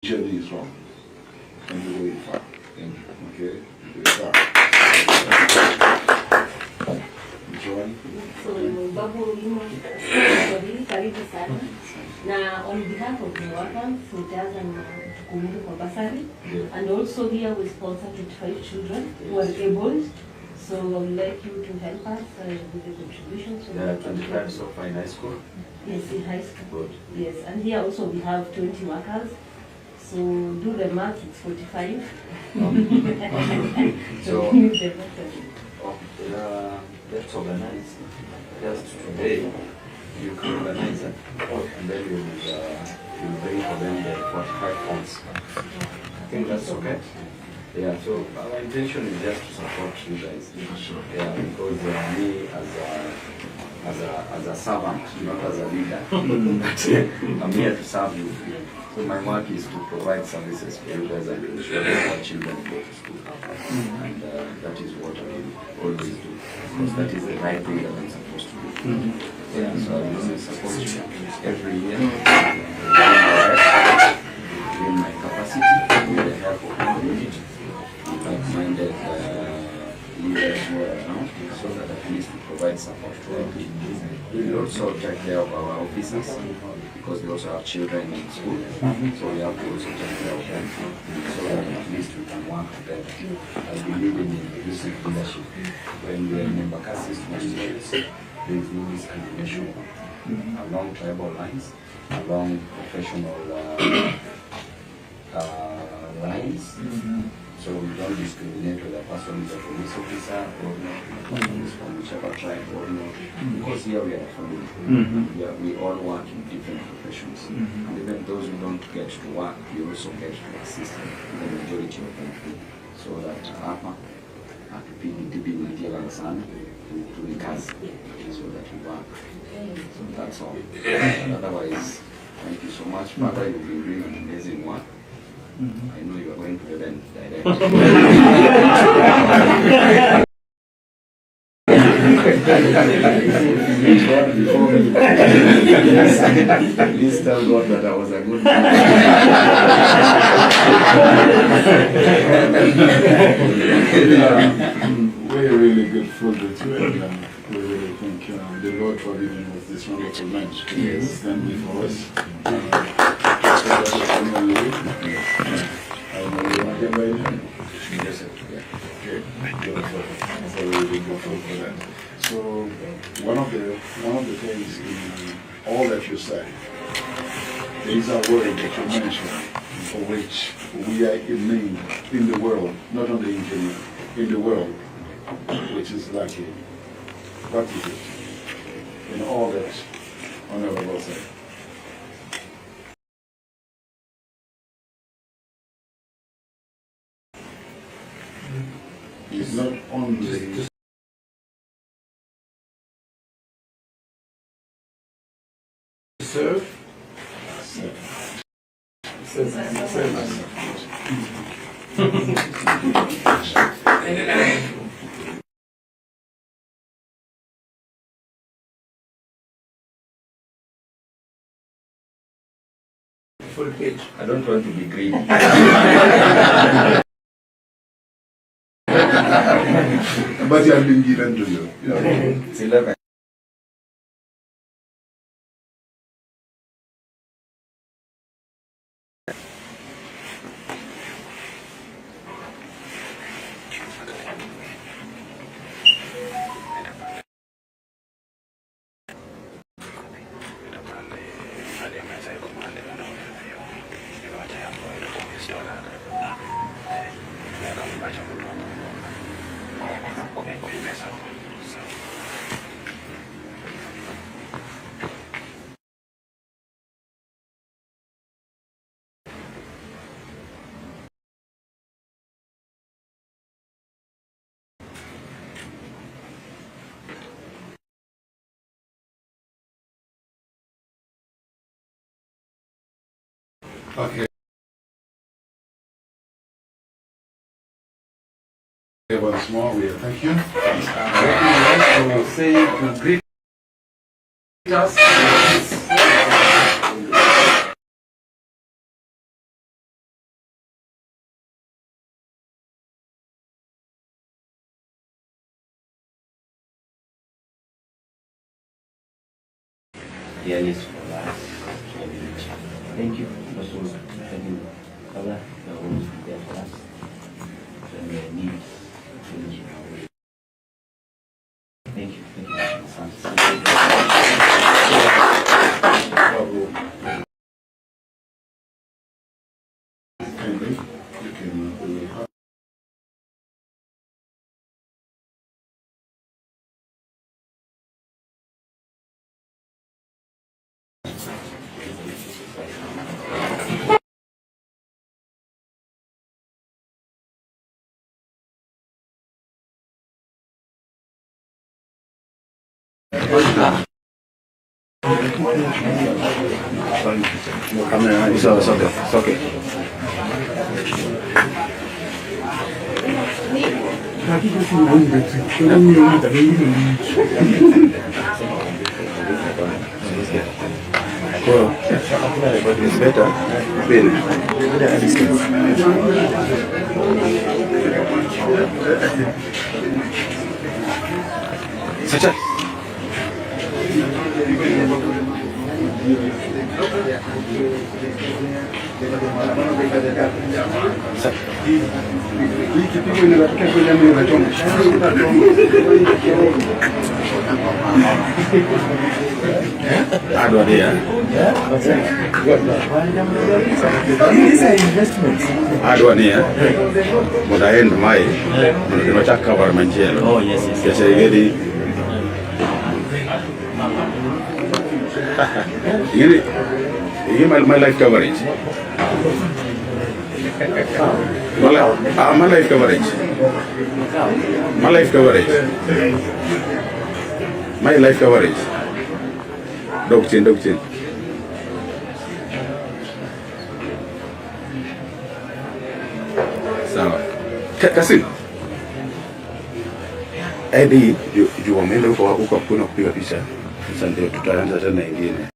Usually is wrong. And the way far. Thank you. Okay. So Babu, Owino, karibu sana. Na on behalf of the orphans, nitaanza na kukumbuka kwa basari. And also here we sponsor 25 children who are able. So I would like you to help us with the contributions. Yeah, 25 so far in high school? Yes, in high school. Good. Yes, and here also we have 20 workers. So do the math, it's 45. So, let's organize. Just today, you can organize it, and then you bring for them the 45 funds. I think that's okay. Yeah, so our intention is just to support you guys. Yeah, because me as a servant, not as a leader, I'm here to serve you. So my work is to provide services for you guys and ensure that our children go to school. And that is what I always do. Because that is the right thing that I'm supposed to do. Yeah, so I will support you every year. In my capacity, with the help of the community. Like-minded leaders who are around, so that at least we provide support to our people. We also take care of our officers because they also have children in school, so we have to also take care of them so that at least we can work together. I believe in inclusive leadership. When we are in Embakasi constituency, there is no discrimination along tribal lines, along professional lines. So we don't discriminate whether a person is a police officer or not, person is from whichever tribe or not, because here we are a family. We all work in different professions. And even those who don't get to work, we also get to assist the majority of them. So that hapa, akipindi matiala sana, tulikazi, so that we work. So that's all. And otherwise, thank you so much. Father, you've been doing an amazing work. I know you are going to heaven directly. Please tell God that I was a good man. We're really grateful that you and we really thank the Lord for giving us this wonderful lunch. Yes. Stand before us. So one of the things in all that you say, there is a word that you mentioned for which we are in need in the world, not only in Kenya, in the world, which is lucky. What is it? In all that Honorable said. It's not only serve. Full page. I don't want to be greedy. But you have been given to you. It's 11. Okay. Once more, we thank you. I would like to say to greet us. dearest for us. Thank you. Also, thank you, Father. You will always be there for us. And the needs. Thank you. Thank you. Kindly, you can It's okay. It's okay. Well, it's better. Such a hard one here. These are investments. Hard one here. But I end my government jail. Oh, yes, yes. Yes, I get it. You give my life coverage. My life coverage. My life coverage. My life coverage. Dog chin. Sawa. Kasim. Edi, you wameenda huko kuna kupiga picha. Sasa ndio tutaanza tena ingine.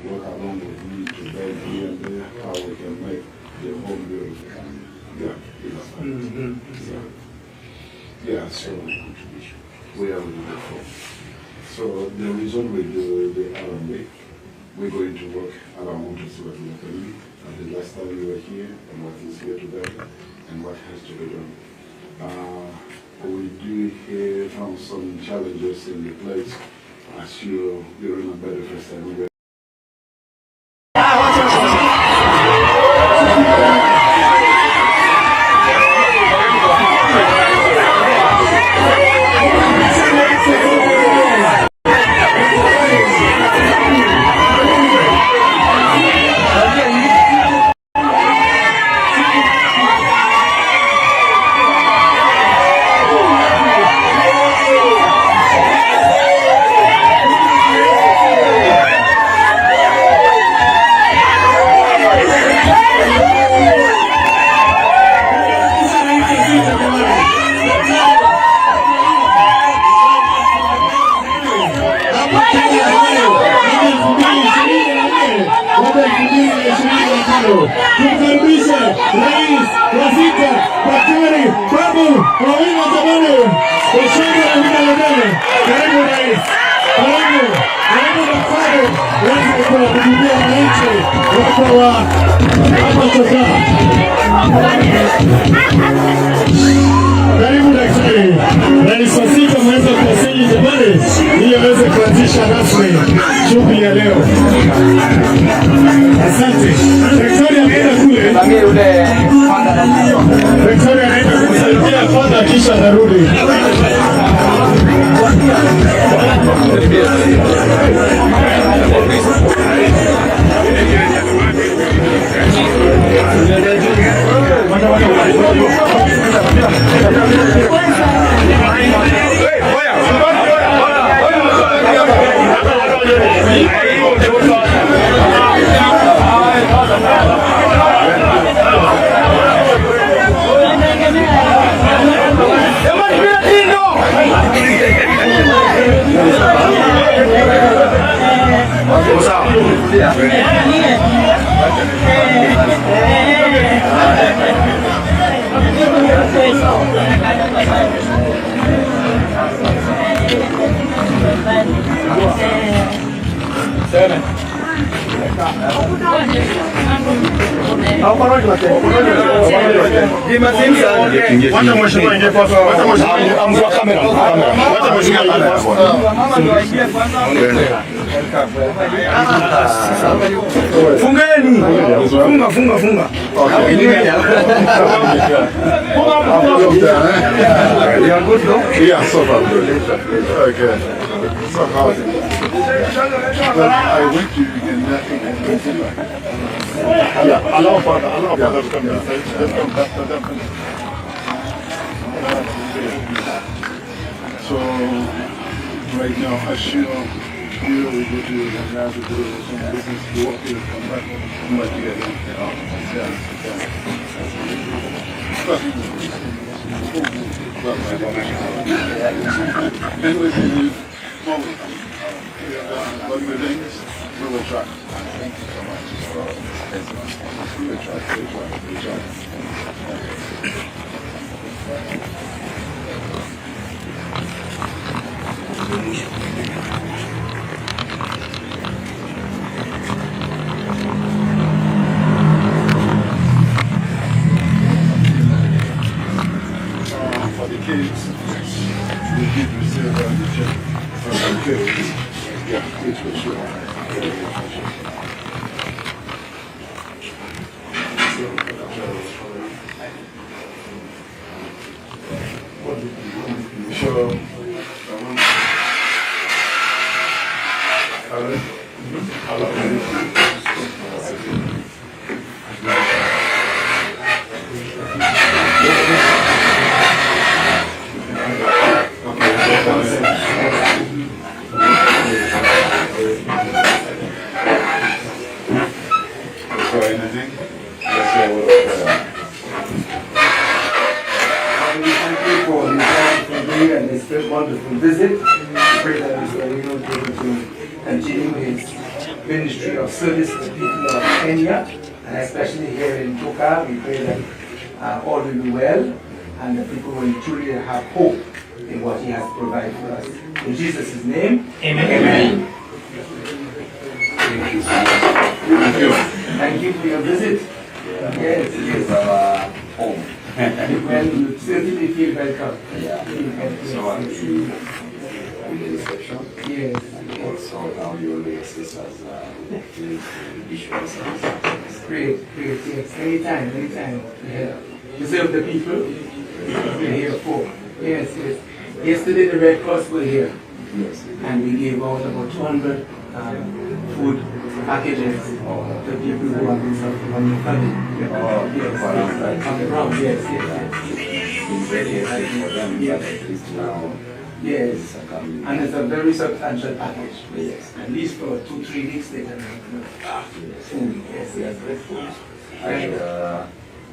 work along with me to beg here and there how we can make the home beautiful. Yeah, yeah, so we are really grateful. So the reason we do the R&B, we're going to work around to see what we can do. And the last time we were here, and what is here today, and what has to be done. We do hear from some challenges in the place. As you remember the first time we were. Tumkaribishe Rais wa sita Daktari Babu Owino kwa shangwe na vigelegele. Karibu Rais, karibu daktari, uweze kuhutubia wananchi wako wa hapa Chokaa. Karibu daktari, Rais wa sita mweza kuwasili nyumbani ili aweze kuanzisha rasmi shughuli ya leo. Asante. Daktari anaenda kule. Daktari anaenda kumsaidia kwanza kisha anarudi. Fungeni. Funga. Yeah, good, no? Yeah, so far good. Okay. So how is it? Well, I went to begin that. Yeah, allow father to come in. So, right now, as you know, here we go to the guys to do some business work here, come back together. And we can what we things, we will try. Thank you so much. We will try. For the kids, we did receive the check from the kids. Yeah, kids for sure. So, wonderful visit. I pray that Mr. Owino is able to continue his ministry of service to the people of Kenya, and especially here in Toka. We pray that all will be well, and the people will truly have hope in what he has provided for us. In Jesus' name, amen. Amen. Thank you so much. Thank you. Thank you for your visit. Yes, This is our home. well, you certainly feel welcome. Yeah. So at the reception. Yes. And also now you will assist us with issues. Great, great, yes. Anytime. Yeah. To serve the people, we're here for. Yes. Yesterday the Red Cross were here. Yes. And we gave out about 200 food packages to people who have been suffering from the famine. Yes. On the ground, yes. It's very easy for them, but at least now. Yes. And it's a very substantial package. Yes. At least for 2-3 weeks they can have food. Yes, We are grateful. And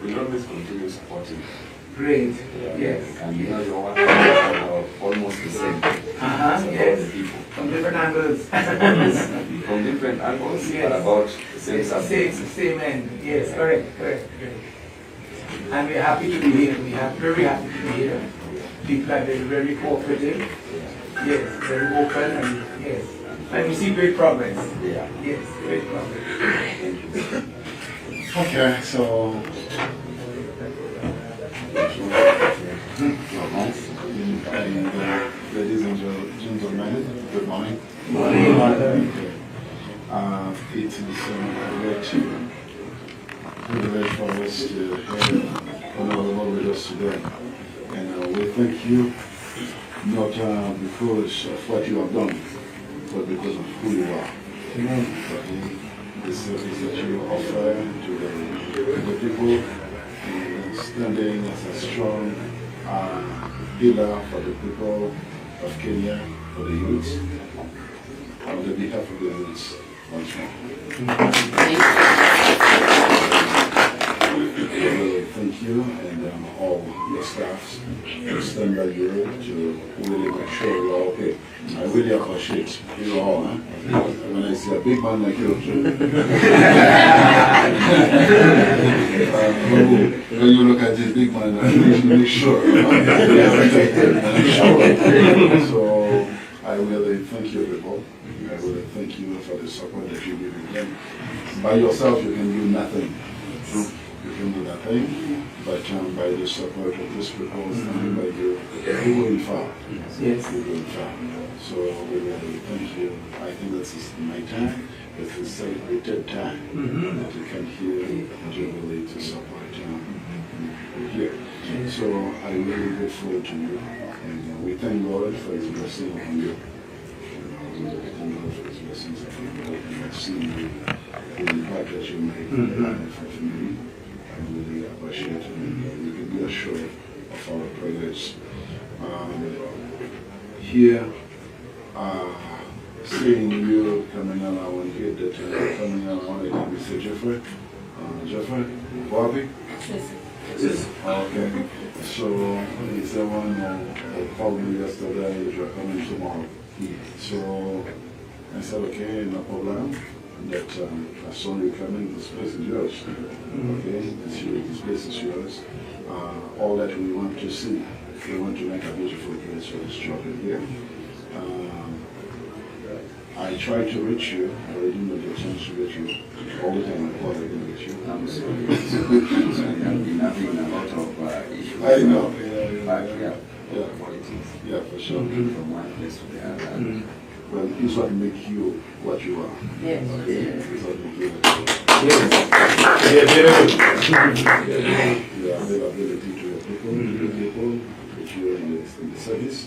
we'll always continue supporting. Great. Yes. And you know your work are almost the same. Yes. The people. From different angles. From different angles, Yes. but about the same subject. Same end. Yes, correct. And we're happy to be here. We are very happy to be here. People are very cooperative. Yes, very open and yes. And we see great progress. Yeah. Yes, great progress. Okay, so and ladies and gentlemen, good morning. It is a great privilege for us to have Honorable with us today. And we thank you not because of what you have done, but because of who you are. Amen. Okay. The service that you offer to the people, and standing as a strong pillar for the people of Kenya, for the youth, on the behalf of the youth, once more. Thank you, and all your staffs stand by you to really make sure we're all okay. I really appreciate you all. When I see a big man like you, when you look at this big man, I make sure. So I really thank you, people. I really thank you for the support that you give them. By yourself, you can do nothing. You can do nothing, but by the support of this people, standing by you, we will far. Yes. We will far. So we really thank you. I think this is my time. It's a celebrated time that you can hear Jubilee to support here. So I'm really grateful to you, and we thank God for His blessing on you. We thank God for His blessings upon you, and I've seen you in the part that you made for me. I really appreciate it, and we can be assured of our progress. Here, seeing you coming around here, that coming around, I think Mr. Jeffrey, Bobby? Yes. Okay. So, he's the one who called me yesterday, you're coming tomorrow. So, I said, okay, no problem. That as soon as you come in, this place is yours. Okay, this place is yours. All that we want to see, we want to make a beautiful place for this children here. I try to reach you, I didn't get a chance to reach you. All the time I call, I didn't reach you. I'm sorry. I've been having a lot of issues. I know. But yeah, politics. Yeah, for sure. From one place to the other. Well, it's what makes you what you are. Yes. It's what makes you what you are. You have availability to your people, that you are in the service.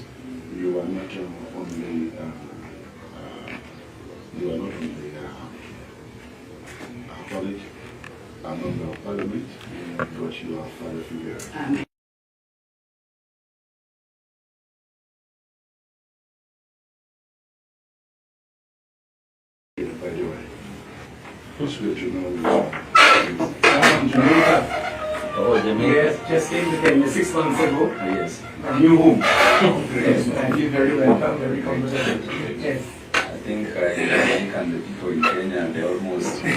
You are not only a member of Parliament, but you are a father figure. By the way, it's good to know you. Jamaica. Oh, Jamaica. Yes, just came to Kenya 6 months ago. Yes. A new home. Yes, I feel very welcome, very comfortable. Yes. think and the people in Kenya, they almost also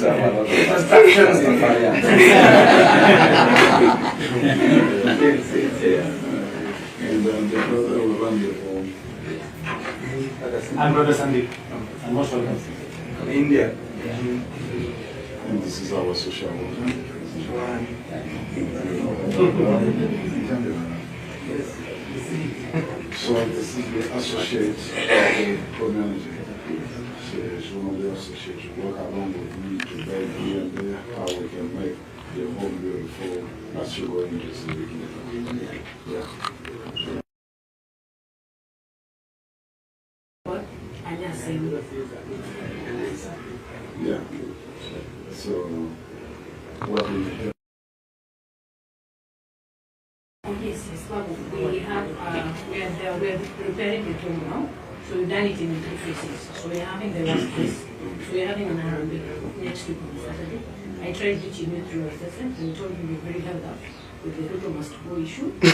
have a lot of Rastafarians. And then the brother will run the home. I'm Brother Sandeep. I'm most welcome. India. And this is our social worker. So this is the associate of the community. So it's one of the associates who work along with me to beg here and there how we can make the home beautiful as you go into the city. Yeah. Yeah. So what we do. Yes, Babu. We are preparing the tomb now. So we've done it in 3 phases. So we're having the last phase. So we're having an R&B next week on Saturday. I tried reaching you through assessment and told you we're very held up with the Ruto must go issue. But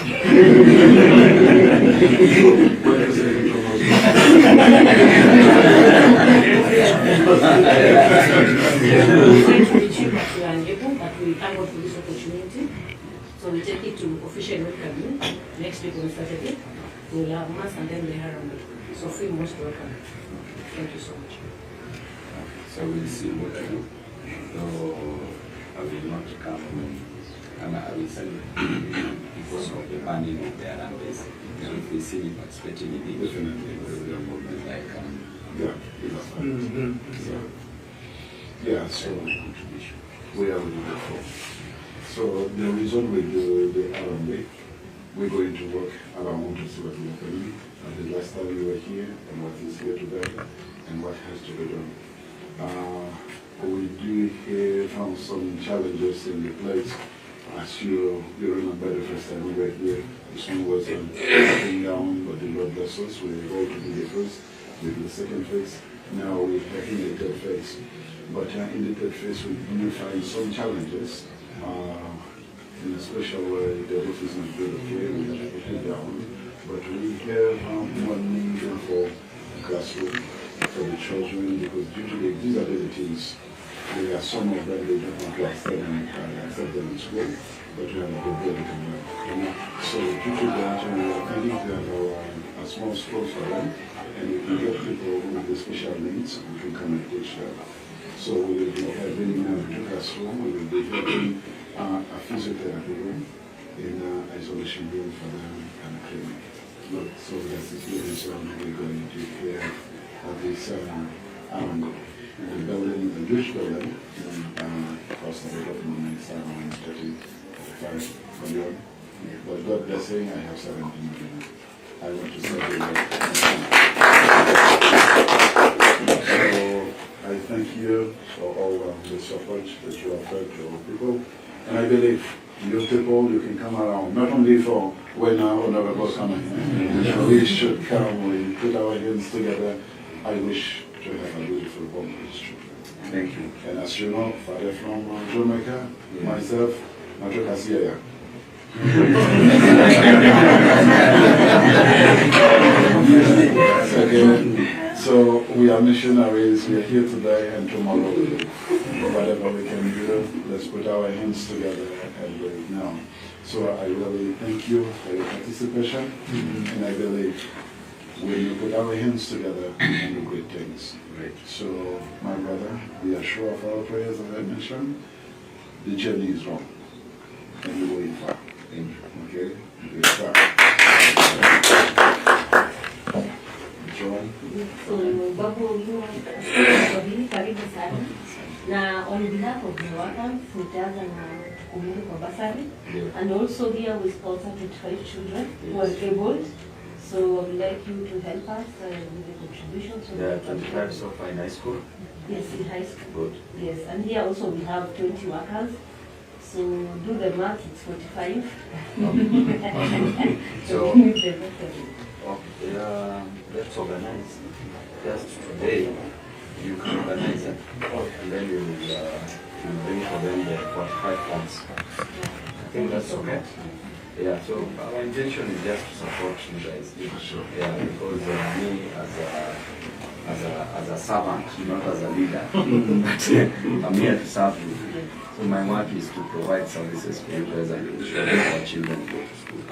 we thank God for this opportunity. So we take it to official welcome you next week on Saturday. We'll have mass and then the R&B. So feel most welcome. Thank you so much. So we'll see what I do. So I will not come and I will send because of the banding of the Arambes. And if we see me participating in it, definitely we will move like Yeah. Yeah, so we are with the before. So the reason we do the R&B, we're going to work around to see what we are doing. The last time we were here and what is here today and what has to be done. We do hear from some challenges in the place. As you remember the first time we were here, the sun was coming down, but the Lord bless us. We were able to do the first, we did the second phase. Now we're in the third phase. But in the third phase, we do find some challenges. In a special way, the roof is not good, okay, we have to put it down. But we have one need for classroom for the children because due to the disabilities, there are some of them they don't want to accept them in school, but we have a good building to learn. So due to that, we are thinking to have a small school for them, and we can get people with the special needs, we can come and teach them. So we will be having a classroom, we will be having a physiotherapy room, in isolation room for them, and a clinic. So that's the reason we're going to have this the building, the Jewish building, cost of the government is around 35 million. But God blessing, I have 17 million. I want to say so I thank you for all the support that you offer to our people. And I believe you people, you can come around, not only for when our honorable coming. We should come, we put our hands together. I wish to have a beautiful home for these children. Thank you. And as you know, Father from Jamaica, myself, Natoka Siaya. So we are missionaries, we are here today and tomorrow. Whatever we can do, let's put our hands together and do it now. So I really thank you for your participation, and I believe when you put our hands together, we can do great things. Great. So, my brother, we are sure of our prayers, as I mentioned. The journey is long, and we're going far. Thank you. Okay? Good start. John? So, Babu, Owino, karibu sana. Na on behalf of the workers, nitaanza na tukumbuke kwa basari. And also here we sponsor 25 children who are able. So I would like you to help us with the contribution. So There are 25 so far in high school? Yes, in high school. Good. Yes, and here also we have 20 workers. So do the math, it's 45. So, we need the rest of it. let's organize. Just today, you can organize it, and then you will bring for them the 45 funds. I think that's okay. Yeah, so our intention is just to support you guys. Yeah, because me as a servant, not as a leader, but I'm here to serve you. So my work is to provide services for you guys and ensure that our children go to school.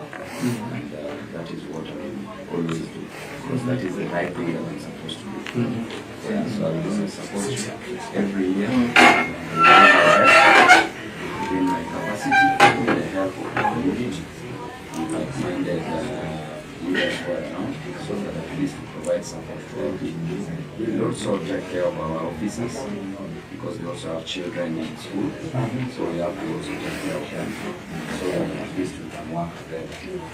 And that is what I will always do, because that is the right thing that I'm supposed to do. Yeah, so I will always support you every year. Within my capacity, with the help of the community, like-minded leaders who are around, so that at least we provide support to our people. We will also take care of our officers, because we also have children in school, so we have to also take care of them, so that at least we can work together.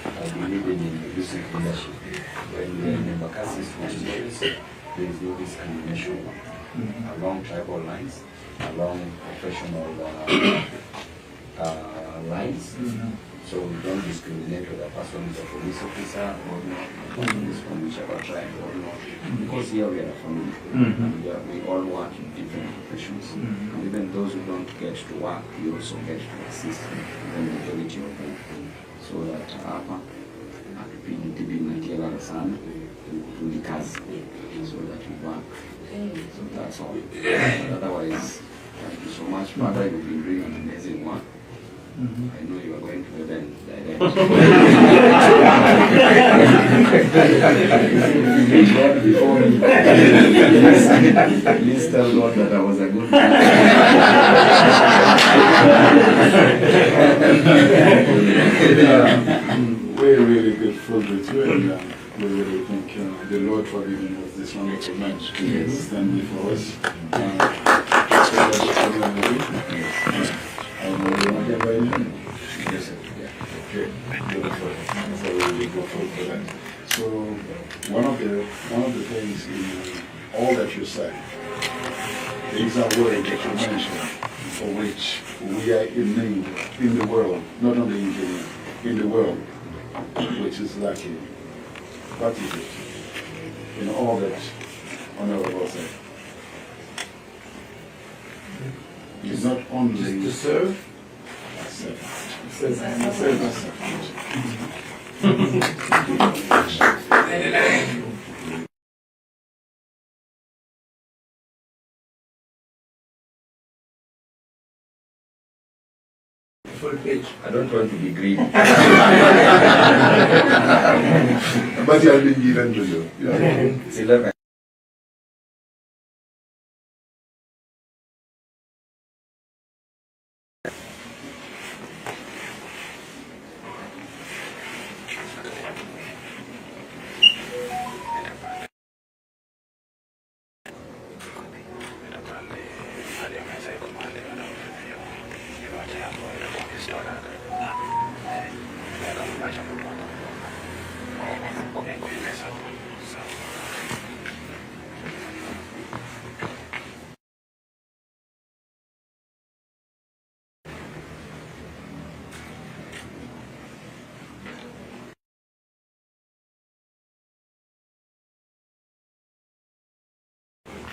I believe in inclusive leadership. When we are in the Bakassi school, there is no discrimination along tribal lines, along professional lines. So we don't discriminate whether a person is a police officer or not, is from whichever tribe or not, because here we are a family, and we all work in different professions. And even those who don't get to work, we also get to assist the majority of them. So that hapa akipinditibiinakiela sana tulikazi, so that we work. So that's all. But otherwise, thank you so much, Father. You've been doing an amazing work. I know you are going to heaven direct. God before me. Please tell God that I was a good man. We're really grateful with you, and we really thank the Lord for giving us this wonderful match to stand before us. I know you want to get right. Yes, sir. Okay, beautiful. So we go for that. So one of the things in all that you said, these are words that you mentioned, for which we are in need in the world, not only in Kenya, in the world, which is lacking. What is it? In all that Honorable said. It's not only To serve. Full page. I don't want to be greedy. But you are being given to you. It's 11.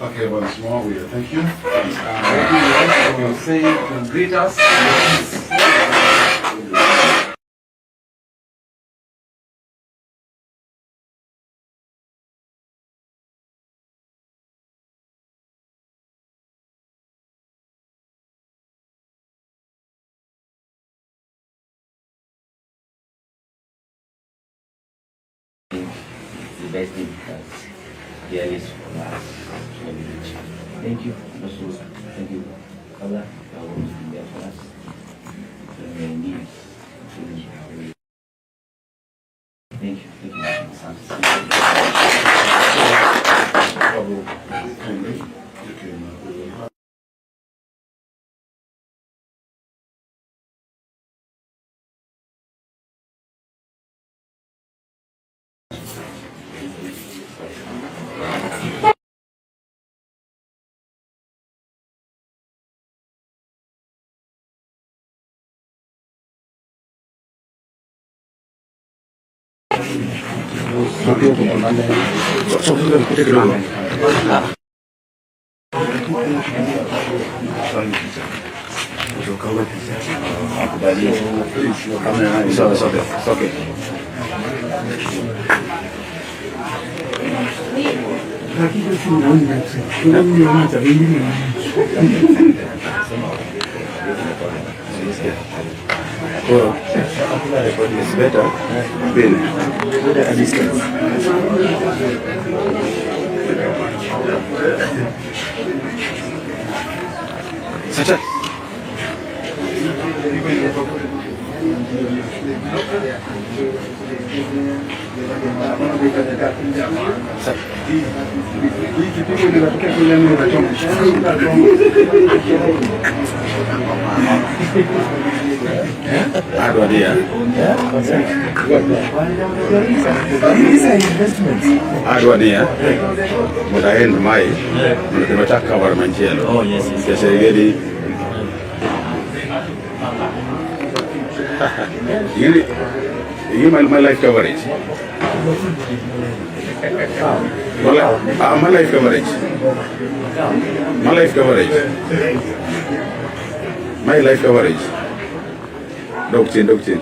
Okay, once more, we thank you. We will say to greet us. The best thing because there is for us. Thank you. Thank you. Allah, that will be there for us. So we need to. Thank you. Thank you. Babu, kindly, you can, we will have So it's okay. It's okay. Well, it's better being at a distance. Such a hard idea. These are investments. Hard idea. But I end my the government here. Oh, yes, yes. Yes, really. You my life coverage. My life coverage. My life coverage. My life coverage. Doctor.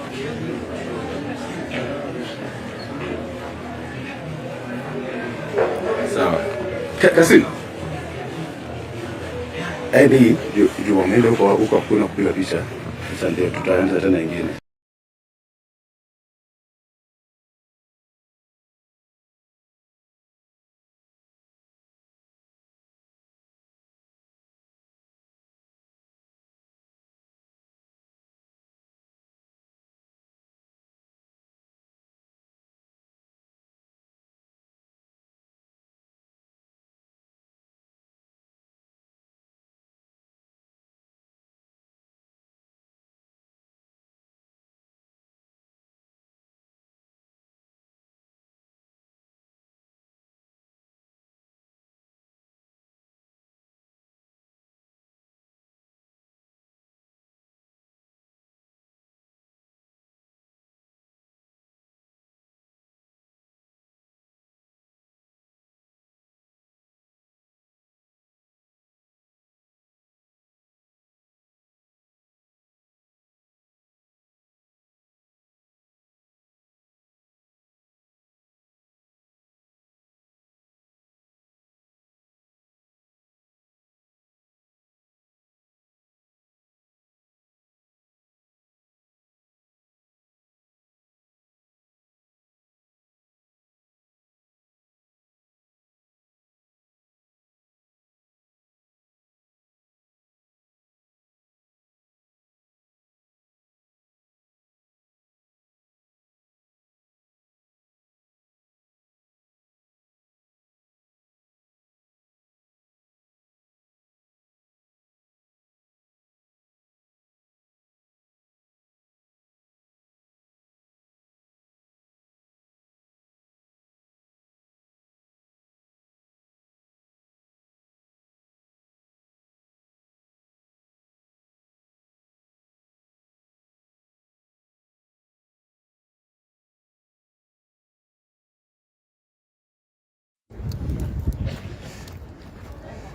Sawa. Kasi. Edi, wameenda huko kuna kupiga picha. Sasa ndio tutaanza tena nyingine.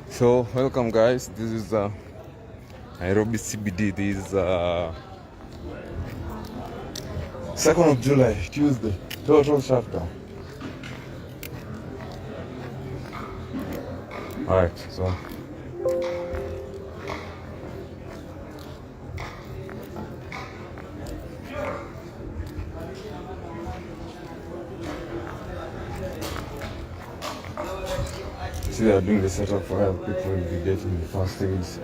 So welcome guys, this is Nairobi CBD. This is 2nd of July, Tuesday, total shutdown. Alright, so see, they are doing the setup for how people will be getting the first aids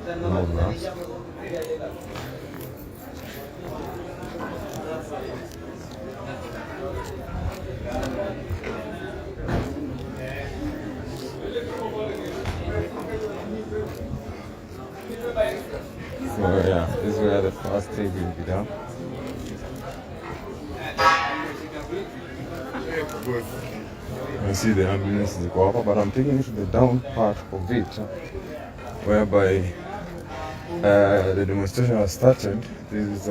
and all that. So yeah, this is where the first aid will be done. You see the ambulance is go up, but I'm taking it to the down part of it, whereby the demonstration has started. This is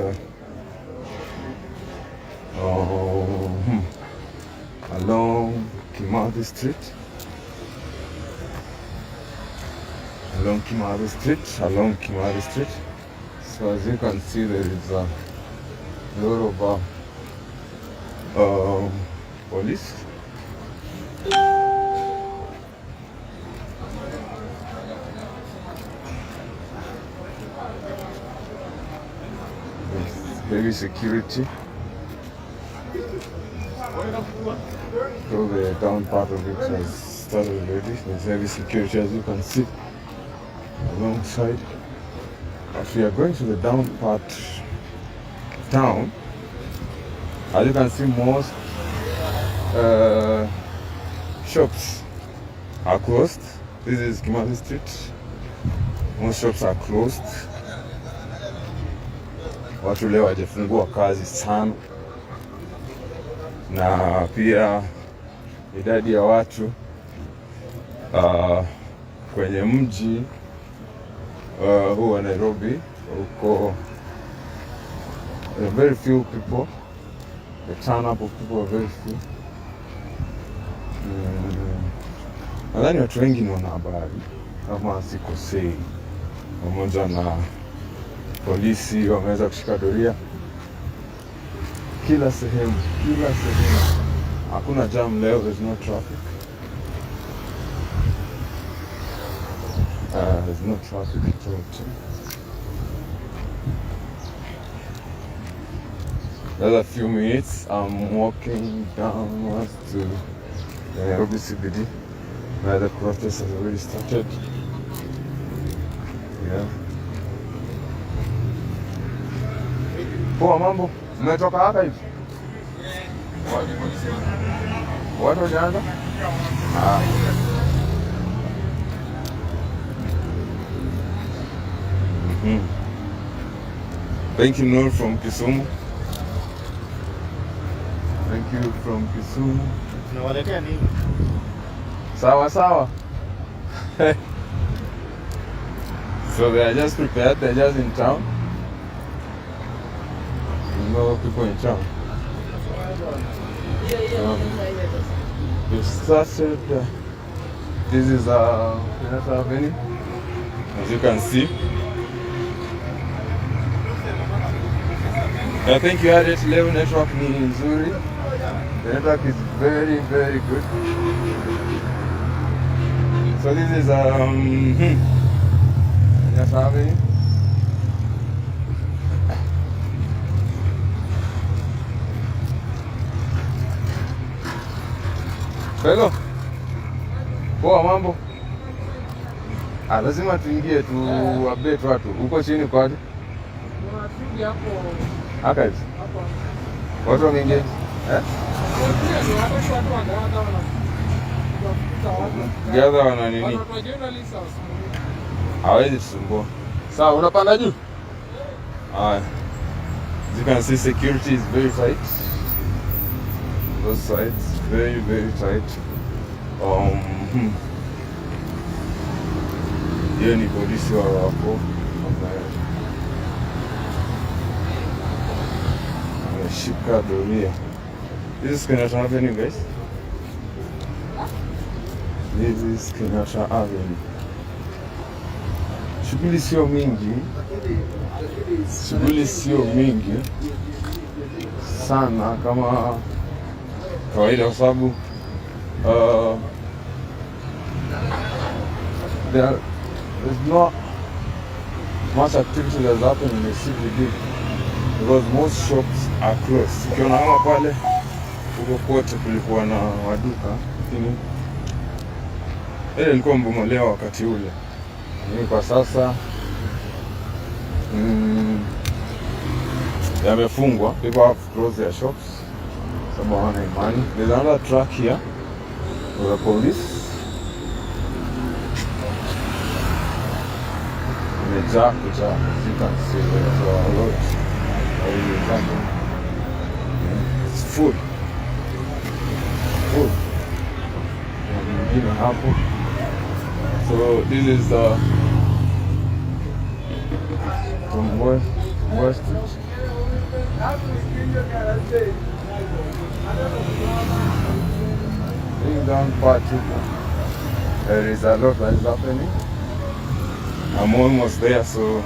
along Kimathi Street. Along Kimathi Street. So as you can see, there is a lot of police. Heavy security. So the down part of it has started already. There's heavy security, as you can see, alongside. As we are going to the down part town, as you can see, most shops are closed. This is Kimani Street. Most shops are closed. Watu leo hawajafungua kazi sana, na pia idadi ya watu kwenye mji huu wa Nairobi uko very few people. The turn up of people are very few. Nadhani watu wengi ni wanahabari kama sikosei, pamoja na polisi wameweza kushika doria kila sehemu. Hakuna jam leo, there's no traffic. There's no traffic at all. Another few minutes, I'm walking downwards to the Nairobi CBD, where the protest has already started. Yeah. Poa, mambo? Mmetoka hapa hivi? Watu wajaanza? Thank you, Noor from Kisumu. Thank you from Kisumu. Tunawaletea nini? Sawa sawa. So they are just prepared, they're just in town. No people in town. You started. This is Kenyatta Avenue, as you can see. I think you had it. Level network ni nzuri. The network is very, very good. So this is Kenyatta Avenue. Hello. Poa, mambo? Lazima tuingie tu update watu. Uko chini kwa wapi? Tunafikia hapo. Haka hivi. Watu wameingia. Gather wana nini? Hawezi tusumbua. Sawa, unapanda juu? As you can see, security is very tight. Both sides, very, very tight. Hiyo ni polisi wako wameshika doria. This is Kenyatta Avenue, guys. This is Kenyatta Avenue. Shughuli sio mingi sana kama kawaida, kwa sababu there's not much activity that's happening in the CBD because most shops are closed. Ukiona kama pale huko kote kulikuwa na waduka, lakini ile ilikuwa mbomolewa wakati ule. Lakini kwa sasa yamefungwa. People have closed their shops. Some hawana imani. There's another truck here with the police. As you can see, there's a lot of example. It's full. Even hapo. So this is the from West Street. In down part, there is a lot that is happening. I'm almost there, so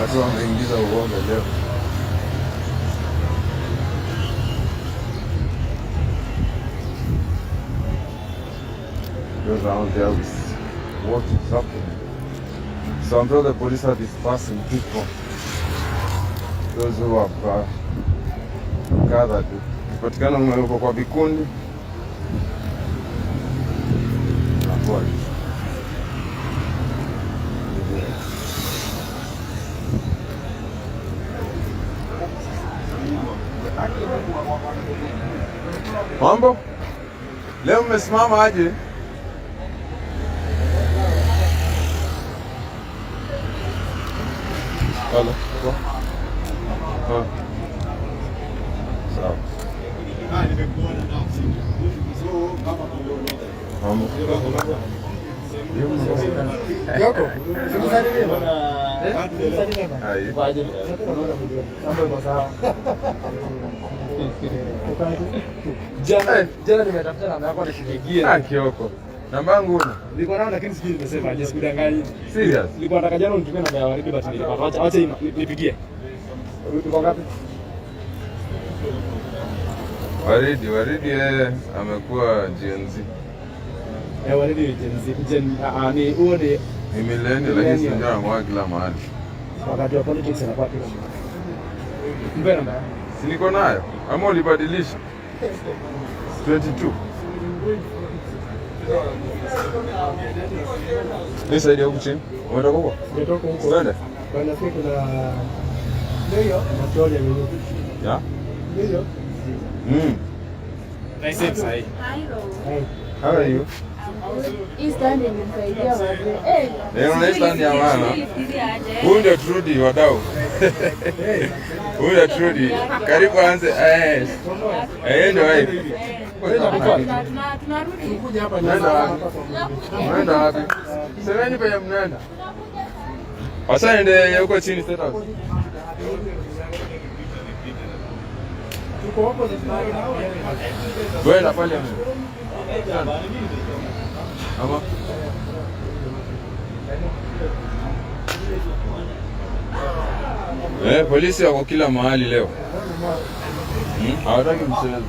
Watu wameingiza uoga leo. Goes around there with what is happening. So I'm told the police are dispersing people. Those who have gathered. Patikana mmewekwa kwa vikundi. Mambo? Leo mmesimama aje? Hello. Sawa. Mambo. Yoko, jana nimetafuta namba yako nishikigie. Kioko. Namba yangu una? Nilikuwa nayo lakini sijui nimesema je, sikudanganyi. Serious? Nilikuwa nataka jana unitumie namba ya Waridi but nilipata. Acha nipigie. Uko ngapi? Waridi amekuwa Gen Z. Waridi Gen ni huo ni millennial lakini sio anakuwa kila mahali. Wakati wa politics anakuwa kila mahali. Mbona namba? Si niko nayo. Ama ulibadilisha? 22. Ni saidi huko chini. Umetoka huko? Umetoka huko. Twende. Bwana siku kuna ndio maswali ya mimi. Ya? Ndio. Nice sai. Hi. How are you? Eastern imesaidia wazee. Eastern ya maana. Huyu ndio Trudy wadau. Huyu ndio Trudy. Karibu aanze. Ndio hivi. Tunarudi Kuja hapa Mnaenda wapi? Semeni penye mnaenda. Wasa ende huko chini State House. tuko hapo Wewe na Parliament. Ama polisi wako kila mahali leo. Hawataki mchezo.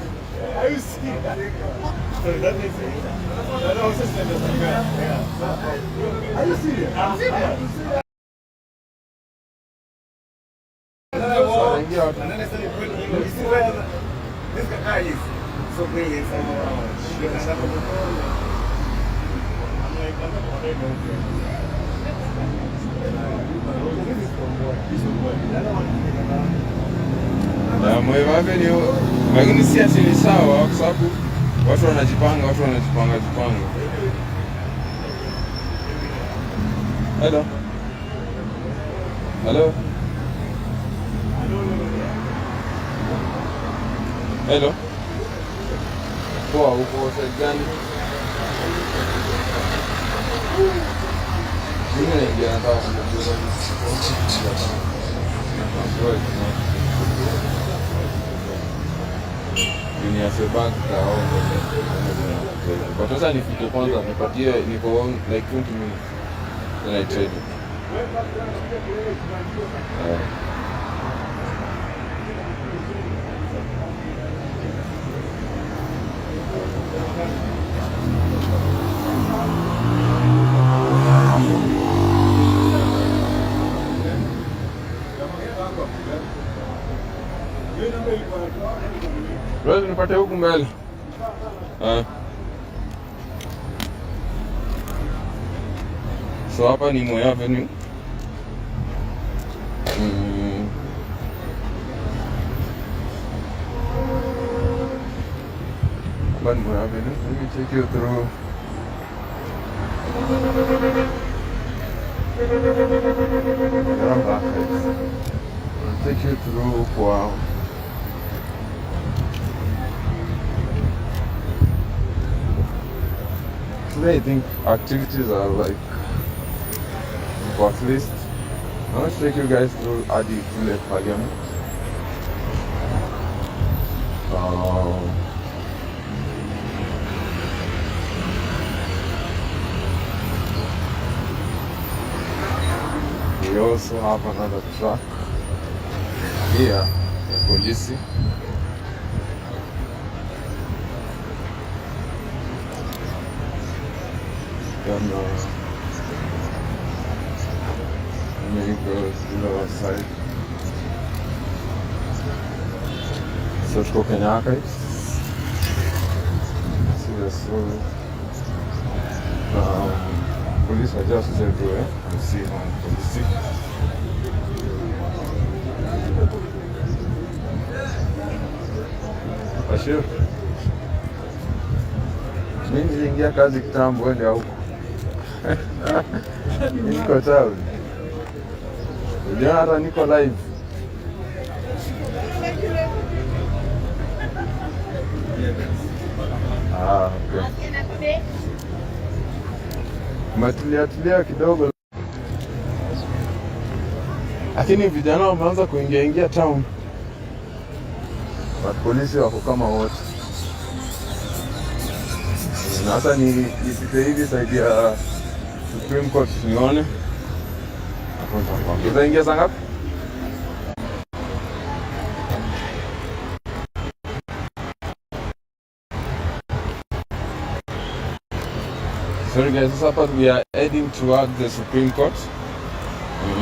Mwevavenio lakini si asili sawa kwa sababu watu wanajipanga. Hello. Poa, uko side gani? Mimi naingia nataka kujua. Ni asebag kao. Kwa sasa nifike kwanza nipatie niko like 20 minutes. Then I trade it. Wewe nipate huku mbele. So hapa ni Moi Avenue. Hapa ni Moi Avenue. Let me take you through. I'll take you through kwa today I think activities are like at least I'm going to take you guys through Adi Tule Parliament. We also have another truck here, the police. Then many girls to the other side. So tuko Kenyatta. See the story. Police are just everywhere. You see on police. Bashir, mimi niliingia kazi kitambo, ende huko. Niko town. Jana niko live. Okay. Matulia kidogo. Lakini vijana wameanza kuingia town. Polisi wako kama wote. Na hata nipite hivi saidi ya Supreme Court nione. Utaingia saa ngapi? Sorry guys, this hapa we are heading towards the Supreme Court.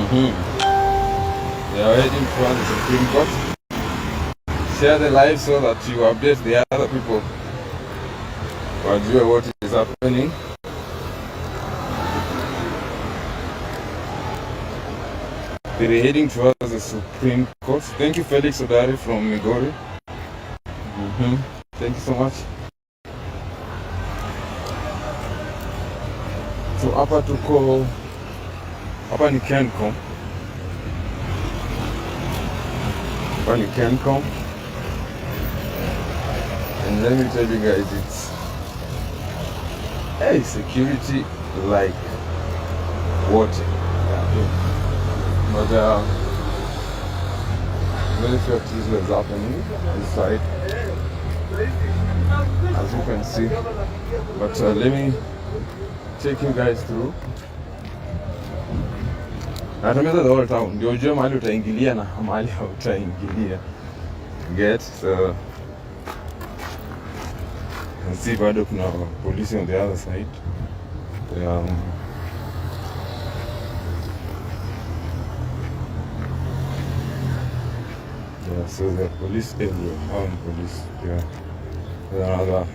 We are heading towards the Supreme Court. Share the live so that you update the other people wajue what is happening. We are heading towards the Supreme Court. Thank you, Felix Odari from Migori. Thank you so much. So hapa tuko, hapa ni Kencom. Hapa ni Kencom. And let me tell you guys, it's security like water. But very few activities happening inside, as you can see. But let me take you guys through. Natameza the whole town. Ndio ujue mahali utaingilia na mahali hautaingilia. Get so and see bado kuna police on the other side. Yeah, so the police everywhere. Armed police. Yeah, there are other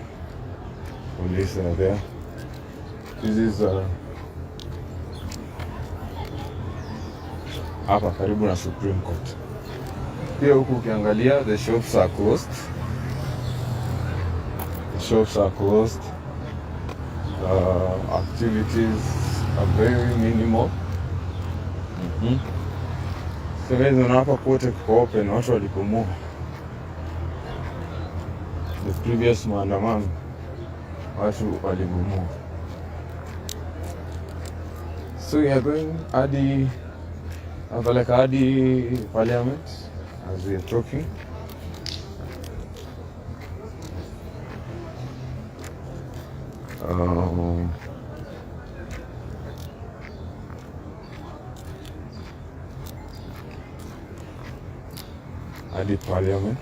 police are there. This is hapa karibu na Supreme Court. Pia huku ukiangalia the shops are closed. The shops are closed. Activities are very minimal. So guys, hapa kote kuko open, watu walipumua. The previous maandamano watu walipumua. So we are going hadi Parliament as we are talking. Hadi Parliament.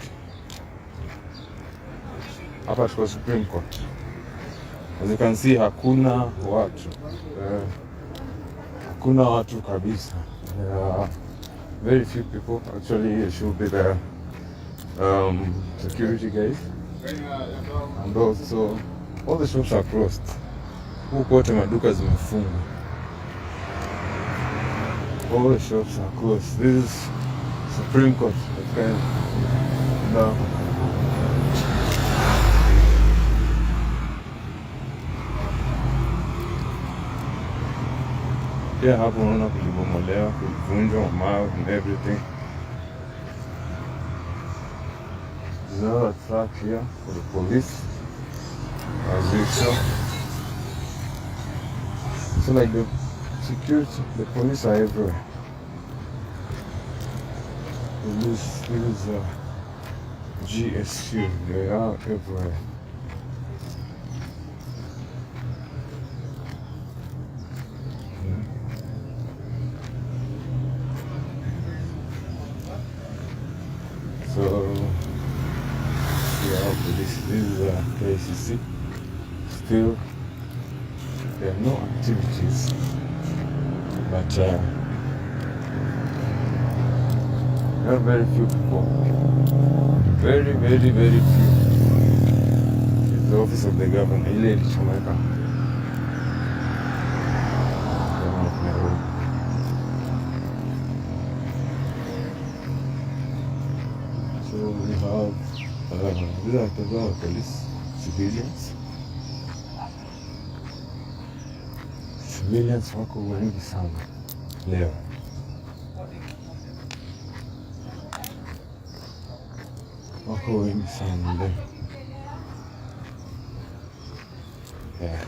Hapa tuko Supreme Court. As you can see, hakuna watu. Hakuna watu kabisa. Very few people. Actually, it should be the security guys. And also, all the shops are closed. Huku kote maduka zimefungwa. All the shops are closed. This is Supreme Court. Okay. No. Pia hapo unaona kulibomolewa, kulivunjwa mawe and everything. There's another truck here for the police, as usual. So like the security, the police are everywhere. This is GSU, they are everywhere. see, still there are no activities, but there are very few people, very few. It's the office of the governor, ile ilichomeka governor of Nairobi. So we have these are the police, civilians. Civilians wako wengi sana leo. Wako wengi sana leo. Yeah.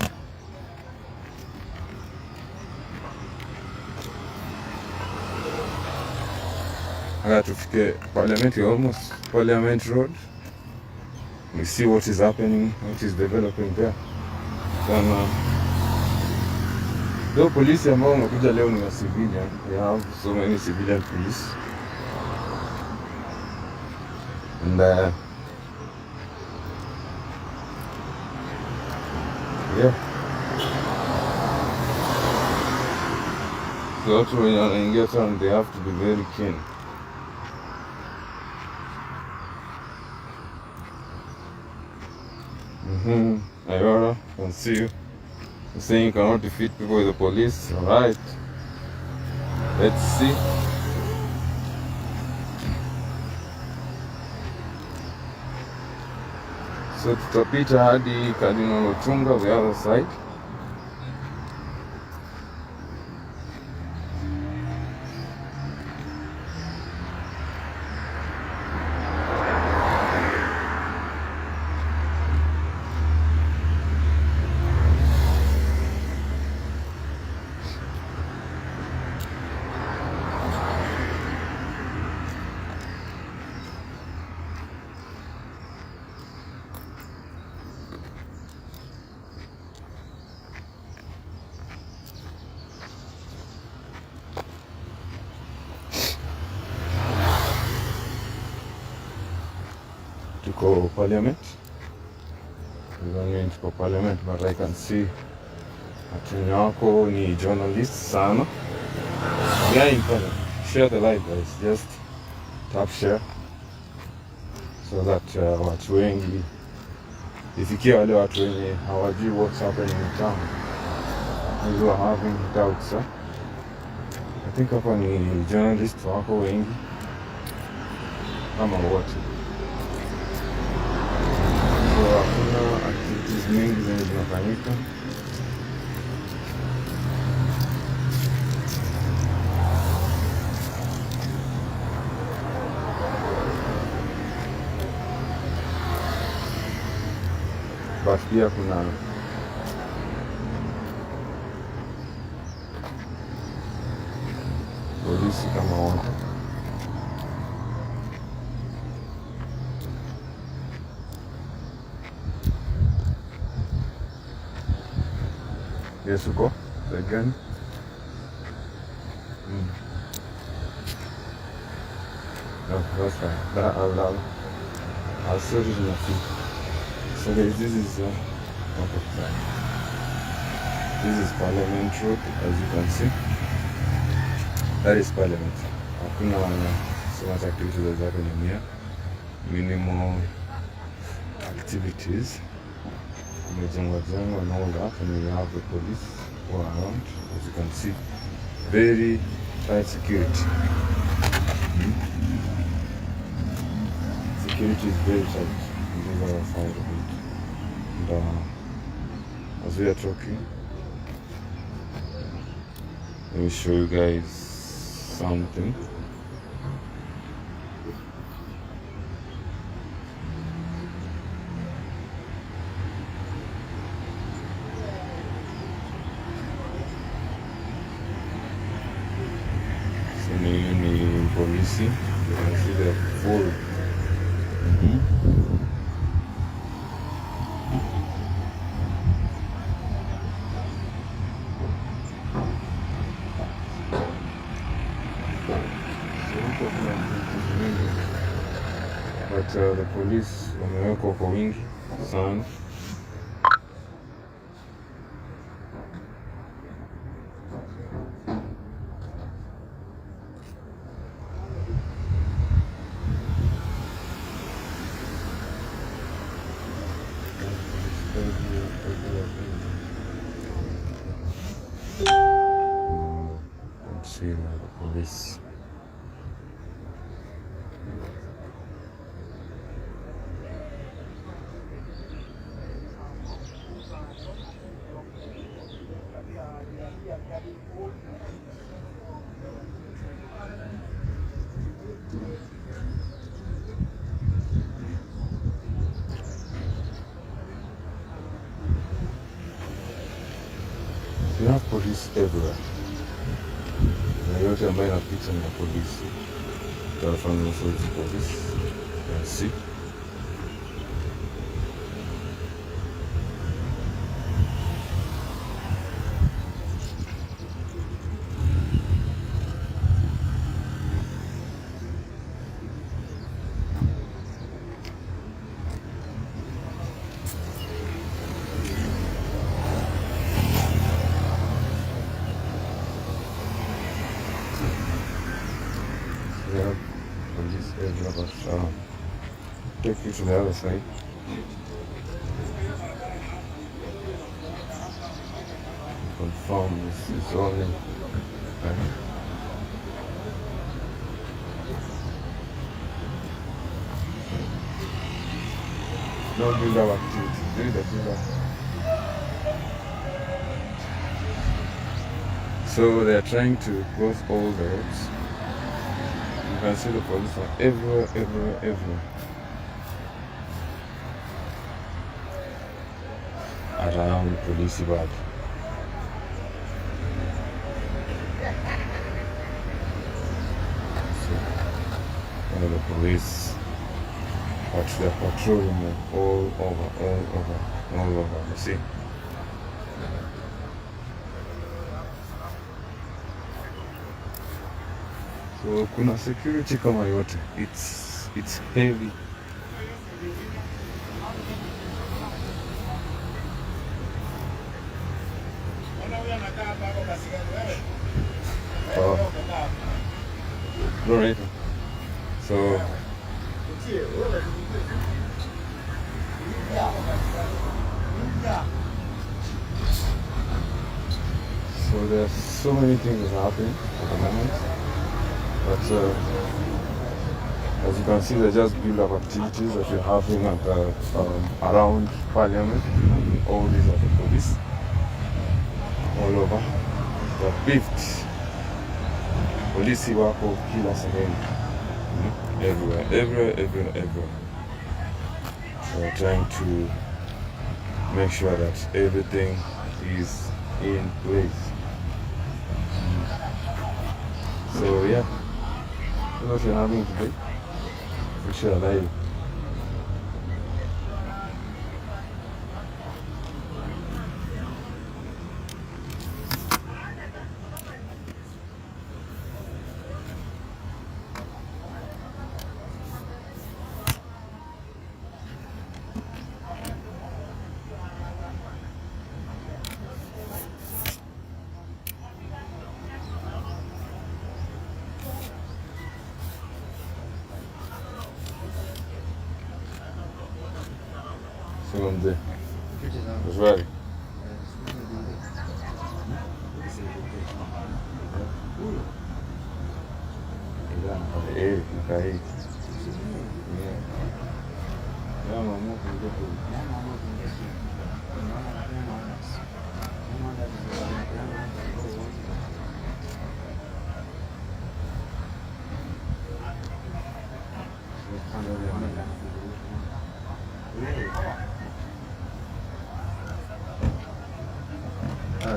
Haya tufike Parliamentary, almost Parliament Road. We see what is happening, what is developing there. Though polisi ambao wamekuja leo ni wa civilian, we have so many civilian police. And yeah. So watu wenye wanaingia town, they have to be very keen. Ayora, can see you. You're saying you cannot defeat people with the police. Alright. Let's see. So tutapita hadi Cardinal Ochunga, the other side. Tuko Parliament. We don't mean tuko Parliament, but I can see watu wako ni journalists sana. We are in Parliament. Share the live, guys. Just tap share so that watu wengi ifikie wale watu wenye hawajui what's happening in town. We are having doubts. I think hapa ni journalists wako wengi kama wote. Hakuna activities mingi zenye zinafanyika. But pia kuna polisi kama wote. Yes, uko again. No, that's fine. I'll sort it in a few. So guys, this is okay, fine. This is Parliament Road, as you can see. That is Parliament. Hakuna so much activities that's happening here. Minimal activities. And all that, and we have the police who are around, as you can see. Very tight security. Security is very tight on the other side of it. And as we are talking, let me show you guys something. Policy, you can see the full. But the police wamewekwa kwa wingi sana. see the police. You have police everywhere. Na yote ambayo inapita ni polisi. Utafanya also with police. You can see. Yeah, police everywhere, but take you to the other side. Confirm this is only no build up activity. Do the build up. So they are trying to close all the roads. You can see the police are everywhere, everywhere, everywhere. Around police bag. So, the police, but they're patrolling all over, you see. So kuna security kama yote. It's heavy. Oh. Right. So there's so many things happening at the moment. But as you can see, they just build up activities that we're having at around Parliament. And all these are the police all over. They're beefed. Polisi wako kila sehemu. Everywhere. We're trying to make sure that everything is in place. So yeah. That's what you're having today. We share live. Mzee. Shwari. Mkahi.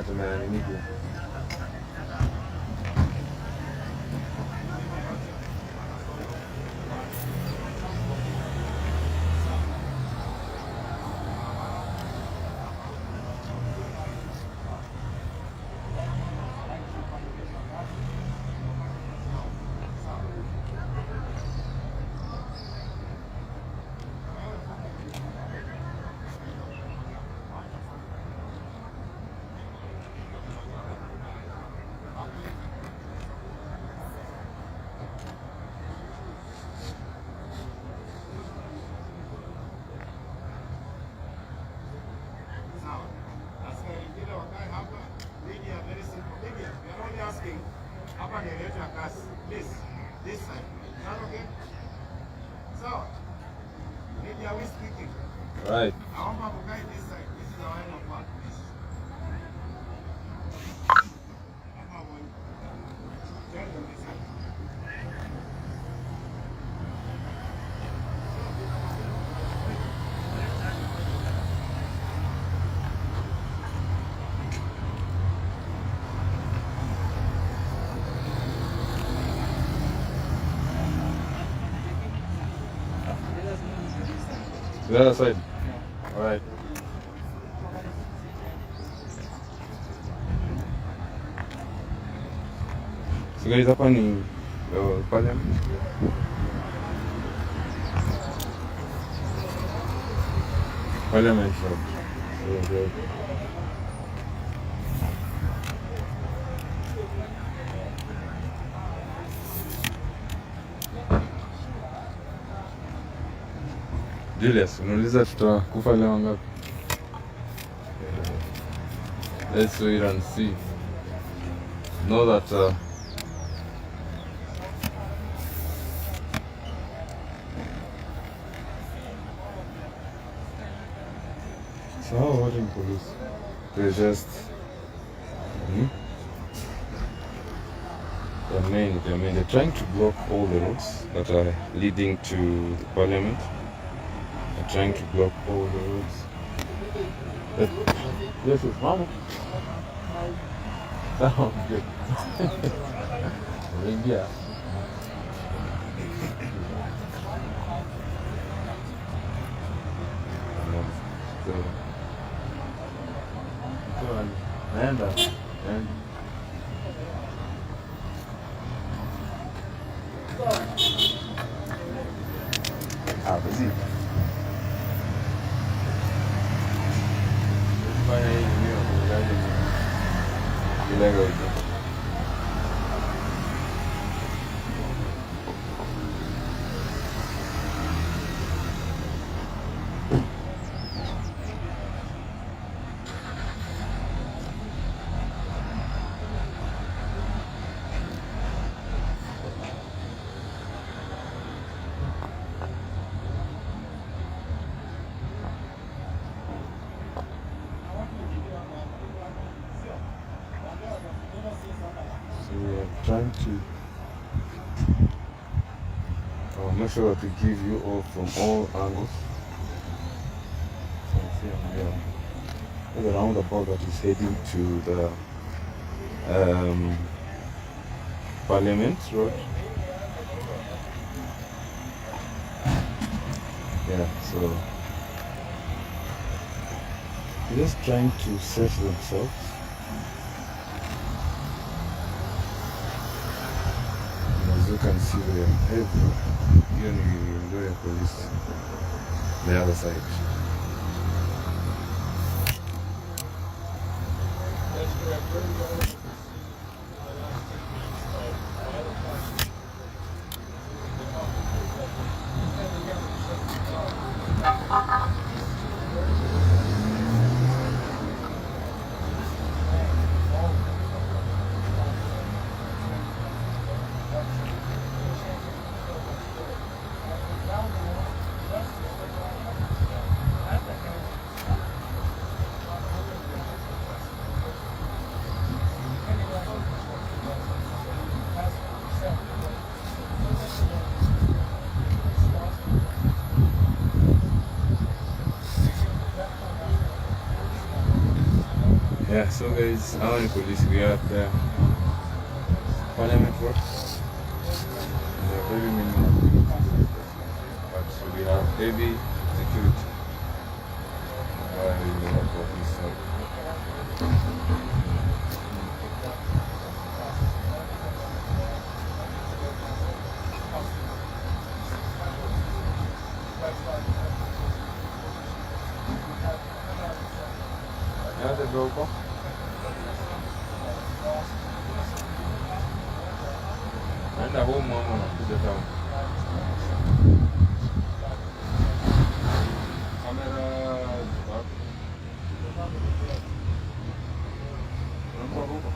Tumeaninikia. Right. The other side. All right. So guys, hapa ni Parliament. Parliament shop. Julius, unauliza tutakufa leo ngapi? Let's wait and see. Know that so how are watching police? They're just they're trying to block all the roads that are leading to the Parliament. They're trying to block all the roads. This is Mama. Sounds good. Yeah. Nenda. Busy. Trying to make sure that we give you all from all angles. There's a roundabout that is heading to the Parliament Road. Yeah, so they're just trying to set themselves. As you can see, they are heavy. Here the police, the other side. Yeah, so guys, how many police we are there? Parliament Road. There are very minimal, but we have heavy security. Why we will not go this side. Yeah, the GoPro. Naenda home mama nakuja town. Kamera ziko. Unakuwa huko.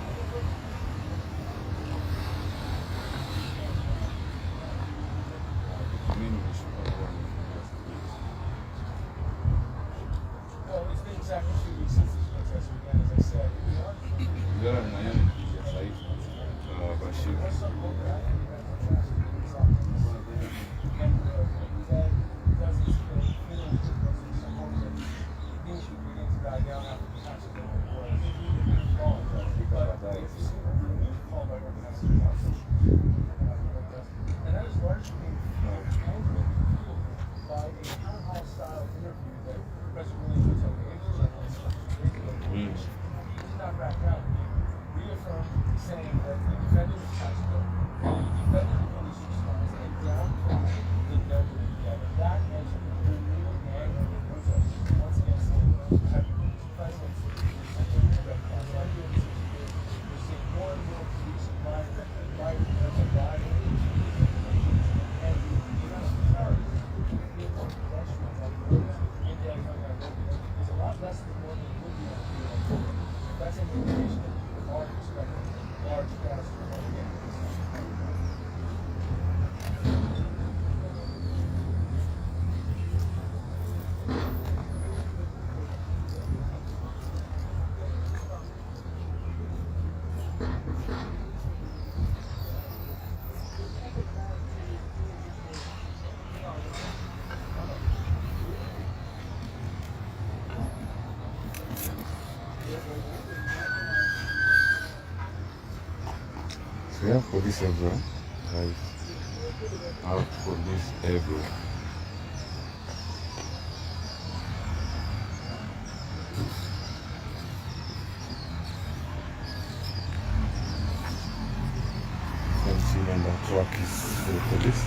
So we have police everywhere. Guys, I have police everywhere. You can see when that truck is the police.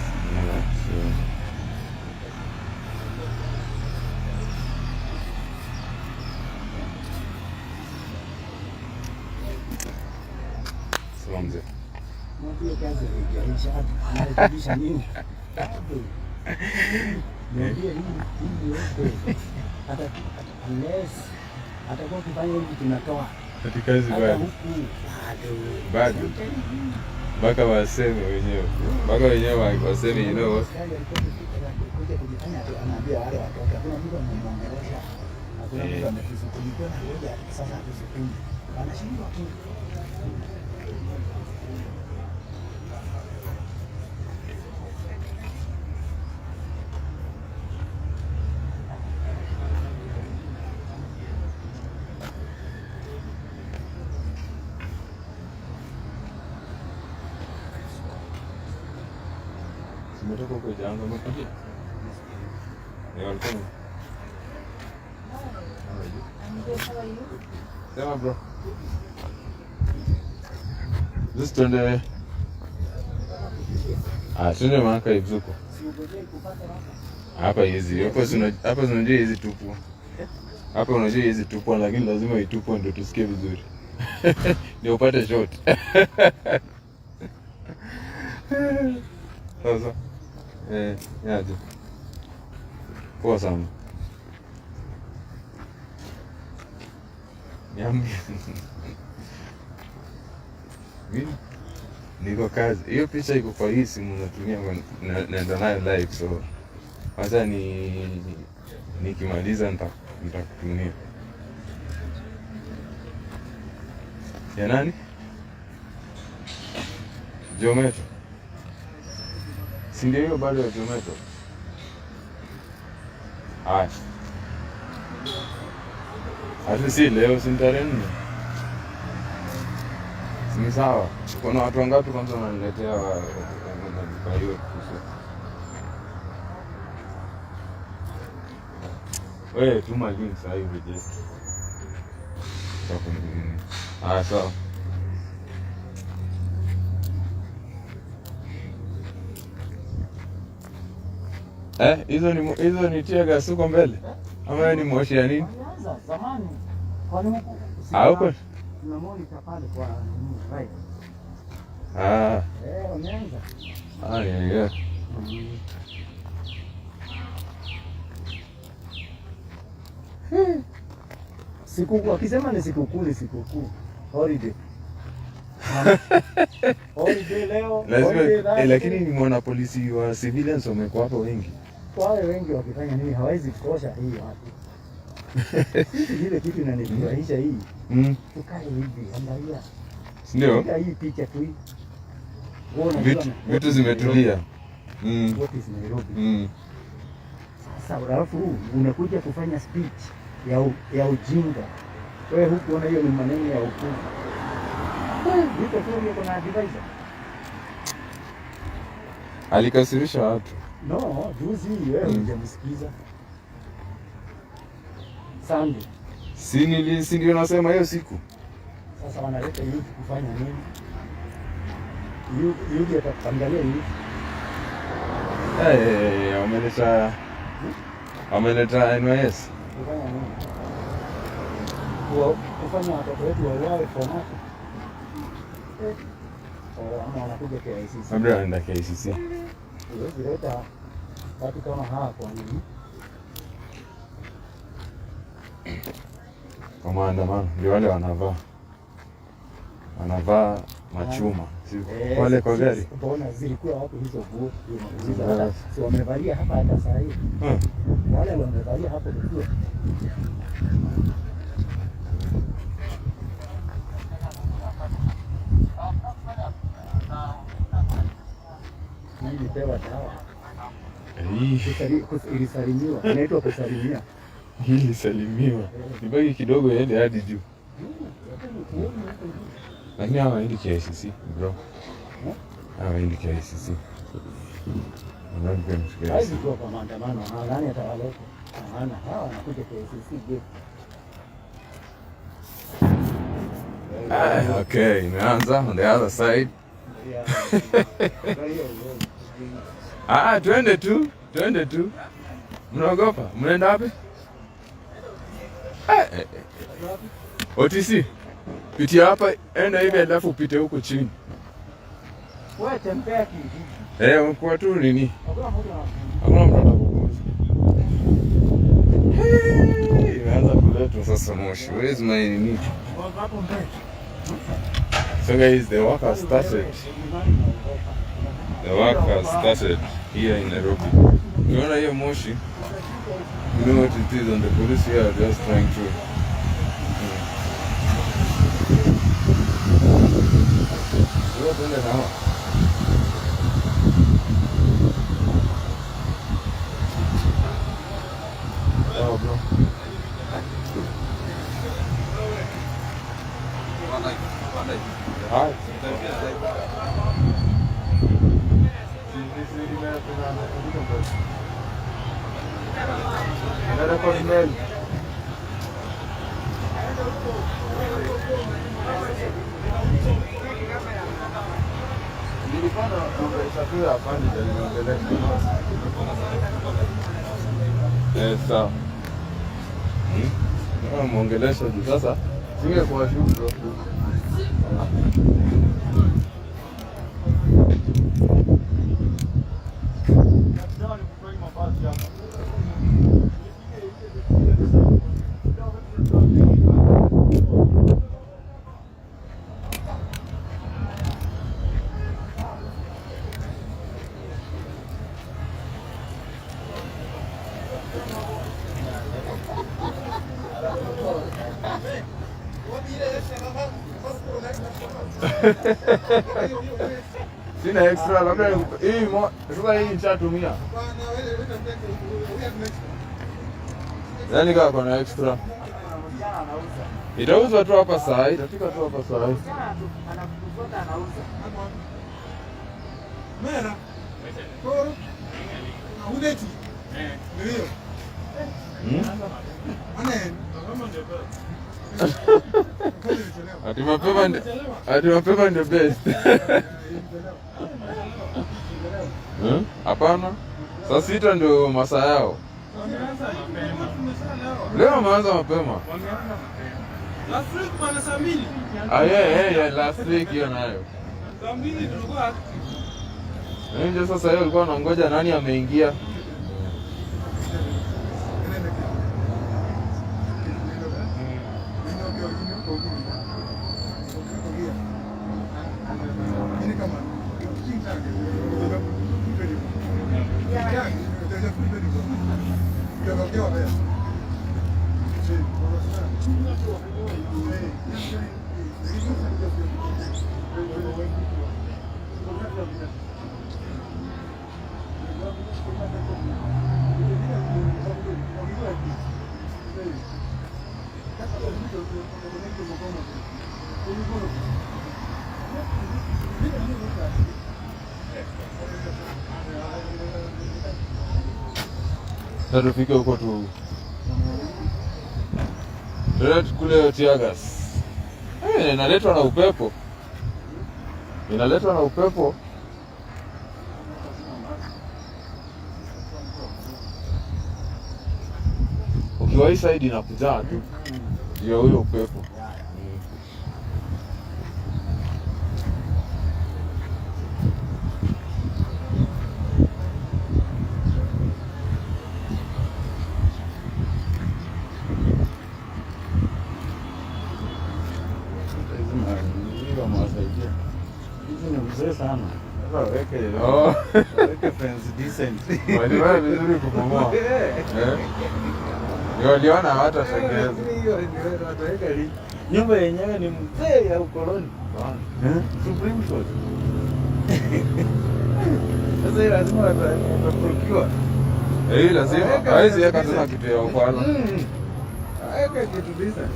So mzee. Atakuwa kufanya hivi tunatoa katika hizi bado mpaka waseme wenyewe, mpaka wenyewe waseme, you know what? Anaambia wale watoto kuna mtu anamwongelesha, hakuna mtu amefisukuliwa na ngoja sasa tusukuni anashindwa tu. Umetoka huko jana umekuja? Welcome. Sema bro. Just twende. Twende maka izuko. Hapa hizi. Hapa unajua hizi tupo. Hapa unajua hizi tupo, lakini lazima itupo ndio tusikie vizuri. Ndio upate shot. Sasa. Yaje. Poa sana. Niambie. Mimi niko kazi. Hiyo picha iko kwa hii simu natumia naenda nayo live, so wacha nikimaliza nitakutumia. Ya nani? Jometo. Si ndio hiyo bado ya Jometo? Haya. Hata si leo si tarehe 4. Si sawa. Kuna watu wangapi kwanza wananiletea kwa hiyo kuhusu. Wewe tuma link sasa hivi just. Sawa. Hizo ni tia gas huko mbele? Ama ni moshi ya nini? Zamani. Kwa nini huko? Tunamonitor pale kwa right. Umeanza? Yeah. Sikukuu, akisema ni sikukuu. Holiday. Holiday leo. Lazima, lakini ni mwana polisi wa civilians wamekuwa hapo wengi. Wale wengi wakifanya nini hawezi kutosha hii watu. Ile kitu inanifurahisha hii. Tukae hivi, angalia. Ndio. Hii picha tu hii. Vitu zimetulia. What is Nairobi? Sasa alafu unakuja kufanya speech ya ujinga. Wewe hukuona hiyo ni maneno ya upuzi. Yuko tu yuko na advisor. Alikasirisha watu. No, juzi wewe hujamsikiza. Sunday. Si ndio nasema hiyo siku. Sasa wanaleta youth kufanya nini? Youth ataangalia nini? Wameleta NYS. Kufanya nini? Kufanya watoto wetu wauawe for nothing. Ama wanakuja KICC. Labda wanaenda KICC. Huwezi leta watu kama hawa kwa nini? Kwa maandamano ndio wale wanavaa machuma. Wale kwa gari. Mbona zilikuwa wapi hizo nguo? Si wamevalia hapa hata saa hii. Wale wamevalia hapo ndio. Nilipewa dawa. Ilisalimiwa. Inaitwa kusalimia. Ilisalimiwa. Nibaki kidogo iende hadi juu. Lakini hawaendi KICC, bro. Hawaendi KICC. Haizi kuwa kwa maandamano, nani atawaleta? Hawa wanakuja KICC. Okay, imeanza on the other side. Twende tu. Mnaogopa? Mnaenda wapi? OTC. Pitia hapa, enda hivi alafu upite huko chini. Wewe tembea kidogo. Kwa tu nini? Hakuna mtu atakugusa. Imeanza kuletwa sasa moshi. Where is my nini? So guys, the work has started. The work has started here in Nairobi. You wanna hear moshi? You know what it is, and the police here are just trying to. Oh, bro. Hi. Sawa. Mwongelesha juu sasa singekuwa shughuli. Sina extra, labda hii sasa hii nishatumia. Nani kwa na extra? Itauzwa tu hapa saa, itafika tu hapa saa. Mera. Koro. Uneti. Ndio. Ati mapema ndio best. Hapana. Saa 6 ndio masaa yao. Leo wameanza mapema. Last week bana saa 2. Yeah, last week hiyo nayo. Saa 2 tulikuwa. Ndio sasa hiyo alikuwa anangoja nani ameingia. Sasa tufike huko tu. Ndio kule Tiagas. Inaletwa na upepo. Inaletwa na upepo. Ukiwa hii side inakujaa tu. Ndio huyo upepo. Sana. Weke fence decent. Waliona vizuri kupomoa. Waliona hawatatengeza. Nyumba yenyewe ni mzee ya ukoloni. Supreme Court. Sasa hii lazima wataprokiwa. Lazima. Haizi yaka tena kitu ya ukwala. Weke kitu decent.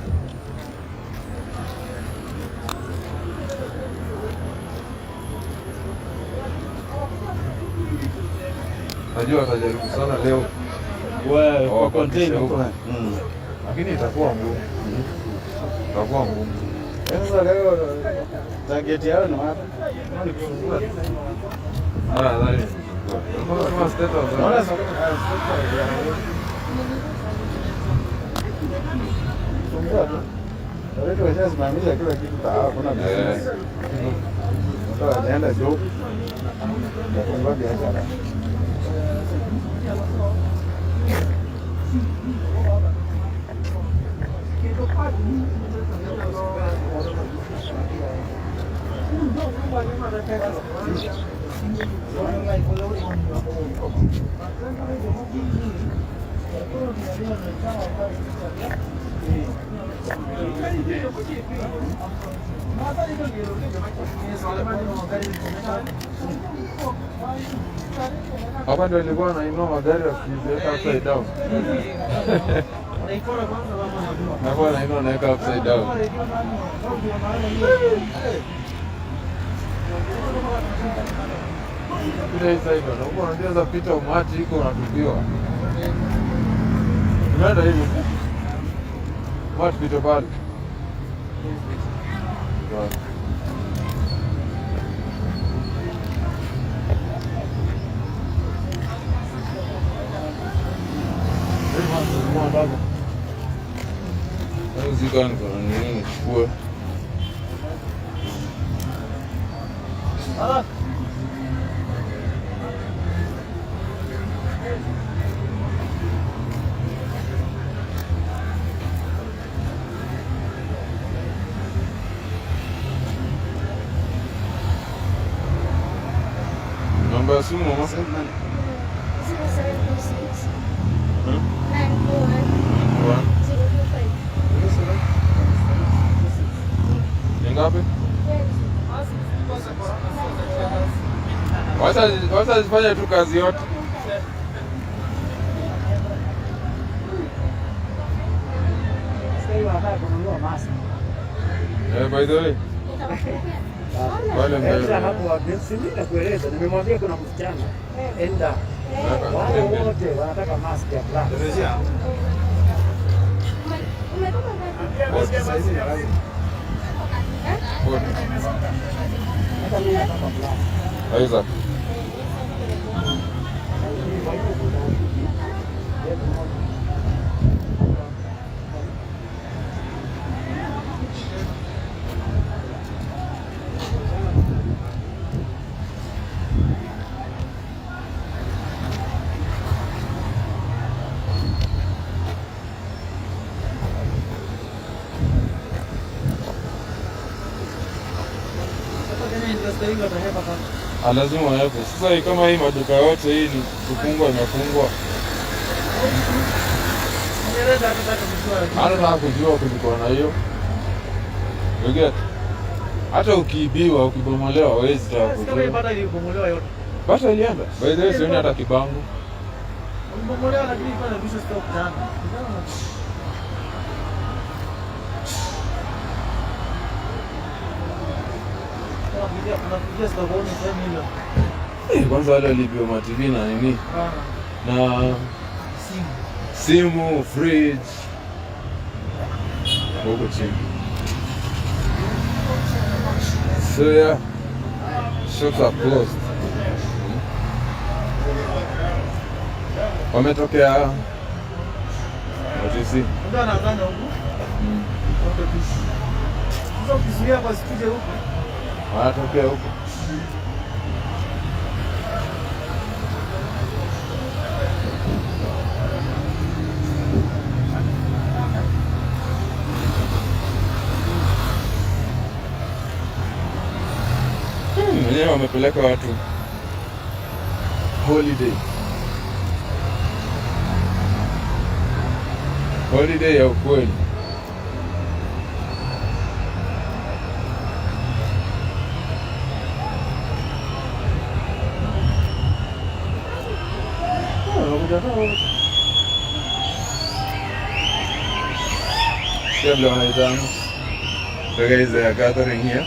najua watajaribu sana leo kwa container huko. Lakini itakuwa ngumu. Itakuwa ngumu. Sasa leo target yao ni wapi? Dhani. Kama state of Wale washasimamisha kila kitu kuna business. Mtu anaenda job. Kufungua biashara. hapa ndio nilikuwa nainua magari yakiweka upside down. Hapa nainua naweka upside down. Ile sasa hivi unakuwa unaweza pita umati iko unatupiwa. Unaenda hivi. Umati pita pale. Zikani kwa nini chukue? Namba ya simu mama? 0726 Ngapi? Wacha zifanye tu kazi yote. By the way. Wale mbele. Hapo wageni nakueleza, nimemwambia kuna msichana. Enda. Wale wote wanataka mask ya black. Isaac. Lazima wawepo. Sasa kama hii maduka yote hii ni kufungwa imefungwa. Anataka kujua kulikuwa na hiyo. Uget. Hata ukiibiwa, ukibomolewa hawezi taka kujua. Sasa bata ilibomolewa yote. Bata ilienda. By the way, sioni hata kibango. Ulibomolewa lakini pana bisho stop jana. Kwanza wale walipiwa mativi na nini na simu, fridge huko chini. So yeah, shops are closed. Wametokea what you see? Ndio anaangalia huko. Sasa ukizuia kwa sikuje huko. Wanatokea huko. Wenyewe wamepeleka watu holiday ya ukweli. So guys, they are gathering here.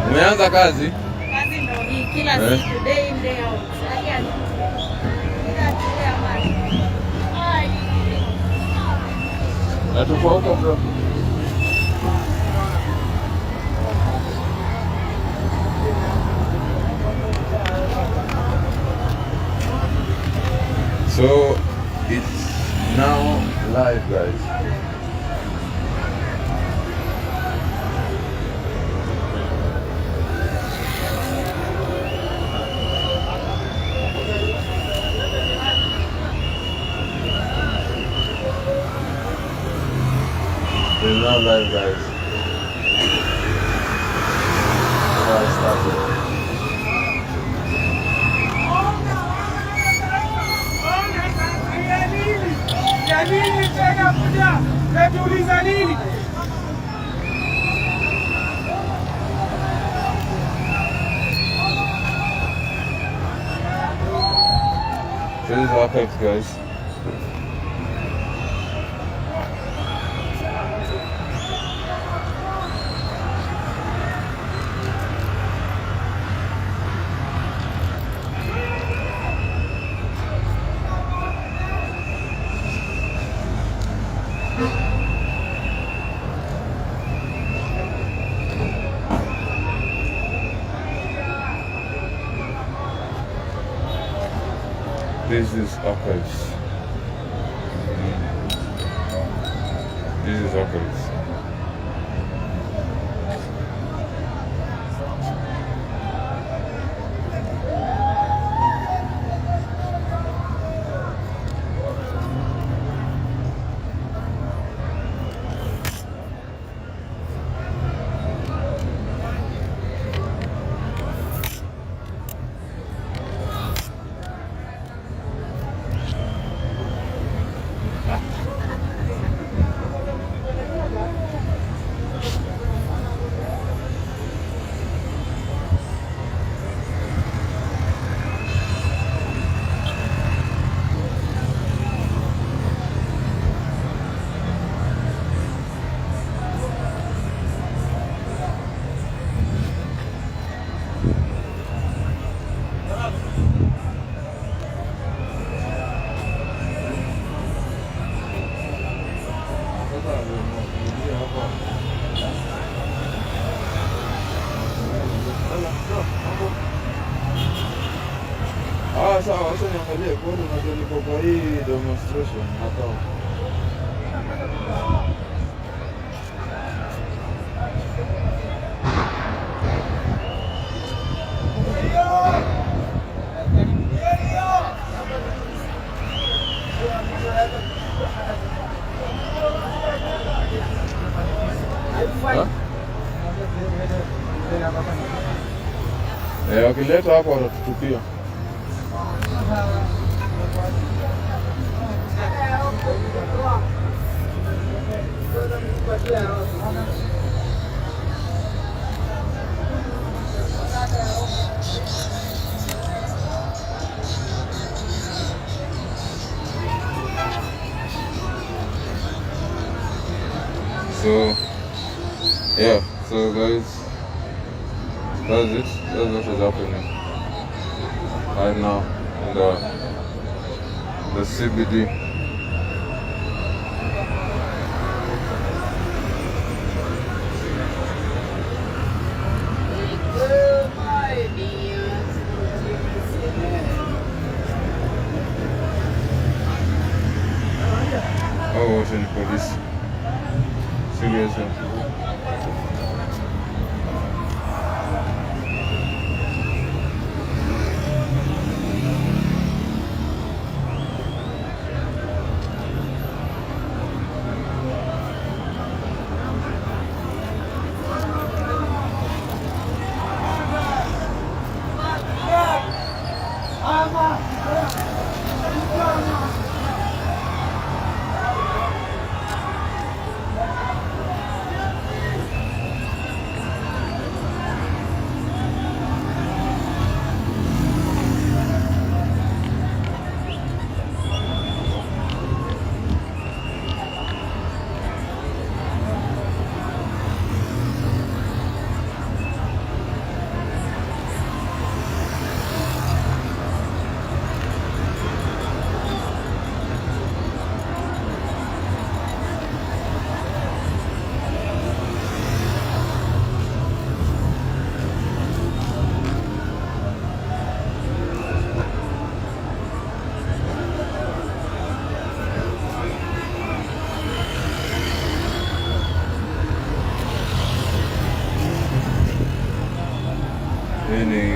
Umeanza kazi? Kazi ndio hii kila siku, day in day out. Natupa huko bro. So it's now live, guys. It's now live, guys. Now it started. Nini tena kuja? Natuuliza nini? This is archives, guys. This is archives. This is archives. Sawa, wacha niangalie kodi unajua niko kwa hii demonstration hapa. Wakileta hapo watatutupia. So yeah, so guys, that's it. That's what is happening right now in the CBD. Oh, watching police. Seriously.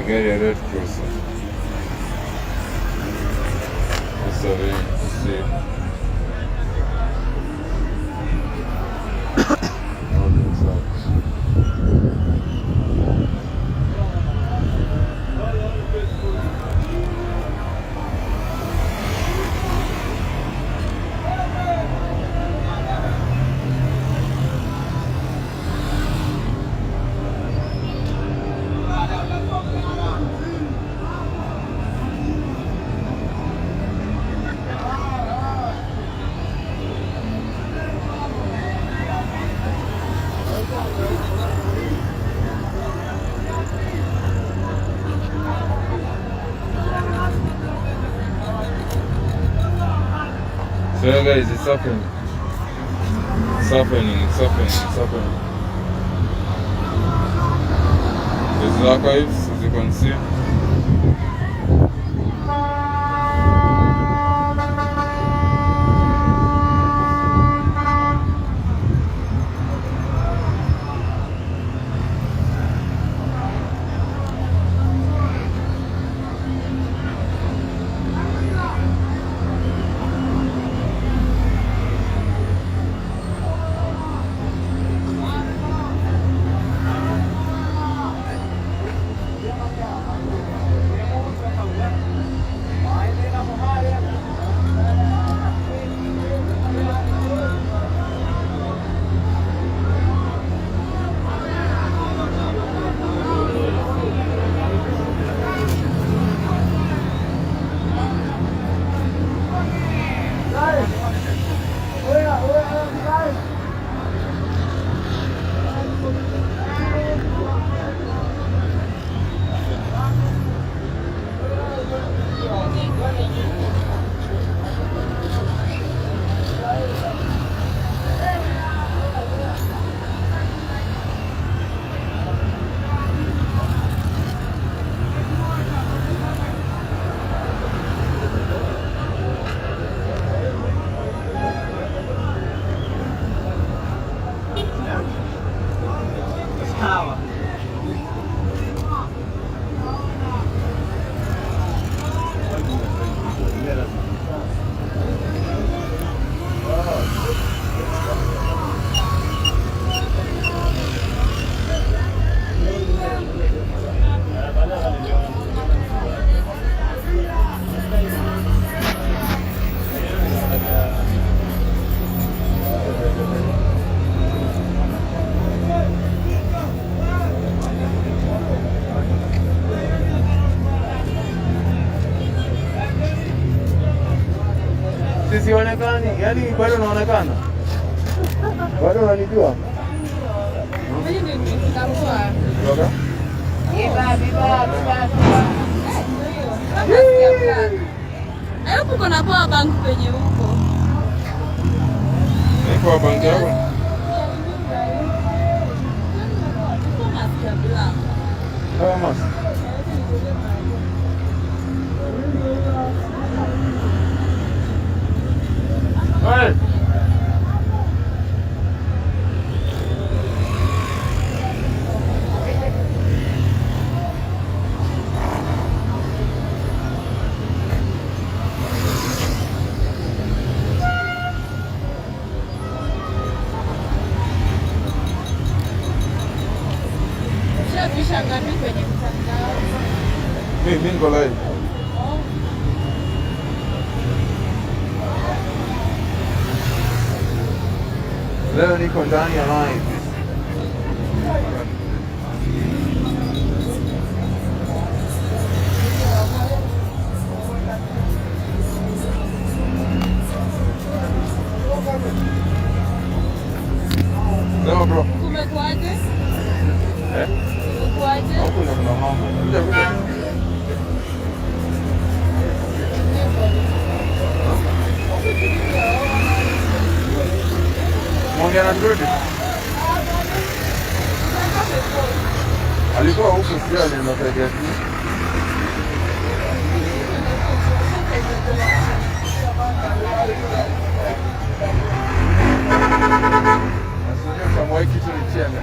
gari ya Red Cross. Sorry, see. So guys, it's happening. It's happening. There's archives, as you can see. Sionekani, yani bado unaonekana? Bado unanijua? Mimi ndio nitakua. Toka? Hapo kuna power bank penye huko. Ni power bank yako? Kama Hey! Ushapisha ngapi kwenye mtandao? Mimi niko live. leo niko ndani ya live. Leo bro. Kumekuaje? Kumekuaje? Hakuna kuna mama. Mwongea na Trudi. Alikuwa huko sio alienda saidia tu. Kama kitu ni chema.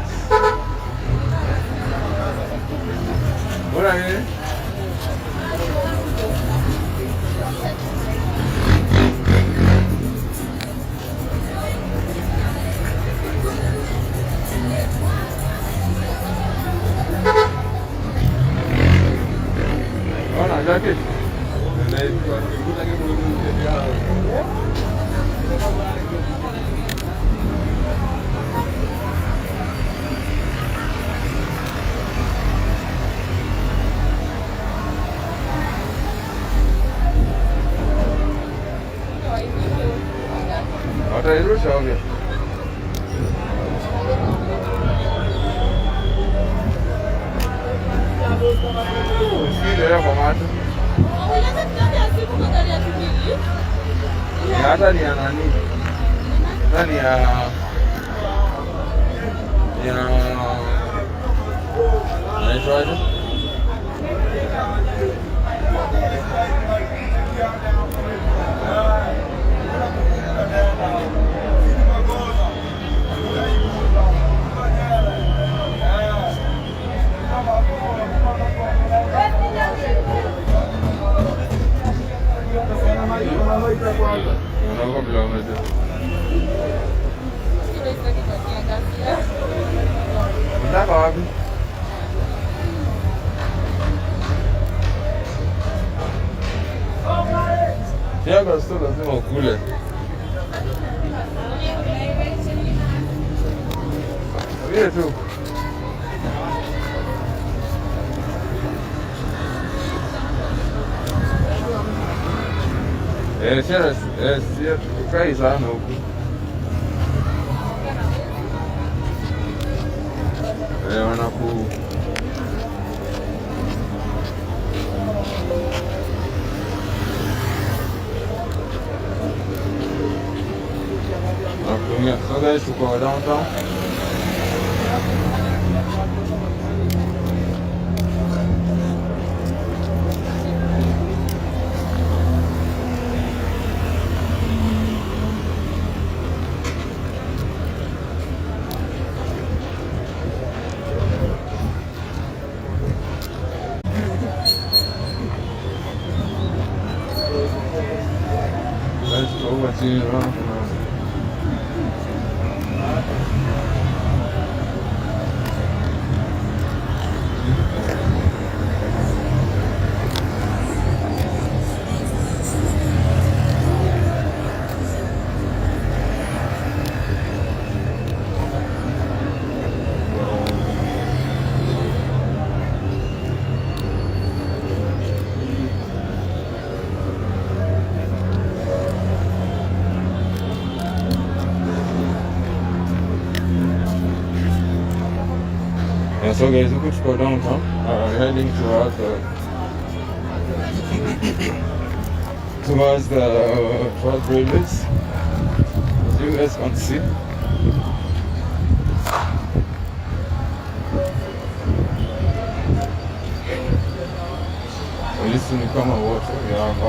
Bora nini? Ona jacket. Watairusha ovyo. Usikile kwa macho. Ni hata ni ya nani? Nani ya anaitwaje? Unaoga bila umeje. Unataka wapi? Tiago sio lazima ukule. Vile tu. Sio tukai sana huku. Wanaku so guys, tuko downtown. Let's go what's in around. So guys, we could go downtown, heading towards the 12 railways, as you guys can see. Listen, come and watch what we have.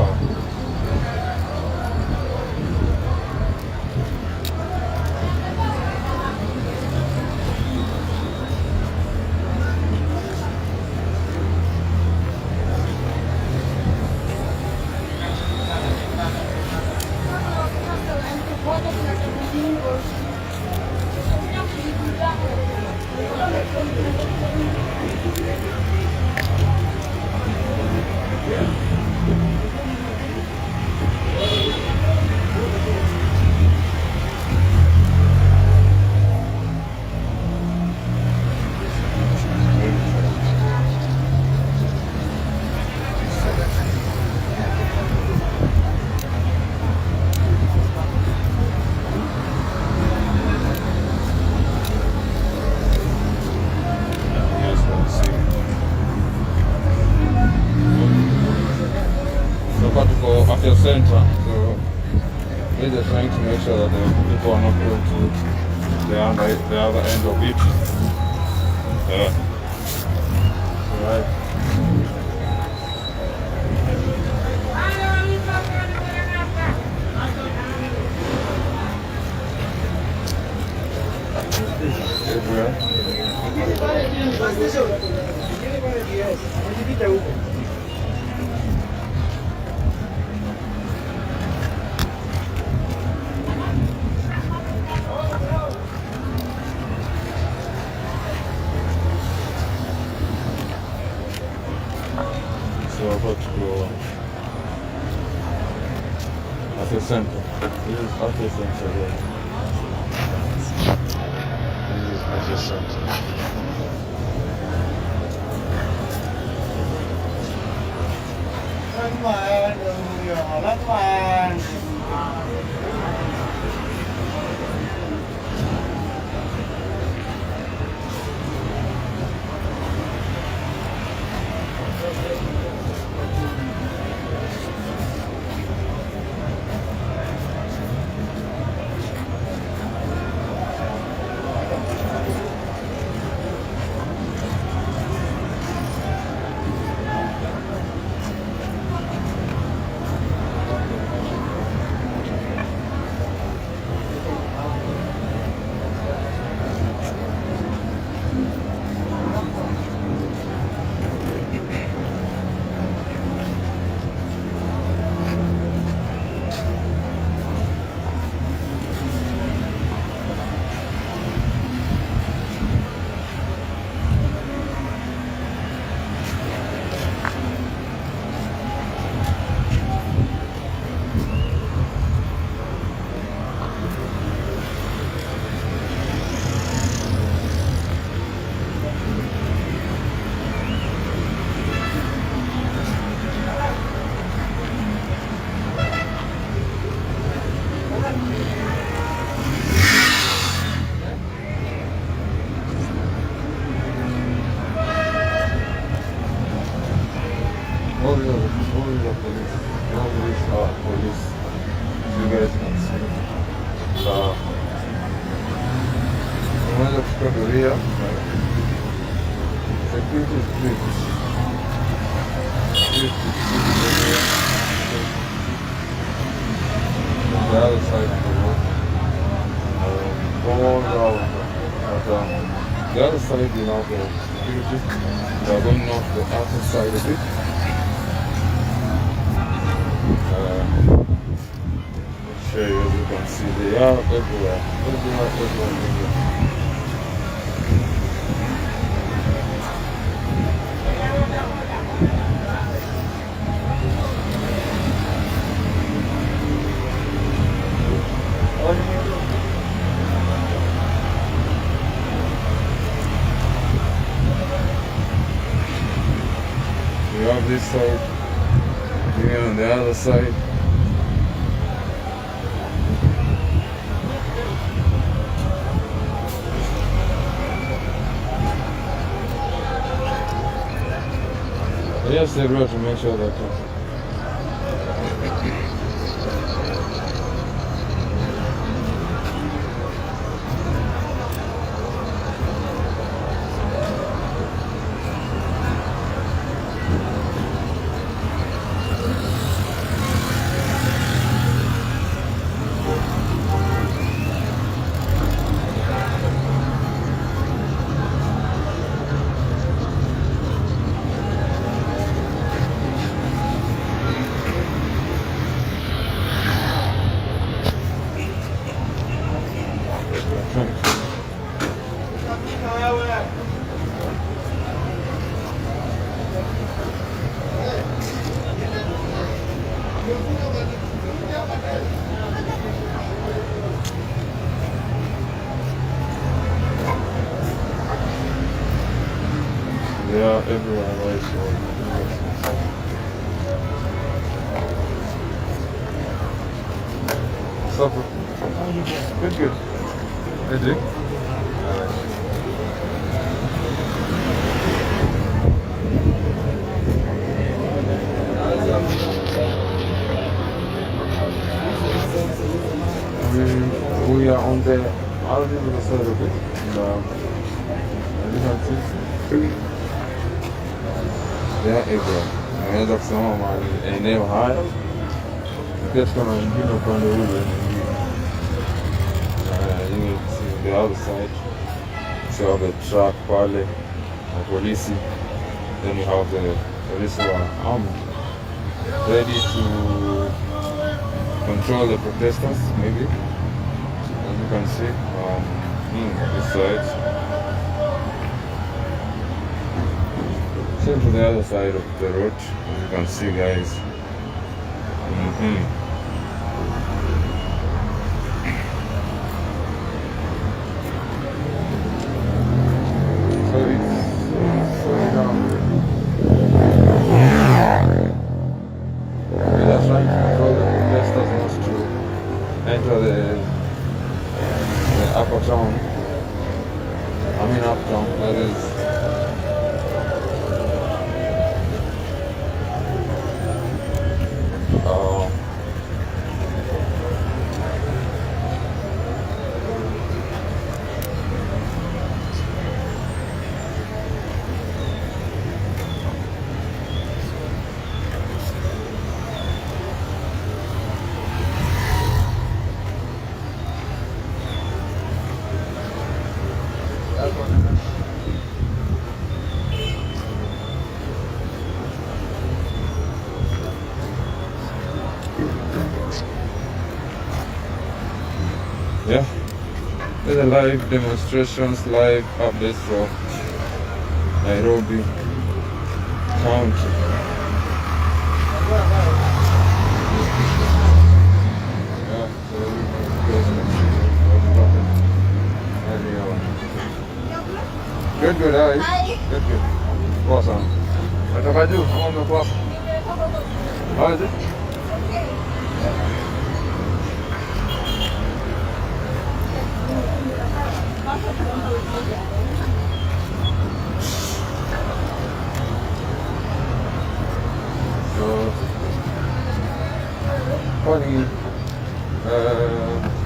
After center, so they're just trying to make sure that the people are not going to the other end of it. Right. go at the center. This is at the center there. This is at the center. Police, you guys can see. Unaweza kuchukua doria, security is strict. On the other side of the road, all around, but the other side, you know, the security, they are going off the other side of it. Show you, as you can see, they are everywhere. Everywhere. You have this side, again on the other side. Yes, everyone to make sure that. They are everywhere, right? So, what's up? Good, good. Hey, Dick. We are on the other side of it. They are everywhere. Naweza kusema maeneo haya pia tuko na wengine upande ule mwingine. You see the other side. So you have the truck pale na polisi. Then you have the police who are armed, ready to control the protesters, maybe. As you can see, this side. So to the other side of the road, as you can see, guys. So it's slowing down. We are trying to control the protesters not to enter the upper town. I mean uptown, that is. Yeah, there's a live demonstrations, live updates from Nairobi County. Yeah, so good, good, hi. Good, good. Awesome. What about you? How on the clock? How is it? So, funny,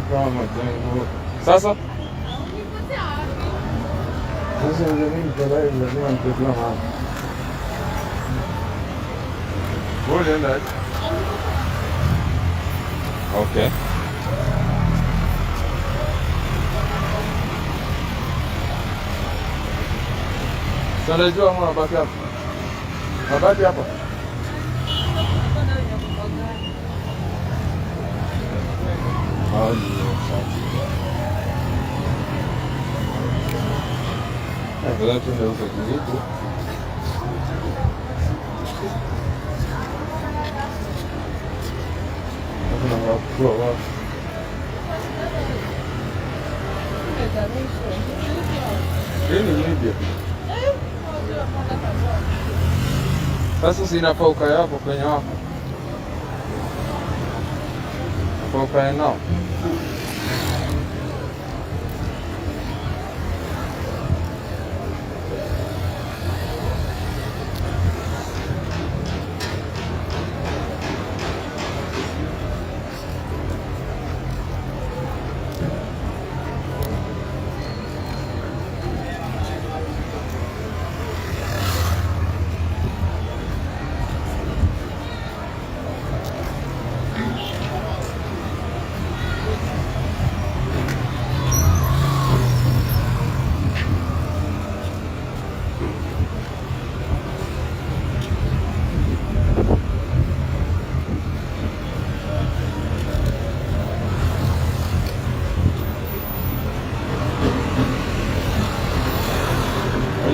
kama jengo sasa jamii kadhaa lazima nipeleke mahali. Wewe unaenda aje? Okay. Sasa najua mwa baki hapa. Mabaki hapa. Agora tu não foi bonito. Não vou provar. Ele limpia. Sasa sinafaa ukae hapo kwenye wako. Nafaa ukae nao.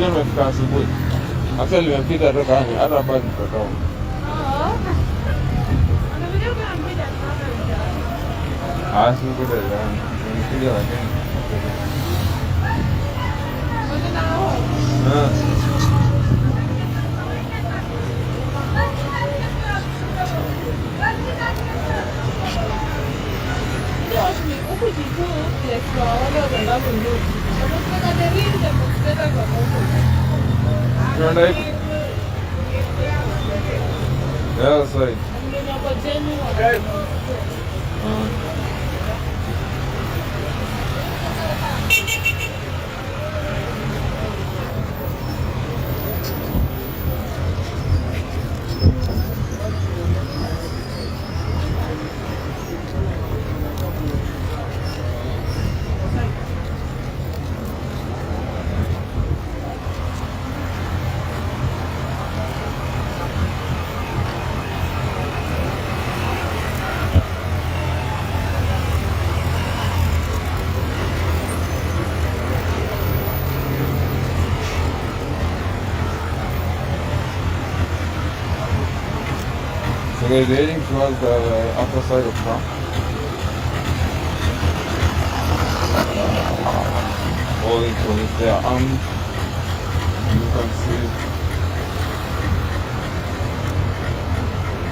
Nimefika asubuhi. Actually nimepita toka hata hapa nitoka. Sikuja jana. Nimekuja lakini. Tunaenda hivi? Yeah, sorry. So they're heading towards the upper side of town. All in police, they are armed. You can see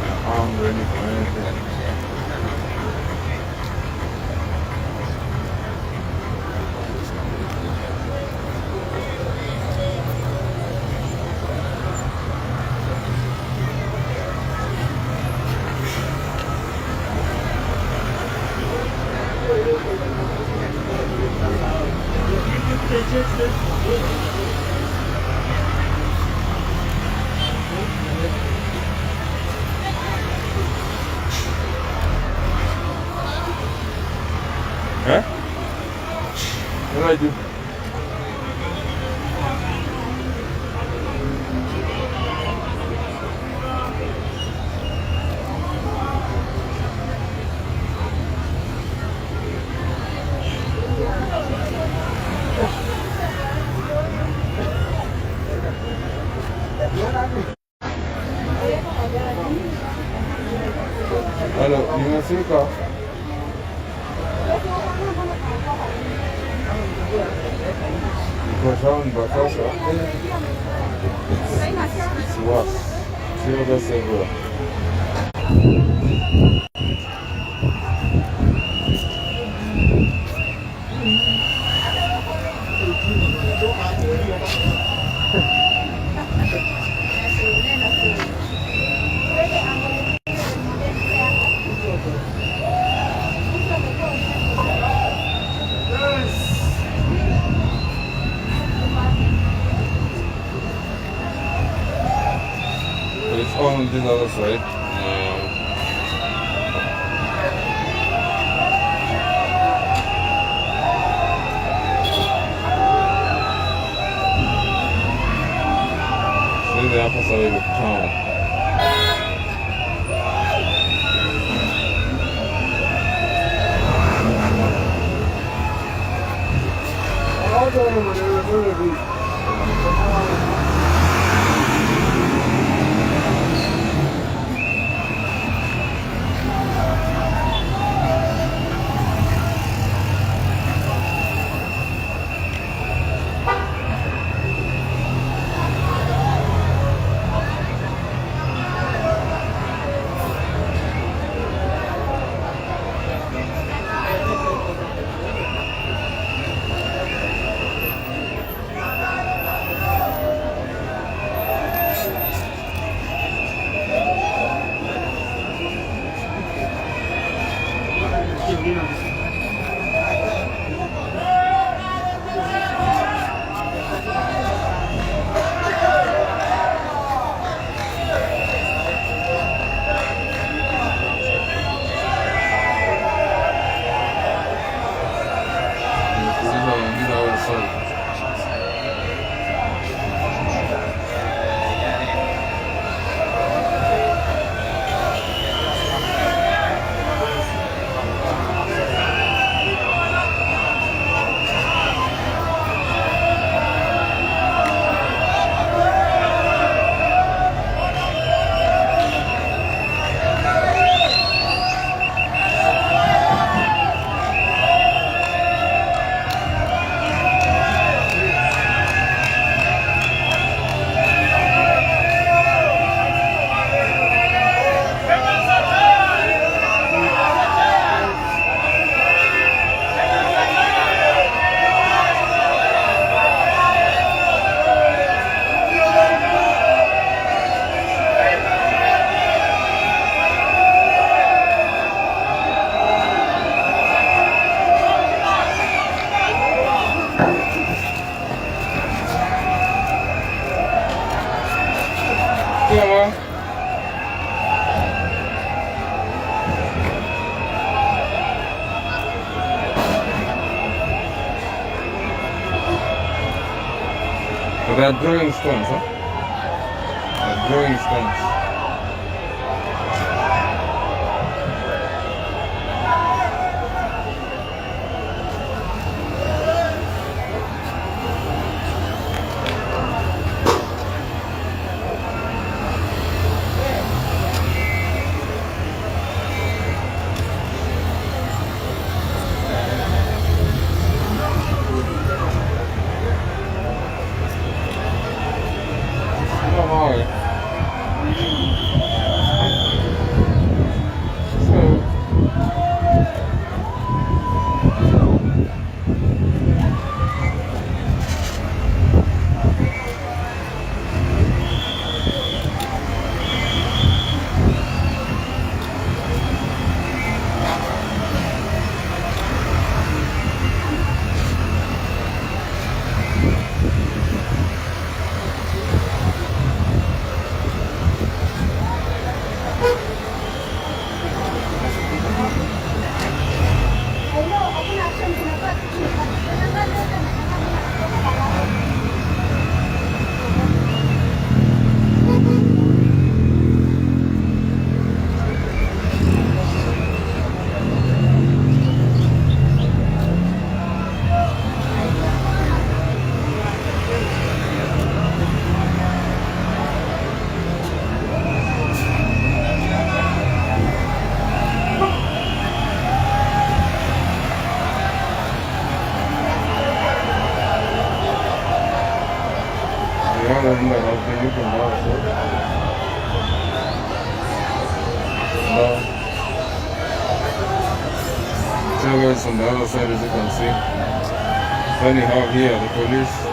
they're armed, ready for anything. Huh? What do I do? Hello, nimefika. Niko town but sasa it's worse. Sio just everywhere. It's on this other side. This is the upper side of town. They are throwing stones, huh? They are throwing stones. on the other side, as you can see. Then you have here the police.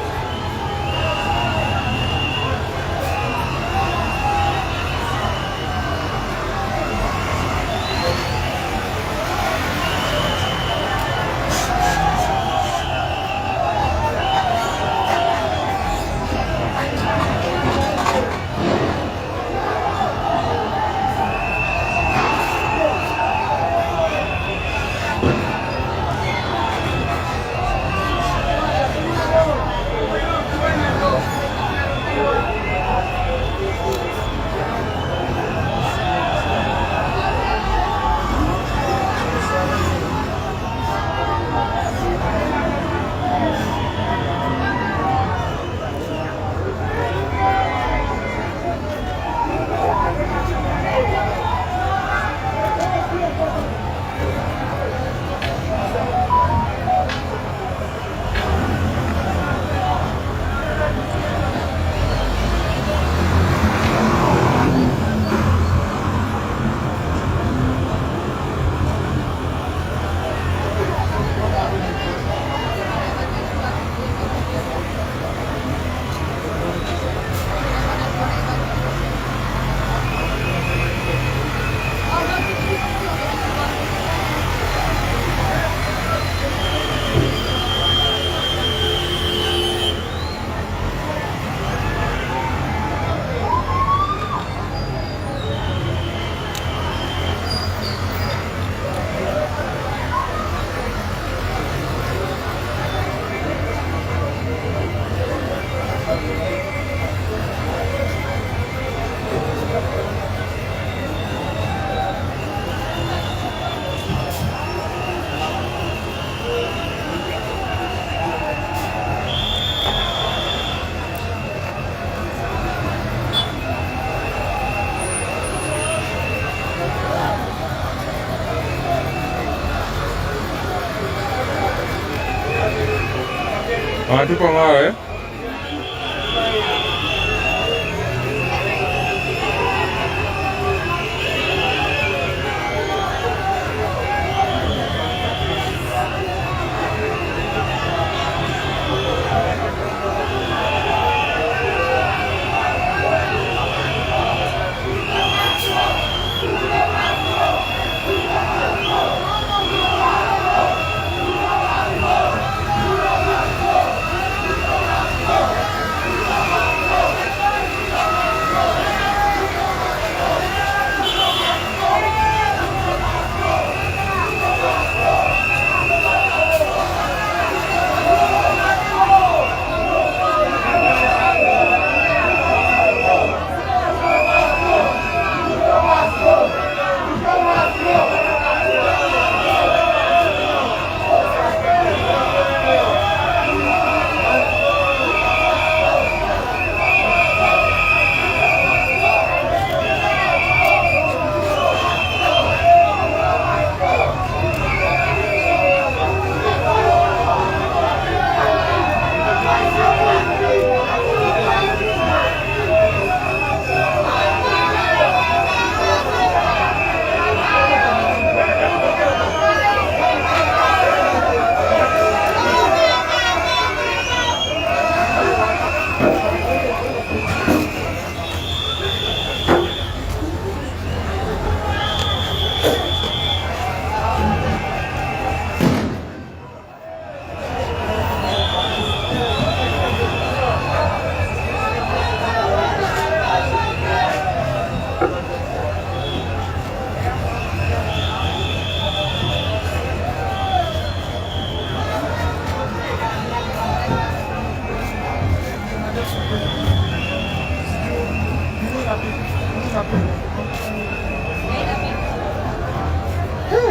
Tuko mawe.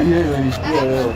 Yeye anishtua leo.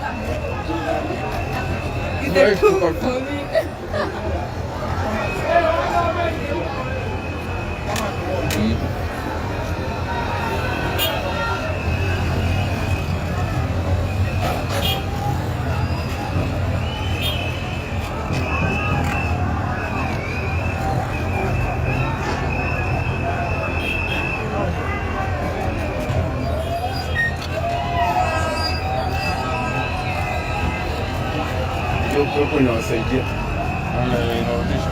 hiyo upepo inawasaidia. Inarudisha.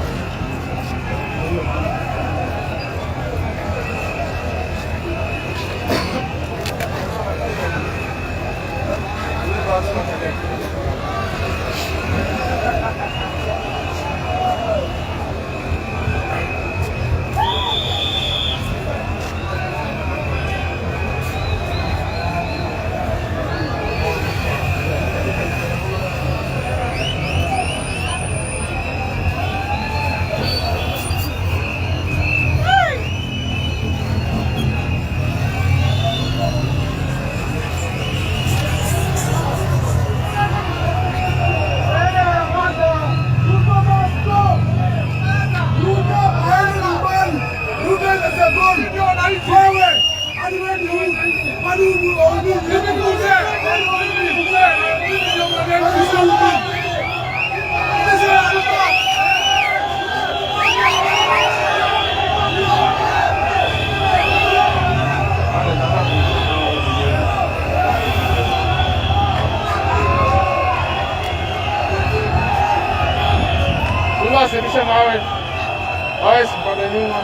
Servisha mawe. Mawe sipande nyuma.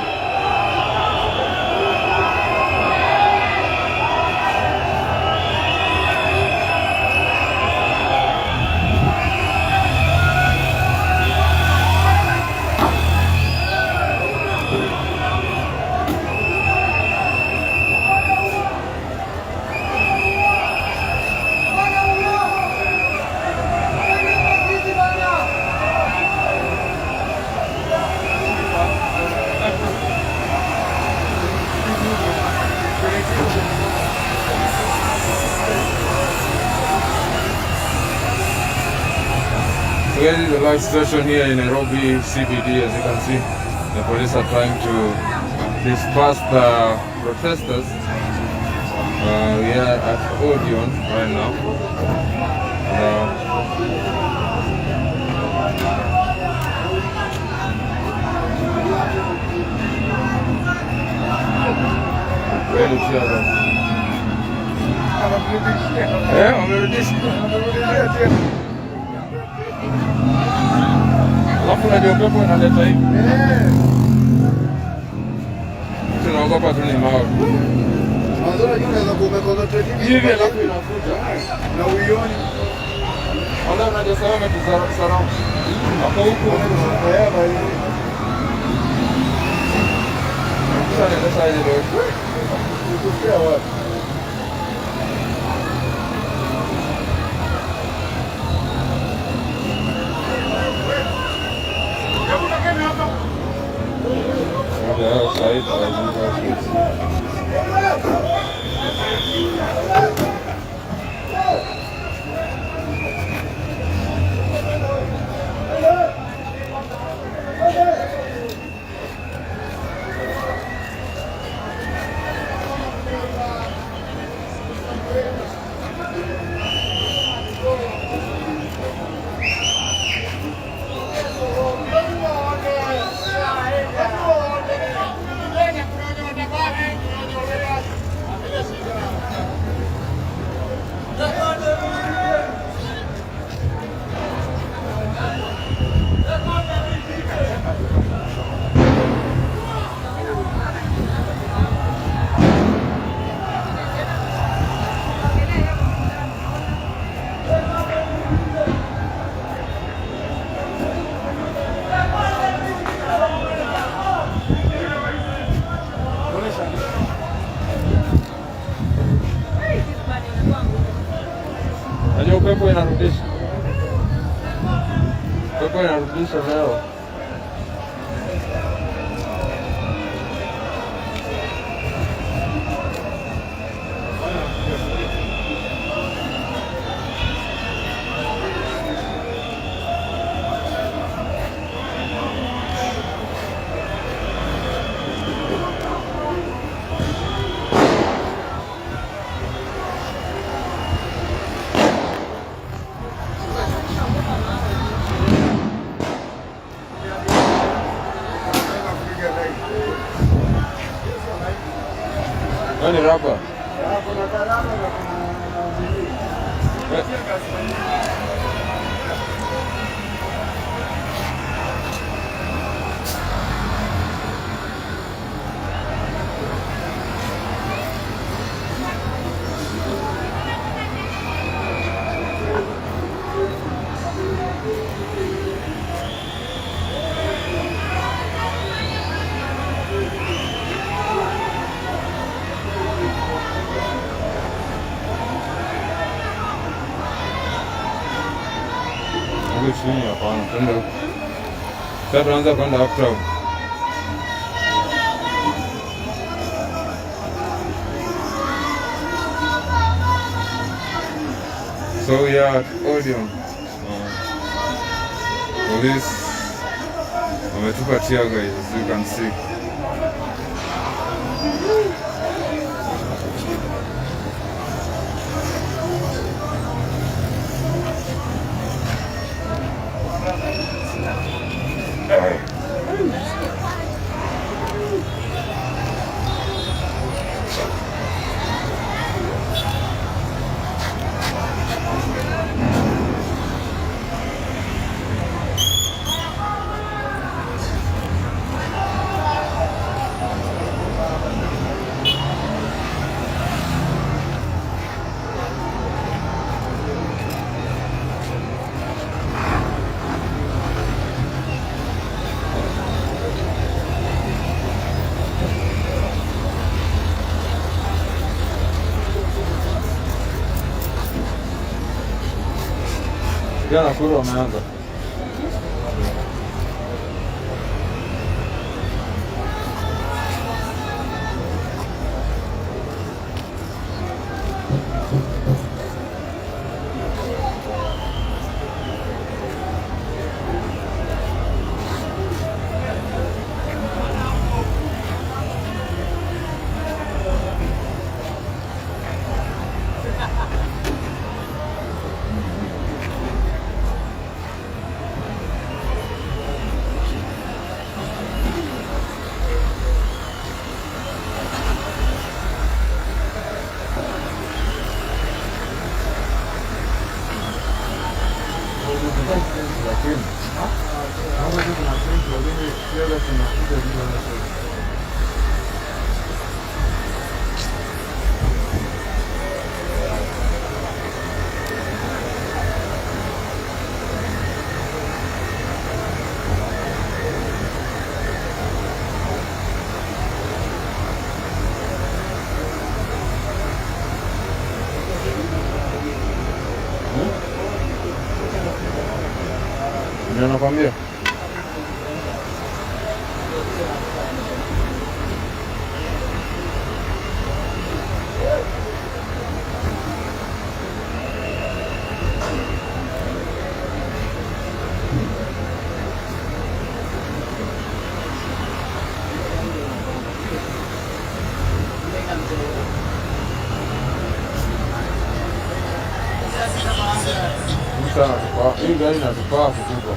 This is the live situation here in Nairobi CBD. As you can see, the police are trying to disperse the protesters. We are at Owino right now. Alafu unajua upepo unaleta hivi. Tunaogopa tu ni mawe. Mazora juu unaweza kumekoncentrate Hivi alafu inakuja. na uioni. Wala unajua sawa umetusarau. Hapo huko. Sasa ndio sasa ndio. Ukufia wapi? Najua upepo inarudisha. Upepo inarudisha leo. Nani rapa? chini hapana, twende huko. Sasa tunaanza kwenda uptown. So we are at Odeon. Police wametupa tear gas, as you can see. Jana kuru wameanza. Ndio nakwambia. Hii gari inatupaa kukubwa.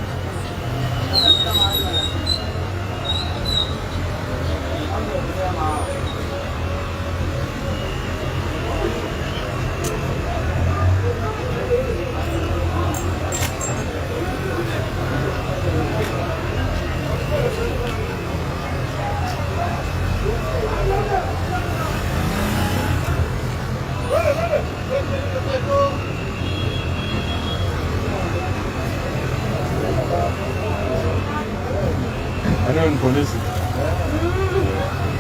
Ano ni polisi?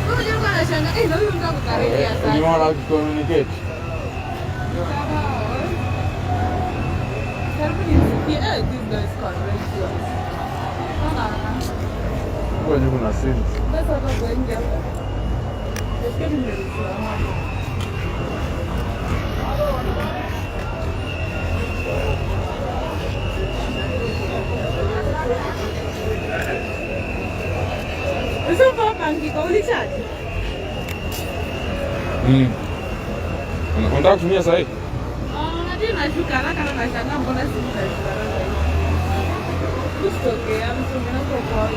Huyu jamaa anashangaa, na huyu mtu akukaribia sana. You want to communicate? This guy is courageous. Kwa nini kuna simu? That's what I'm going there. Let's get him ready. Eso fue panquito, ulichaji? Unataka kutumia sasa hivi? Najua nashuka haraka na nashangaa mbona simu nashuka haraka hivi. Kusitokea mtu mwenye kwa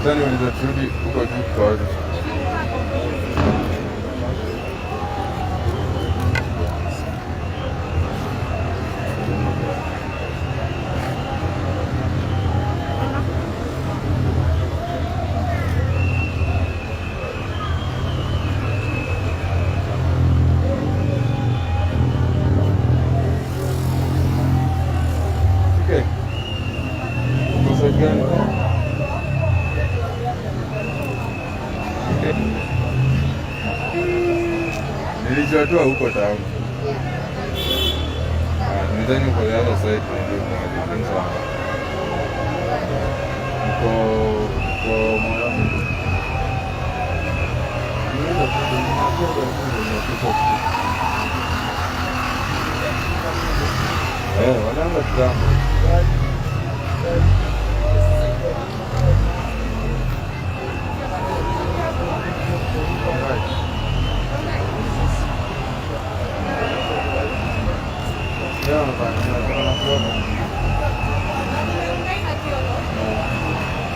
Then when the truly uko juu kwa Okay. Nilichotoa huko town. Nidhani uko the other side ndio kwa sawa. Uko Mombasa. Wanaanga kitambo.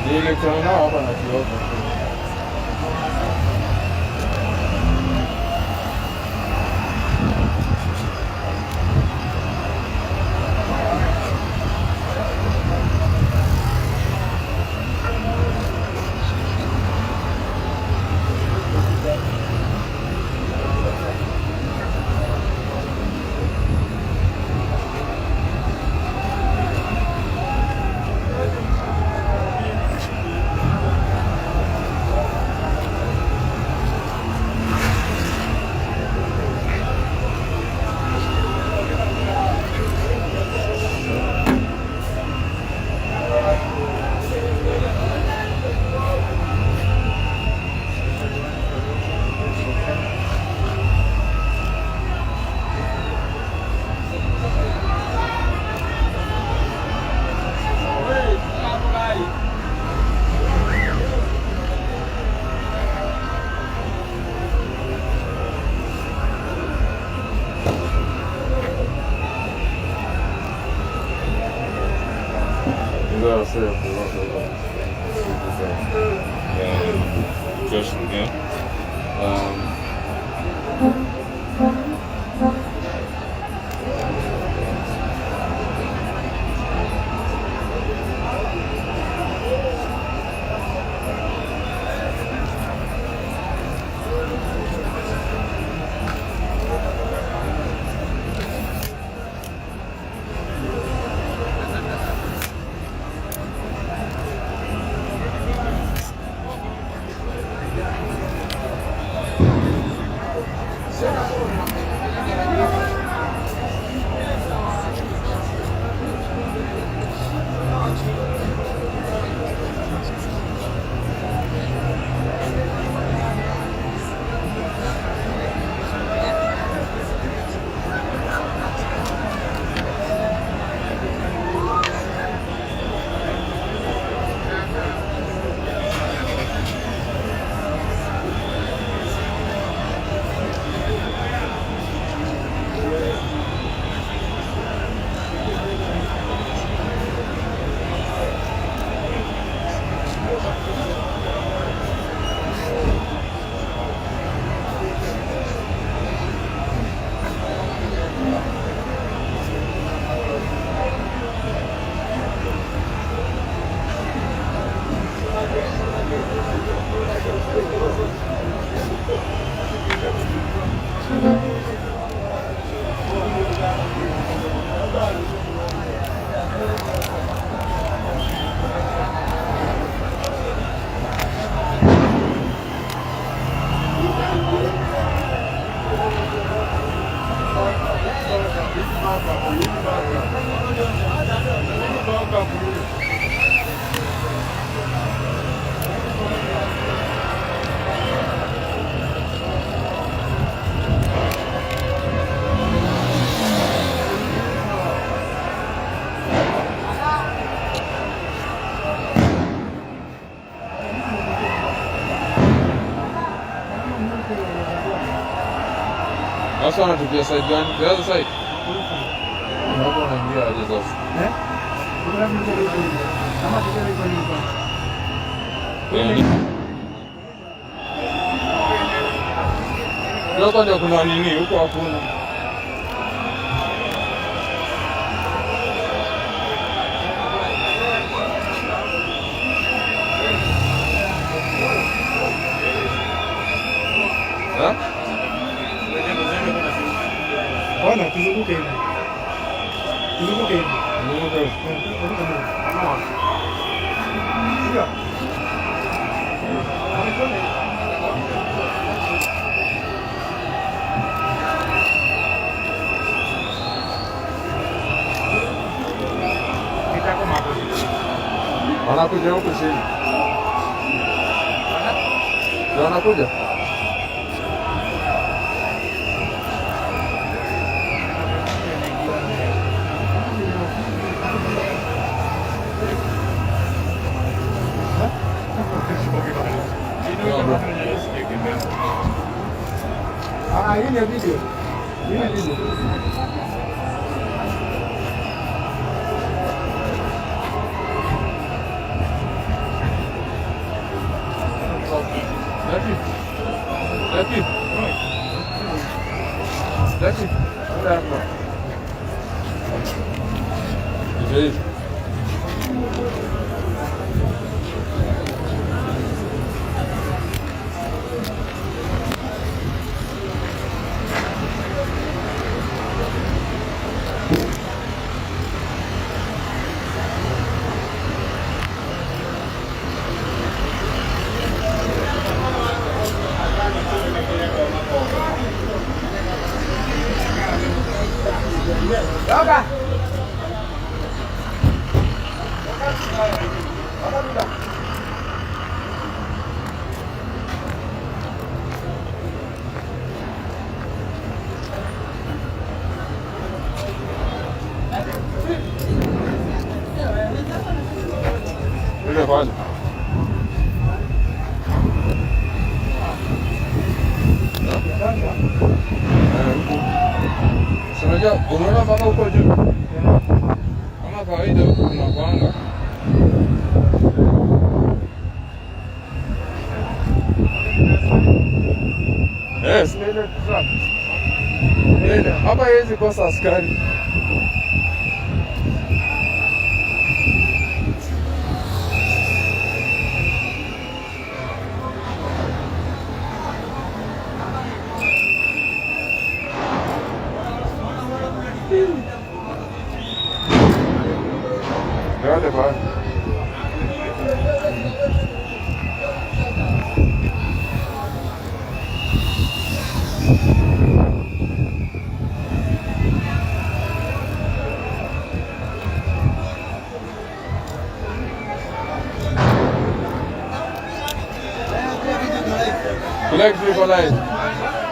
Nilikutana nao hapa na Kioko. Sasa wanatupia side gani? The other side. Hapo wanaingia aje sasa? Huko ndio kuna nini? Huko hakuna. Ona, tuzunguke hivi. Tuzunguke hivi. Tuzunguke hivi. Ndio. Wanakuja huku chini. Ndio wanakuja. Hii ni video. Hii ni video. That's it. Ile pale. Sasa unaona mpaka huko juu. Kama kawaida huko tunakuanga. Yes, ile truck. Ile hapa hizi kosa askari. Dale, va. Live tuko live.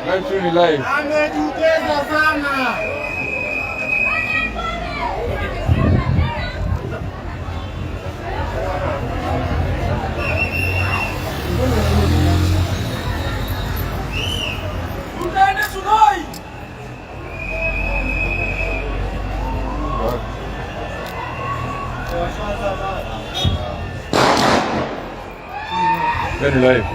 Live tu ni live. Amejiteza sana. Tunaenda Sugoi. Very live.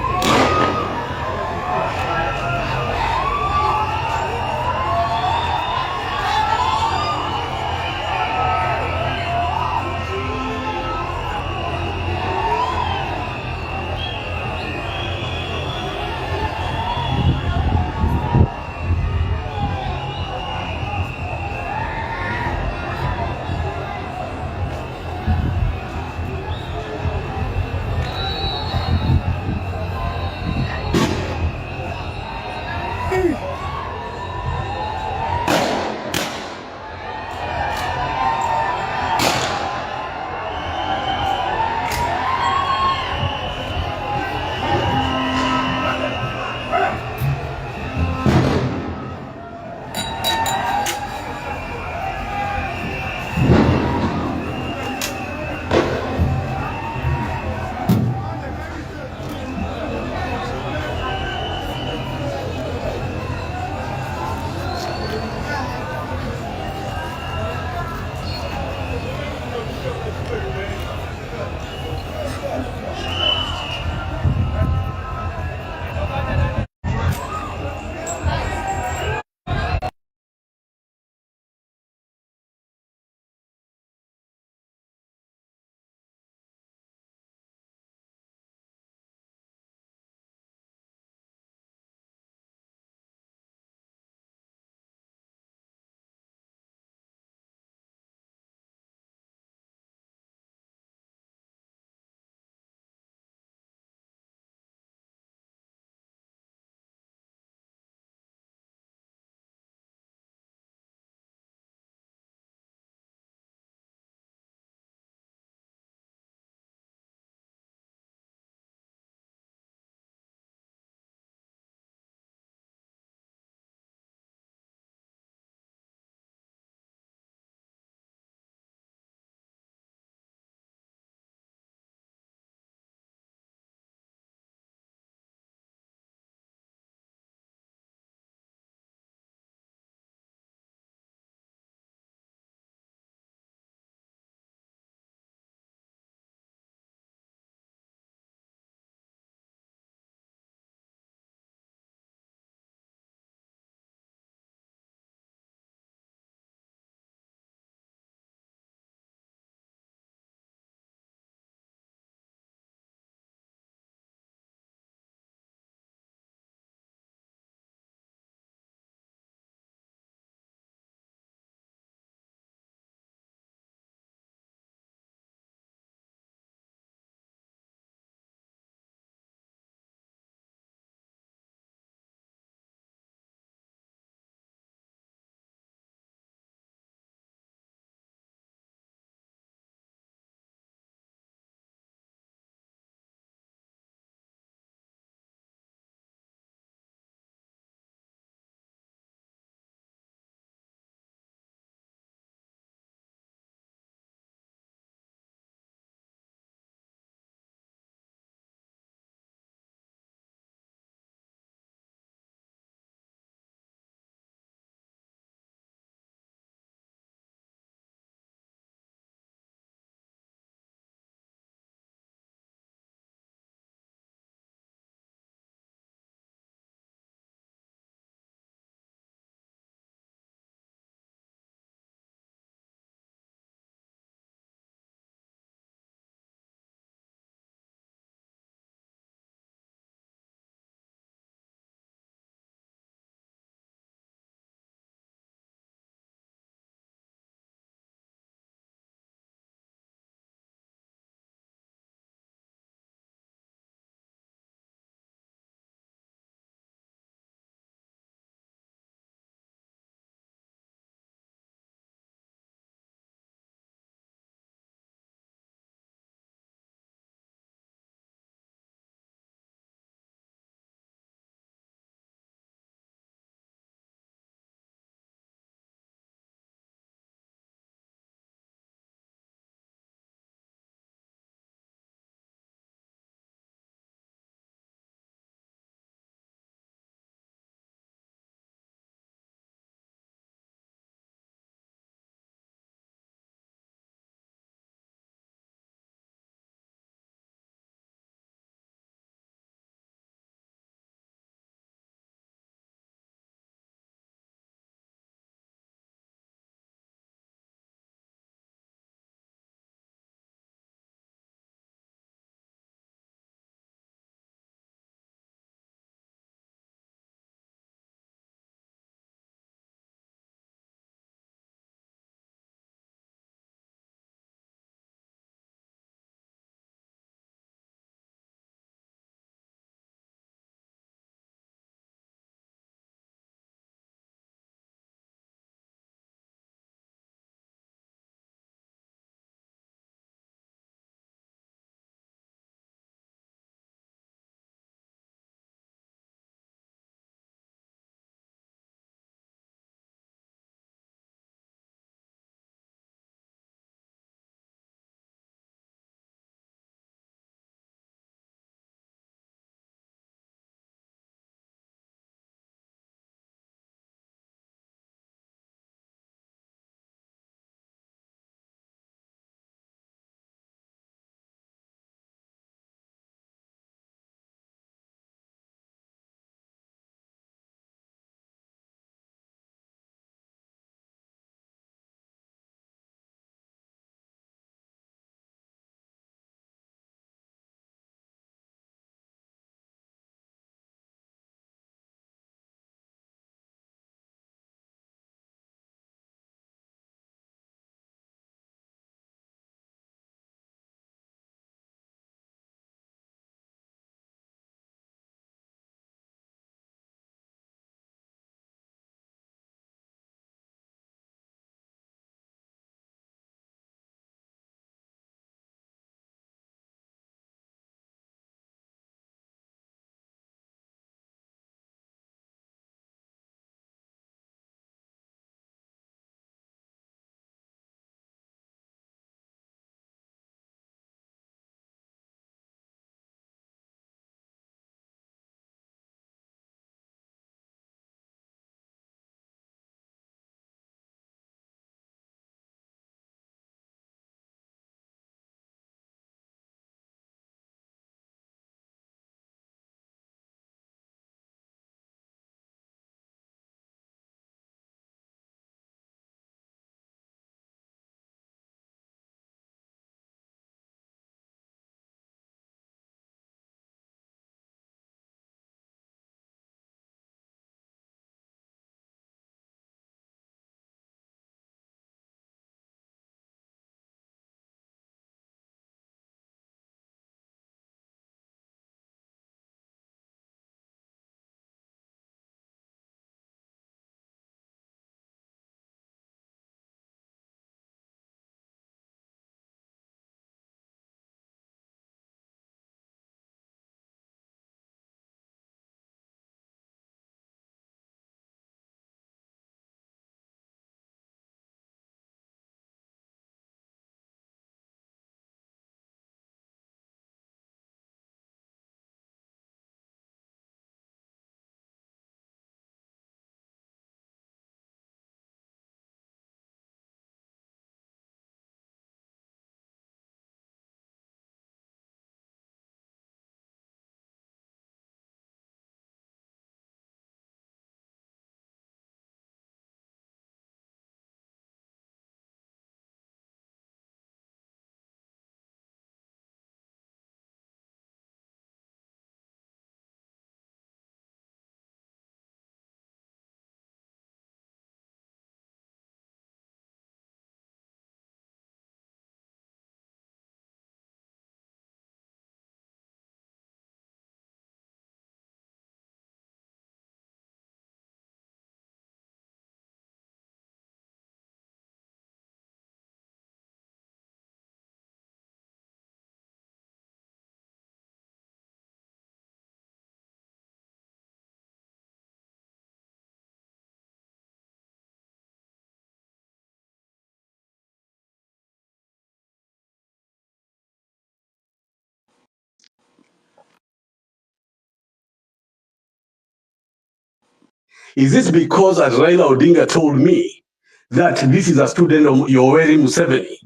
Is this because, as Raila Odinga told me, that this is a student of Yoweri Museveni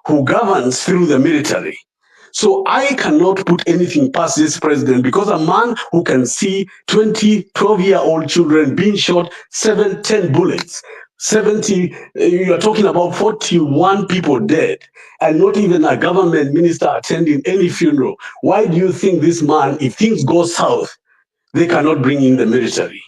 who governs through the military? So I cannot put anything past this president because a man who can see 20, 12-year-old children being shot 7, 10 bullets, 70, you are talking about 41 people dead, and not even a government minister attending any funeral. Why do you think this man, if things go south, they cannot bring in the military?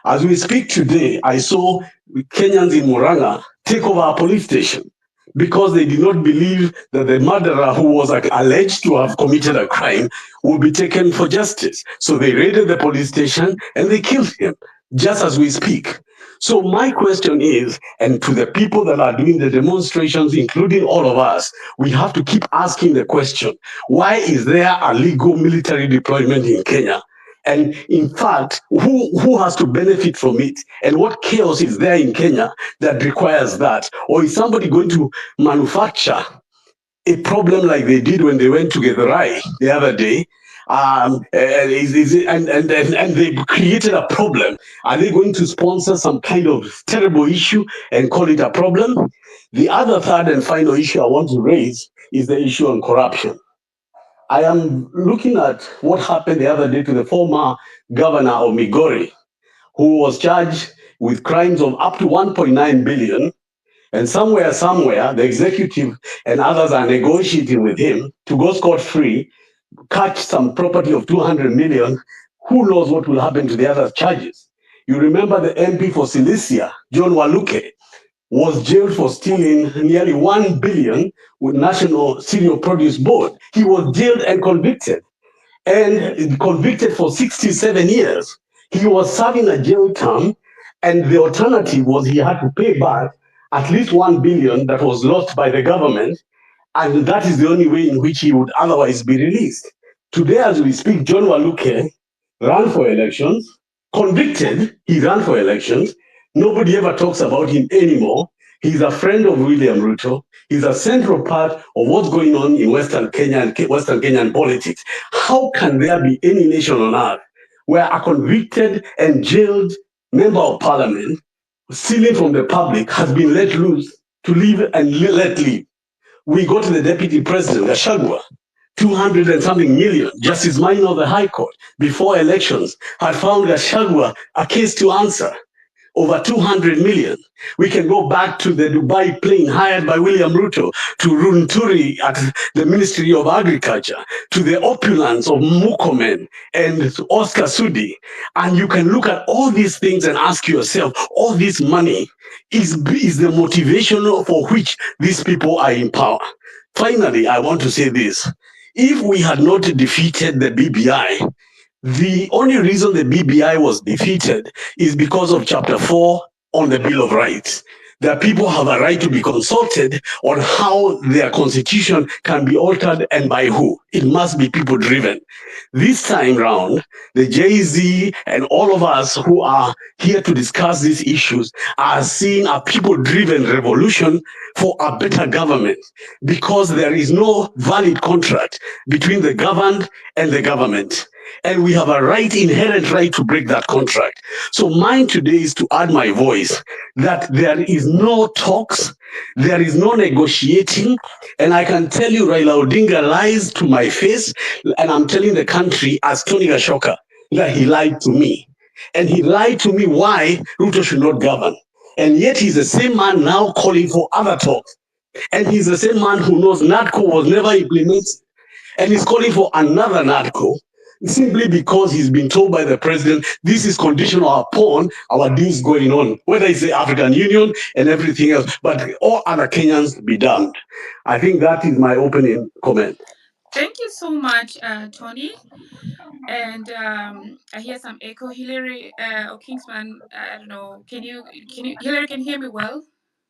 As we speak today, I saw Kenyans in Muranga take over a police station because they did not believe that the murderer who was alleged to have committed a crime would be taken for justice. So they raided the police station and they killed him, just as we speak. So my question is, and to the people that are doing the demonstrations, including all of us, we have to keep asking the question, why is there a legal military deployment in Kenya? And in fact, who has to benefit from it? And what chaos is there in Kenya that requires that? Or is somebody going to manufacture a problem like they did when they went to Githurai the other day? And they created a problem. Are they going to sponsor some kind of terrible issue and call it a problem? The other third and final issue I want to raise is the issue on corruption. I am looking at what happened the other day to the former governor of Migori, who was charged with crimes of up to 1.9 billion. And somewhere, the executive and others are negotiating with him to go scot-free, catch some property of 200 million. Who knows what will happen to the other charges? You remember the MP for Cilicia, John Waluke, was jailed for stealing nearly 1 billion with National Cereal Produce Board. He was jailed and convicted for 67 years. He was serving a jail term, and the alternative was he had to pay back at least 1 billion that was lost by the government, and that is the only way in which he would otherwise be released. Today, as we speak, John Waluke ran for elections, convicted, he ran for elections. Nobody ever talks about him anymore. He's a friend of William Ruto. He's a central part of what's going on in Western Kenya and Western Kenyan politics. How can there be any nation on earth where a convicted and jailed member of parliament stealing from the public has been let loose to live and let live? We go to the deputy president, Gachagua, 200 and something million. Justice Minor of the High Court, before elections, had found Gachagua a case to answer. Over 200 million. We can go back to the Dubai plane hired by William Ruto, to Runturi at the Ministry of Agriculture, to the opulence of Mukomen and Oscar Sudi. And you can look at all these things and ask yourself, all this money is the motivation for which these people are in power. Finally, I want to say this. If we had not defeated the BBI, the only reason the BBI was defeated is because of Chapter 4 on the Bill of Rights. That people have a right to be consulted on how their constitution can be altered and by who. It must be people driven. This time round, the Jay-Z and all of us who are here to discuss these issues are seeing a people-driven revolution for a better government, because there is no valid contract between the governed and the government. And we have a inherent right to break that contract. So mine today is to add my voice that there is no talks, there is no negotiating, and I can tell you Raila Odinga lies to my face, and I'm telling the country as Tony Gashoka that he lied to me. And he lied to me why Ruto should not govern. And yet he's the same man now calling for other talks. And he's the same man who knows NADCO was never implemented, and he's calling for another NADCO simply because he's been told by the president this is conditional upon our deals going on, whether it's the African Union and everything else, but all other Kenyans be damned. I think that is my opening comment. Thank you so much, Tony. And I hear some echo. Hillary or Kingsman, I don't know. Hillary, can you hear me well?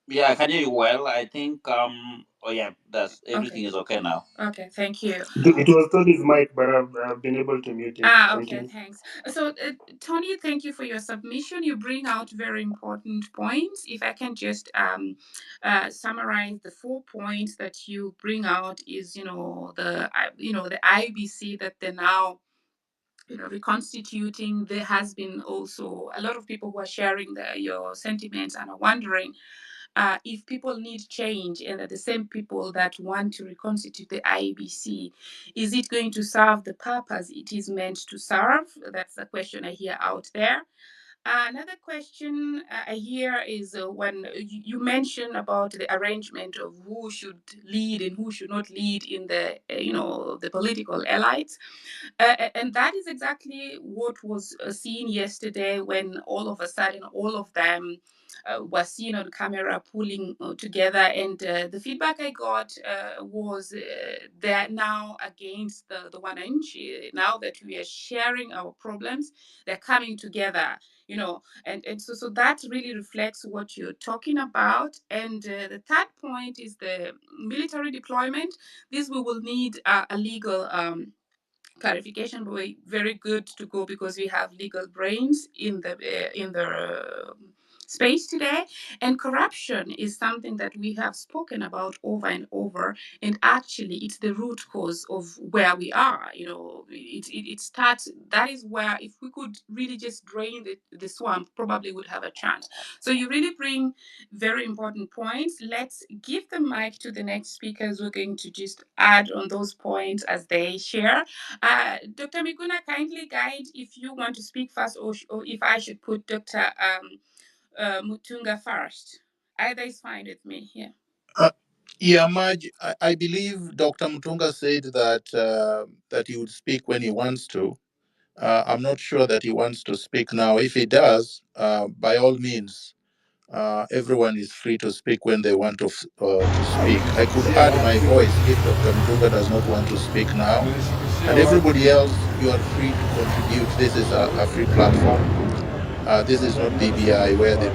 Yeah, I can hear you well. I think oh yeah, that's everything is okay now. Okay, thank you. It was Tony's mic, but I've been able to mute it. Okay, thanks. So, Tony, thank you for your submission. You bring out very important points. If I can just summarize the 4 points that you bring out is, the IBC that they're now reconstituting. There has been also a lot of people who are sharing your sentiments and are wondering if people need change, and the same people that want to reconstitute the IEBC, is it going to serve the purpose it is meant to serve? That's the question I hear out there. Another question I hear is when you mention about the arrangement of who should lead and who should not lead in the the political elites, and that is exactly what was seen yesterday when all of a sudden all of them were seen on camera pulling together, and the feedback I got was they're now against the one inch. Now that we are sharing our problems, they're coming together, and so that really reflects what you're talking about. And the third point is the military deployment. This we will need a legal clarification, but we're very good to go because we have legal brains in the space today. And corruption is something that we have spoken about over and over, and actually it's the root cause of where we are. It starts, that is where if we could really just drain the swamp, probably would have a chance. So you really bring very important points. Let's give the mic to the next speakers. We're going to just add on those points as they share. Dr. Miguna, kindly guide if you want to speak first, or if I should put Dr. Mutunga first. Either is fine with me here. Yeah, Maj, I believe Dr. Mutunga said that he would speak when he wants to. I'm not sure that he wants to speak now. If he does, by all means, everyone is free to speak when they want to speak. I could add my voice if Dr. Mutunga does not want to speak now. And everybody else, you are free to contribute. This is a free platform. This is not BBI where the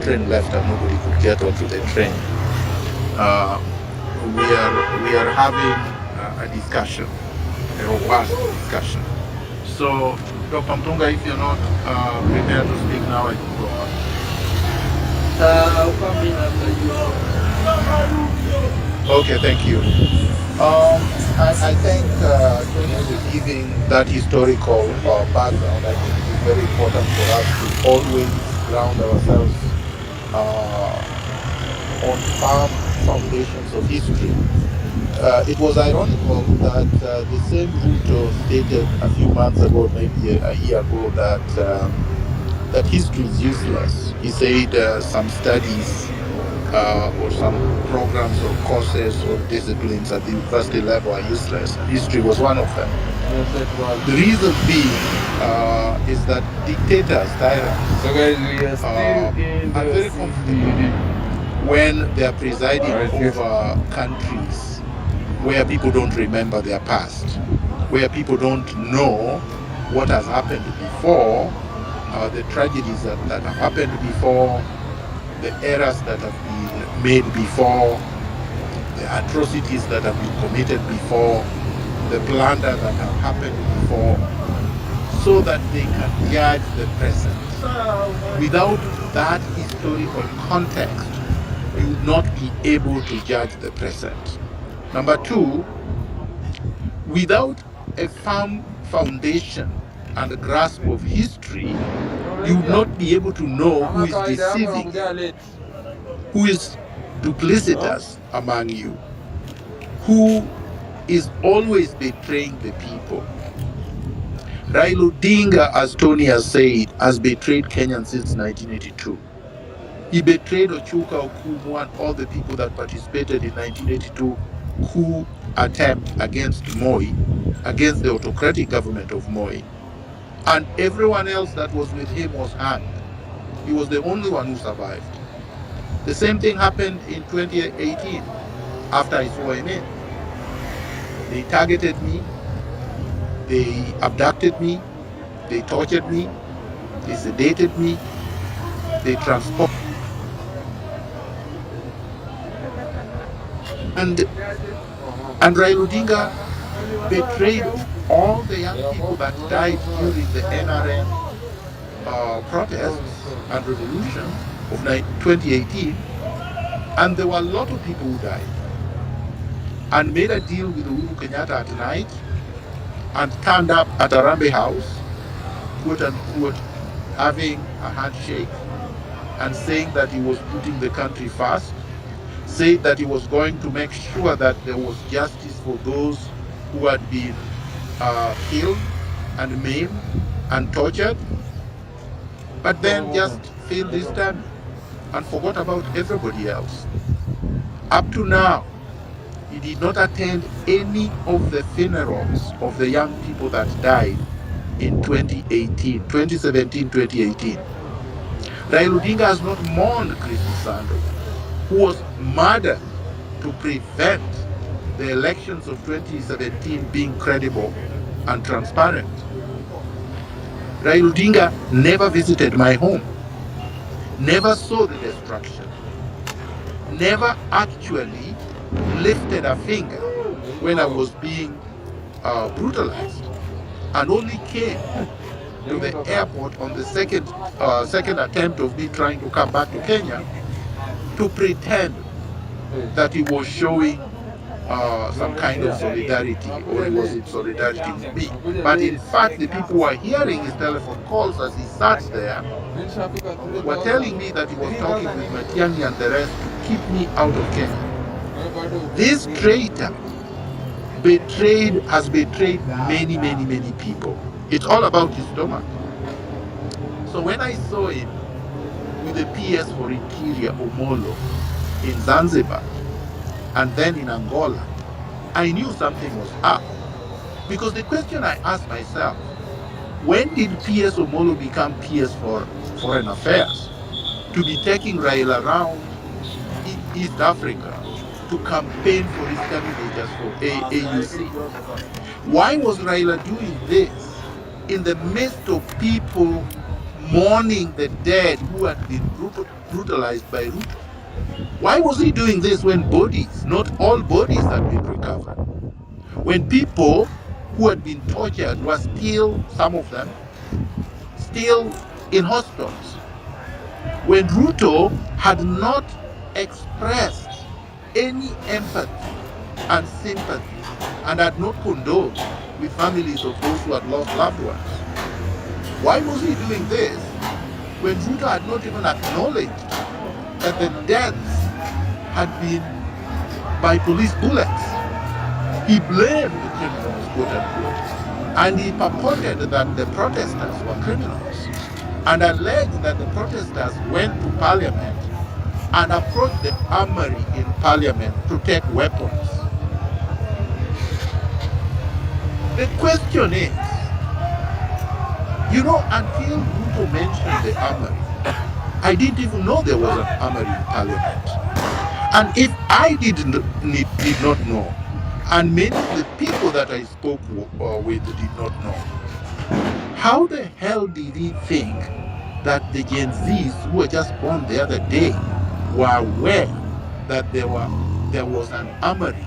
train left and nobody could get onto the train. We are having a discussion, a robust discussion. So, Dr. Mtunga, if you're not prepared to speak now, I can go on. Okay, thank you. I thank Tony for giving that historical background. I think it is very important for us to always ground ourselves on firm foundations of history. It was ironical that the same Ruto stated a few months ago, maybe a year ago, that history is useless. He said some studies or some programs or courses or disciplines at the university level are useless, and history was one of them. The reason being is that dictators, tyrants, are very comfortable when they are presiding over countries where people don't remember their past, where people don't know what has happened before, the tragedies that have happened before, the errors that have been made before, the atrocities that have been committed before, the plunder that have happened before, so that they can judge the present. Without that historical context, you would not be able to judge the present. Number two, without a firm foundation and a grasp of history, you would not be able to know who is deceiving you, who is duplicitous among you, who is always betraying the people. Raila Odinga, as Tony has said, has betrayed Kenyans since 1982. He betrayed Ochuka Okumu and all the people that participated in 1982 coup attempt against Moi, against the autocratic government of Moi. And everyone else that was with him was hanged. He was the only one who survived. The same thing happened in 2018 after I sworn in. They targeted me, they abducted me, they tortured me, they sedated me, they transported. And Raila Odinga betrayed all the young people that died during the NRM protests and revolution of 2018. And there were a lot of people who died. And made a deal with Uhuru Kenyatta at night and turned up at Arambe House, quote unquote, having a handshake and saying that he was putting the country first, said that he was going to make sure that there was justice for those who had been killed and maimed and tortured, but then just failed his term and forgot about everybody else. Up to now, he did not attend any of the funerals of the young people that died in 2017, 2018. Raila Odinga has not mourned Chris Msando, who was murdered to prevent the elections of 2017 being credible and transparent. Raila Odinga never visited my home, never saw the destruction, never actually lifted a finger when I was being brutalized, and only came to the airport on the second attempt of me trying to come back to Kenya to pretend that he was showing some kind of solidarity, or he was in solidarity with me. But in fact, the people who are hearing his telephone calls as he sat there were telling me that he was talking with Matiang'i and the rest to keep me out of Kenya. This traitor has betrayed many, many, many people. It's all about his stomach. So when I saw him with the PS for Interior Omolo in Zanzibar and then in Angola, I knew something was up. Because the question I asked myself, when did PS Omolo become PS for Foreign Affairs to be taking Raila around East Africa to campaign for his candidatures for AUC? Why was Raila doing this in the midst of people mourning the dead who had been brutalized by Ruto? Why was he doing this when bodies, not all bodies, had been recovered? When people who had been tortured were still, some of them, still in hospitals? When Ruto had not expressed any empathy and sympathy and had not condoled with families of those who had lost loved ones? Why was he doing this when Ruto had not even acknowledged that the deaths had been by police bullets? He blamed the criminals, quote unquote, and he purported that the protesters were criminals and alleged that the protesters went to Parliament and approached the armory in Parliament to take weapons. The question is, until Ruto mentioned the armory, I didn't even know there was an armory in Parliament. And if I did not know, and many of the people that I spoke with did not know, how the hell did he think that the Gen Zs who were just born the other day were aware that there was an armory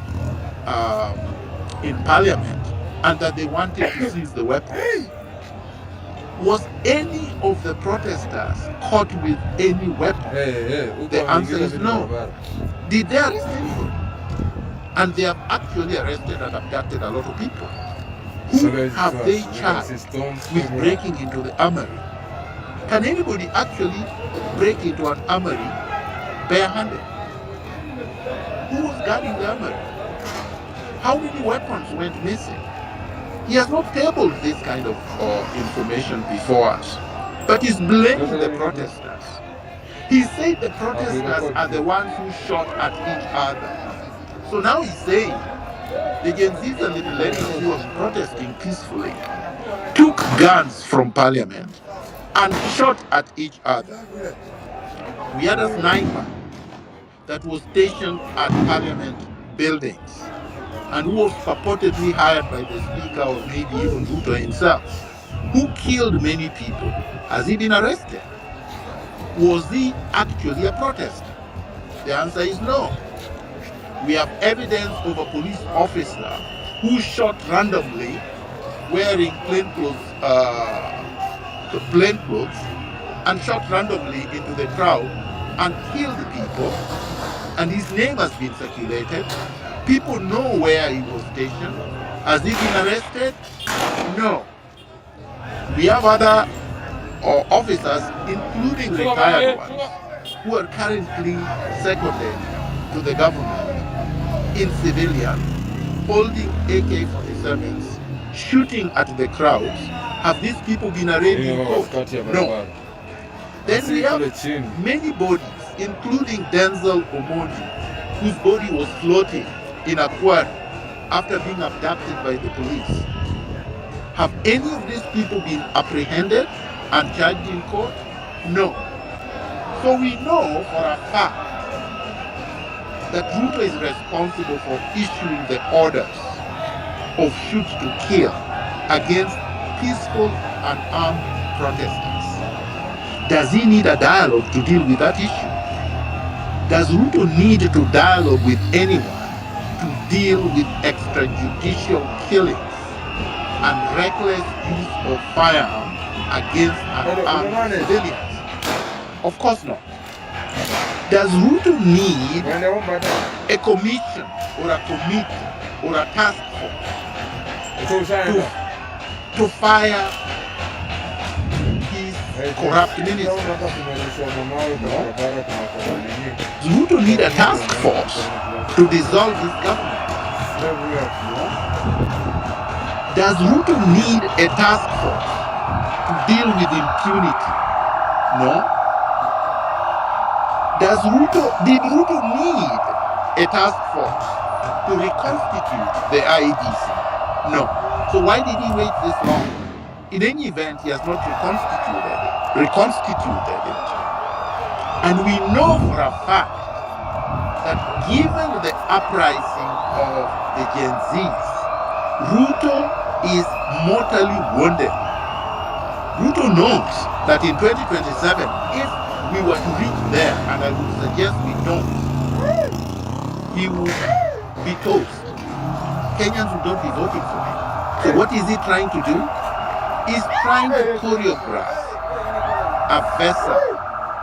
in Parliament and that they wanted to seize the weapons? Was any of the protesters caught with any weapon? The answer is no. Did they arrest anybody? And they have actually arrested and abducted a lot of people. Who have they charged with breaking into the armory? Can anybody actually break into an armory barehanded? Who was guarding the armory? How many weapons went missing? He has not tabled this kind of information before us, but he's blaming the protesters. He said the protesters are the ones who shot at each other. So now he's saying the Gen Zs and the millennials who were protesting peacefully took guns from Parliament and shot at each other. We had a sniper that was stationed at Parliament buildings and who was purportedly hired by the Speaker or maybe even Ruto himself, who killed many people. Has he been arrested? Was he actually a protester? The answer is no. We have evidence of a police officer who shot randomly wearing plainclothes and shot randomly into the crowd and killed people, and his name has been circulated. People know where he was stationed. Has he been arrested? No. We have other officers, including retired ones, who are currently seconded to the government in civilian, holding AK-47s, shooting at the crowds. Have these people been arraigned in court? No. Then we have many bodies, including Denzel Omondi, whose body was floating in a quarry after being abducted by the police. Have any of these people been apprehended and charged in court? No. So we know for a fact that Ruto is responsible for issuing the orders of shoot to kill against peaceful and armed protesters. Does he need a dialogue to deal with that issue? Does Ruto need to dialogue with anyone to deal with extrajudicial killings and reckless use of firearms against unarmed civilians? Of course not. Does Ruto need a commission or a committee or a task force to fire his corrupt ministers? No. Does Ruto need a task force to dissolve his government? No. Does Ruto need a task force to deal with impunity? No. Did Ruto need a task force to reconstitute the IEBC? No. So why did he wait this long? In any event, he has not reconstituted it. And we know for a fact that given the uprising of the Gen Zs, Ruto is mortally wounded. Ruto knows that in 2027, if we were to reach there, and I would suggest we don't, he would be toast. Kenyans would not be voting for him. So what is he trying to do? He's trying to choreograph a vessel,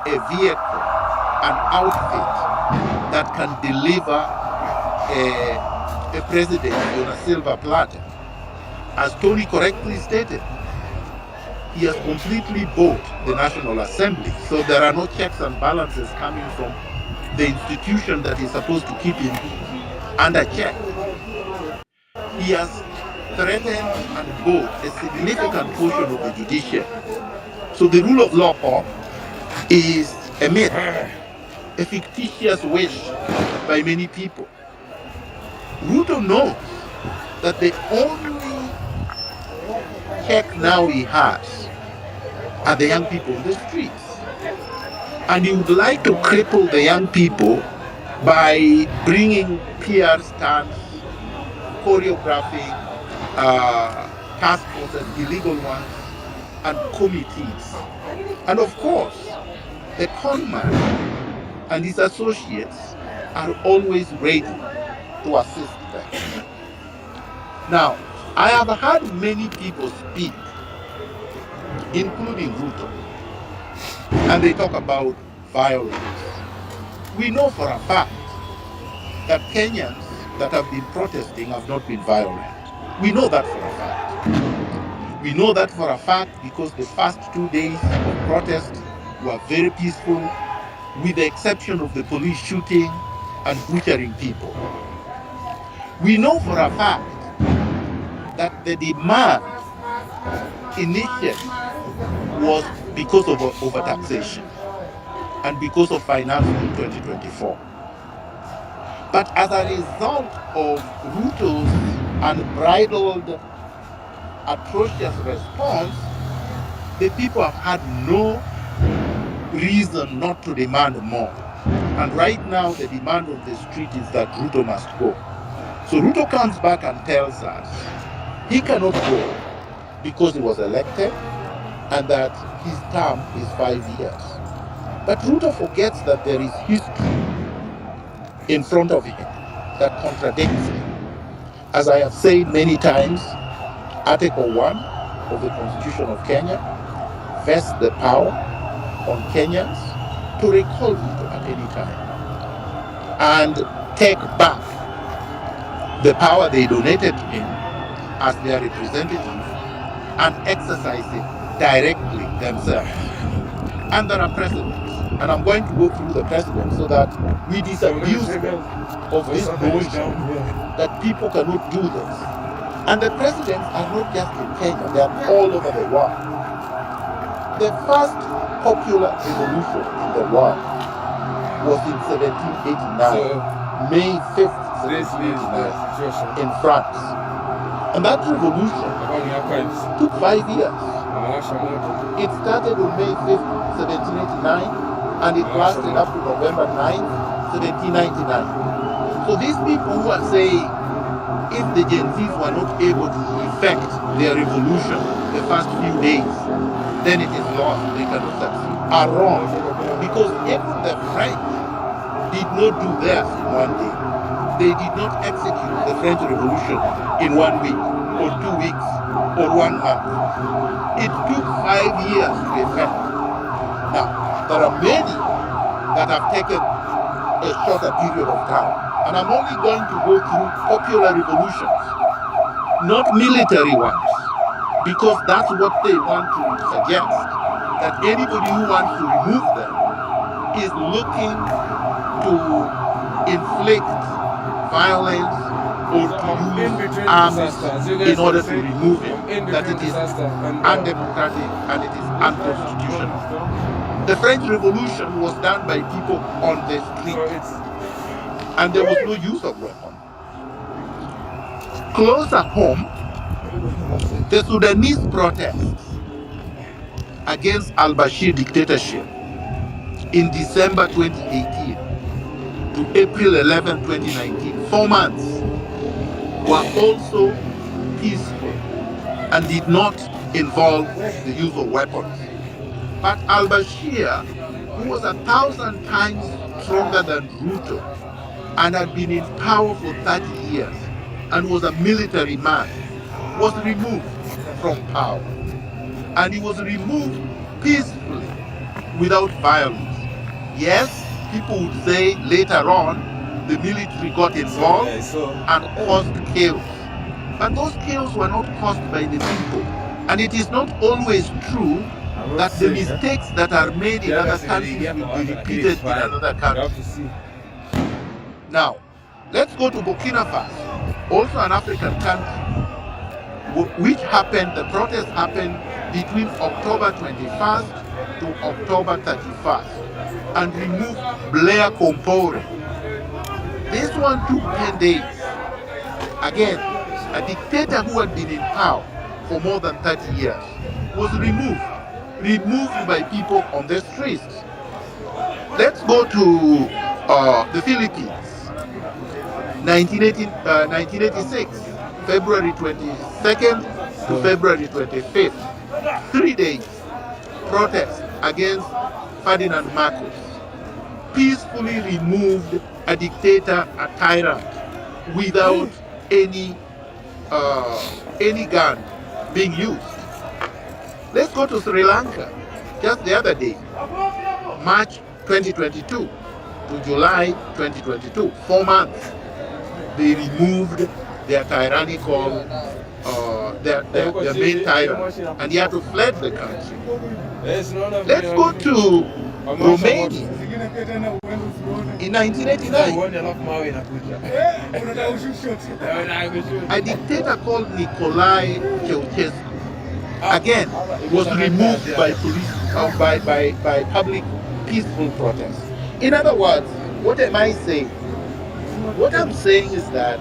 a vehicle, an outfit that can deliver a president on a silver platter. As Tony correctly stated, he has completely bought the National Assembly. So there are no checks and balances coming from the institution that is supposed to keep him under check. He has threatened and bought a significant portion of the judiciary. So the rule of law is a myth, a fictitious wish by many people. Ruto knows that the only check now he has are the young people in the streets. And he would like to cripple the young people by bringing PR stunts, choreographing task forces, illegal ones, and committees. And of course, the con man and his associates are always ready to assist them. Now, I have heard many people speak, including Ruto, and they talk about violence. We know for a fact that Kenyans that have been protesting have not been violent. We know that for a fact. We know that for a fact because the first 2 days of protest were very peaceful, with the exception of the police shooting and butchering people. We know for a fact that the demand initially was because of overtaxation and because of finance in 2024. But as a result of Ruto's unbridled, atrocious response, the people have had no reason not to demand more. And right now, the demand on the street is that Ruto must go. So Ruto comes back and tells us he cannot go because he was elected and that his term is 5 years. But Ruto forgets that there is history in front of him that contradicts him. As I have said many times, Article 1 of the Constitution of Kenya vests the power on Kenyans to recall Ruto at any time and take back the power they donated to him as their representative and exercise it directly themselves. And there are precedents. And I'm going to go through the precedents so that we disabuse of this notion that people cannot do this. And the precedents are not just in Kenya, they are all over the world. The first popular revolution in the world was in 1789, May 5th, 1789, in France. And that revolution took 5 years. It started on May 5th, 1789, and it lasted up to November 9th, 1799. So these people who are saying if the Gen Zs were not able to effect their revolution the first few days, then it is lost, they cannot succeed, are wrong. Because even the French did not do theirs in one day. They did not execute the French Revolution in 1 week, or 2 weeks, or 1 month. It took 5 years to effect. Now, there are many that have taken a shorter period of time. And I'm only going to go through popular revolutions, not military ones, because that's what they want to suggest, that anybody who wants to remove them is looking to inflict violence or to use arms in order to remove it, that it is undemocratic and it is unconstitutional. The French Revolution was done by people on the streets, and there was no use of weapons. Closer home, the Sudanese protests against al-Bashir dictatorship in December 2018 to April 11, 2019, 4 months, were also peaceful and did not involve the use of weapons. But al-Bashir, who was 1,000 times stronger than Ruto and had been in power for 30 years and was a military man, was removed from power. And he was removed peacefully, without violence. Yes, people would say later on the military got involved and caused chaos. But those chaos were not caused by the people. And it is not always true that the mistakes that are made in other countries will be repeated in another country. Now, let's go to Burkina Faso, also an African country, which happened, the protest happened between October 21st to October 31st and removed Blair Compaoré. This one took 10 days. Again, a dictator who had been in power for more than 30 years was removed by people on the streets. Let's go to the Philippines. 1986, February 22nd to February 25th, 3 days, protests against Ferdinand Marcos. Peacefully removed a dictator, a tyrant, without any gun being used. Let's go to Sri Lanka. Just the other day, March 2022 to July 2022, 4 months. They removed their tyrannical, their main tyrant, and he had to flee the country. Let's go to Romania. In 1989, a dictator called Nicolae Ceausescu, again, was removed by police, by public peaceful protests. In other words, what am I saying? What I'm saying is that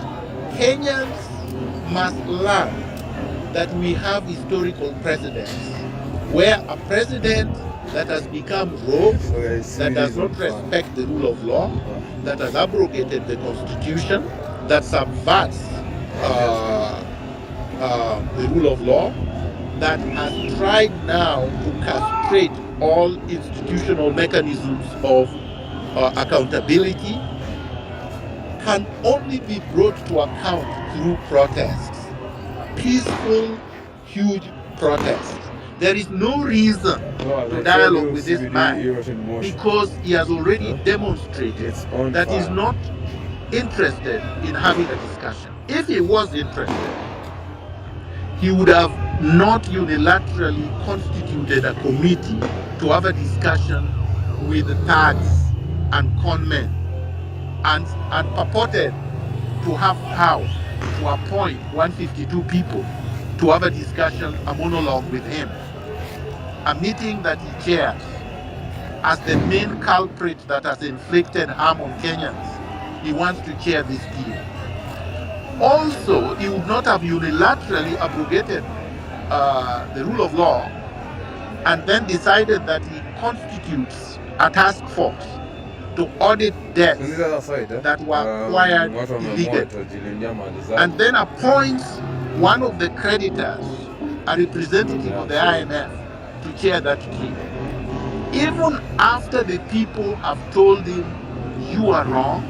Kenyans must learn that we have historical precedents where a president that has become rogue, that does not respect the rule of law, that has abrogated the constitution, that subverts the rule of law, that has tried now to castrate all institutional mechanisms of accountability, can only be brought to account through protests. Peaceful, huge protests. There is no reason to dialogue with this man because he has already demonstrated that he's not interested in having a discussion. If he was interested, he would have not unilaterally constituted a committee to have a discussion with the thugs and conmen and purported to have power to appoint 152 people to have a discussion, a monologue with him. A meeting that he chairs as the main culprit that has inflicted harm on Kenyans. He wants to chair this team. Also, he would not have unilaterally abrogated the rule of law and then decided that he constitutes a task force to audit debts that were acquired illegally, and then appoints one of the creditors, a representative of the IMF, to chair that team. Even after the people have told him, you are wrong,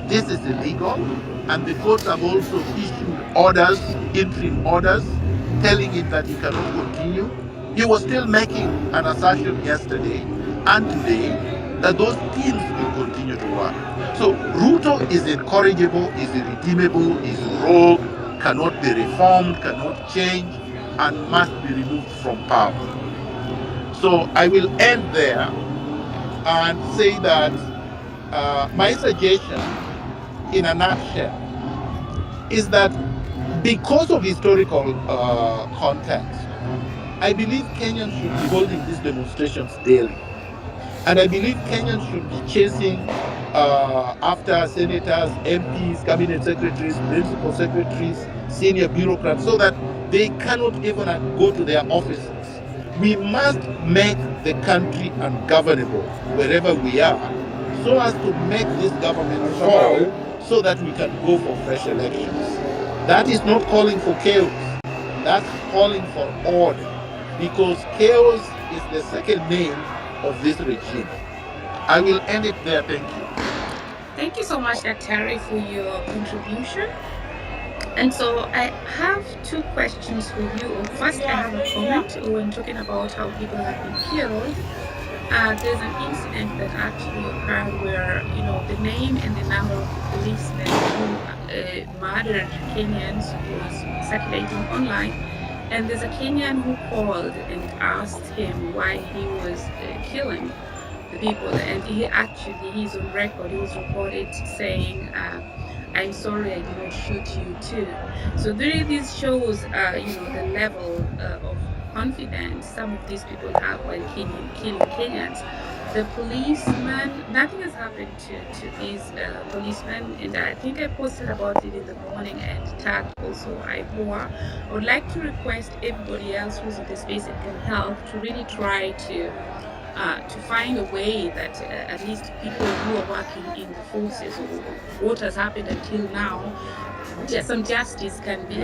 this is illegal, and the courts have also issued orders, interim orders, telling him that he cannot continue, he was still making an assertion yesterday and today that those teams will continue to work. So Ruto is incorrigible, is irredeemable, is rogue, cannot be reformed, cannot change, and must be removed from power. So I will end there and say that my suggestion, in a nutshell, is that because of historical context, I believe Kenyans should be holding these demonstrations daily. And I believe Kenyans should be chasing after senators, MPs, cabinet secretaries, principal secretaries, senior bureaucrats, so that they cannot even go to their offices. We must make the country ungovernable wherever we are, so as to make this government fall, so that we can go for fresh elections. That is not calling for chaos. That's calling for order, because chaos is the second name of this regime. I will end it there. Thank you. Thank you so much, Daktari, for your contribution. And so I have two questions for you. First, I have a comment when talking about how people have been killed. There's an incident that actually occurred where, the name and the number of policemen who murdered Kenyans was circulating online. And there's a Kenyan who called and asked him why he was killing the people. And he's on record, he was recorded saying, I'm sorry I did not shoot you too. So this shows, the level of confidence some of these people have while killing Kenyans. The policeman, nothing has happened to these policemen, and I think I posted about it in the morning and tagged also Ipoa. I would like to request everybody else who's in the space and can help to really try to find a way that at least people who are working in the forces or what has happened until now, some justice can be,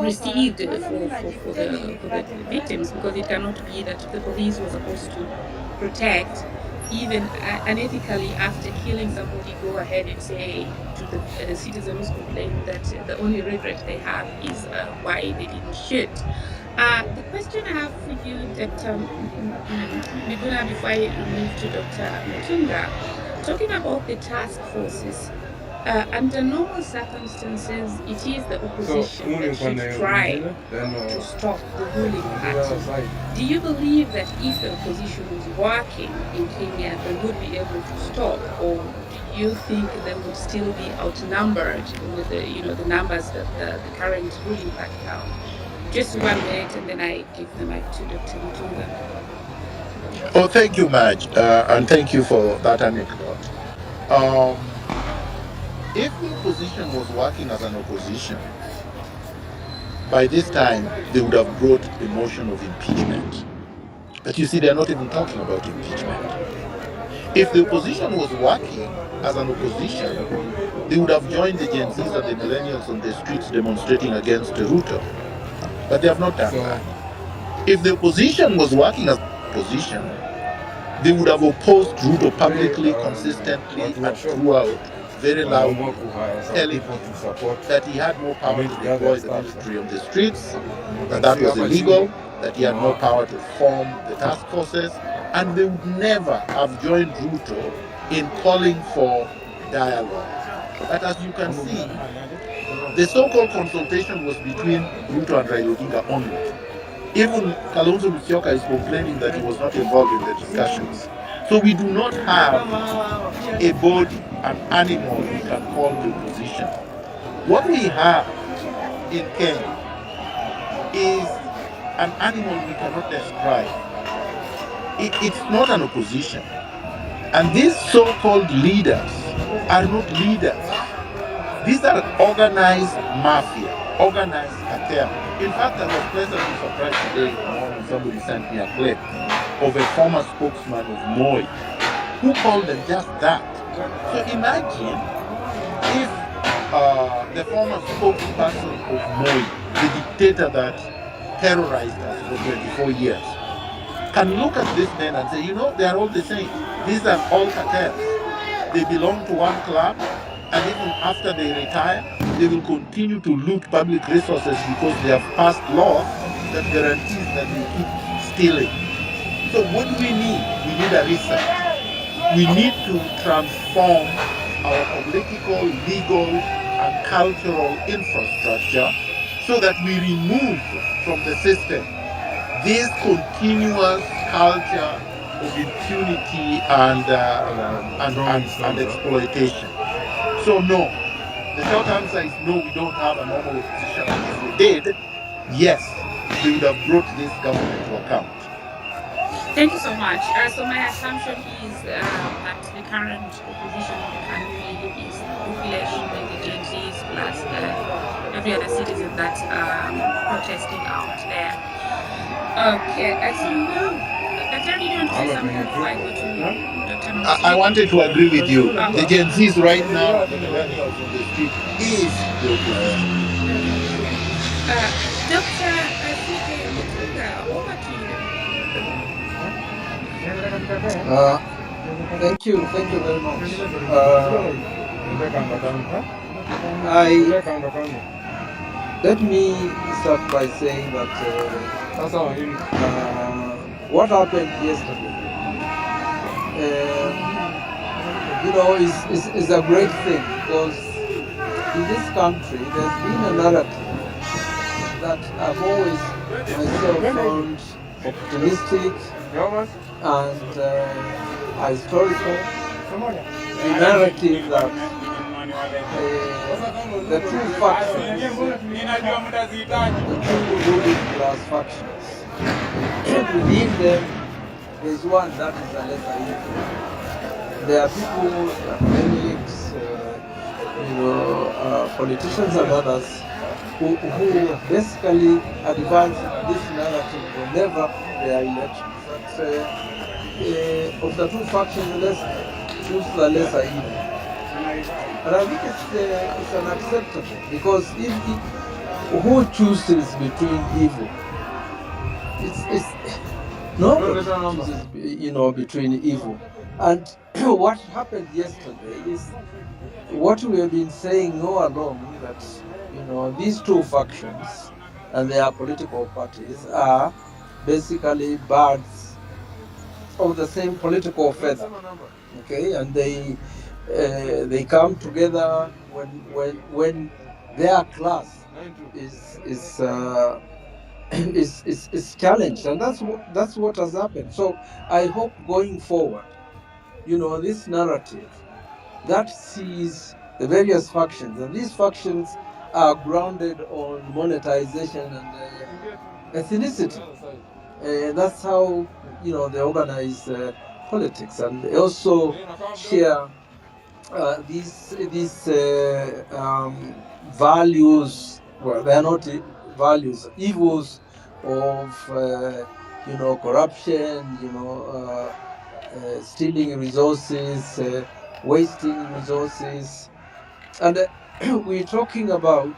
received for the victims, because it cannot be that the police were supposed to protect, even unethically, after killing somebody, go ahead and say to the citizen who's complaining that the only regret they have is why they didn't shoot. The question I have for you, Dr. Miguna, before I move to Dr. Mutunga, talking about the task forces, under normal circumstances, it is the opposition that should try to stop the ruling party. Do you believe that if the opposition was working in Kenya, they would be able to stop, or do you think they would still be outnumbered with the numbers that the current ruling party have? Just 1 minute, and then I give the mic to Dr. Mutunga. Oh, thank you, Maj, and thank you for that anecdote. If the opposition was working as an opposition, by this time they would have brought the motion of impeachment. But you see, they're not even talking about impeachment. If the opposition was working as an opposition, they would have joined the Gen Zs and the millennials on the streets demonstrating against Ruto. But they have not done that. If the opposition was working as an opposition, they would have opposed Ruto publicly, consistently, and throughout, very loudly, telling him that he had no power to deploy the military on the streets, that was illegal, that he had no power to form the task forces, and they would never have joined Ruto in calling for dialogue. But as you can see, The so-called consultation was between Ruto and Raila Odinga only. Even Kalonzo Musyoka is complaining that he was not involved in the discussions. So we do not have a body, an animal we can call the opposition. What we have in Kenya is an animal we cannot describe. It's not an opposition. And these so-called leaders are not leaders. These are organized mafia, organized cartel. In fact, I was pleasantly surprised today in the morning somebody sent me a clip of a former spokesman of Moi who called them just that. So imagine if the former spokesperson of Moi, the dictator that terrorized us for 24 years, can look at these men and say, you know, they are all the same. These are all cartels. They belong to one club, and even after they retire, they will continue to loot public resources because they have passed laws that guarantees that they keep stealing. So what do we need? We need a reset. We need to transform our political, legal, and cultural infrastructure so that we remove from the system this continuous culture of impunity and exploitation. So no, the short answer is no, we don't have a normal opposition. And if we did, yes, they would have brought this government to account. Thank you so much. So my assumption is that the current opposition in the country is the population, like the Gen Zs plus every other citizen that's protesting out there. Okay, so now, Dr. you want to say something before I go to Dr. I wanted to agree with you. The Gen Zs right now and the millennials on the street is the opposition. Dr. CJ Mutunga, over to you. Thank you very much. Let me start by saying that what happened yesterday, is a great thing, because in this country there's been a narrative that I've always myself found optimistic and historical. The narrative that the two factions, the two ruling class factions, within them is one that is a lesser evil. There are people, academics, politicians and others who basically advance this narrative whenever there are elections. Of the two factions, let's choose the lesser evil. And I think it's unacceptable, because if who chooses between evil? It's nobody chooses, between evil. And what happened yesterday is what we have been saying all along, that these two factions and their political parties are basically birds of the same political feather. Okay, and they come together when their class is challenged, and that's what has happened. So I hope going forward, this narrative that sees the various factions, and these factions are grounded on monetization and ethnicity. That's how they organize politics, and they also share these values. Well, they are not values, evils of corruption, stealing resources, wasting resources, and we're talking about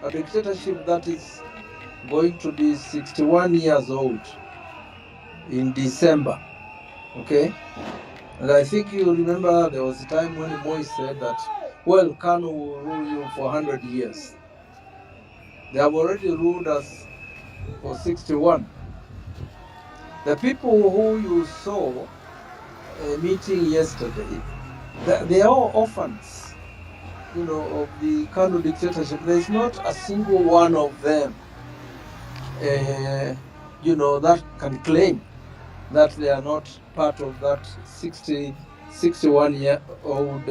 a dictatorship that is going to be 61 years old in December. Okay? And I think you remember there was a time when Moi said that, well, Kanu will rule you for 100 years. They have already ruled us for 61. The people who you saw meeting yesterday, they are all orphans. of the Kanu dictatorship, there is not a single one of them, that can claim that they are not part of that 61-year-old,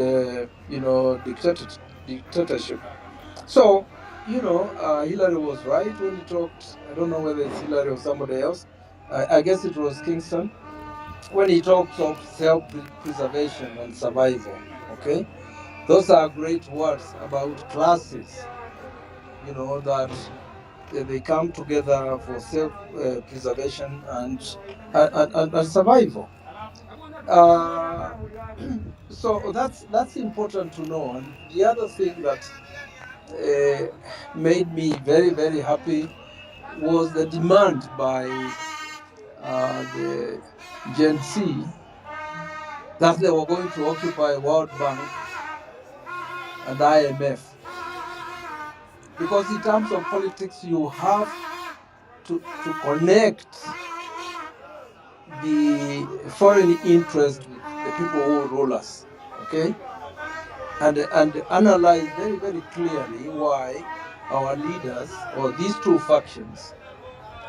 dictatorship. So, Hillary was right when he talked. I don't know whether it's Hillary or somebody else. I guess it was Kingston when he talks of self-preservation and survival. Okay, those are great words about classes. That they come together for self-preservation and survival. Uh, so that's important to know. And the other thing that made me very, very happy was the demand by the Gen Z that they were going to occupy World Bank and IMF. Because in terms of politics, you have to connect the foreign interest with the people who rule us, okay? And analyze very, very clearly why our leaders, or these two factions,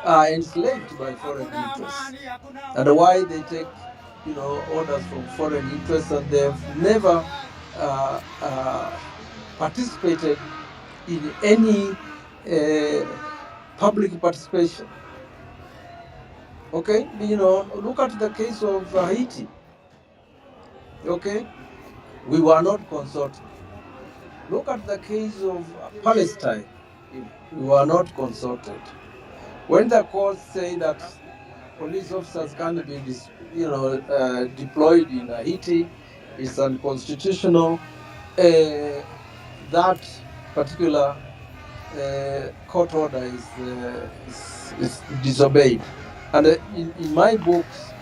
are enslaved by foreign interests, and why they take, orders from foreign interests, and they've never participated in any public participation. Okay, look at the case of Haiti. Okay, we were not consulted. Look at the case of Palestine. We were not consulted. When the courts say that police officers can't be, deployed in Haiti, it's unconstitutional. That particular court order is disobeyed. And in my books,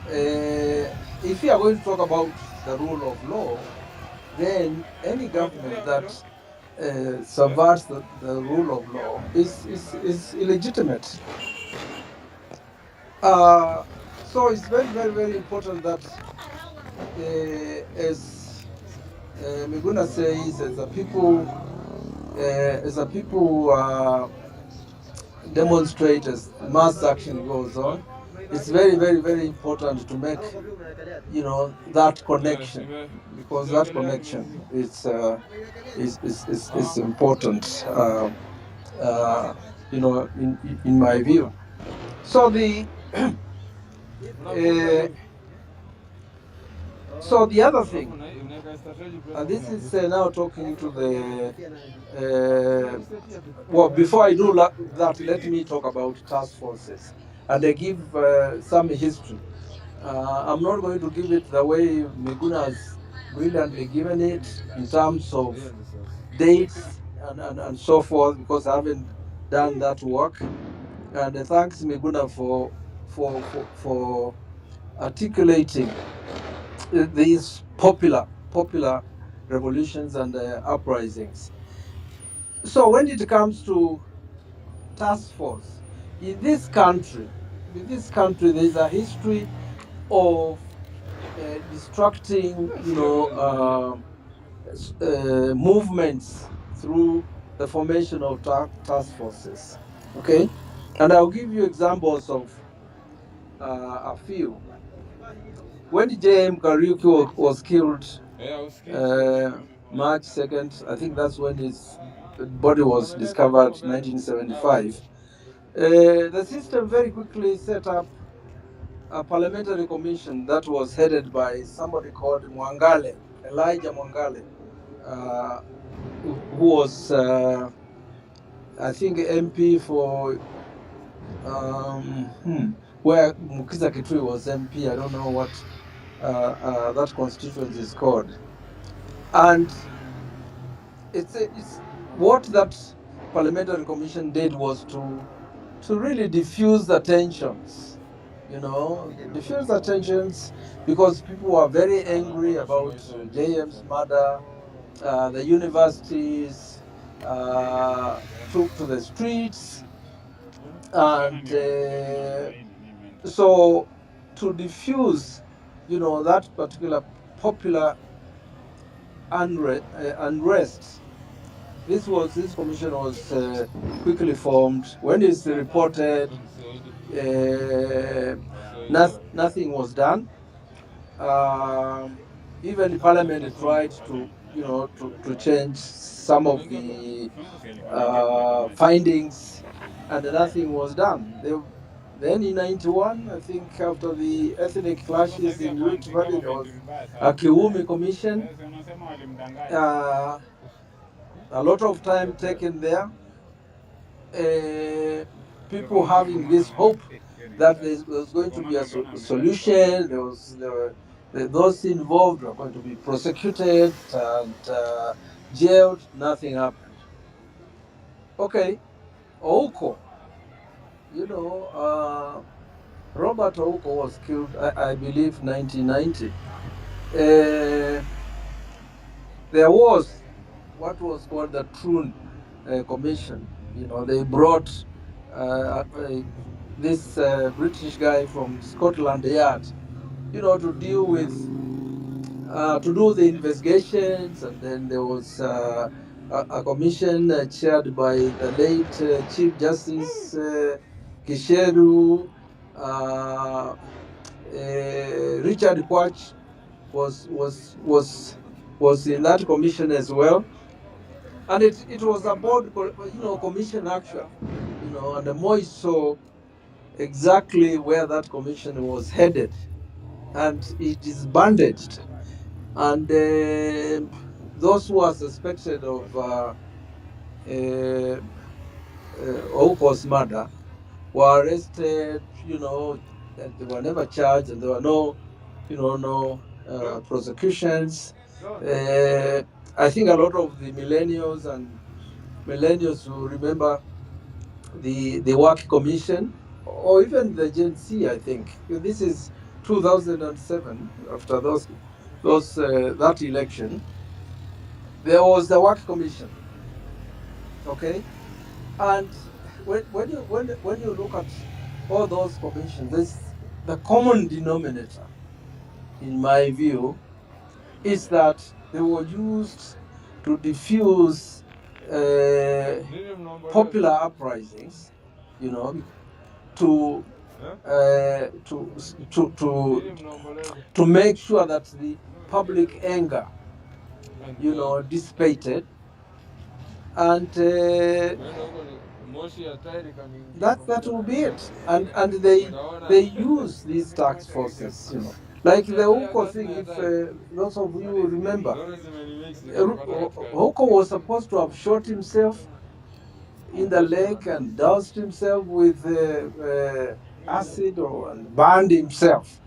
if you are going to talk about the rule of law, then any government that subverts the rule of law is illegitimate. So it's very, very, very important that, as Miguna says, as a people demonstrate, as mass action goes on, it's very, very, very important to make, that connection, because that connection is important, in my view. So the other thing, and this is now talking to the, well, before I do that, let me talk about task forces, and I give some history. I'm not going to give it the way Miguna has brilliantly given it in terms of dates and so forth, because I haven't done that work. And thanks Miguna for articulating these popular revolutions and uprisings. So when it comes to task force, in this country, there is a history of destructing, movements through the formation of task forces. Okay, and I'll give you examples of a few. When J.M. Kariuki was killed, March 2nd, I think that's when his body was discovered, 1975. The system very quickly set up a parliamentary commission that was headed by somebody called Mwangale, Elijah Mwangale, who was, I think, MP for, where Mukiza Kitui was MP. I don't know what that constituency is called. And it's what that parliamentary commission did was to really diffuse the tensions, because people were very angry about JM's murder. The universities took to the streets, and so to diffuse, that particular popular unrest. This commission was quickly formed. When it's reported, nothing was done. Even the parliament tried to, to change some of the findings, and nothing was done. Then in '91, I think after the ethnic clashes in Rift Valley, there was a Kiumi commission. A lot of time taken there. People having this hope that there was going to be a solution. Those involved were going to be prosecuted and jailed. Nothing happened. Okay, Ouko, Robert Ouko was killed, I believe, 1990. There was what was called the Troon Commission. They brought this British guy from Scotland Yard, to deal with, to do the investigations, and then there was a commission chaired by the late Chief Justice Kisheru. Richard Kwach was in that commission as well, and it was a board, commission actually, and the more saw exactly where that commission was headed, and it is bandaged, and those who are suspected of Ouko's murder were arrested, and they were never charged, and there were no prosecutions. I think a lot of the millennials will remember the Work Commission, or even the Gen Z. I think this is 2007. After that election, there was the Work Commission. Okay, and when you look at all those commissions, the common denominator, in my view, is that they were used to diffuse popular uprisings, to make sure that the public anger, dissipated, and that will be it. And they use these tax forces, like the Ouko thing. If those of you remember, Ouko was supposed to have shot himself in the leg and doused himself with acid and burned himself.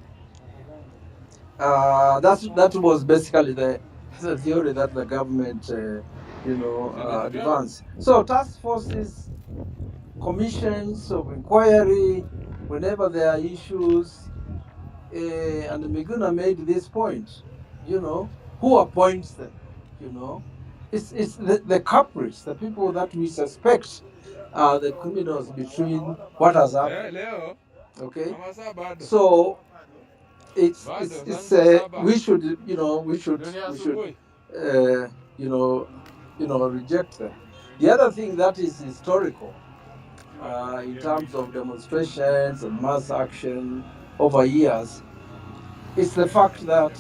That was basically the theory that the government, advanced. So task forces, commissions of inquiry, whenever there are issues, and Miguna made this point, who appoints them, It's the culprits, the people that we suspect are the criminals between what has happened. Okay, so it's we should reject them. The other thing that is historical, in terms of demonstrations and mass action over years, is the fact that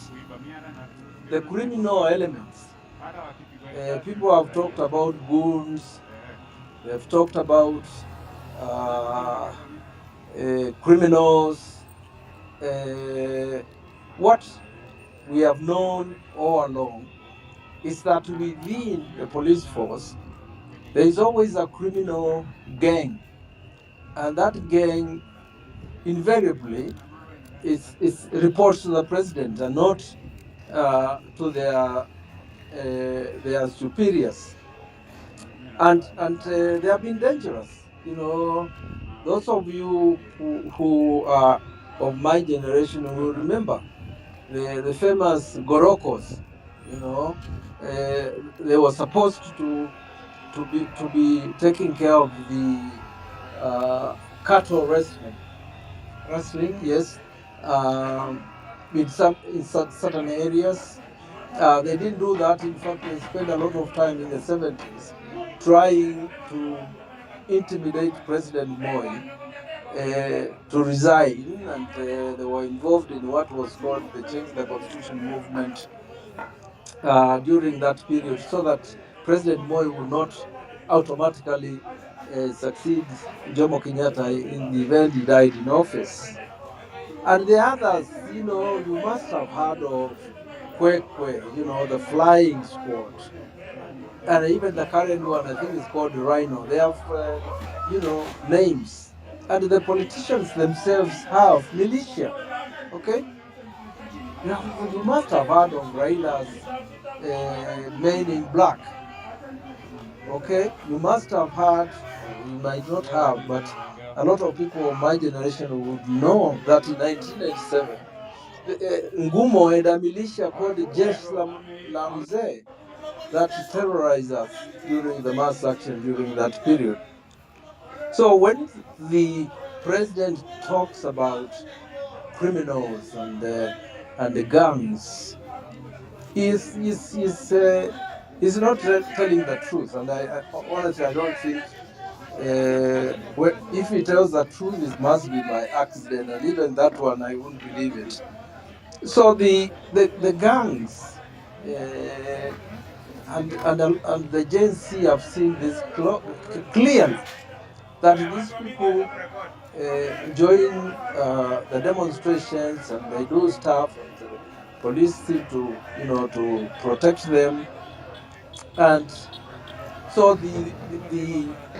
the criminal elements, people have talked about goons, they've talked about criminals. What we have known all along is that within the police force, there is always a criminal gang, and that gang invariably is reports to the president and not to their superiors, and they have been dangerous. Those of you who are of my generation will remember the famous Gorokos. They were supposed to be taking care of the cattle wrestling, yes, in certain areas, They didn't do that. In fact, they spent a lot of time in the 70s trying to intimidate President Moi to resign, and they were involved in what was called the Change the Constitution movement during that period, so that President Moi would not automatically succeed Jomo Kenyatta in the event he died in office. And the others, you know, you must have heard of Kwekwe, you know, the flying squad. And even the current one, I think, is called Rhino. They have, you know, names. And the politicians themselves have militia, okay? You must have heard of Raila's Men in Black, okay? You must have heard, or you might not have, but a lot of people of my generation would know that in 1997, Ngumo had a militia called Jesh la Mzee that terrorized us during the mass action during that period. So when the president talks about criminals and the gangs, is not telling the truth. And I honestly, I don't think if he tells the truth, it must be by accident, and even that one, I wouldn't believe it. So the gangs and the Gen Z have seen this clearly, that these people join the demonstrations and they do stuff, and the police seem to, you know, to protect them. And so the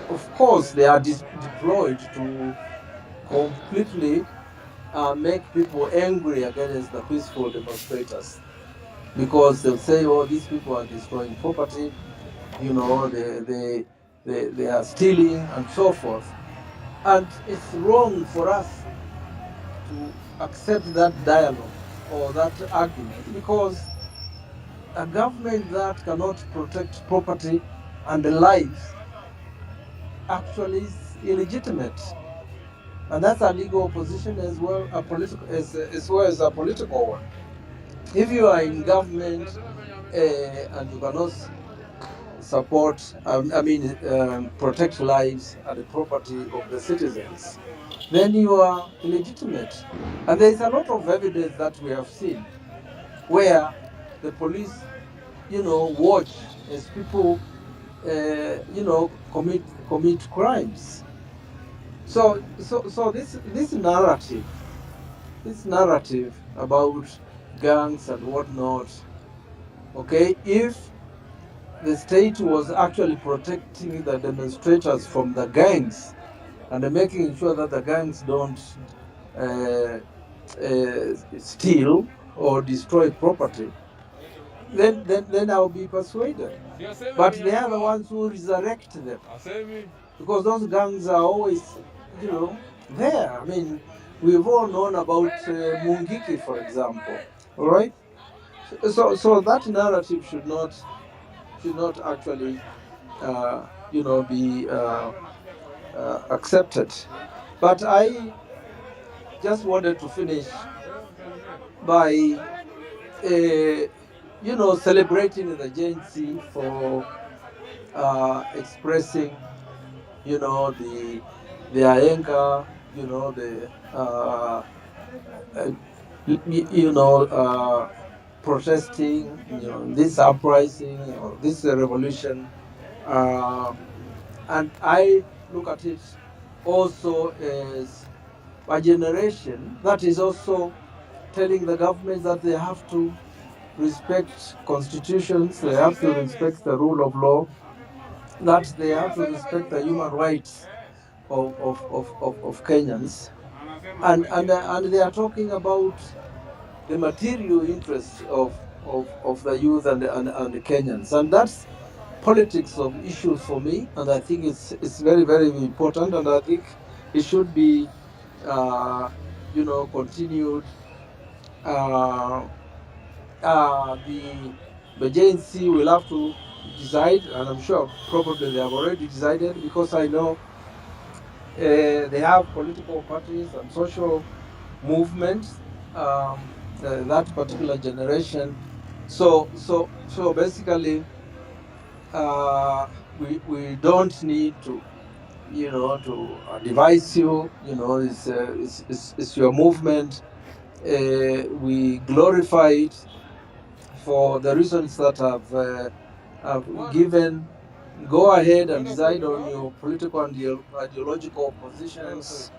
of course they are deployed to completely make people angry against the peaceful demonstrators, because they'll say, oh, these people are destroying property, you know, they are stealing and so forth. And it's wrong for us to accept that dialogue or that argument, because a government that cannot protect property and the lives actually is illegitimate. And that's a legal opposition as well, a political, as well as a political one. If you are in government and you cannot support, protect lives and the property of the citizens, then you are illegitimate. And there's a lot of evidence that we have seen where the police, you know, watch as people, you know, commit crimes. So this narrative about gangs and whatnot, okay, if the state was actually protecting the demonstrators from the gangs and making sure that the gangs don't steal or destroy property, then I'll be persuaded. But they are the ones who resurrect them, because those gangs are always, you know, there. I mean, we've all known about Mungiki, for example. All right. So that narrative should not actually, you know, be accepted. But I just wanted to finish by, you know, celebrating the Gen Z for expressing, you know, their anger, you know, protesting, you know, this uprising or this revolution, and I look at it also as a generation that is also telling the government that they have to respect constitutions, they have to respect the rule of law, that they have to respect the human rights of Kenyans, and they are talking about the material interests of the youth and the Kenyans, and that's politics of issues for me, and I think it's very, very important, and I think it should be you know, continued. The JNC will have to decide, and I'm sure probably they have already decided, because I know they have political parties and social movements, that particular generation. So basically, we don't need to, to advise you. It's your movement. We glorify it for the reasons that have given. Go ahead and decide on your political and ideological positions.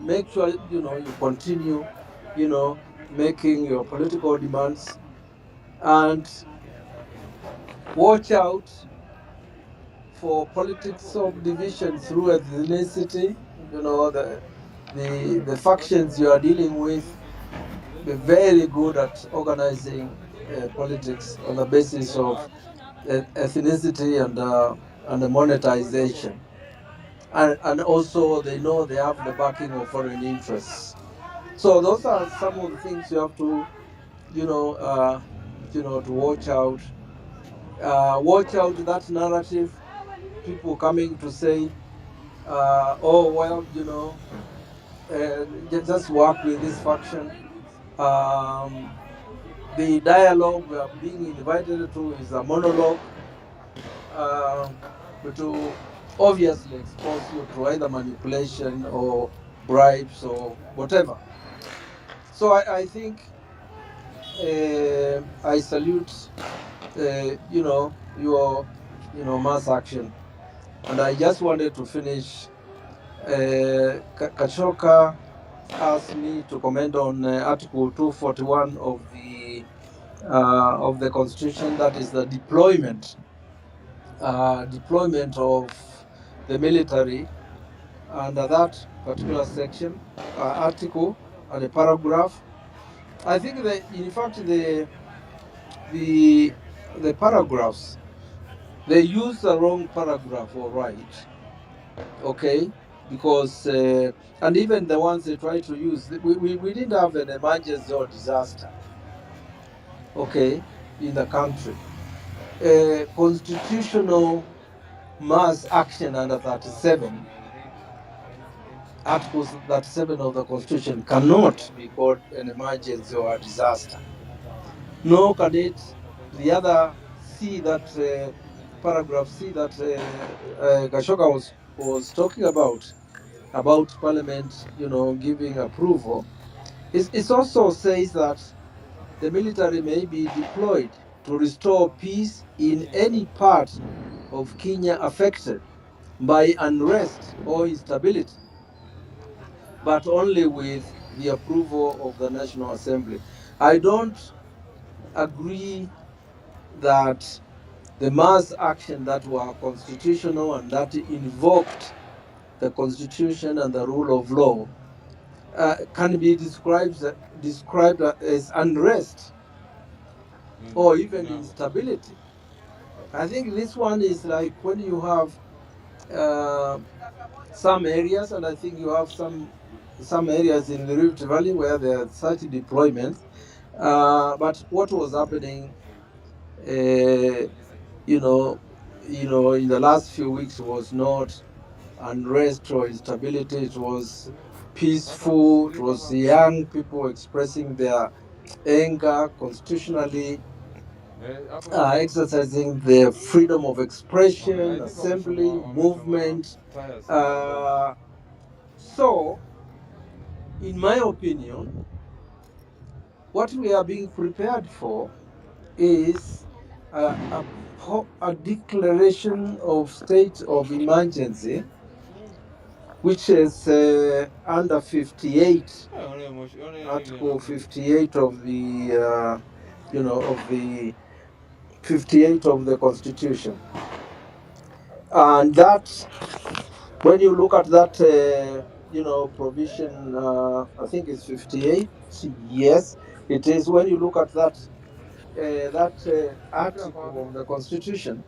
Make sure you continue, making your political demands, and watch out for politics of division through ethnicity. The factions you are dealing with, be very good at organizing politics on the basis of ethnicity and the monetization, and also they know they have the backing of foreign interests. So those are some of the things you have to, to watch out. Watch out that narrative. People coming to say, "Oh well, just work with this faction." Um, the dialogue we are being invited to is a monologue, to obviously expose you to either manipulation or bribes or whatever. So I think I salute, your, mass action. And I just wanted to finish. Kashoka asked me to comment on Article 241 of the Constitution, that is the deployment of the military under that particular section, article, and the paragraph. I think that in fact the paragraphs, they use the wrong paragraph, all right, okay, because and even the ones they try to use, we didn't have an emergency or disaster, okay, in the country. Constitutional mass action under 37, Article 37 of the Constitution cannot be called an emergency or a disaster. Nor can it, the other C, that paragraph C that Gashoka was talking about Parliament, giving approval. It also says that the military may be deployed to restore peace in any part of Kenya affected by unrest or instability, but only with the approval of the National Assembly. I don't agree that the mass action that were constitutional and that invoked the Constitution and the rule of law can be described as unrest or even instability. I think this one is like when you have some areas, and I think you have some areas in the Rift Valley where there are such deployments. But what was happening, in the last few weeks was not unrest or instability. It was peaceful. It was young people expressing their anger constitutionally, exercising their freedom of expression, assembly, movement. So, in my opinion, what we are being prepared for is a declaration of state of emergency, which is under 58, Article 58 of the, of the 58 of the Constitution. And that, when you look at that, provision, I think it's 58. Yes, it is. When you look at that, article of the Constitution,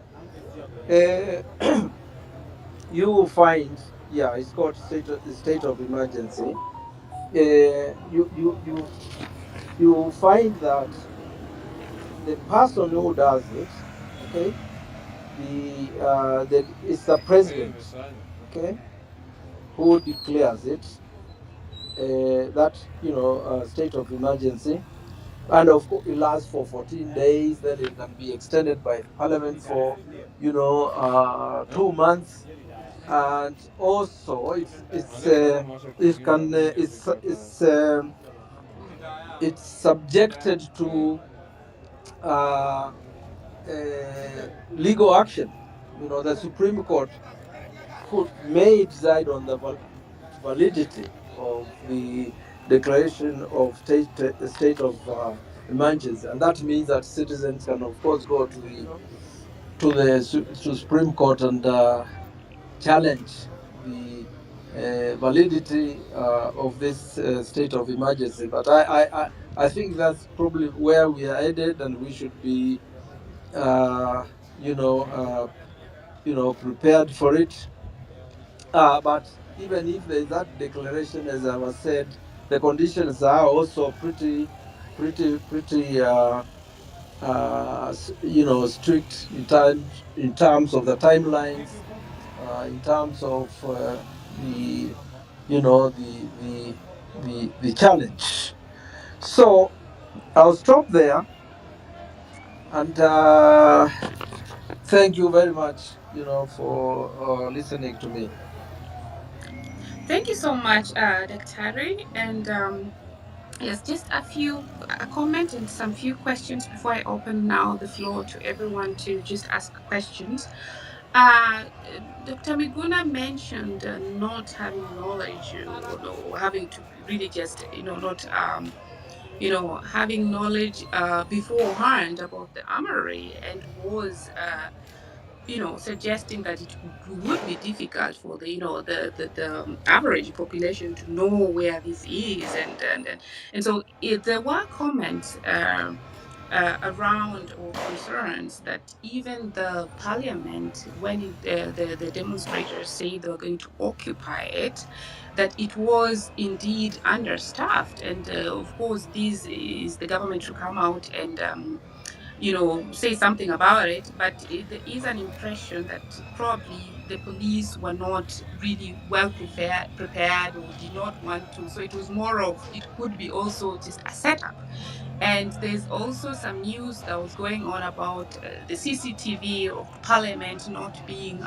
you will find, it's called state of emergency. You will find that the person who does it, okay, it's the president, okay, who declares it, that state of emergency. And of course, it lasts for 14 days. Then it can be extended by Parliament for, 2 months. And also, it's subjected to uh, legal action. The Supreme Court may decide on the validity of the declaration of state of emergency, and that means that citizens can, of course, go to Supreme Court and challenge the validity of this state of emergency. But I think that's probably where we are headed, and we should be, uh, prepared for it. But even if there is that declaration, as I was said, the conditions are also pretty, strict in terms of the timelines, in terms of the, the challenge. So I'll stop there, and thank you very much, for listening to me. Thank you so much, Dr. And yes, just a comment and some few questions before I open now the floor to everyone to just ask questions. Uh, Dr. Miguna mentioned not having knowledge or having to really just, not, having knowledge beforehand about the armory, and was suggesting that it would be difficult for the average population to know where this is, and so there were comments around, or concerns, that even the parliament, when the demonstrators say they were going to occupy it, that it was indeed understaffed, and of course this is the government to come out and say something about it, but there is an impression that probably the police were not really well prepared, or did not want to. So it was more of, it could be also just a setup. And there's also some news that was going on about the CCTV of Parliament not being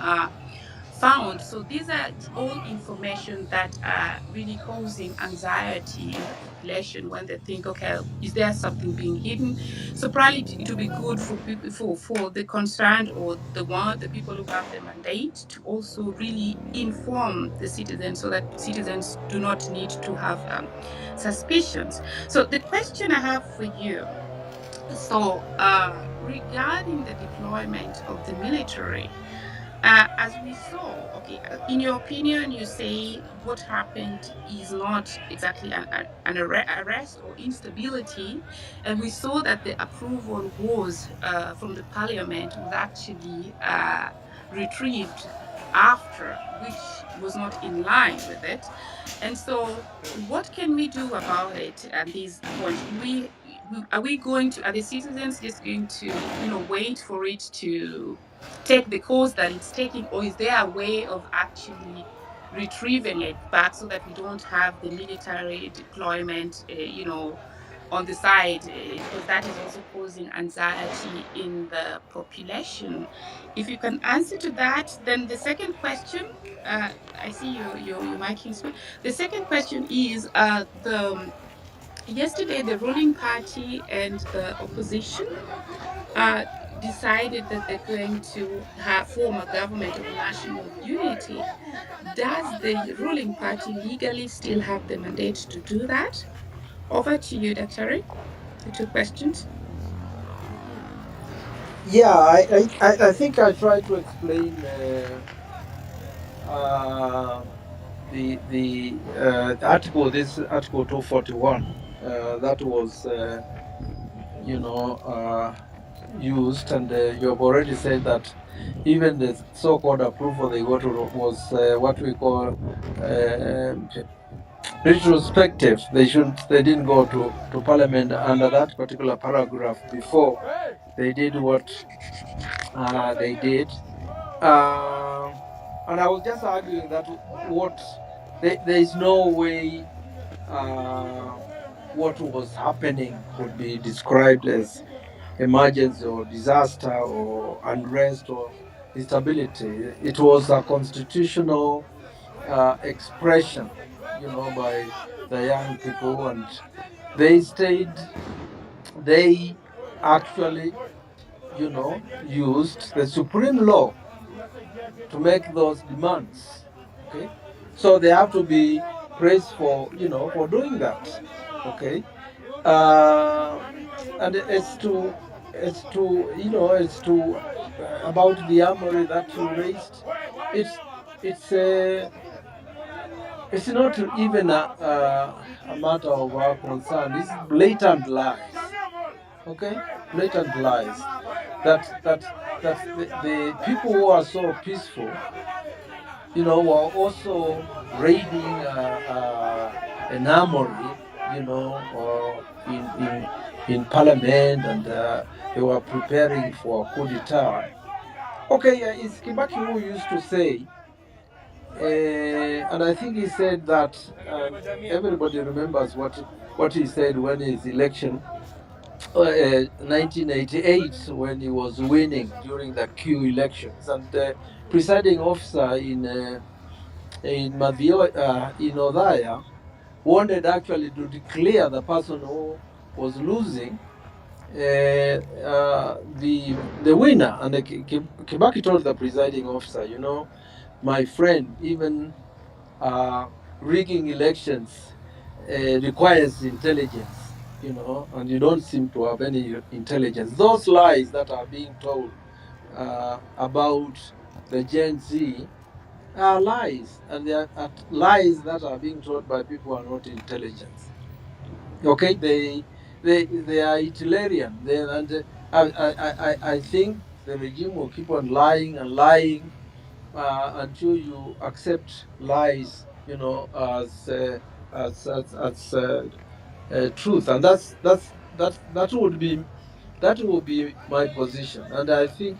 found. So these are all information that are really causing anxiety in the population when they think, okay, is there something being hidden? So probably it would be good for people, for the concerned, or the people who have the mandate, to also really inform the citizens, so that citizens do not need to have suspicions. So the question I have for you, so regarding the deployment of the military, as we saw, okay, in your opinion, you say what happened is not exactly an arrest or instability, and we saw that the approval was from the parliament was actually retrieved after, which was not in line with it. And so, what can we do about it at this point? Are we going to? Are the citizens just going to, wait for it to take the course that it's taking, or is there a way of actually retrieving it back, so that we don't have the military deployment, on the side, because that is also causing anxiety in the population? If you can answer to that, then the second question. I see your mic is. The second question is yesterday the ruling party and the opposition uh, decided that they're going to form a government of national unity. Does the ruling party legally still have the mandate to do that? Over to you, Dr. Ray. The two questions. Yeah, I think I tried to explain the article, this article 241, that was used, and you have already said that even the so-called approval they got was what we call retrospective. They didn't go to parliament under that particular paragraph before they did what they did. And I was just arguing that there is no way what was happening could be described as emergency or disaster or unrest or instability. It was a constitutional expression, by the young people, and they stayed. They actually, used the supreme law to make those demands. Okay, so they have to be praised for for doing that. Okay, uh, and it's to about the armory that you raised. It's a it's not even a matter of our concern. It's blatant lies. Okay, blatant lies that the people who are so peaceful, were also raiding an armory, or in parliament, and they were preparing for a coup d'etat. Okay, it's Kibaki who used to say, and I think he said that everybody remembers what he said when his election, 1988, when he was winning during the Q elections, and the presiding officer in Odhaya wanted actually to declare the person who was losing the winner, and Kibaki told the presiding officer, my friend, even rigging elections requires intelligence, and you don't seem to have any intelligence. Those lies that are being told about the Gen Z are lies, and they are lies that are being told by people who are not intelligent. Okay, they are utilitarian. I think the regime will keep on lying and lying until you accept lies, as truth, and that would be my position. And I think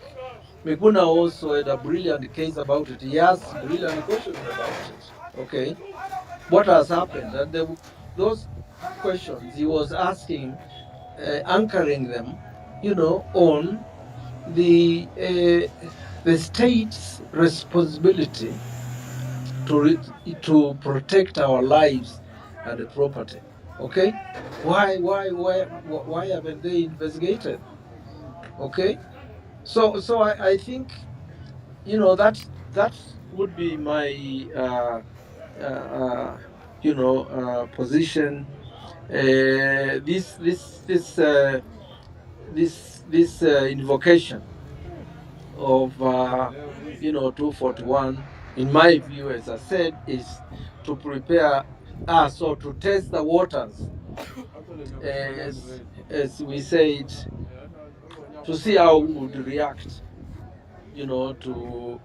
Mikuna also had a brilliant case about it. He asked brilliant questions about it. Okay, what has happened? And those questions he was asking, anchoring them, on the state's responsibility to protect our lives and the property. Okay, why haven't they investigated? Okay, so I think that would be my position. This invocation of 241, in my view, as I said, is to prepare us, or to test the waters, as we said, to see how we would react, to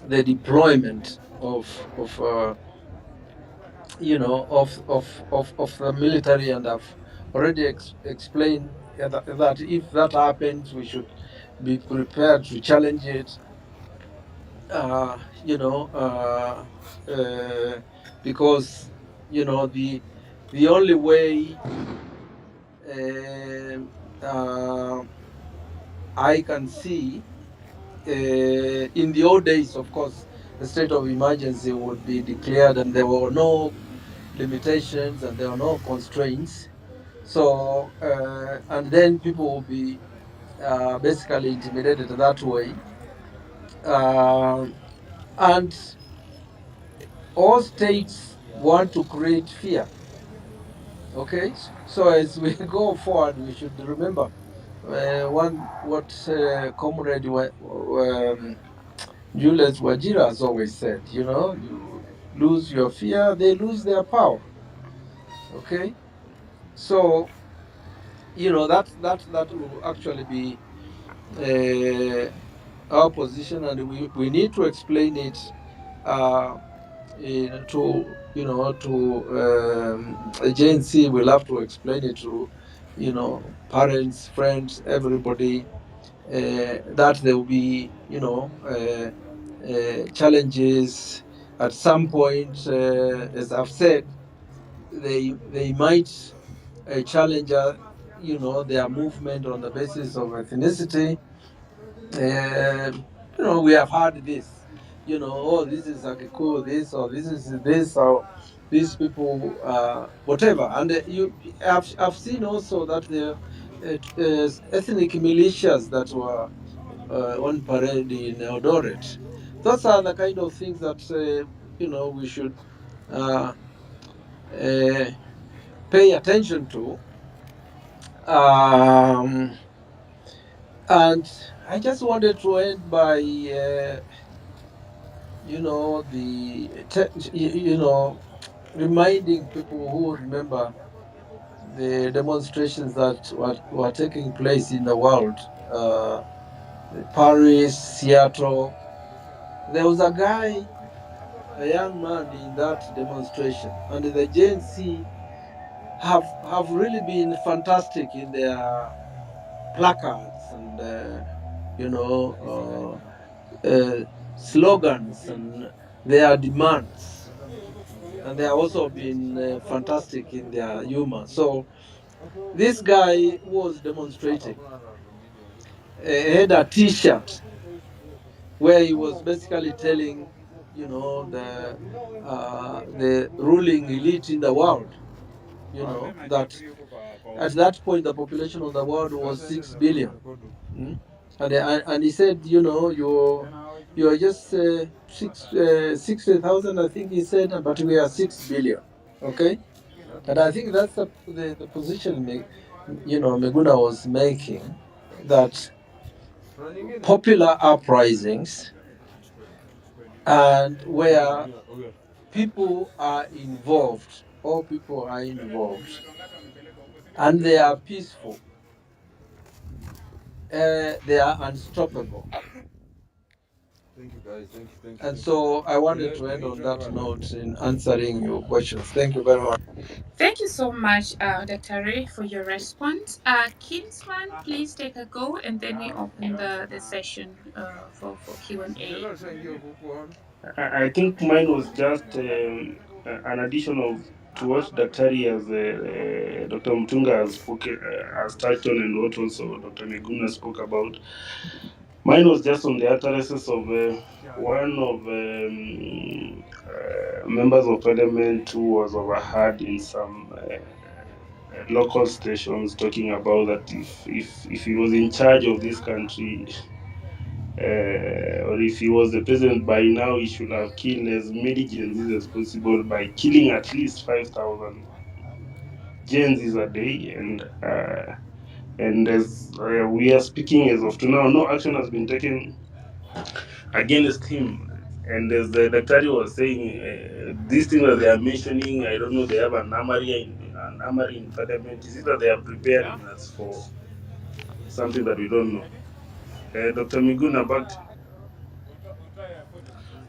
the deployment of the military. And I've already explained that if that happens, we should be prepared to challenge it. Because the only way I can see, in the old days, of course, the state of emergency would be declared, and there were no limitations and there are no constraints. So, and then people will be basically intimidated that way. And all states want to create fear. Okay, so as we go forward, we should remember what Comrade Julius Wajira has always said. You lose your fear, they lose their power. Okay, so that will actually be our position, and we need to explain it to agency. We'll have to explain it to parents, friends, everybody, that there will be challenges at some point. As I've said, they might challenge, their movement on the basis of ethnicity. We have heard this. Oh, this is Akiko, this or this is this or these people, whatever. And I've seen also that the ethnic militias that were on parade in Eldoret. Those are the kind of things that we should uh, uh, pay attention to. And I just wanted to end by reminding people who remember the demonstrations that were taking place in the world, Paris, Seattle. There was a guy, a young man in that demonstration, and the Gen Z have really been fantastic in their placards and slogans and their demands, and they have also been fantastic in their humor. So this guy was demonstrating, had a T-shirt where he was basically telling, the ruling elite in the world, that at that point the population of the world was 6 billion. And he said, you're just 60,000, I think he said, but we are 6 billion. Okay, and I think that's the position Meguna was making, that popular uprisings and where people are involved, all people are involved, and they are peaceful, they are unstoppable. Thank you, guys. Thank you. Thank you. And so I wanted to end on that note in answering your questions. Thank you very much. Thank you so much, Dr. Ray, for your response. Kingsman, please take a go, and then we open the session for Q&A. I think mine was just an addition of to what Dr. has Dr. Mutunga has touched on, and what also Dr. Meguna spoke about. Mine was just on the utterances of one of members of parliament who was overheard in some local stations talking about that if he was in charge of this country, or if he was the president by now, he should have killed as many Gen Zs as possible by killing at least 5,000 Gen Zs a day. And as we are speaking as of now, no action has been taken against him. And as the Daktari was saying, these things that they are mentioning, I don't know, they have an armory in parliament. Is it that they are preparing us for something that we don't know? Dr. Miguna, back to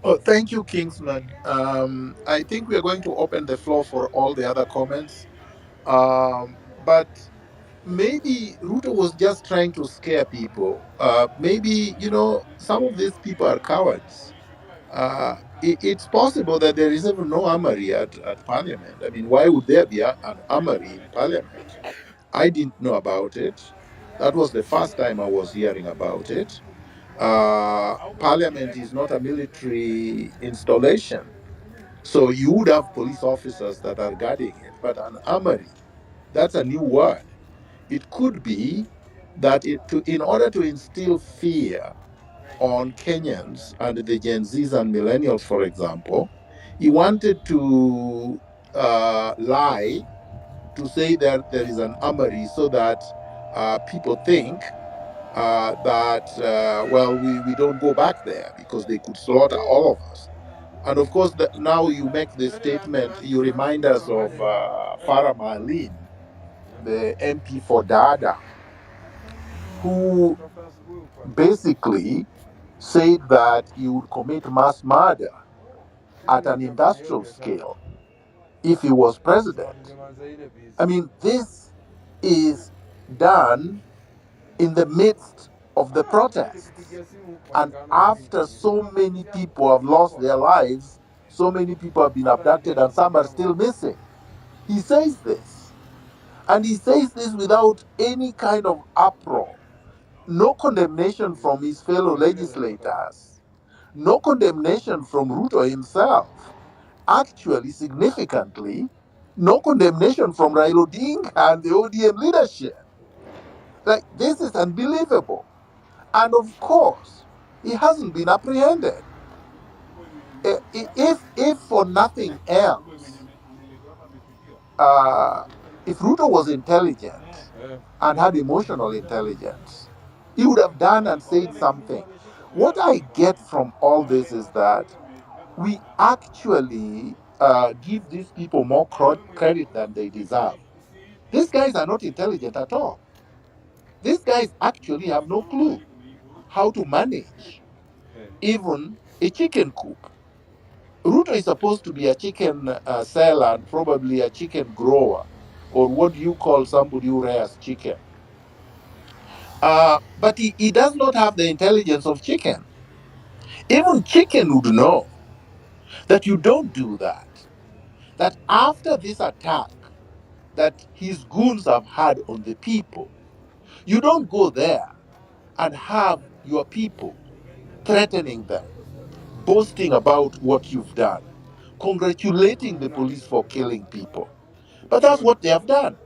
Oh, thank you, Kingsman. I think we are going to open the floor for all the other comments. But maybe Ruto was just trying to scare people. Maybe, some of these people are cowards. It's possible that there is even no armory at Parliament. I mean, why would there be an armory in Parliament? I didn't know about it. That was the first time I was hearing about it. Parliament is not a military installation. So you would have police officers that are guarding it, but an armory, that's a new word. It could be that in order to instill fear on Kenyans and the Gen Zs and millennials, for example, he wanted to lie to say that there is an armory so that people think that, well, we don't go back there because they could slaughter all of us. And of course, now you make this statement, you remind us of Farah Malin, the MP for Dada, who basically said that he would commit mass murder at an industrial scale if he was president. I mean, this is done in the midst of the protests. And after so many people have lost their lives, so many people have been abducted, and some are still missing. He says this. And he says this without any kind of uproar, no condemnation from his fellow legislators, no condemnation from Ruto himself. Actually, significantly, no condemnation from Raila Odinga and the ODM leadership. Like, this is unbelievable. And of course, he hasn't been apprehended. If for nothing else, if Ruto was intelligent and had emotional intelligence, he would have done and said something. What I get from all this is that we actually give these people more credit than they deserve. These guys are not intelligent at all. These guys actually have no clue how to manage even a chicken coop. Ruto is supposed to be a chicken seller and probably a chicken grower, or what do you call somebody who rears chicken? But he does not have the intelligence of chicken. Even chicken would know that you don't do that. That after this attack that his goons have had on the people, you don't go there and have your people threatening them, boasting about what you've done, congratulating the police for killing people. But that's what they have done.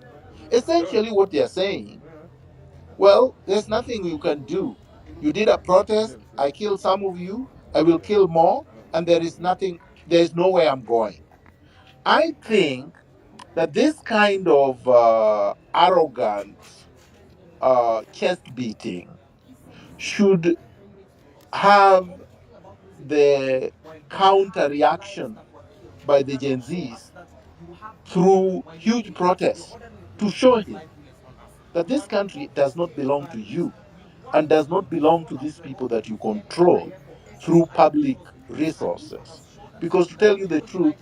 Essentially, what they are saying, well, there's nothing you can do. You did a protest, I killed some of you, I will kill more, and there's nowhere I'm going. I think that this kind of arrogant chest beating should have the counter reaction by the Gen Zs through huge protests to show him that this country does not belong to you and does not belong to these people that you control through public resources. Because to tell you the truth,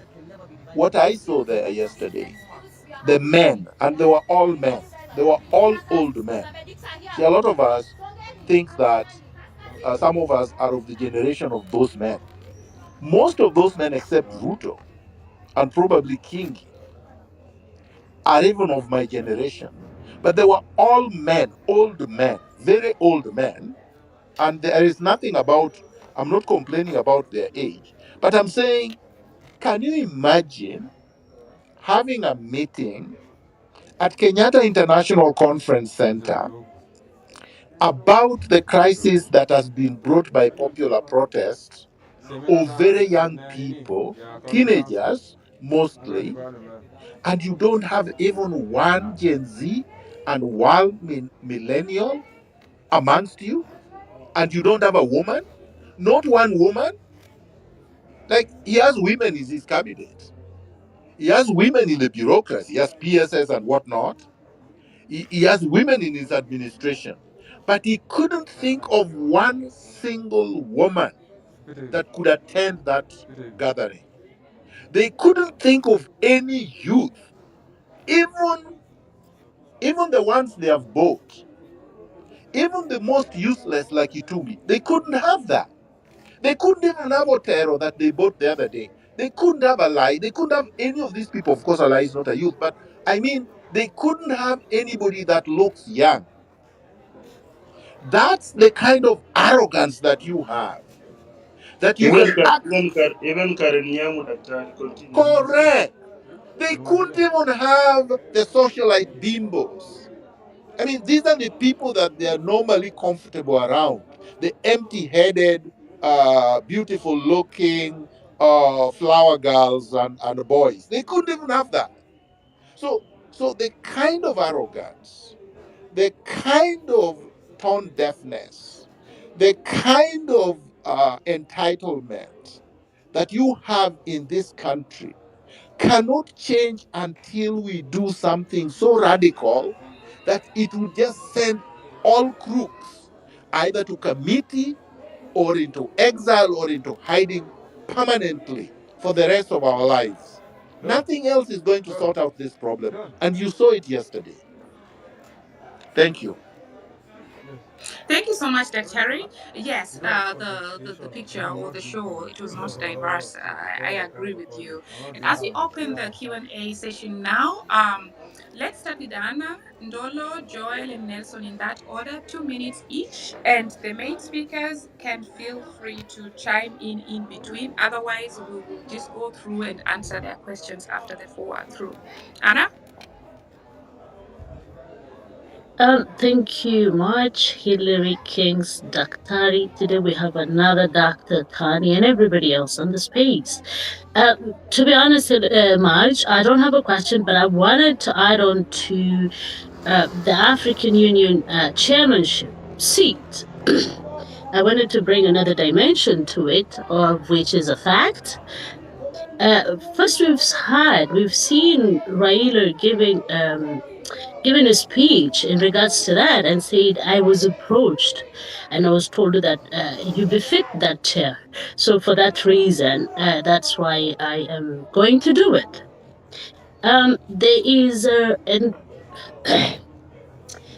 what I saw there yesterday, the men, and they were all men, they were all old men. See, a lot of us think that some of us are of the generation of those men. Most of those men, except Ruto and probably Kingi, are even of my generation. But they were all men, old men, very old men. And there is nothing about, I'm not complaining about their age, but I'm saying, can you imagine having a meeting at Kenyatta International Conference Center about the crisis that has been brought by popular protest of very young people, teenagers mostly, and you don't have even one Gen Z and one millennial amongst you, and you don't have a woman, not one woman? Like, he has women in his cabinet. He has women in the bureaucracy. He has PSS and whatnot. He has women in his administration. But he couldn't think of one single woman that could attend that gathering. They couldn't think of any youth, even the ones they have bought, even the most useless like Itumi. They couldn't have that. They couldn't even have Otero that they bought the other day. They couldn't have a lie. They couldn't have any of these people. Of course, a lie is not a youth, but I mean, they couldn't have anybody that looks young. That's the kind of arrogance that you have. That you can act. Even Karen Nyamu Daktari continue. Correct. They couldn't even have the socialite bimbos. I mean, these are the people that they are normally comfortable around. The empty-headed, beautiful-looking flower girls and boys. They couldn't even have that. So the kind of arrogance, the kind of tone deafness, the kind of entitlement that you have in this country cannot change until we do something so radical that it will just send all crooks either to committee or into exile or into hiding permanently for the rest of our lives. Nothing else is going to sort out this problem. And you saw it yesterday. Thank you. Thank you so much, Dr. Harry. Yes, the picture or the show, it was not diverse. I agree with you. And as we open the Q&A session now, let's start with Anna, Ndolo, Joel, and Nelson in that order, 2 minutes each. And the main speakers can feel free to chime in between. Otherwise, we will just go through and answer their questions after the four are through. Anna? Thank you much, Hillary King's Daktari. Today we have another Dr. Tani and everybody else on the space. To be honest, Marge, I don't have a question, but I wanted to add on to the African Union chairmanship seat. I wanted to bring another dimension to it, of which is a fact. First, we've seen Raila giving a speech in regards to that and said, I was approached and I was told that you befit that chair. So for that reason, that's why I am going to do it. There is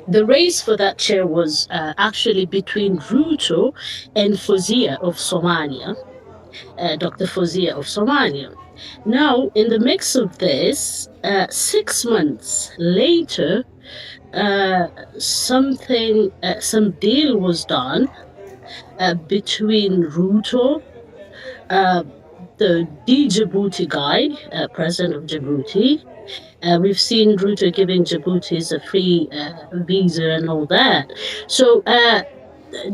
the race for that chair was actually between Ruto and Fozia of Somalia, Dr. Fozia of Somalia. Now, in the mix of this, 6 months later, some deal was done between Ruto, the Djibouti guy, president of Djibouti. We've seen Ruto giving Djiboutis a free visa and all that. So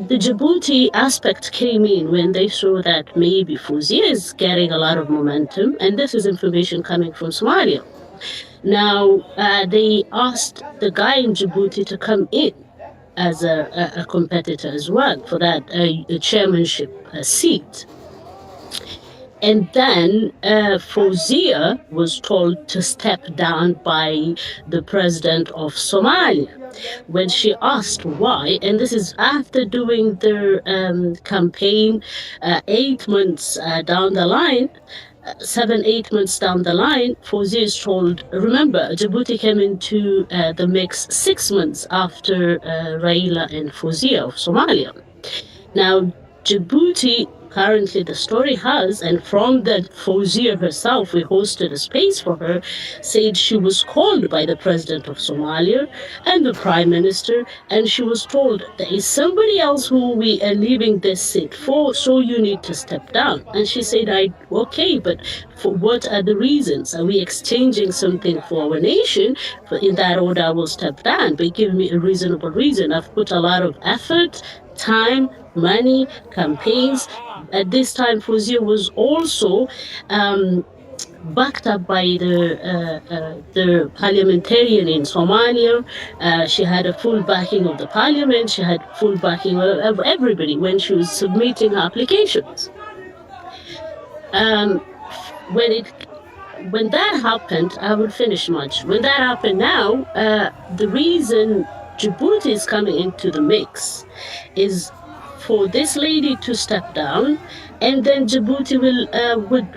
the Djibouti aspect came in when they saw that maybe Fuzia is getting a lot of momentum, and this is information coming from Somalia. Now, they asked the guy in Djibouti to come in as a competitor as well for that chairmanship seat. And then Fozia was told to step down by the president of Somalia when she asked why. And this is after doing their campaign 8 months down the line. 7-8 months down the line, Fozia is told, remember, Djibouti came into the mix 6 months after Raila and Fozia of Somalia. Now, Djibouti, currently the story has, and from the Fozia herself, we hosted a space for her, said she was called by the president of Somalia and the prime minister, and she was told, there is somebody else who we are leaving this seat for, so you need to step down. And she said, okay, but for what are the reasons? Are we exchanging something for our nation? In that order, I will step down, but give me a reasonable reason. I've put a lot of effort, time, money, campaigns. At this time, Fozia was also backed up by the parliamentarian in Somalia. She had a full backing of the parliament. She had full backing of everybody when she was submitting her applications. When that happened, I will finish much. When that happened now, the reason Djibouti is coming into the mix is for this lady to step down, and then Djibouti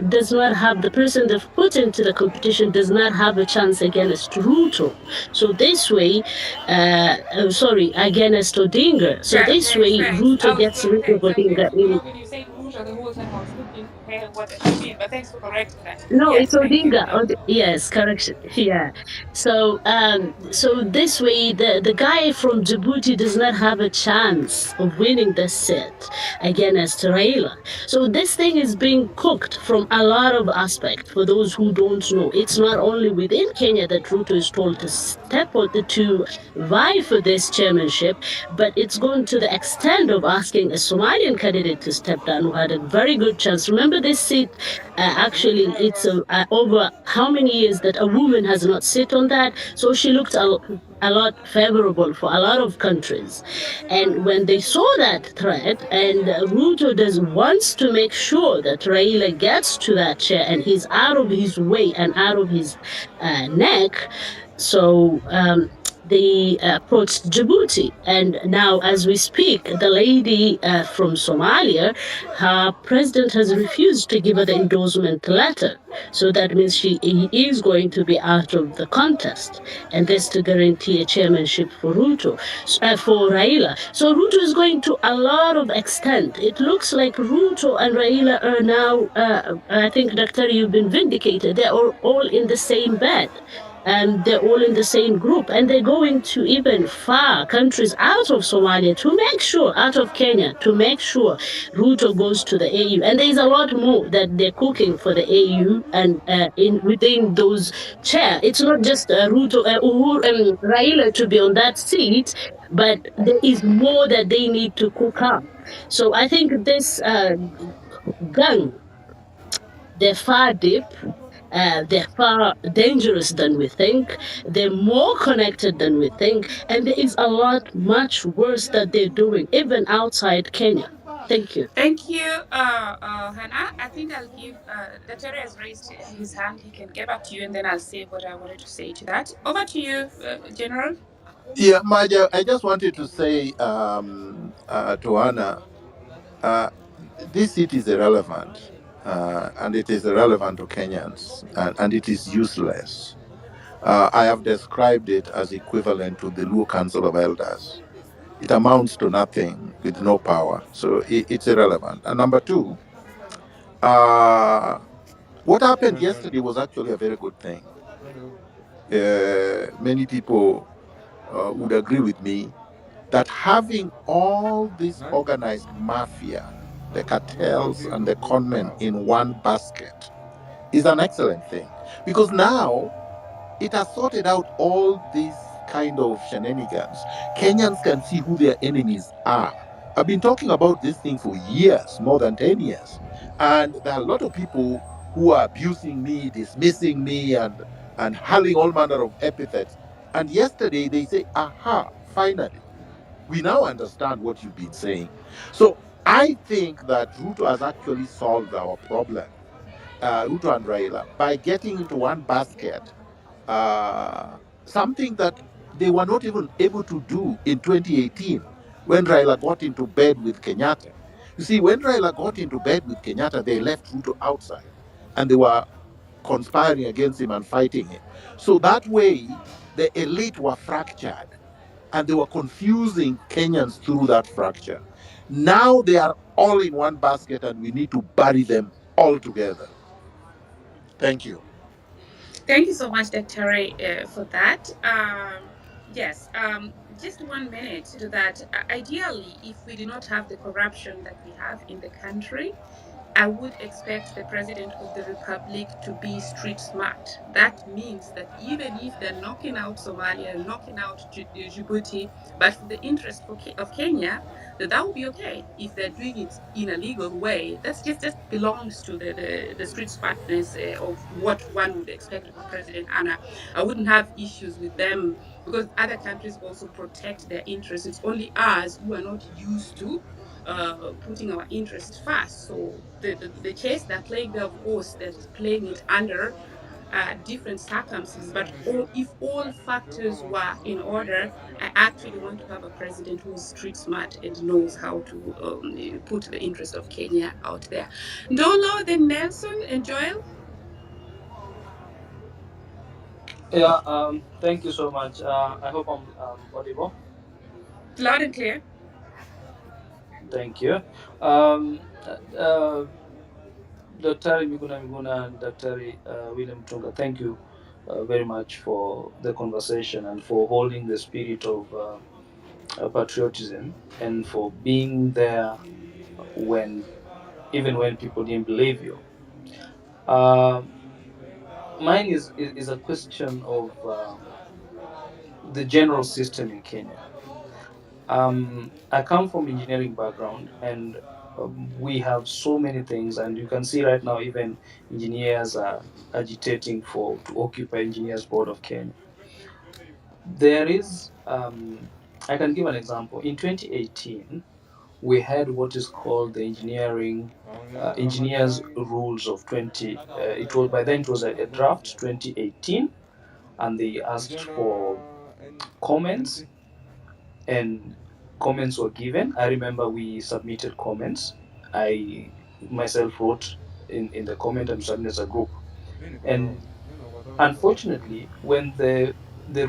does not have the person they've put into the competition does not have a chance against Ruto. So this way, against Odinga. So this way, Ruto gets rid of Odinga. When you say Ruto, the whole time I was thinking, hey, what does she mean? But thanks for correcting that. No, Yes, it's Odinga. Yes, correction. Yeah. So this way, the guy from Djibouti does not have a chance of winning the seat against Raila. So this thing is being cooked from a lot of aspects. For those who don't know, it's not only within Kenya that Ruto is told to step on to vie for this chairmanship, but it's gone to the extent of asking a Somalian candidate to step down who had a very good chance. Remember, this seat actually it's over how many years that a woman has not sit on that, so she looked a lot favorable for a lot of countries. And when they saw that threat, and Ruto wants to make sure that Raila gets to that chair and he's out of his way and out of his neck, so they approached Djibouti. And now, as we speak, the lady from Somalia, her president has refused to give her the endorsement letter. So that means he is going to be out of the contest. And that's to guarantee a chairmanship for Ruto, for Raila. So Ruto is going to a lot of extent. It looks like Ruto and Raila are now, I think, Dr. You've been vindicated. They're all in the same bed. They're all in the same group, and they're going to even far countries out of Somalia to make sure, out of Kenya, to make sure Ruto goes to the AU. And there's a lot more that they're cooking for the AU and in within those chair. It's not just Ruto, Raila to be on that seat, but there is more that they need to cook up. So I think this gang, they're far deep. They're far dangerous than we think. They're more connected than we think. And there is a lot much worse that they're doing, even outside Kenya. Thank you. Thank you, Hannah. I think I'll give Dr. has raised his hand. He can get back to you, and then I'll say what I wanted to say to that. Over to you, General. Yeah, Maja, I just wanted to say to Anna, this seat is irrelevant, and it is irrelevant to Kenyans, and it is useless. I have described it as equivalent to the Luo Council of Elders. It amounts to nothing with no power, so it's irrelevant. And number two, what happened yesterday was actually a very good thing. Many people would agree with me that having all this organized mafia, the cartels and the conmen in one basket is an excellent thing, because now it has sorted out all these kind of shenanigans. Kenyans can see who their enemies are. I've been talking about this thing for years, more than 10 years. And there are a lot of people who are abusing me, dismissing me, and hurling all manner of epithets. And yesterday they say, aha, finally, we now understand what you've been saying. So I think that Ruto has actually solved our problem, Ruto and Raila, by getting into one basket, something that they were not even able to do in 2018 when Raila got into bed with Kenyatta. You see, when Raila got into bed with Kenyatta, they left Ruto outside and they were conspiring against him and fighting him. So that way, the elite were fractured and they were confusing Kenyans through that fracture. Now they are all in one basket and we need to bury them all together. Thank you. Thank you so much, Dr. for that. Yes, just 1 minute to that. Ideally, if we do not have the corruption that we have in the country, I would expect the President of the Republic to be street smart. That means that even if they're knocking out Somalia, knocking out Djibouti, but for the interest of Kenya, that would be okay. If they're doing it in a legal way, that's just belongs to the street smartness of what one would expect of a president. And I wouldn't have issues with them because other countries also protect their interests. It's only us who are not used to putting our interests first. So the chase they're playing there, of course, they're playing it under different circumstances. But if all factors were in order, I actually want to have a president who is street smart and knows how to put the interest of Kenya out there. Ndolo, then Nelson and Joel. Yeah, thank you so much. I hope I'm audible. Loud and clear. Thank you. Um, Dr. Miguna and Dr. William Tunga, thank you very much for the conversation and for holding the spirit of patriotism and for being there when even when people didn't believe you. Mine is a question of the general system in Kenya. I come from engineering background, and we have so many things, and you can see right now even engineers are agitating for to occupy engineers board of Kenya. There is, I can give an example. In 2018, we had what is called the engineers rules of 20. It was by then it was a draft 2018, and they asked for comments, and comments were given. I remember we submitted comments. I myself wrote in the comment and submitted as a group. And unfortunately, when the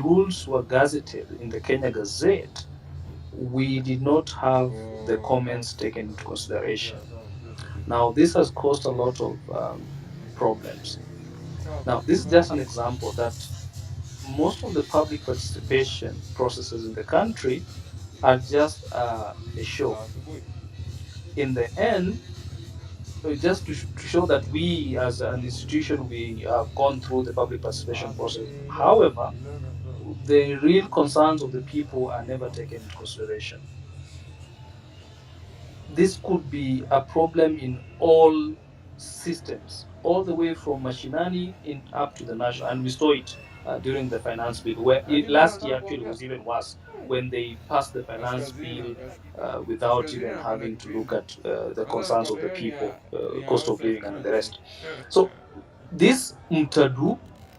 rules were gazetted in the Kenya Gazette, we did not have the comments taken into consideration. Now, this has caused a lot of problems. Now, this is just an example that most of the public participation processes in the country are just a show. In the end, just to show that we as an institution, we have gone through the public participation process. However, the real concerns of the people are never taken into consideration. This could be a problem in all systems, all the way from mashinani in up to the national. And we saw it during the finance bill, where last year actually was even worse when they passed the finance bill without even having to look at the concerns of the people, cost of living, and the rest. So this mtadu,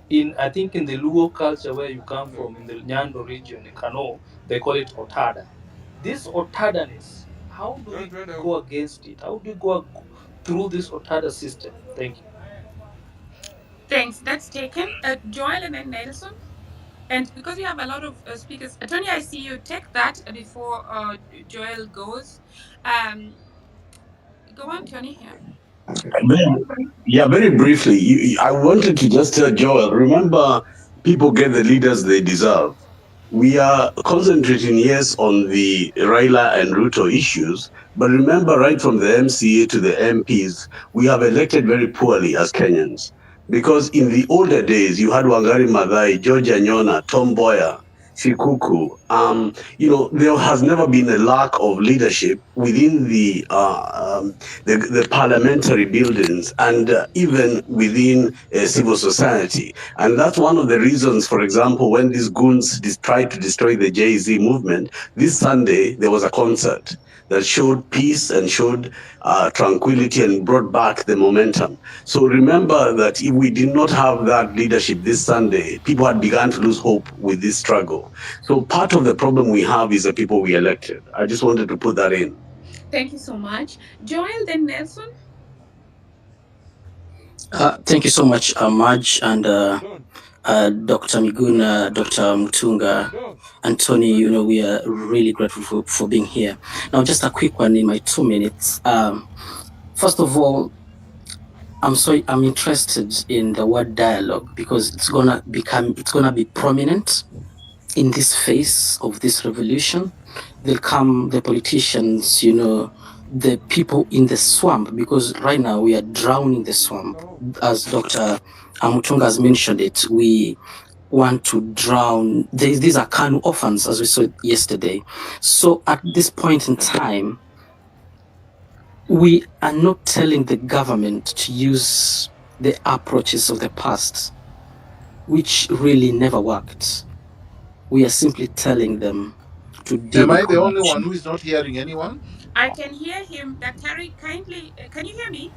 in I think in the Luo culture where you come from, in the Nyando region, in Kano, they call it otada. This otadaness, how do we go against it? How do we go through this otada system? Thank you. Thanks. That's taken. Joel and then Nelson. And because we have a lot of speakers, Tony, I see you take that before Joel goes. Go on, Tony. Yeah. Yeah, very briefly, I wanted to just tell Joel, remember, people get the leaders they deserve. We are concentrating, yes, on the Raila and Ruto issues, but remember, right from the MCA to the MPs, we have elected very poorly as Kenyans. Because in the older days, you had Wangari Maathai, George Anyona, Tom Mboya, Shikuku. There has never been a lack of leadership within the parliamentary buildings and even within civil society. And that's one of the reasons, for example, when these goons tried to destroy the Jay-Z movement, this Sunday there was a concert that showed peace and showed tranquility and brought back the momentum. So remember that if we did not have that leadership this Sunday, people had begun to lose hope with this struggle. So part of the problem we have is the people we elected. I just wanted to put that in. Thank you so much. Joel, then Nelson. Thank you so much, Maj and Dr. Miguna, Dr. Mutunga, and Tony. We are really grateful for being here. Now, just a quick one in my 2 minutes. First of all, I'm interested in the word dialogue because it's gonna be prominent in this phase of this revolution. They'll come the politicians, the people in the swamp, because right now we are drowning the swamp. As Dr. Amutunga has mentioned it, we want to drown. These are Kanu orphans, as we saw yesterday. So at this point in time, we are not telling the government to use the approaches of the past, which really never worked. We are simply telling them to deal. Am I the only one who is not hearing anyone? I can hear him. Daktari, kindly, can you hear me?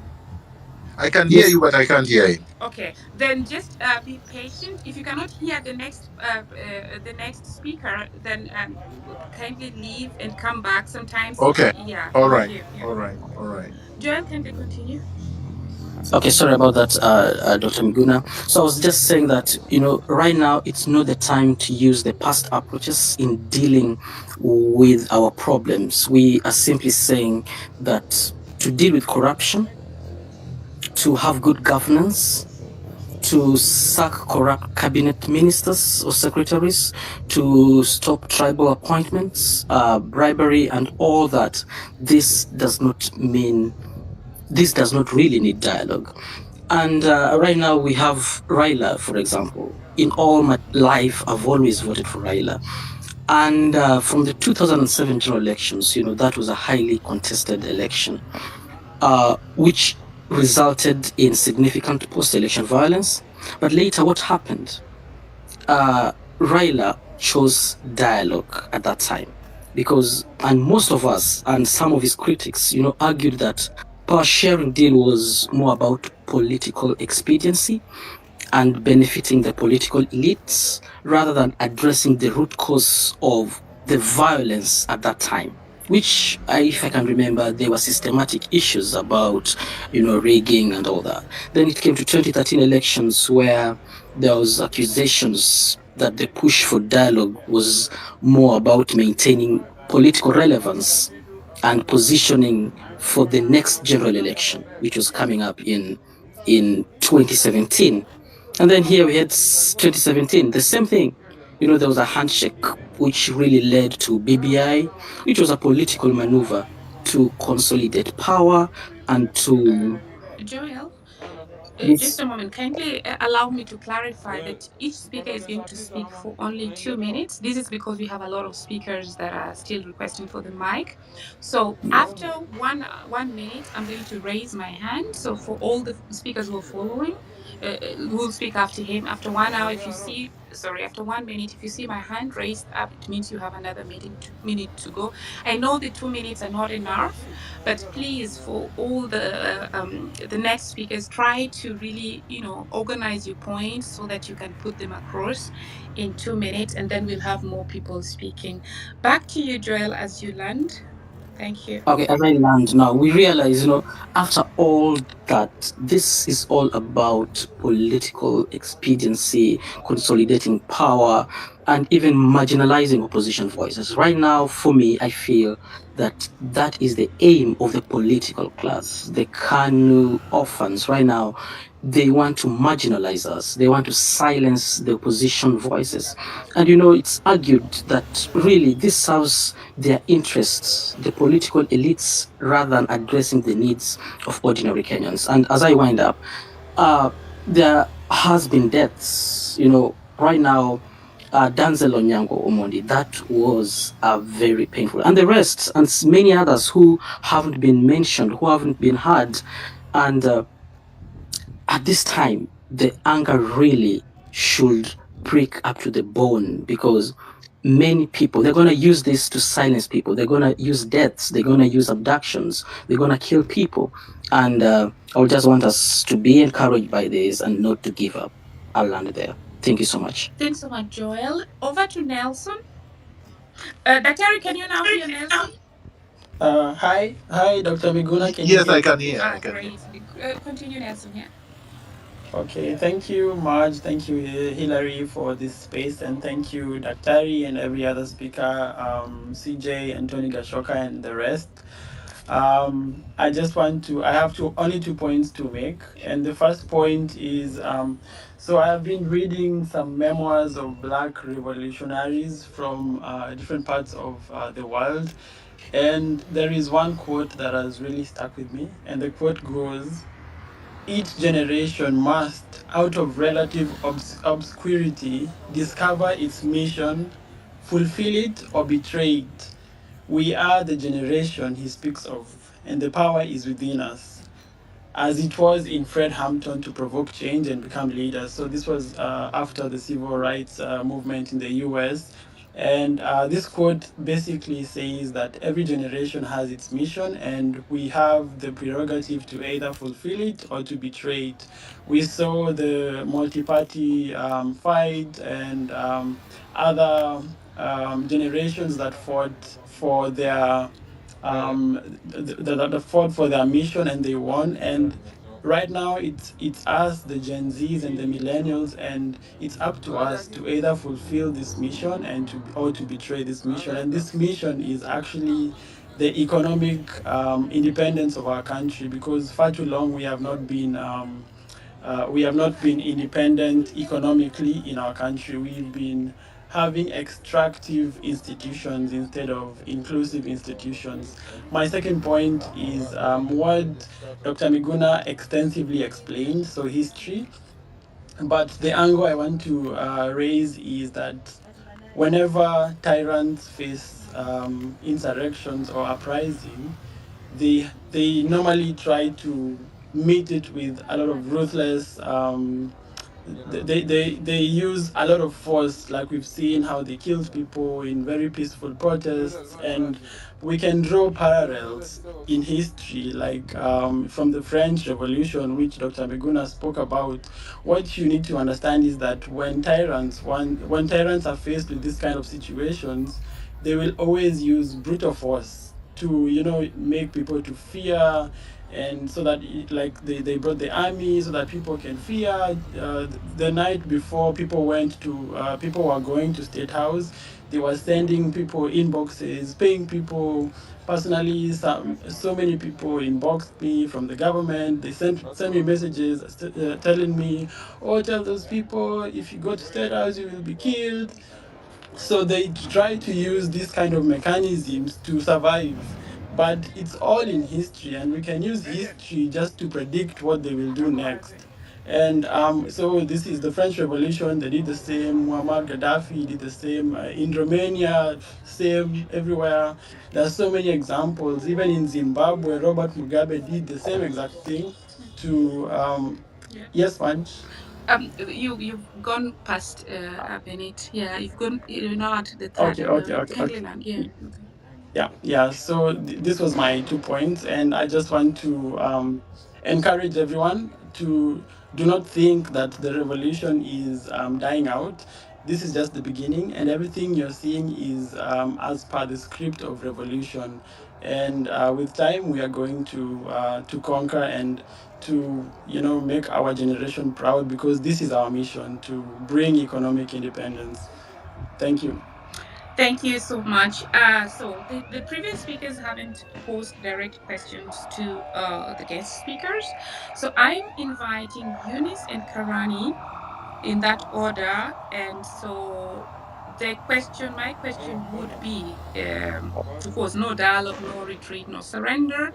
I can hear you, but I can't hear him. Okay, then just be patient. If you cannot hear the next speaker, then kindly leave and come back. Sometimes, Okay. yeah. All right. Yeah. All right. All right. Joel, can they continue? Okay, sorry about that, Dr. Miguna. So I was just saying that, right now it's not the time to use the past approaches in dealing with our problems. We are simply saying that to deal with corruption, to have good governance, to sack corrupt cabinet ministers or secretaries, to stop tribal appointments, bribery, and all that, this does not really need dialogue. And right now we have Raila, for example. In all my life, I've always voted for Raila. And from the 2007 general elections, that was a highly contested election, which resulted in significant post-election violence. But later, what happened? Raila chose dialogue at that time and most of us and some of his critics, argued that power sharing deal was more about political expediency and benefiting the political elites rather than addressing the root cause of the violence at that time, which, if I can remember, there were systematic issues about, rigging and all that. Then it came to 2013 elections where there was accusations that the push for dialogue was more about maintaining political relevance and positioning for the next general election, which was coming up in 2017. And then here we had 2017, the same thing. There was a handshake which really led to BBI, which was a political maneuver to consolidate power and to... Joel, Yes. just a moment. Kindly allow me to clarify that each speaker is going to speak for only 2 minutes. This is because we have a lot of speakers that are still requesting for the mic. So after one minute, I'm going to raise my hand. So for all the speakers who are following, who will speak after him. After 1 hour, after 1 minute, if you see my hand raised up, it means you have another minute to go. I know the 2 minutes are not enough, but please, for all the next speakers, try to really, organize your points so that you can put them across in 2 minutes, and then we'll have more people speaking. Back to you, Joel, as you land. Thank you. Okay, as I land now, we realize, after all that, this is all about political expediency, consolidating power, and even marginalizing opposition voices. Right now, for me, I feel that is the aim of the political class. The KANU orphans, right now, they want to marginalize us. They want to silence the opposition voices. And it's argued that really this serves their interests, the political elites, rather than addressing the needs of ordinary Kenyans. And as I wind up, there has been deaths, right now, Danzel Onyango Omondi, that was very painful. And the rest, and many others who haven't been mentioned, who haven't been heard. And at this time, the anger really should prick up to the bone, because many people, they're going to use this to silence people. They're going to use deaths. They're going to use abductions. They're going to kill people. And I would just want us to be encouraged by this and not to give up. I'll land there. Thank you so much. Thanks so much, Joel. Over to Nelson. Daktari, can you now hear Nelson? Hi, Dr. Miguna. Can Yes, you hear I can hear. Great. Continue, Nelson. Yeah. Okay, thank you, Marge. Thank you, Hillary, for this space, and thank you, Daktari, and every other speaker, CJ, Anthony Gashoka, and the rest. I have only 2 points to make, and the first point is, so I have been reading some memoirs of Black revolutionaries from different parts of the world, and there is one quote that has really stuck with me, and the quote goes, "Each generation must, out of relative obscurity, discover its mission, fulfill it, or betray it. We are the generation he speaks of, and the power is within us." As it was in Fred Hampton to provoke change and become leaders. So this was after the civil rights movement in the US. And this quote basically says that every generation has its mission, and we have the prerogative to either fulfill it or to betray it. We saw the multi-party fight and other generations that fought for their that fought for their mission and they won. And right now it's us, the Gen Zs and the millennials, and it's up to us to either fulfill this mission or to betray this mission. And this mission is actually the economic independence of our country, because far too long we have not been independent economically in our country. We've been having extractive institutions instead of inclusive institutions. My second point is what Dr. Miguna extensively explained, so history. But the angle I want to raise is that whenever tyrants face insurrections or uprising, they normally try to meet it with a lot of ruthless they use a lot of force, like we've seen how they killed people in very peaceful protests, and we can draw parallels in history, like from the French Revolution, which Dr. Meguna spoke about. What you need to understand is that when tyrants are faced with this kind of situations, they will always use brutal force to, you know, make people to fear, and so that they brought the army so that people can fear. The night before people were going to State House, they were sending people inboxes, paying people personally. So many people inboxed me from the government. They sent me messages telling me, oh, tell those people if you go to State House you will be killed. So they try to use these kind of mechanisms to survive, but it's all in history, and we can use history just to predict what they will do next. And so this is the French Revolution. They did the same. Muammar Gaddafi did the same in Romania. Same everywhere. There's so many examples. Even in Zimbabwe, Robert Mugabe did the same exact thing to. Yes, Punch. You've gone past a minute. Yeah, you've gone. You're now at the third Okay, one. okay, okay, Kindly okay. land. Yeah. Okay. Yeah. So this was my 2 points, and I just want to encourage everyone to do not think that the revolution is dying out. This is just the beginning, and everything you're seeing is as per the script of revolution. And with time, we are going to conquer and to, you know, make our generation proud, because this is our mission to bring economic independence. Thank you. Thank you so much. So the previous speakers haven't posed direct questions to the guest speakers. So I'm inviting Eunice and Karani in that order. And so my question would be, of course, no dialogue, no retreat, no surrender.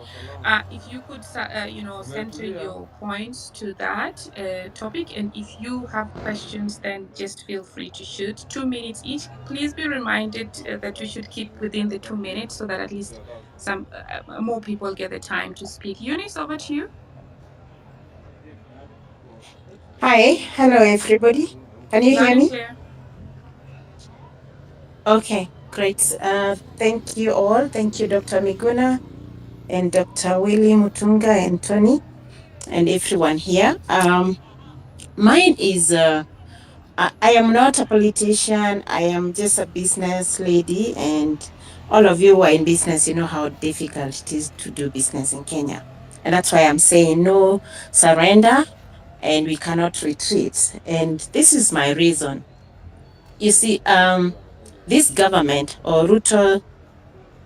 If you could, center your points to that topic, and if you have questions, then just feel free to shoot. 2 minutes each. Please be reminded that we should keep within the 2 minutes so that at least some more people get the time to speak. Eunice, over to you. Hi, hello everybody. Can you Loud hear and me? clear. Okay, great. Thank you all. Thank you, Dr. Miguna and Dr. Willie Mutunga and Tony and everyone here. Mine is, I am not a politician. I am just a business lady, and all of you who are in business, you know how difficult it is to do business in Kenya. And that's why I'm saying no surrender, and we cannot retreat. And this is my reason. You see, this government or Ruto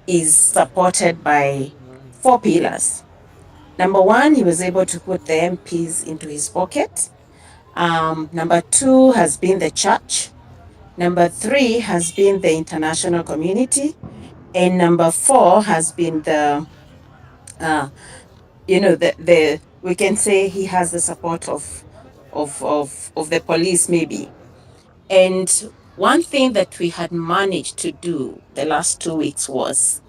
is supported by 4 pillars. Number one, he was able to put the MPs into his pocket. Number two has been the church. Number three has been the international community. And number four has been we can say he has the support of the police maybe. And one thing that we had managed to do the last 2 weeks was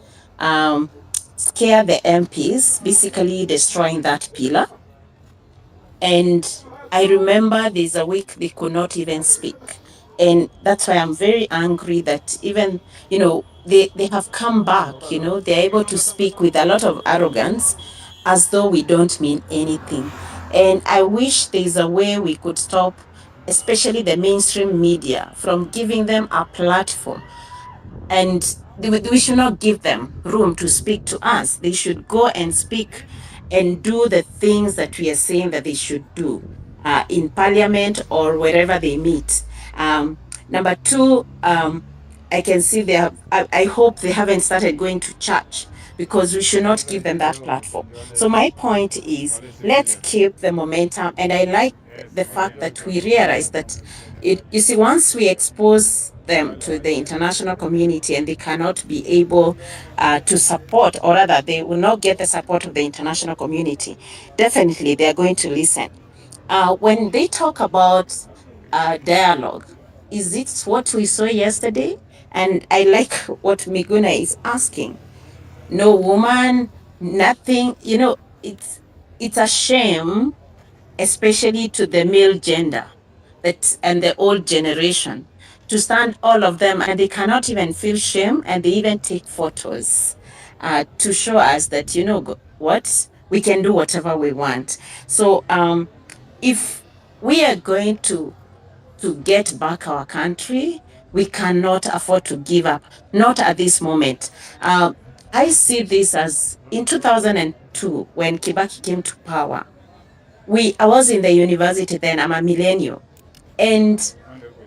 scare the MPs, basically destroying that pillar. And I remember there's a week they could not even speak. And that's why I'm very angry that even, they have come back, they're able to speak with a lot of arrogance as though we don't mean anything. And I wish there's a way we could stop, especially the mainstream media, from giving them a platform. And we should not give them room to speak to us. They should go and speak and do the things that we are saying that they should do in parliament or wherever they meet. Number two, I can see I hope they haven't started going to church, because we should not give them that platform. So my point is, let's keep the momentum. And I like the fact that we realize that you see, once we expose them to the international community and they cannot be able to support, or rather they will not get the support of the international community, definitely they are going to listen. When they talk about dialogue, is it what we saw yesterday? And I like what Miguna is asking. No woman, nothing, it's a shame, especially to the male gender, and the old generation, to stand all of them, and they cannot even feel shame, and they even take photos to show us that, what, we can do whatever we want. So if we are going to get back our country, we cannot afford to give up, not at this moment. I see this as in 2002, when Kibaki came to power. I was in the university then, I'm a millennial, and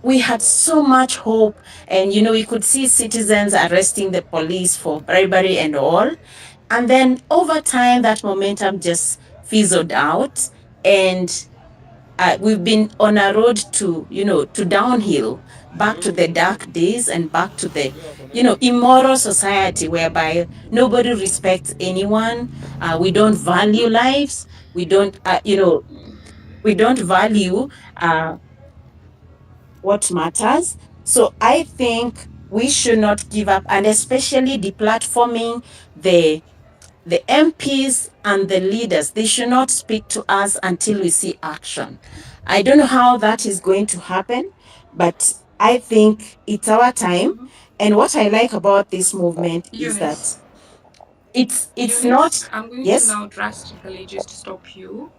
we had so much hope, and we could see citizens arresting the police for bribery and all. And then over time, that momentum just fizzled out, and we've been on a road to, to downhill, back to the dark days, and back to the, immoral society whereby nobody respects anyone. We don't value lives. We don't, we don't value what matters. So I think we should not give up, and especially deplatforming the MPs and the leaders. They should not speak to us until we see action. I don't know how that is going to happen, but I think it's our time. And what I like about this movement is that Eunice. it's Eunice, not. I'm going to Yes. now drastically just stop you.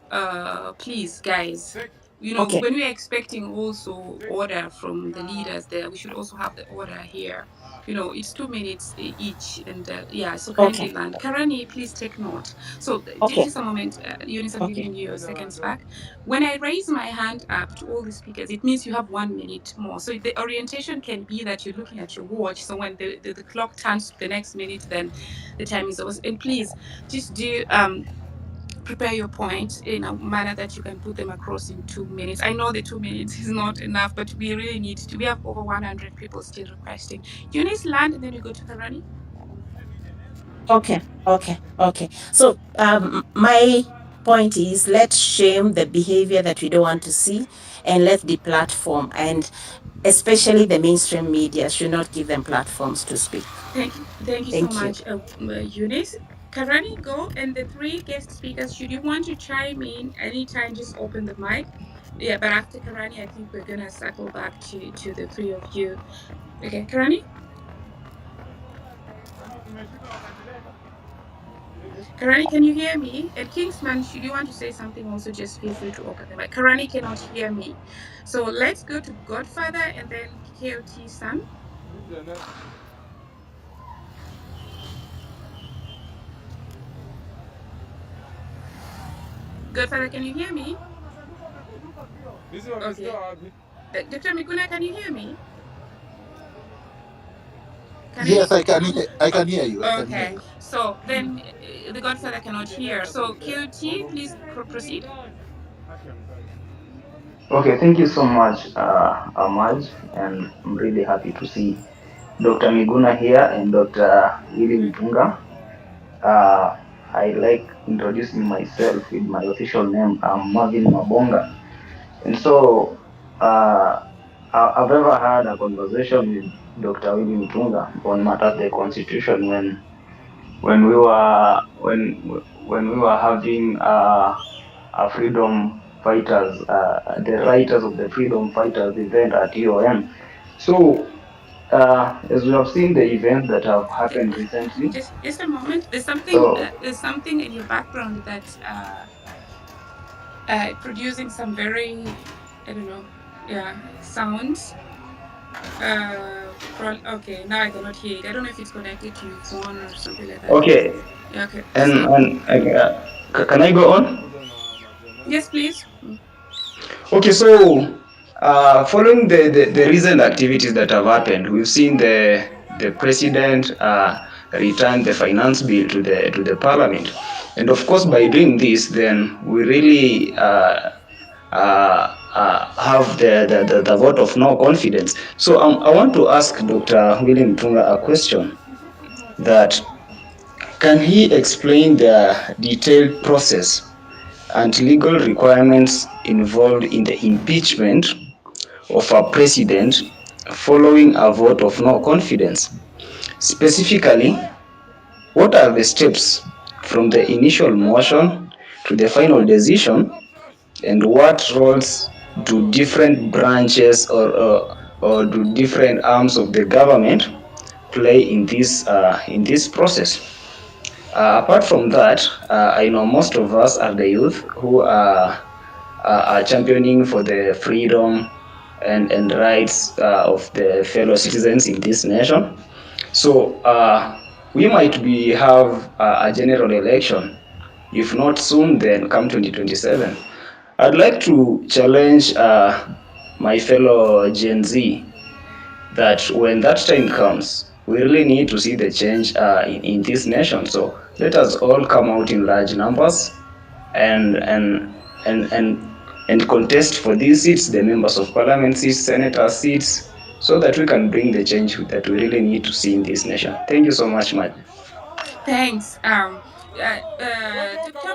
Please, guys. Okay. When we are expecting also order from the leaders there, we should also have the order here. It's 2 minutes each, and yeah, so kindly Okay. land. Karani, please take note. So Okay. just a moment, Eunice, I'm Okay. giving you seconds back. When I raise my hand up to all the speakers, it means you have 1 minute more. So the orientation can be that you're looking at your watch. So when the clock turns to the next minute, then the time is over. And please just do prepare your points in a manner that you can put them across in 2 minutes. I know the 2 minutes is not enough, but we really need to. We have over 100 people still requesting. Eunice, land, and then we go to Karani. Okay. Okay. Okay. So my point is, let's shame the behavior that we don't want to see, and let the platform, and especially the mainstream media, should not give them platforms to speak. Thank you so Thank you. much, Eunice. Karani, go, and the 3 guest speakers, should you want to chime in anytime, just open the mic. Yeah, but after Karani, I think we're gonna circle back to the 3 of you. Okay, Karani? Karani, can you hear me? And Kingsman, should you want to say something also, just feel free to open the mic. Karani cannot hear me. So let's go to Godfather and then KOT Son. Godfather, can you hear me? Okay. Dr. Miguna, can you hear me? Yes, I can hear. I can hear you. I can hear Okay. you. So then the Godfather cannot hear. So KOT, please proceed. Okay, thank you so much, Amaj, and I'm really happy to see Dr. Miguna here and Dr. Willy Mpunga. I like introducing myself with my official name. I'm Marvin Mabonga. And so I've ever had a conversation with Dr. Willy Mpunga on matters the constitution when we were having a freedom fighters, the writers of the freedom fighters event at UOM. So as we have seen the events that have happened recently. Just a moment. There's something. So There's something in your background that's producing some very, I don't know, yeah, sounds. Okay, now I cannot hear it. I don't know if it's connected to your phone or something like that. okay, Yeah, okay. and can I go on? Yes, please. Okay, so following the recent activities that have happened, we've seen the president return the finance bill to the parliament, and of course, by doing this, then we really have the vote of no confidence. So I want to ask Dr. William Tunga a question, that can he explain the detailed process and legal requirements involved in the impeachment of a president following a vote of no confidence? Specifically, what are the steps from the initial motion to the final decision, and what roles do different branches or do different arms of the government play in this process? Apart from that, I know most of us are the youth who are championing for the freedom and rights of the fellow citizens in this nation. So we might be have a general election, if not soon, then come 2027. I'd like to challenge my fellow Gen Z that when that time comes, we really need to see the change in this nation. So let us all come out in large numbers and and and and contest for these seats, the members of parliament seats, senator seats, so that we can bring the change that we really need to see in this nation. Thank you so much, Mike. Thanks. Dr.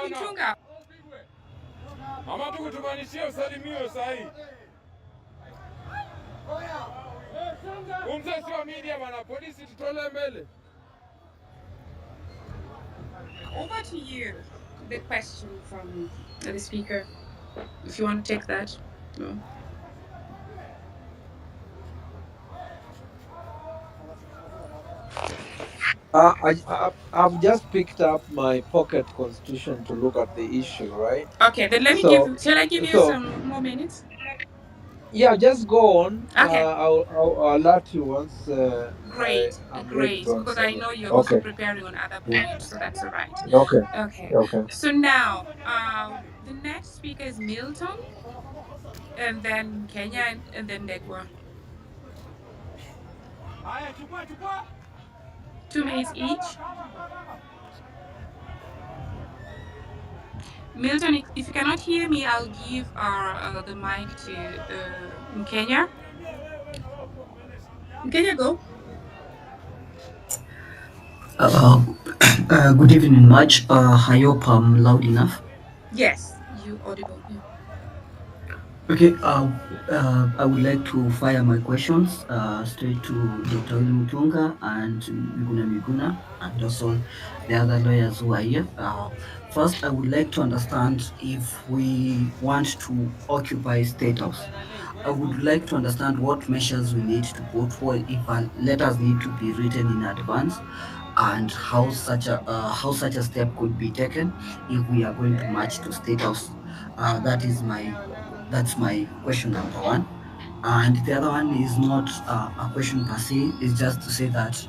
Mutunga. Ama tukutumanishie usalimio sahi. Umze sio media bana, polisi tutole mbele. Over to you. The question from the speaker, if you want to take that. No. I've just picked up my pocket constitution to look at the issue, right? Okay, then let me give. Shall I give you some more minutes? Yeah, just go on. Okay. I'll alert you once Great, I'm ready great. to Because answer. I know you're also Okay. preparing on other points, so that's all right. Okay. Okay. Okay. So now, the next speaker is Milton, and then Kenya, and then Degwa. 2 minutes each. Milton, if you cannot hear me, I'll give the mic to Kenya. Kenya, go. Good evening, March. I hope I'm loud enough. Yes, you audible. Yeah. Okay, I would like to fire my questions straight to Dr. Owino Mutunga and Miguna, and also the other lawyers who are here. First, I would like to understand if we want to occupy State House. I would like to understand what measures we need to put for if letters need to be written in advance, and how such a step could be taken if we are going to march to State House. That's my question number one. And the other one is not a question per se, it's just to say that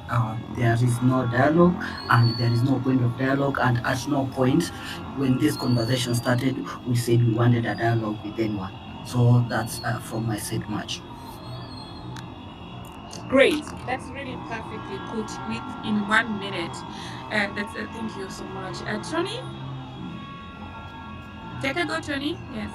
there is no dialogue and there is no point of dialogue. And at no point when this conversation started, we said we wanted a dialogue with anyone. So that's from my side much. Great. That's really perfectly put in 1 minute. That's thank you so much. Tony? Take a go, Tony. Yes.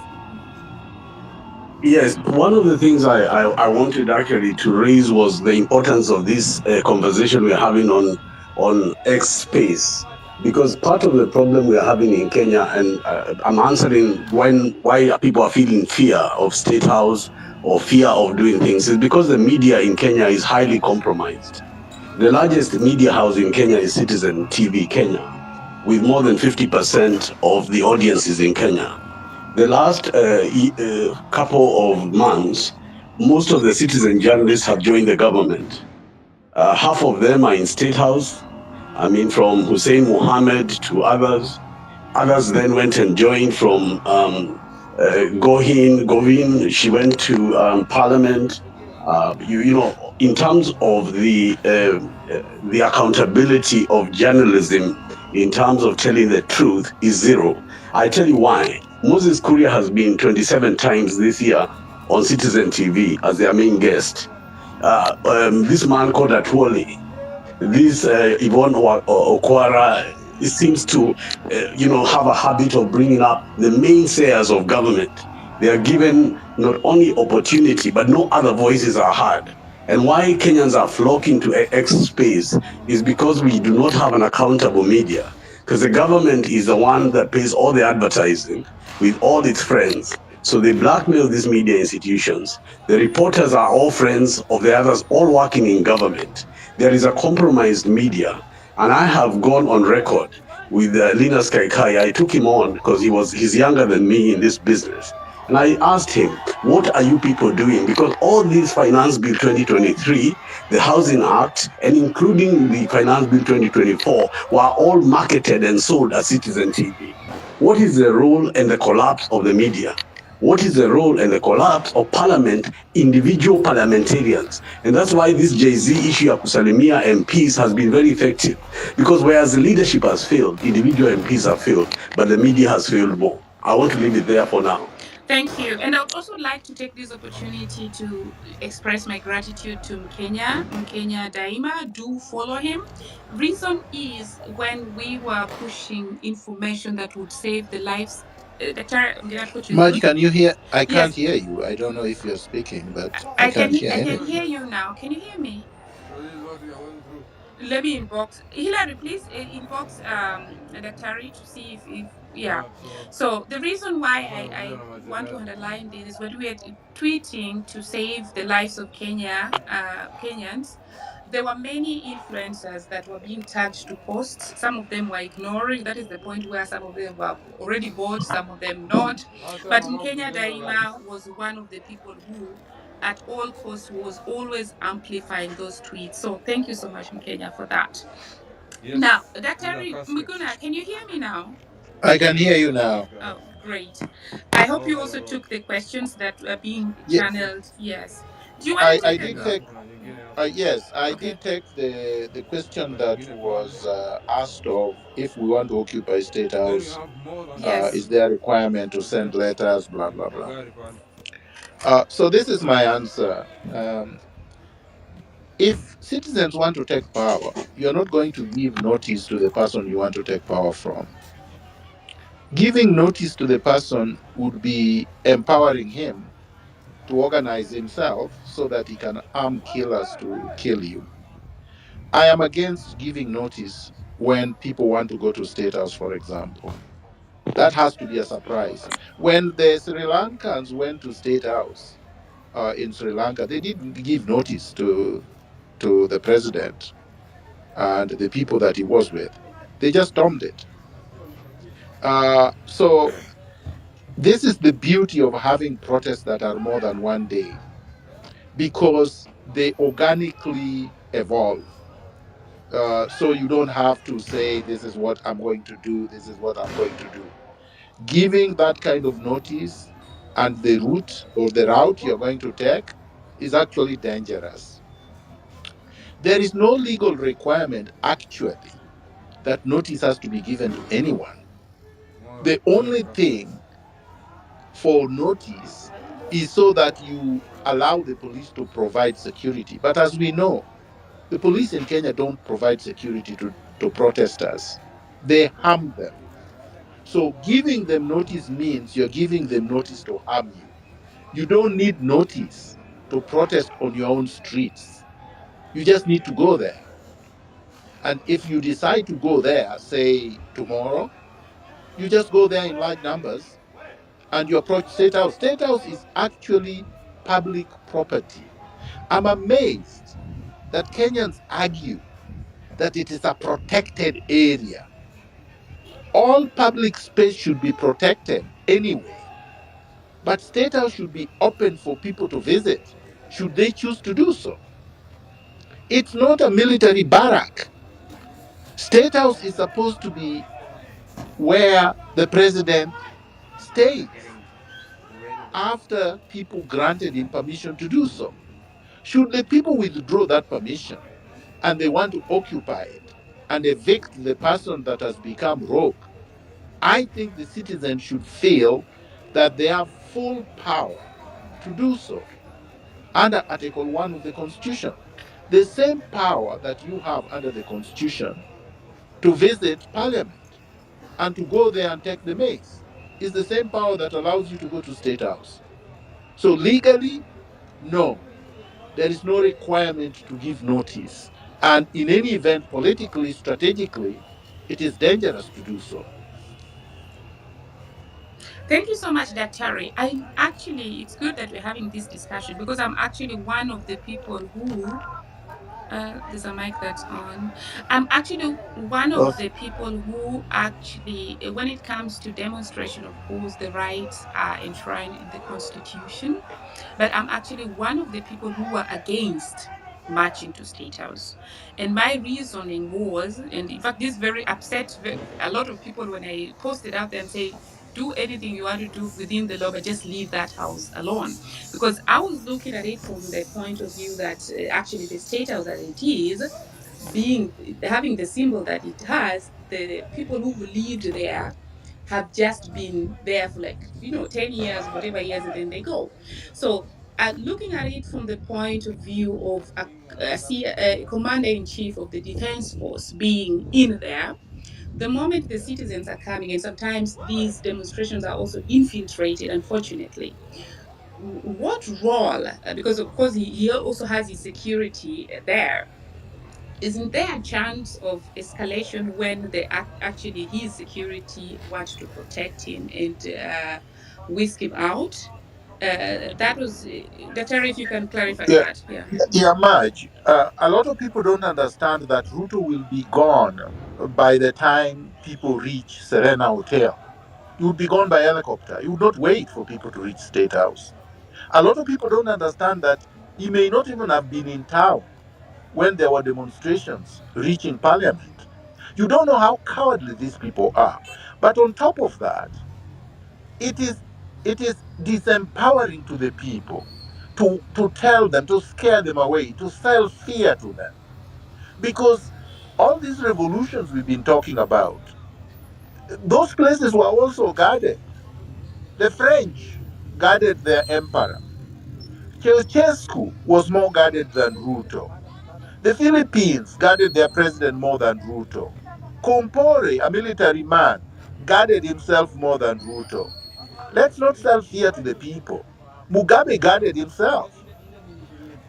Yes, one of the things I wanted actually to raise was the importance of this conversation we're having on X space, because part of the problem we're having in Kenya, and I'm answering why people are feeling fear of State House or fear of doing things, is because the media in Kenya is highly compromised. The largest media house in Kenya is Citizen TV Kenya, with more than 50% of the audiences in Kenya. The last couple of months, most of the citizen journalists have joined the government. Half of them are in State House. I mean, from Hussein Mohammed to others. Others then went and joined from Govin. She went to Parliament. You know, in terms of the accountability of journalism, in terms of telling the truth, is zero. I tell you why. Moses Kuria has been 27 times this year on Citizen TV as their main guest. This man called Atwoli, this Yvonne Okwara, it seems to, have a habit of bringing up the mainstayers of government. They are given not only opportunity, but no other voices are heard. And why Kenyans are flocking to X space is because we do not have an accountable media. Because the government is the one that pays all the advertising with all its friends. So they blackmail these media institutions. The reporters are all friends of the others, all working in government. There is a compromised media. And I have gone on record with Linus Kaikai. I took him on because he's younger than me in this business. And I asked him, what are you people doing? Because all these Finance Bill 2023, the Housing Act, and including the Finance Bill 2024 were all marketed and sold as Citizen TV. What is the role and the collapse of the media? What is the role and the collapse of parliament, individual parliamentarians? And that's why this Jay-Z issue of Kusalimia MPs has been very effective. Because whereas the leadership has failed, individual MPs have failed, but the media has failed more. I want to leave it there for now. Thank you. And I would also like to take this opportunity to express my gratitude to Mkenya Daima. Do follow him. Reason is when we were pushing information that would save the lives. Dr. I'm going to put you through. Margie, can you hear? I can't Yes, hear you. I don't know if you're speaking, but I can't hear I can anything. hear you now. Can you hear me? Let me inbox Hillary, please inbox Daktari to see if yeah. So the reason why I want to underline this is when we are tweeting to save the lives of Kenyans, there were many influencers that were being tagged to post. Some of them were ignoring. That is the point where some of them were already bought, some of them not. But in Kenya, Daima was one of the people who at all costs was always amplifying those tweets. So thank you so much, Mkenya, for that. Yes. Now, Dr. Miguna, can you hear me now? I can hear you now. Oh, great. I hope you also took the questions that were being Yeah, channeled. Yes. Do you want to I take a did go? take. Yes, I Okay. did take the question that was asked of if we want to occupy State House. Yes. Is there a requirement to send letters? Blah blah blah. So this is my answer. If citizens want to take power, you're not going to give notice to the person you want to take power from. Giving notice to the person would be empowering him to organize himself so that he can arm killers to kill you. I am against giving notice when people want to go to State House, for example. That has to be a surprise. When the Sri Lankans went to State House in Sri Lanka, they didn't give notice to the president and the people that he was with. They just stormed it. So this is the beauty of having protests that are more than one day, because they organically evolve. So you don't have to say, this is what I'm going to do, this is what I'm going to do. Giving that kind of notice and the route or the route you're going to take is actually dangerous. There is no legal requirement, actually, that notice has to be given to anyone. The only thing for notice is so that you allow the police to provide security. But as we know, the police in Kenya don't provide security to protesters, they harm them. So giving them notice means you're giving them notice to harm you. You don't need notice to protest on your own streets. You just need to go there. And if you decide to go there, say tomorrow, you just go there in large numbers and you approach State House. State House is actually public property. I'm amazed that Kenyans argue that it is a protected area. All public space should be protected anyway, but State House should be open for people to visit, should they choose to do so. It's not a military barrack. State House is supposed to be where the president stays after people granted him permission to do so. Should the people withdraw that permission and they want to occupy it and evict the person that has become rogue, I think the citizens should feel that they have full power to do so under Article 1 of the Constitution. The same power that you have under the Constitution to visit Parliament and to go there and take the mace is the same power that allows you to go to State House. So legally, no, there is no requirement to give notice. And in any event, politically, strategically, it is dangerous to do so. Thank you so much, Daktari. I'm actually, it's good that we're having this discussion because I'm actually one of the people who There's a mic that's on. I'm actually one of the people who actually, when it comes to demonstration, of course, the rights are enshrined in the Constitution, but I'm actually one of the people who were against marching to State House. And my reasoning was, and in fact, this very upset a lot of people when I posted out there and say, do anything you want to do within the law, but just leave that house alone. Because I was looking at it from the point of view that actually the State House as it is, being having the symbol that it has, the people who lived there have just been there for like 10 years, whatever years, and then they go. So looking at it from the point of view of a commander in chief of the defense force being in there, the moment the citizens are coming, and sometimes these demonstrations are also infiltrated, unfortunately. What role, because of course he also has his security there, isn't there a chance of escalation when actually his security wants to protect him and whisk him out? That was, Dr. If you can clarify Yeah, that. Yeah. yeah, Marge. A lot of people don't understand that Ruto will be gone by the time people reach Serena Hotel. He would be gone by helicopter. He would not wait for people to reach State House. A lot of people don't understand that he may not even have been in town when there were demonstrations reaching Parliament. You don't know how cowardly these people are. But on top of that, it is disempowering to the people to tell them, to scare them away, to sell fear to them. Because all these revolutions we've been talking about, those places were also guarded. The French guarded their emperor. Ceausescu was more guarded than Ruto. The Philippines guarded their president more than Ruto. Compaore, a military man, guarded himself more than Ruto. Let's not sell fear to the people. Mugabe guarded himself.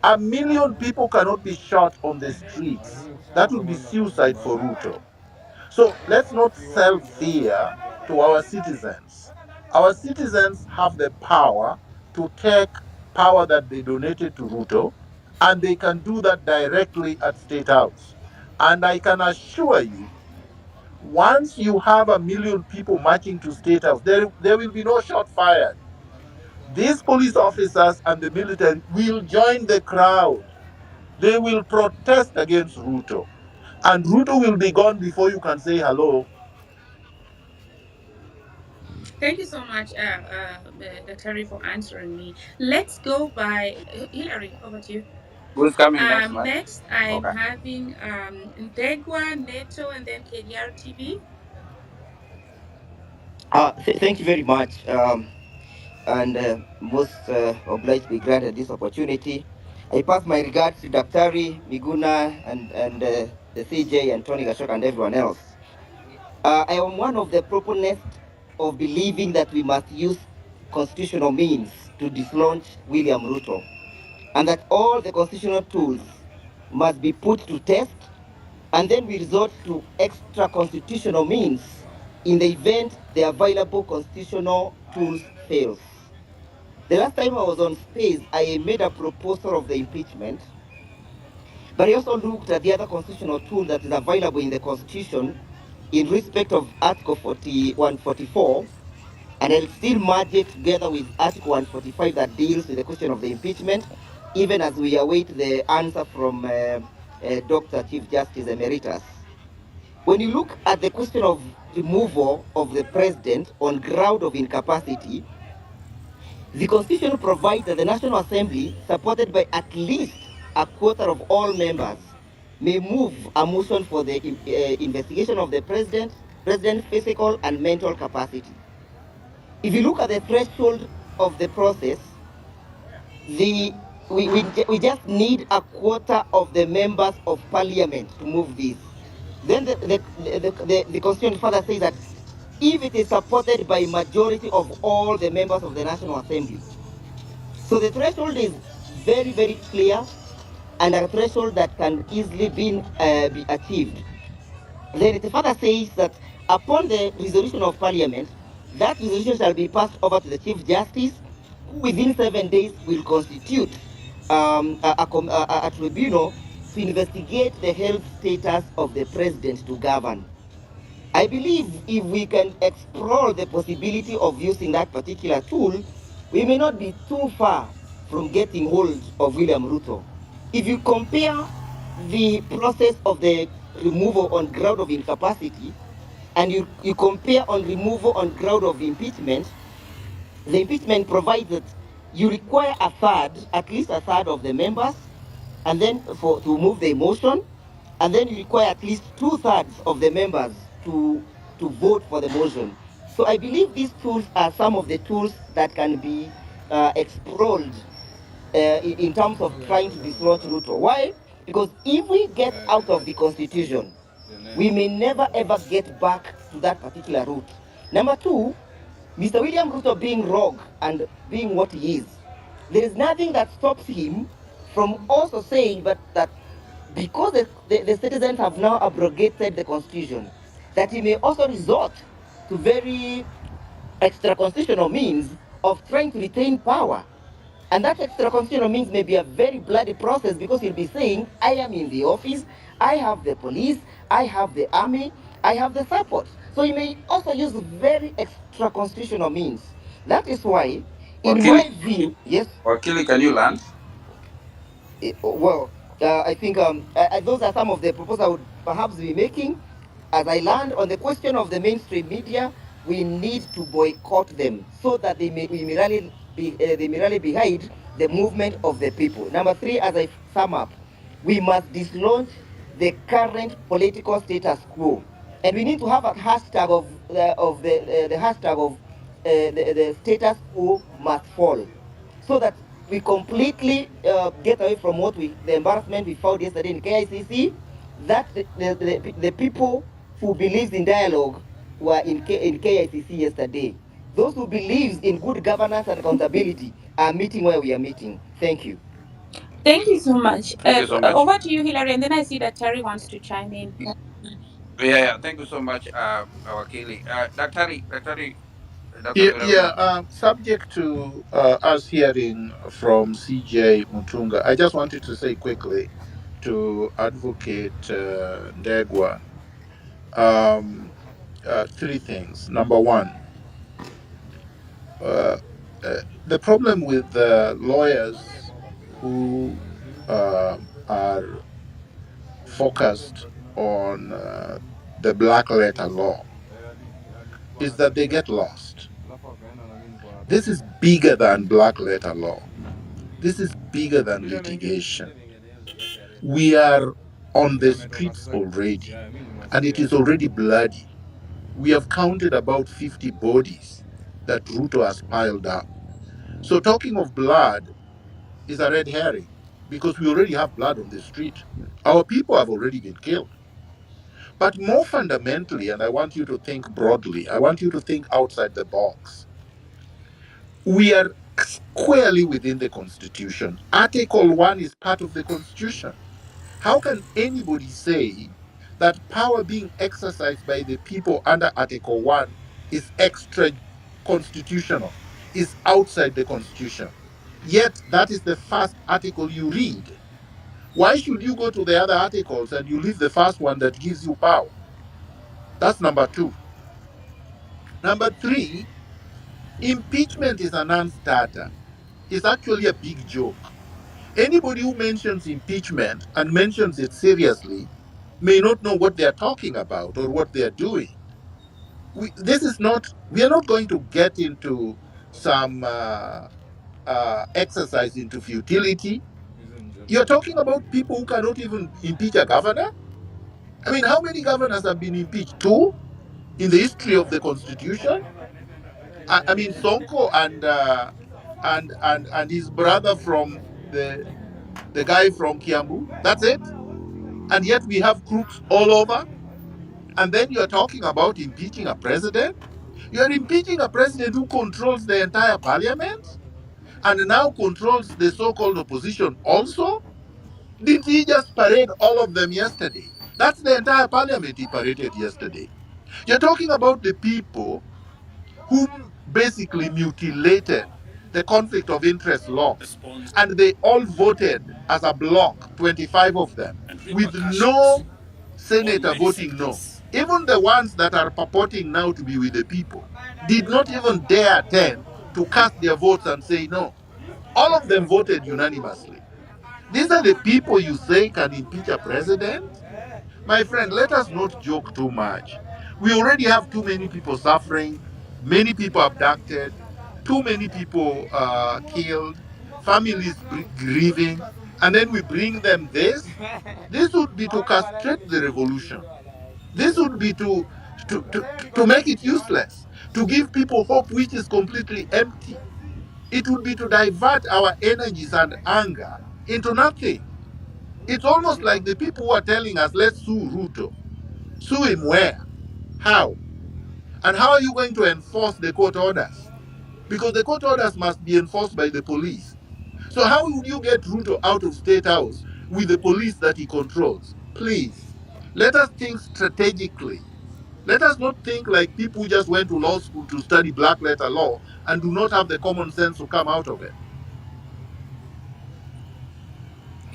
1 million people cannot be shot on the streets. That would be suicide for Ruto. So let's not sell fear to our citizens. Our citizens have the power to take power that they donated to Ruto, and they can do that directly at State House. And I can assure you, once you have 1 million people marching to State House, there will be no shot fired. These police officers and the military will join the crowd. They will protest against Ruto. And Ruto will be gone before you can say hello. Thank you so much, Dr. for answering me. Let's go by Hillary. Over to you. Who's coming next, man? Next, I'm Okay. having Ndegwa, Neto, and then KDR TV. Thank you very much. And most obliged to be granted this opportunity. I pass my regards to Daktari, Miguna, and the CJ, and Tony Gashok, and everyone else. I am one of the proponents of believing that we must use constitutional means to dislodge William Ruto, and that all the constitutional tools must be put to test, and then we resort to extra constitutional means in the event the available constitutional tools fails. The last time I was on space, I made a proposal of the impeachment, but I also looked at the other constitutional tool that is available in the Constitution in respect of Article 144, and I'll still merge it together with Article 145 that deals with the question of the impeachment, even as we await the answer from Dr. Chief Justice Emeritus. When you look at the question of removal of the president on ground of incapacity, the Constitution provides that the National Assembly, supported by at least a quarter of all members, may move a motion for the investigation of the president's physical and mental capacity. If you look at the threshold of the process, we just need a quarter of the members of parliament to move this. Then the Constitution further says that if it is supported by majority of all the members of the National Assembly. So the threshold is very, very clear, and a threshold that can easily be achieved. Then it further says that upon the resolution of Parliament, that resolution shall be passed over to the Chief Justice, who within 7 days will constitute a tribunal to investigate the health status of the president to govern. I believe if we can explore the possibility of using that particular tool, we may not be too far from getting hold of William Ruto. If you compare the process of the removal on ground of incapacity and you compare on removal on ground of impeachment, the impeachment provides that you require a third, at least a third of the members, and then to move the motion, and then you require at least 2/3 of the members to vote for the motion. So I believe these tools are some of the tools that can be explored in terms of trying to dislodge Ruto. Why? Because if we get out of the constitution, we may never ever get back to that particular route. Number two, Mr. William Ruto being rogue and being what he is, there is nothing that stops him from also saying that because the citizens have now abrogated the constitution, that he may also resort to very extra constitutional means of trying to retain power. And that extra constitutional means may be a very bloody process because he'll be saying, I am in the office, I have the police, I have the army, I have the support. So he may also use very extra constitutional means. That is why, in my view, yes. Wakili, can you land? Well, I think those are some of the proposals I would perhaps be making. As I land on the question of the mainstream media, we need to boycott them so that they may really be hide the movement of the people. Number three, as I sum up, we must dislodge the current political status quo, and we need to have a hashtag of the hashtag of the status quo must fall, so that we completely get away from the embarrassment we found yesterday in KICC, that the people who believes in dialogue were in KICC yesterday. Those who believes in good governance and accountability are meeting where we are meeting. Thank you. Thank you so much. Thank you so much. Over to you, Hilary, and then I see that Terry wants to chime in. Yeah. Thank you so much, Wakili. Dr. Subject to us hearing from CJ Mutunga, I just wanted to say quickly to Advocate Ndegwa three things. Number one, the problem with lawyers who are focused on the black letter law is that they get lost. This is bigger than black letter law. This is bigger than litigation. We are on the streets already, and it is already bloody. We have counted about 50 bodies that Ruto has piled up. So talking of blood is a red herring because we already have blood on the street. Our people have already been killed. But more fundamentally, and I want you to think broadly, I want you to think outside the box. We are squarely within the Constitution. Article 1 is part of the Constitution. How can anybody say that power being exercised by the people under Article 1 is extra constitutional, is outside the Constitution? Yet that is the first article you read. Why should you go to the other articles and you leave the first one that gives you power? That's number two. Number three, impeachment is a non-starter. It's actually a big joke. Anybody who mentions impeachment and mentions it seriously may not know what they're talking about or what they're doing. We are not going to get into some exercise into futility. You're talking about people who cannot even impeach a governor? I mean, how many governors have been impeached? Two in the history of the Constitution? I mean, Sonko and his brother from the guy from Kiambu. That's it. And yet we have crooks all over. And then you're talking about impeaching a president. You're impeaching a president who controls the entire parliament and now controls the so-called opposition also. Did he just parade all of them yesterday? That's the entire parliament he paraded yesterday. You're talking about the people whom basically mutilated the conflict of interest laws. And they all voted as a block, 25 of them, with no senator voting no. Even the ones that are purporting now to be with the people did not even dare attend to cast their votes and say no. All of them voted unanimously. These are the people you say can impeach a president? My friend, let us not joke too much. We already have too many people suffering, many people abducted, too many people killed, families grieving, and then we bring them this. This would be to castrate the revolution. This would be to make it useless, to give people hope which is completely empty. It would be to divert our energies and anger into nothing. It's almost like the people who are telling us, let's sue Ruto. Sue him where? How? And how are you going to enforce the court orders? Because the court orders must be enforced by the police. So how would you get Ruto out of State House with the police that he controls? Please, let us think strategically. Let us not think like people who just went to law school to study black letter law and do not have the common sense to come out of it.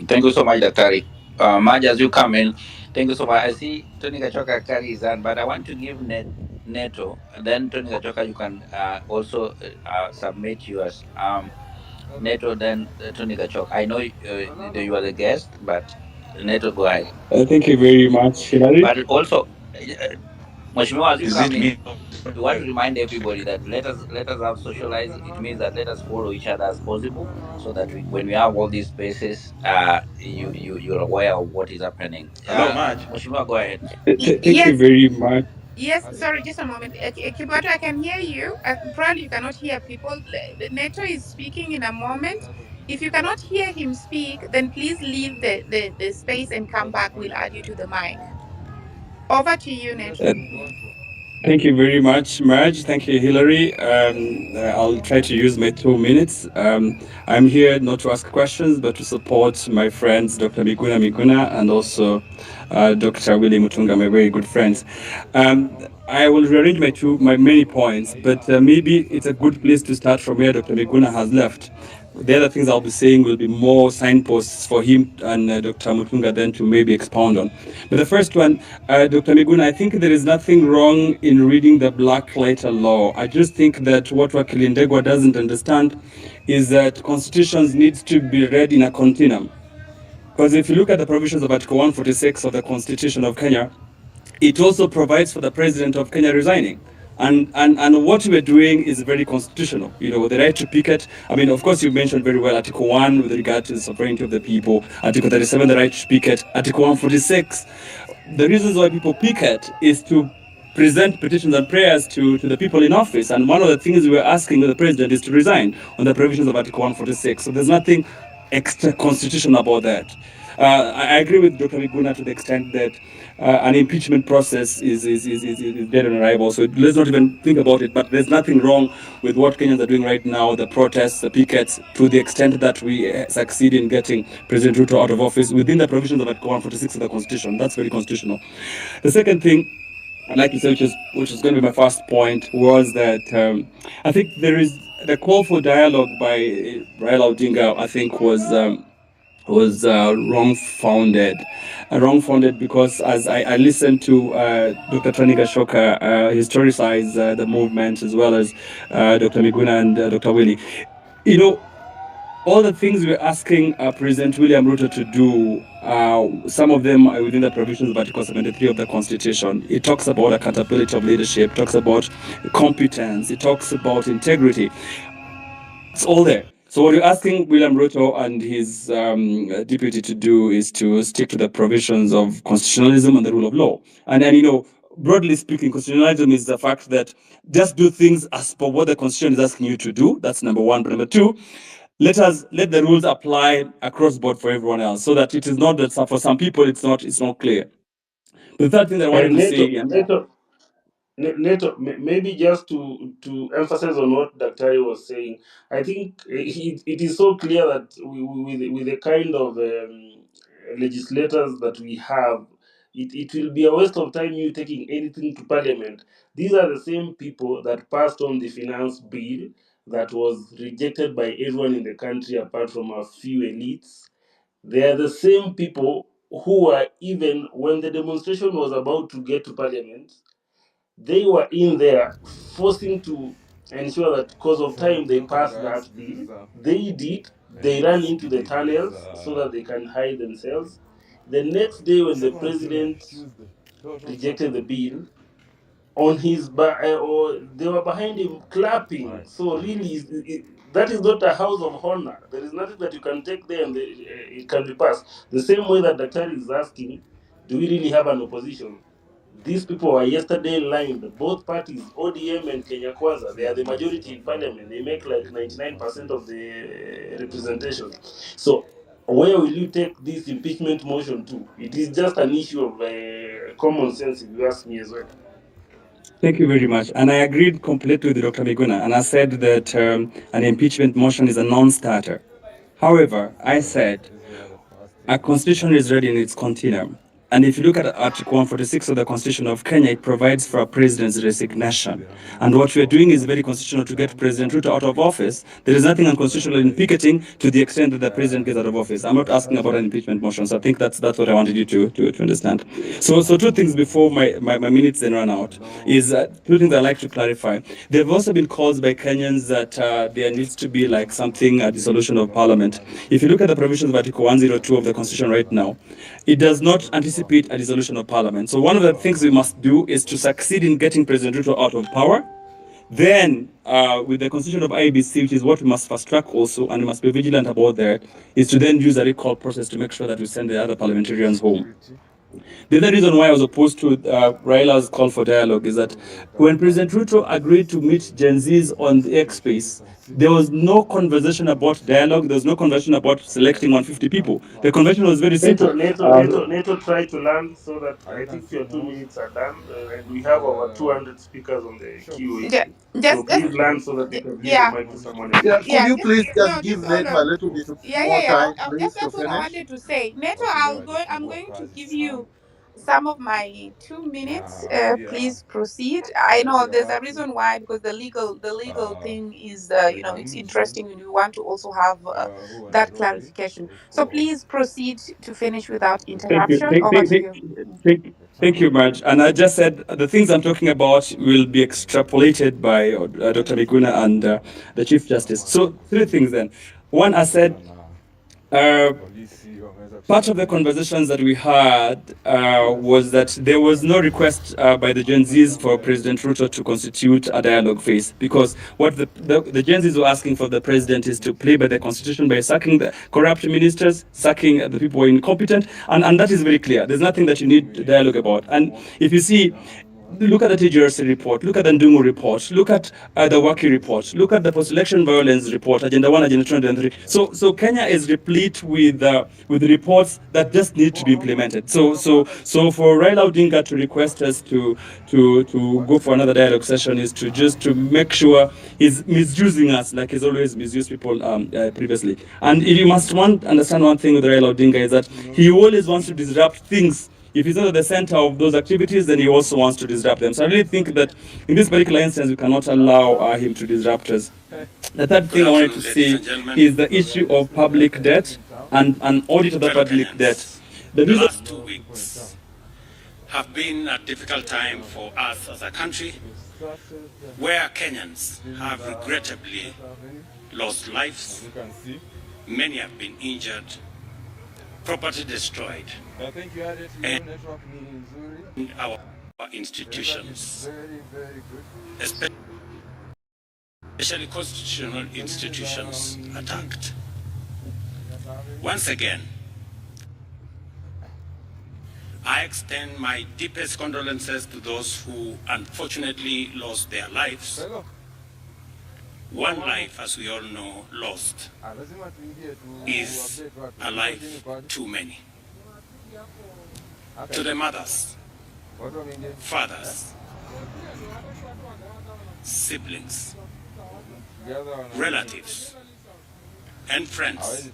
Thank you so much, Daktari. Maj, as you come in, thank you so much. I see Tony Gachoka carry his hand, but I want to give Neto, and then Tony Gachoka, you can also submit yours. Neto, then Tony Gachoka. I know you are the guest, but Neto, go ahead. Thank you very much, Hilary. But also, Mheshimiwa, as you Is come it in, me? we want to remind everybody that let us have socialize. It means that let us follow each other as possible, so that when we have all these spaces, you're aware of what is happening. Hello, Maj. Mheshimiwa, go ahead. Thank you Yes, very much. yes, sorry, just a moment. Kibato, I can hear you. Probably you cannot hear people. Neto is speaking in a moment. If you cannot hear him speak, then please leave the space and come back. We'll add you to the mic. Over to you, Neto. Thank you very much, Marge. Thank you, Hillary. I'll try to use my 2 minutes. I'm here not to ask questions, but to support my friends, Dr. Miguna, and also Dr. Willie Mutunga, my very good friends. I will rearrange my many points, but maybe it's a good place to start from where Dr. Miguna has left. The other things I'll be saying will be more signposts for him and Dr. Mutunga then to maybe expound on. But the first one, Dr. Miguna, I think there is nothing wrong in reading the black letter law. I just think that what Wakilindegwa doesn't understand is that constitutions needs to be read in a continuum. Because if you look at the provisions of Article 146 of the Constitution of Kenya, it also provides for the president of Kenya resigning. And what we're doing is very constitutional. You know, the right to picket. I mean, of course, you mentioned very well Article 1 with regard to the sovereignty of the people, Article 37, the right to picket, Article 146. The reasons why people picket is to present petitions and prayers to the people in office. And one of the things we're asking the president is to resign on the provisions of Article 146. So there's nothing extra constitutional about that. I agree with Dr. Miguna to the extent that an impeachment process is dead on arrival. So let's not even think about it. But there's nothing wrong with what Kenyans are doing right now, the protests, the pickets, to the extent that we succeed in getting President Ruto out of office within the provisions of Article 146 of the Constitution. That's very constitutional. The second thing I'd like to say, which is going to be my first point, was that I think there is the call for dialogue by Raila Odinga, I think, was wrong-founded. Wrong-founded because as I listened to Dr. Tony Gashoka historicize the movement, as well as Dr. Miguna and Dr. Willie, you know, all the things we're asking President William Ruto to do, some of them are within the provisions of Article 73 of the Constitution. It talks about accountability of leadership, it talks about competence, it talks about integrity. It's all there. So what you're asking William Ruto and his deputy to do is to stick to the provisions of constitutionalism and the rule of law. And then, you know, broadly speaking, constitutionalism is the fact that just do things as per what the Constitution is asking you to do. That's number one. But number two, let the rules apply across board for everyone else, so that it is not that for some people it's not clear. The third thing that I wanted to say, Neto, maybe just to emphasize on what Dr. was saying, I think it is so clear that with the kind of legislators that we have, it will be a waste of time you taking anything to Parliament. These are the same people that passed on the finance bill that was rejected by everyone in the country apart from a few elites. They are the same people who were, even when the demonstration was about to get to parliament, they were in there forcing to ensure that because of So time they welcome passed guys. that This bill. is They did. They Nairobi ran into the CBD. Today is tunnels so that they can hide themselves. The next day, when the second of July, president Tuesday. Total rejected the Saturday. bill, on his or they were behind him clapping. Right. So really, that is not a house of honor. There is nothing that you can take there and it can be passed. The same way that Daktari is asking, do we really have an opposition? These people were yesterday lined, both parties, ODM and Kenya Kwanza. They are the majority in parliament. They make like 99% of the representation. So where will you take this impeachment motion to? It is just an issue of common sense, if you ask me as well. Thank you very much. And I agreed completely with Dr. Miguna, and I said that an impeachment motion is a non-starter. However, I said our constitution is ready in its continuum. And if you look at Article 146 of the Constitution of Kenya, it provides for a president's resignation. And what we are doing is very constitutional to get President Ruto out of office. There is nothing unconstitutional in picketing to the extent that the president gets out of office. I'm not asking about an impeachment motion, so I think that's what I wanted you to understand. So two things before my minutes then run out is two things I'd like to clarify. There have also been calls by Kenyans that there needs to be like something, a dissolution of parliament. If you look at the provisions of Article 102 of the Constitution right now, it does not anticipate a dissolution of parliament. So one of the things we must do is to succeed in getting President Ruto out of power. Then, with the constitution of IBC, which is what we must fast track also, and we must be vigilant about that, is to then use a recall process to make sure that we send the other parliamentarians home. The other reason why I was opposed to Raila's call for dialogue is that when President Ruto agreed to meet Gen Zs on the X space, there was no conversation about dialogue. There was no conversation about selecting 150 people. The conversation was very simple. NATO tried to land so that I think your 2 minutes are done, and we have over 200 speakers on the Yeah, QA. So just please land so that we can give the yeah. mic to someone else. Yeah, could Yeah, you please just no, give just hold Neto a on. little bit more Yeah. time, please, to That's what I finish? wanted to say. Neto, I'm going to give you some of my 2 minutes. Please proceed. I know there's a reason why, because the legal thing is it's interesting, and we want to also have that clarification. So please proceed to finish without Thank you. interruption. Over to you. Thank you much. And I just said the things I'm talking about will be extrapolated by Dr. Miguna and the Chief Justice. So three things then. One, I said part of the conversations that we had was that there was no request by the Gen Zs for President Ruto to constitute a dialogue phase, because what the Gen Zs were asking for the president is to play by the constitution by sacking the corrupt ministers, sacking the people who are incompetent, and that is very clear. There's nothing that you need dialogue about. And if you see, look at the TGRC report, look at the Ndungu report, look at the Waki report, look at the post-election violence report, Agenda 1, Agenda 2, and 3. So Kenya is replete with reports that just need to be implemented. So for Raila Odinga to request us to go for another dialogue session is to make sure he's misusing us like he's always misused people previously. And you must understand one thing with Raila Odinga is that he always wants to disrupt things. If he's not at the center of those activities, then he also wants to disrupt them. So I really think that in this particular instance, we cannot allow him to disrupt us. The third thing I wanted to say is the issue of public debt and an audit of the public debt. The last 2 weeks have been a difficult time for us as a country, where Kenyans have regrettably lost lives, many have been injured, property destroyed, and our institutions, especially constitutional institutions, attacked. Once again, I extend my deepest condolences to those who unfortunately lost their lives. One life, as we all know, lost is a life too many. To the mothers, fathers, siblings, relatives, and friends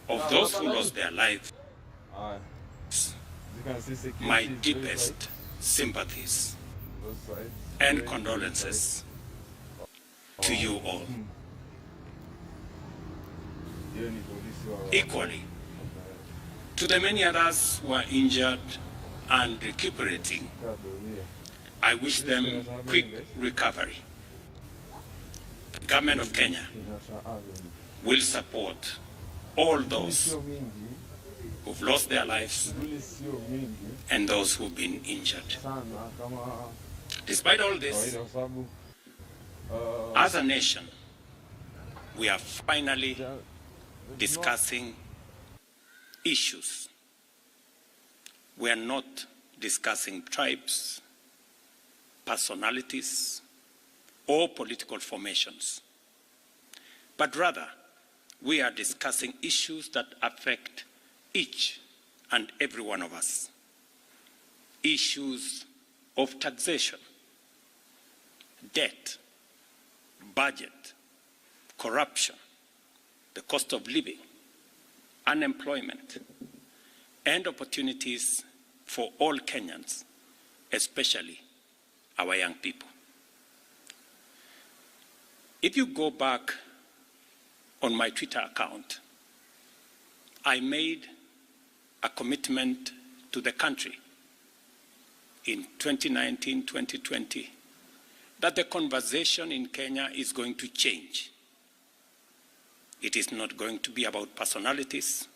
of those who lost their lives, my deepest sympathies and condolences. to you all. Equally, to the many others who are injured and recuperating, I wish them quick recovery. The government of Kenya will support all those who've lost their lives and those who've been injured. Despite all this, as a nation, we are finally discussing issues. We are not discussing tribes, personalities, or political formations, but rather we are discussing issues that affect each and every one of us. Issues of taxation, debt, budget, corruption, the cost of living, unemployment, and opportunities for all Kenyans, especially our young people. If you go back on my Twitter account, I made a commitment to the country in 2019, 2020, that the conversation in Kenya is going to change. It is not going to be about personalities.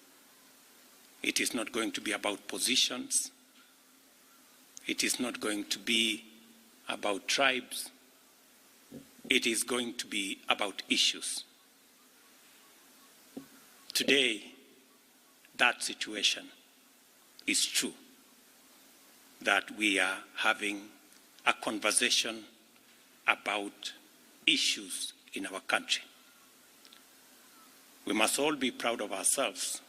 It is not going to be about positions. It is not going to be about tribes. It is going to be about issues. Today, that situation is true, that we are having a conversation about issues in our country. We must all be proud of ourselves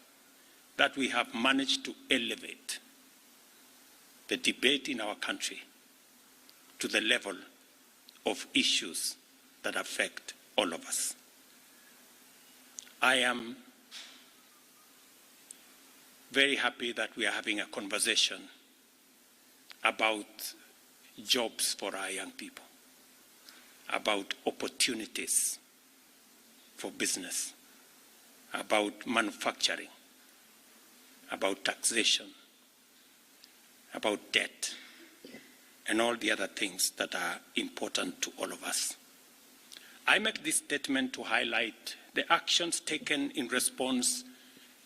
that we have managed to elevate the debate in our country to the level of issues that affect all of us. I am very happy that we are having a conversation about jobs for our young people, about opportunities for business, about manufacturing, about taxation, about debt, and all the other things that are important to all of us. I make this statement to highlight the actions taken in response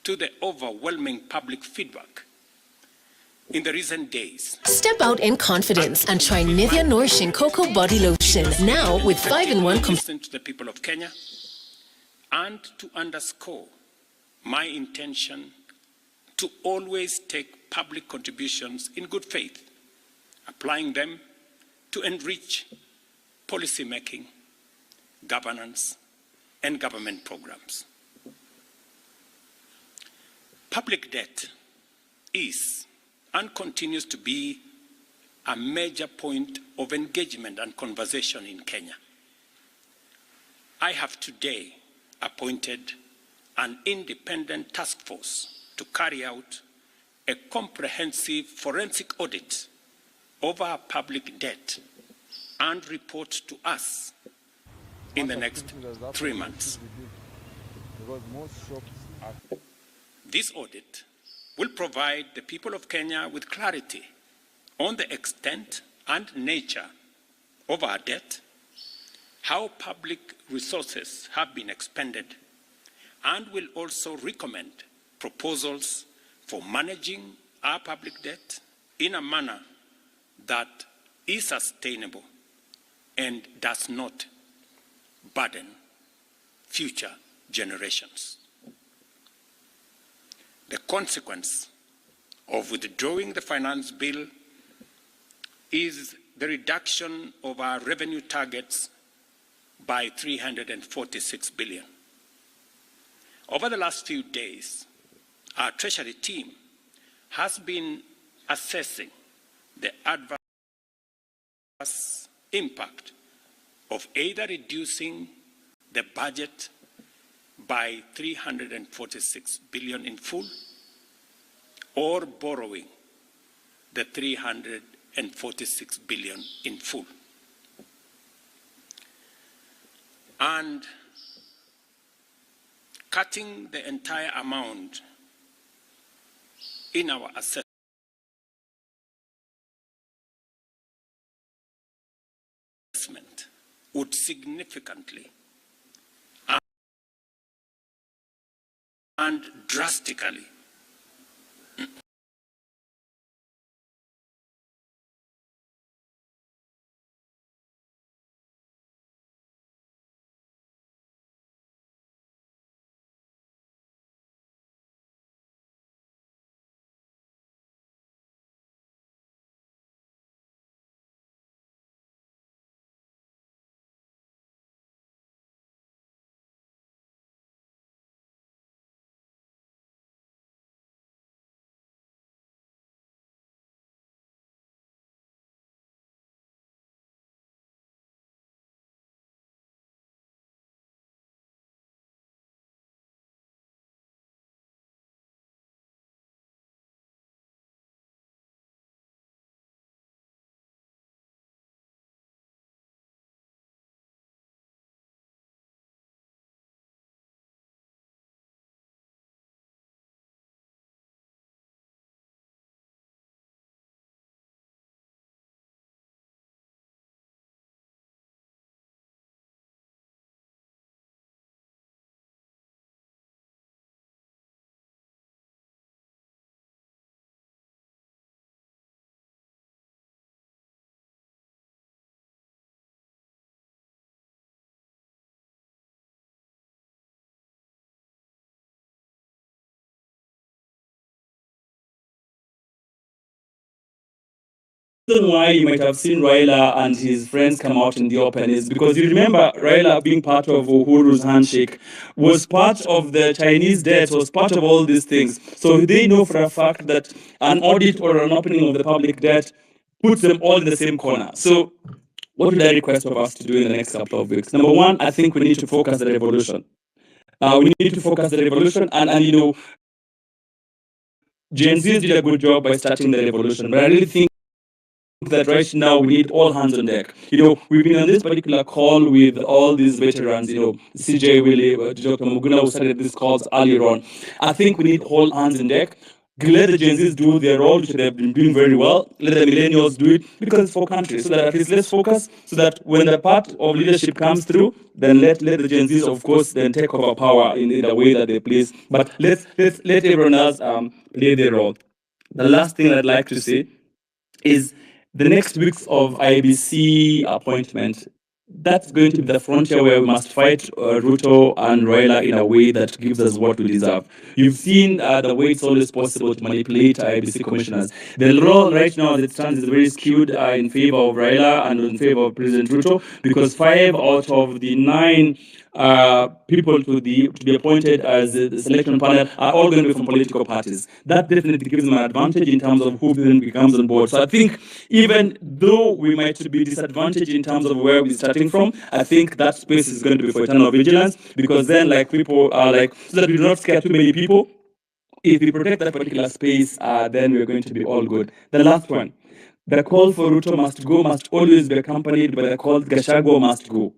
to the overwhelming public feedback in the recent days. Step out in confidence and try Nivea Nourishing Cocoa Body Lotion, now with 5-in-1. Listen to the people of Kenya and to underscore my intention to always take public contributions in good faith, applying them to enrich policy making, governance, and government programs. Public debt is and continues to be a major point of engagement and conversation in Kenya. I have today appointed an independent task force to carry out a comprehensive forensic audit of our public debt and report to us in the next 3 months. This audit will provide the people of Kenya with clarity on the extent and nature of our debt, how public resources have been expended, and will also recommend proposals for managing our public debt in a manner that is sustainable and does not burden future generations. The consequence of withdrawing the finance bill is the reduction of our revenue targets by 346 billion. Over the last few days, our Treasury team has been assessing the adverse impact of either reducing the budget by 346 billion in full or borrowing the 346 billion in full. and cutting the entire amount in our assessment would significantly and drastically reason why you might have seen Raila and his friends come out in the open is because you remember Raila being part of Uhuru's handshake was part of the Chinese debt, was part of all these things. So they know for a fact that an audit or an opening of the public debt puts them all in the same corner. So what would I request of us to do in the next couple of weeks? Number one, I think we need to focus the revolution. We need to focus the revolution and you know, Gen Z did a good job by starting the revolution, but I really think that right now we need all hands on deck. You know, we've been on this particular call with all these veterans, you know, CJ, Willie, Dr. Muguna, who started these calls earlier on. I think we need all hands on deck. Let the Gen Zs do their role, which they've been doing very well. Let the millennials do it because it's for country. So that at least let's focus so that when the part of leadership comes through, then let the Gen Zs, of course, then take over power in the way that they please. But let's let everyone else play their role. The last thing I'd like to say is the next weeks of IBC appointment. That's going to be the frontier where we must fight Ruto and Raila in a way that gives us what we deserve. You've seen the way it's always possible to manipulate IBC commissioners. The role right now as it stands is very skewed in favor of Raila and in favor of President Ruto because 5 out of the 9 people to be appointed as the selection panel are all going to be from political parties. That definitely gives them an advantage in terms of who then becomes on board. So I think even though we might be disadvantaged in terms of where we're starting from, I think that space is going to be for eternal vigilance because then like people are like, so that we do not scare too many people. If we protect that particular space, then we're going to be all good. The last one, the call for Ruto must go must always be accompanied by the call Gachagua must go.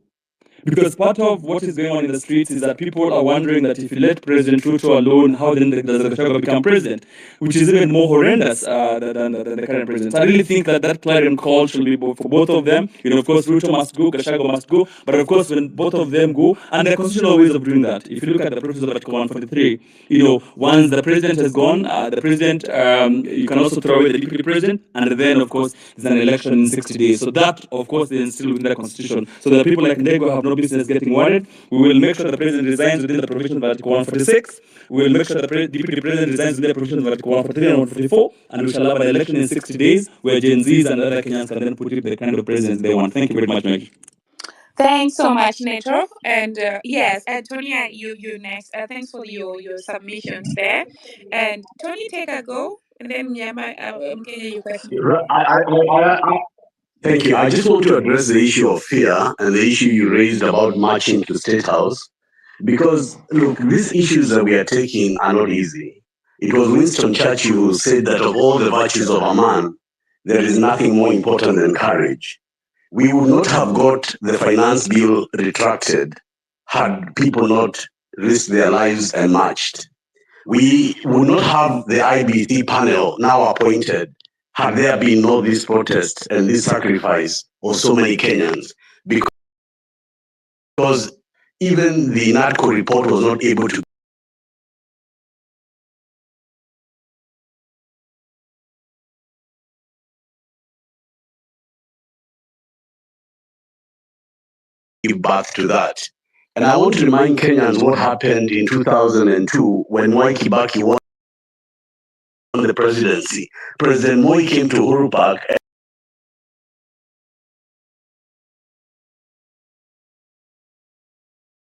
Because part of what is going on in the streets is that people are wondering that if you let President Ruto alone, how then does Gachagua become president? Which is even more horrendous than the current president. So I really think that that clarion call should be for both of them. You know, of course, Ruto must go, Gachagua must go. But of course, when both of them go, and there are constitutional ways of doing that. If you look at the process of Article 143, you know, once the president has gone, the president, you can also throw away the deputy president, and then, of course, there's an election in 60 days. So that, of course, is still within the constitution. So that people like Ndego have no business getting worried. We will make sure the president resigns within the provisions of Article 146. We will make sure the deputy president resigns within the provisions of Article 143 and 144, and we shall have an election in 60 days where Gen Zs and other Kenyans can then put it the kind of presidents they want. Thank you very much, Maggie. Thanks so much, Neto. And yes, Antonia, you next. Thanks for your submissions there. And Tony, take a go. And then Mnyama, Mkenya, your question. Thank you. I just want to address the issue of fear and the issue you raised about marching to State House. Because, look, these issues that we are taking are not easy. It was Winston Churchill who said that of all the virtues of a man, there is nothing more important than courage. We would not have got the finance bill retracted had people not risked their lives and marched. We would not have the IBC panel now appointed had there been no this protest and this sacrifice of so many Kenyans, because even the NADCO report was not able to give birth to that. And I want to remind Kenyans what happened in 2002 when Mwai Kibaki won the presidency. President Moi came to Uhuru Park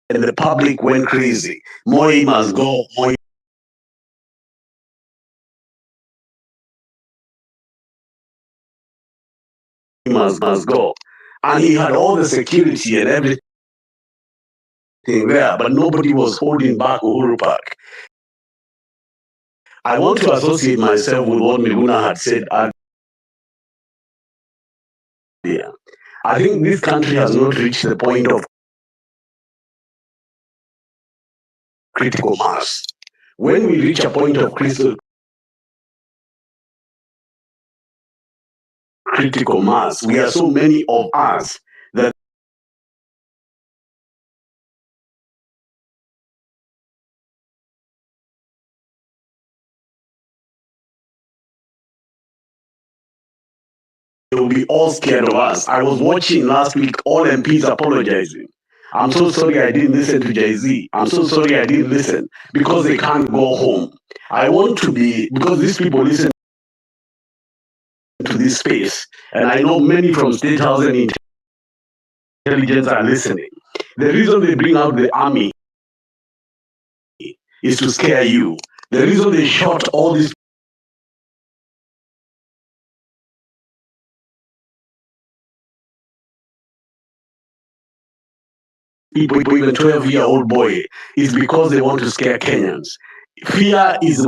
and the public went crazy. Moi must go, Moi must go. And he had all the security and everything there, but nobody was holding back Uhuru Park. I want to associate myself with what Miguna had said earlier. I think this country has not reached the point of critical mass. When we reach a point of critical mass, we are so many of us that they will be all scared of us. I was watching last week all MPs apologizing. I'm so sorry I didn't listen to Jay-Z. I'm so sorry I didn't listen because they can't go home. I want to be, because these people listen to this space, and I know many from State House and intelligence are listening. The reason they bring out the army is to scare you. The reason they shot all these people, even 12-year-old boy, is because they want to scare Kenyans. Fear is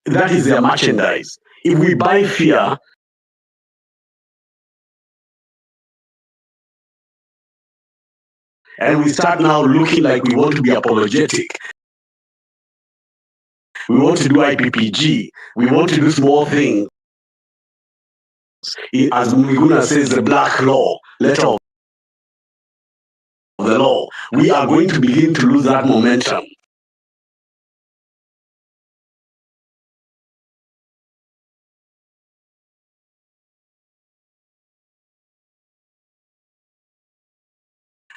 that is their merchandise. If we buy fear, and we start now looking like we want to be apologetic, we want to do IPPG, we want to do small things, as Miguna says, the black law, letter of the law, we are going to begin to lose that momentum.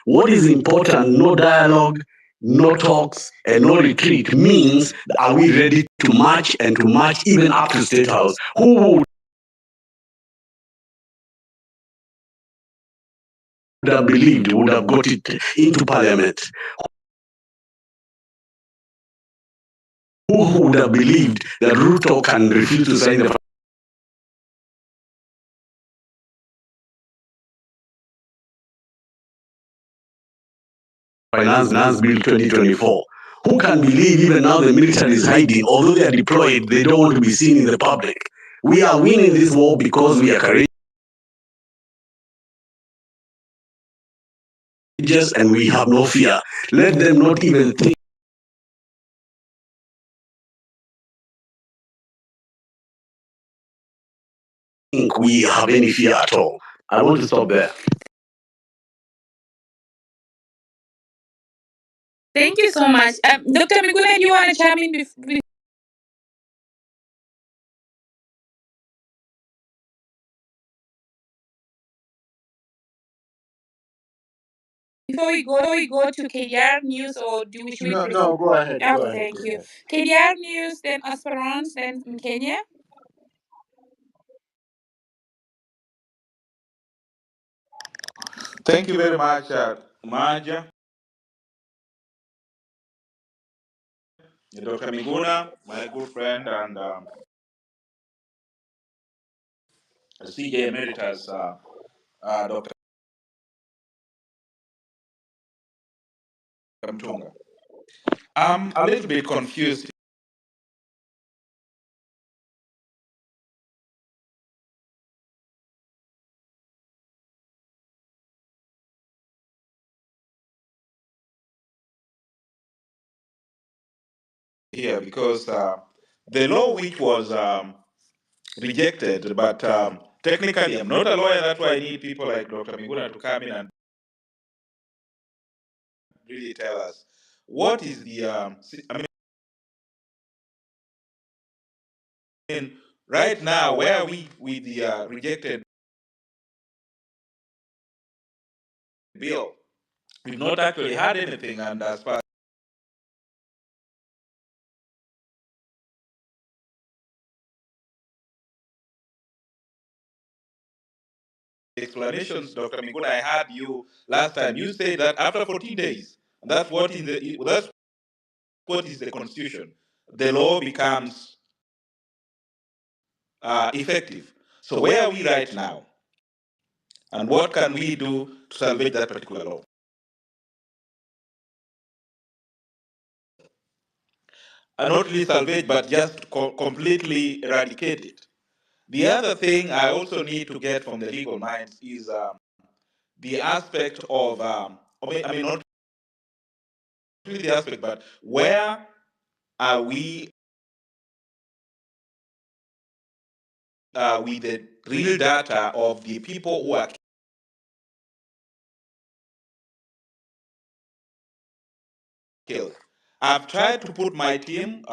What is important, no dialogue, no talks, and no retreat means, are we ready to march and to march even up to State House? Who would have believed would have got it into Parliament? Who would have believed that Ruto can refuse to sign the Finance Bill 2024? Who can believe even now the military is hiding? Although they are deployed, they don't want to be seen in the public. We are winning this war because we are courageous and we have no fear. Let them not even think we have any fear at all. I want to stop there. Thank you so much. Dr. Miguna, do you want to chime in before we go to KDR News, or should we No, proceed? no, go ahead. Okay, Go ahead. thank Go you. ahead. KDR News, then Esperance, then Kenya. Thank you very much, Maja, Dr. Miguna, my good friend, and CJ Emeritus, Dr. Mtunga. I'm a little bit confused here because the law which was rejected, but technically I'm not a lawyer, that's why I need people like Dr. Miguna to come in and really tell us what is the, I mean, right now, where are we with the rejected bill? We've not actually had anything, and as far explanations, Dr. Miguna, I had you last time. You said that after 14 days, and that's what is the constitution. The law becomes effective. So where are we right now, and what can we do to salvage that particular law? And not really salvage, but just completely eradicate it. The other thing I also need to get from the legal minds is the aspect of, I mean, not really the aspect, but where are we with the real data of the people who are killed? I've tried to put my team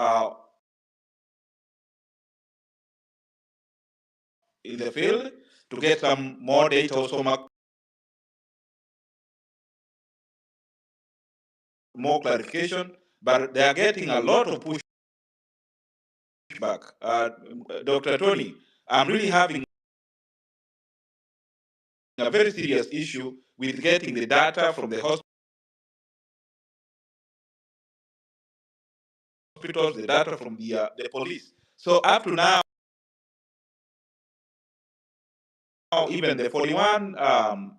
in the field to get some more data, also more clarification, but they are getting a lot of pushback. Dr. Tony, I'm really having a very serious issue with getting the data from the hospitals, the data from the police. So up to now, even the 41 government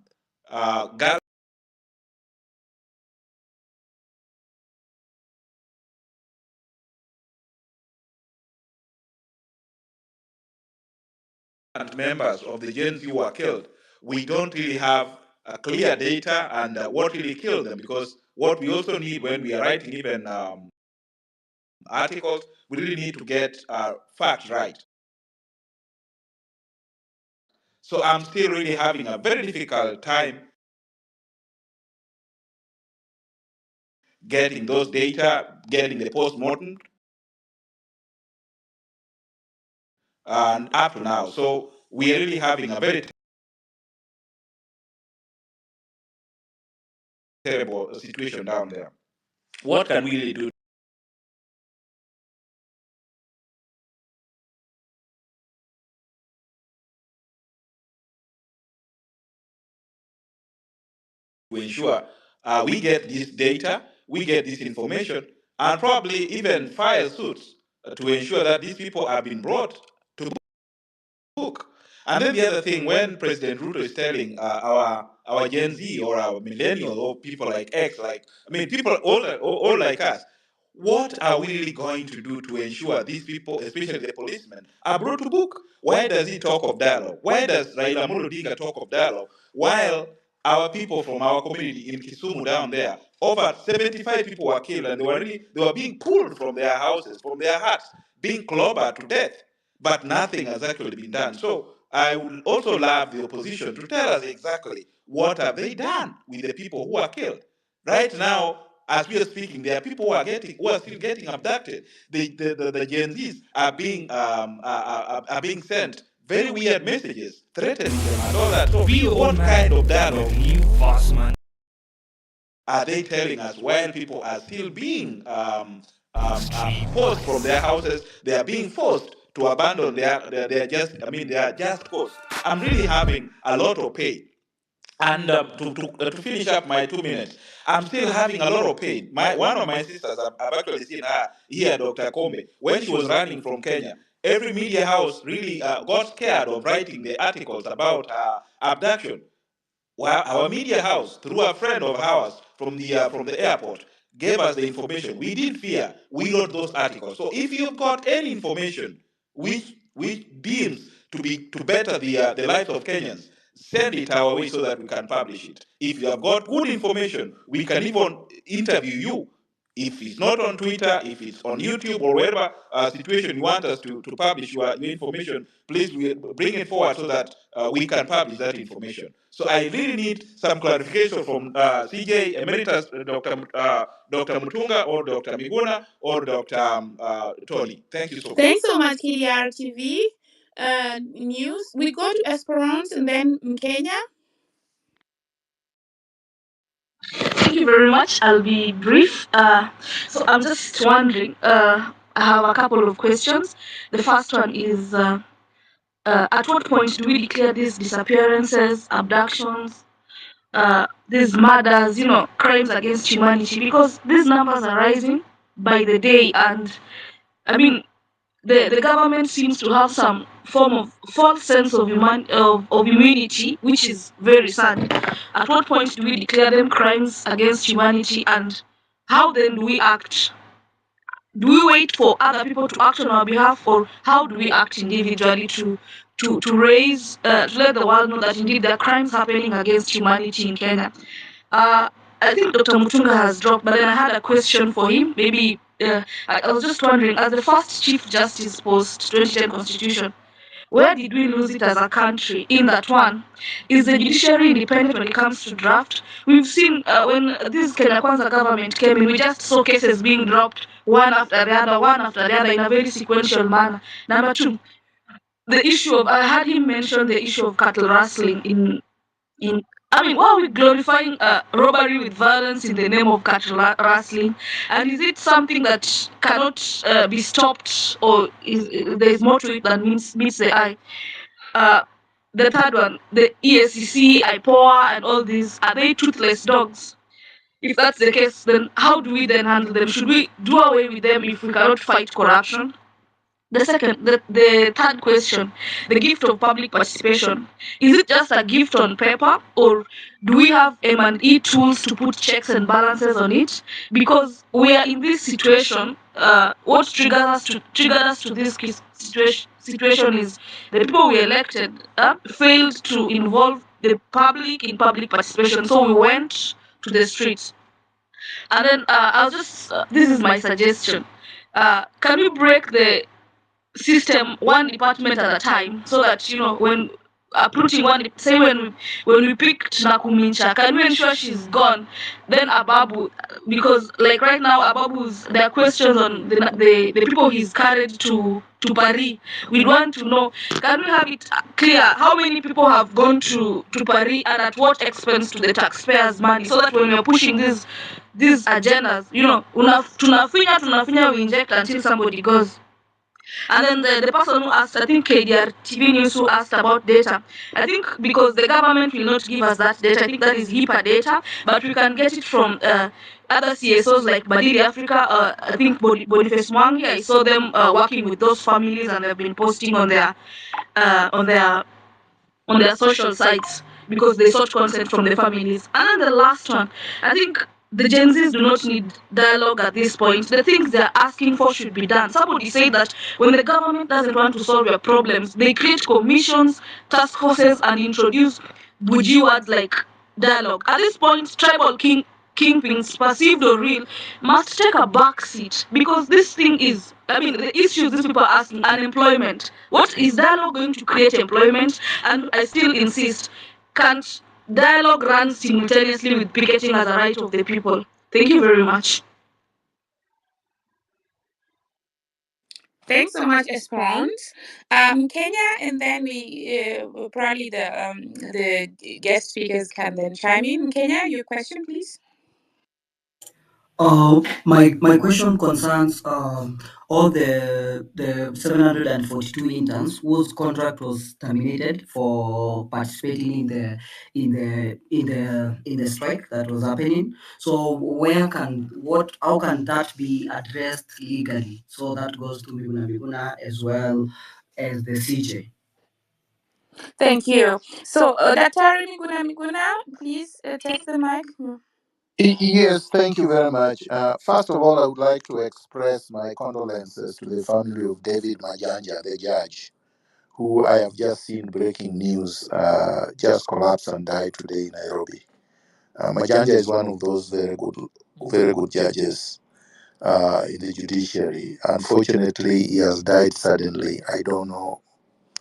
members of the Gen Z who were killed, we don't really have clear data and what really killed them, because what we also need when we are writing even articles, we really need to get facts right. So I'm still really having a very difficult time getting those data, getting the post-mortem, and up to now. So we are really having a very terrible situation down there. What can we really do to ensure we get this data, we get this information, and probably even file suits to ensure that these people have been brought to book? And then the other thing, when President Ruto is telling our Gen Z or our millennial or people like X, like, I mean, people all like us, what are we really going to do to ensure these people, especially the policemen, are brought to book? Why does he talk of dialogue? Why does Raila Amolo Odinga talk of dialogue while our people from our community in Kisumu down there, over 75 people were killed, and they were being pulled from their houses, from their huts, being clobbered to death, but nothing has actually been done. So I would also love the opposition to tell us exactly what have they done with the people who are killed. Right now, as we are speaking, there are people who are still getting abducted. The Gen Zs are being sent very weird messages, threatening them and all that. So what kind of dialogue are they telling us while people are still being forced from their houses? They are being forced to abandon their just cause. I'm really having a lot of pain. And to finish up my 2 minutes, I'm still having a lot of pain. One of my sisters, I've actually seen her here, Dr. Kombe, when she was running from Kenya. Every media house really got scared of writing the articles about abduction. Well, our media house, through a friend of ours from the airport, gave us the information. We didn't fear. We wrote those articles. So if you've got any information which deems to better the lives of Kenyans, send it our way so that we can publish it. If you have got good information, we can even interview you If it's not on Twitter, if it's on YouTube or wherever situation you want us to publish your information, please bring it forward so that we can publish that information. So I really need some clarification from CJ Emeritus, Dr. Mutunga, or Dr. Miguna, or Dr. Tony. Thank you so much. Thanks so much, KDR TV News. We go to Esperance and then Kenya. Thank you very much. I'll be brief. So I'm just wondering, I have a couple of questions. The first one is, at what point do we declare these disappearances, abductions, these murders, crimes against humanity? Because these numbers are rising by the day, and I mean, the government seems to have some form of false sense of immunity, which is very sad. At what point do we declare them crimes against humanity, and how then do we act? Do we wait for other people to act on our behalf, or how do we act individually to raise to let the world know that indeed there are crimes happening against humanity in Kenya? I think Dr. Mutunga has dropped, but then I had a question for him. Maybe I was just wondering, as the first Chief Justice post 2010 Constitution, where did we lose it as a country in that one? Is the judiciary independent when it comes to draft? We've seen when this Kenya Kwanza government came in, we just saw cases being dropped one after the other in a very sequential manner. Number two, the issue of, I had him mention the issue of cattle rustling why are we glorifying robbery with violence in the name of cattle rustling? And is it something that cannot be stopped, or there is more to it than meets the eye? The third one, the ESCC, IPOA, and all these, are they toothless dogs? If that's the case, then how do we then handle them? Should we do away with them if we cannot fight corruption? The third question, the gift of public participation. Is it just a gift on paper, or do we have M&E tools to put checks and balances on it? Because we are in this situation. What triggered us to this situation is the people we elected failed to involve the public in public participation. So we went to the streets. And then I'll just, this is my suggestion. Can we break the system one department at a time, so that when uprooting one, say when we picked Nakumincha, can we ensure she's gone? Then Ababu, because like right now Ababu's, there are questions on the people he's carried to Paris. We'd want to know, can we have it clear how many people have gone to Paris and at what expense to the taxpayers' money, so that when we're pushing these agendas, tunafinya, we inject until somebody goes. And then the person who asked, I think KDR TV News, who asked about data. I think because the government will not give us that data, I think that is HIPAA data, but we can get it from other CSOs like Badili Africa. I think Boniface Mwangi, I saw them working with those families, and they've been posting on their social sites because they sought consent from the families. And then the last one, I think the Gen Zs do not need dialogue at this point. The things they're asking for should be done. Somebody said that when the government doesn't want to solve your problems, they create commissions, task forces, and introduce bougie words like dialogue. At this point, tribal kingpins, perceived or real, must take a back seat, because this thing is, the issues these people are asking, unemployment. What is dialogue going to create employment? And I still insist, can't dialogue run simultaneously with picketing as a right of the people? Thank you very much. Thanks so much, Esperance. Kenya, and then we probably the guest speakers can then chime in. Kenya, your question, please. My question concerns all the 742 interns whose contract was terminated for participating in the strike that was happening. So how can that be addressed legally? So that goes to Miguna as well as the CJ. Thank you. So, Dr. Miguna, please take the mic. Yes, thank you very much. First of all, I would like to express my condolences to the family of David Majanja, the judge, who I have just seen breaking news just collapsed and died today in Nairobi. Majanja is one of those very good judges. in the judiciary. Unfortunately, he has died suddenly. I don't know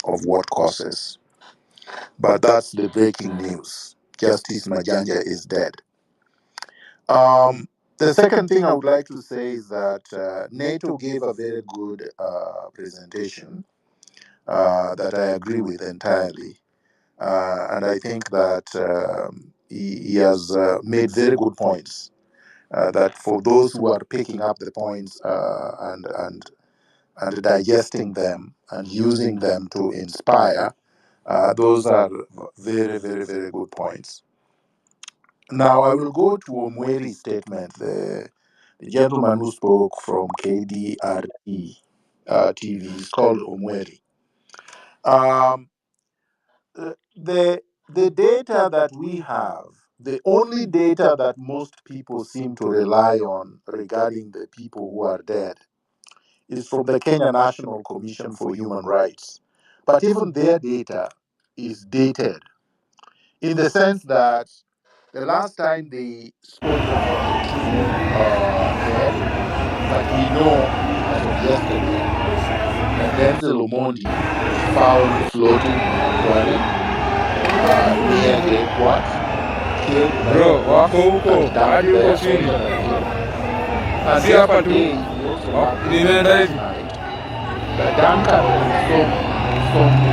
of what causes. But that's the breaking news. Justice Majanja is dead. The second thing I would like to say is that NATO gave a very good presentation that I agree with entirely. And I think that he has made very good points. That for those who are picking up the points and digesting them and using them to inspire, those are very, very, very good points. Now I will go to Omweri's statement, the gentleman who spoke from KDRE TV. Is called Omweri. The data that we have, the only data that most people seem to rely on regarding the people who are dead, is from the Kenya National Commission for Human Rights. But even their data is dated in the sense that the last time they spoke of 42 dead, but we know as of yesterday that Denzel Omondi was found floating in a quarry near JKUAT, killed by and dumped there so even at him. And yesterday we also had last night that Duncan Musongo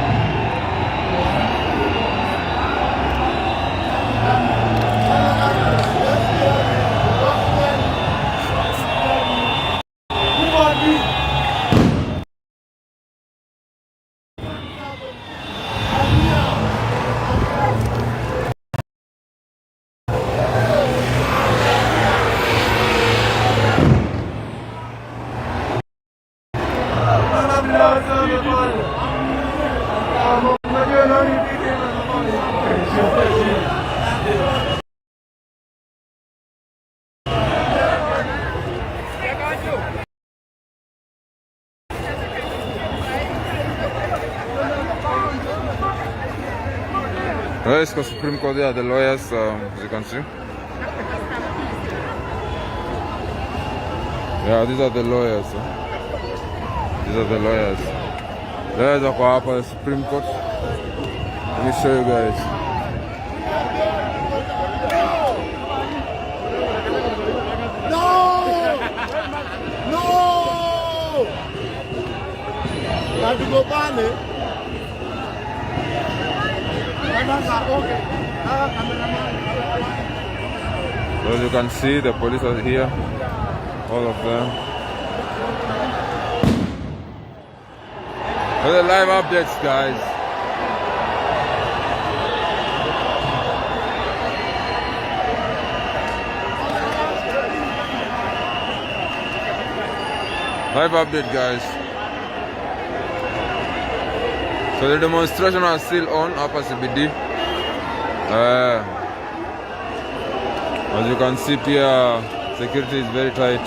Yes, the Supreme Court, yeah, the lawyers, as you can see. Yeah, these are the lawyers. These are the lawyers. Lawyers are for the Supreme Court. Let me show you guys. So as you can see, the police are here, all of them. For the live updates, guys. Live update, guys. So the demonstration are still on up at CBD. As you can see here, security is very tight.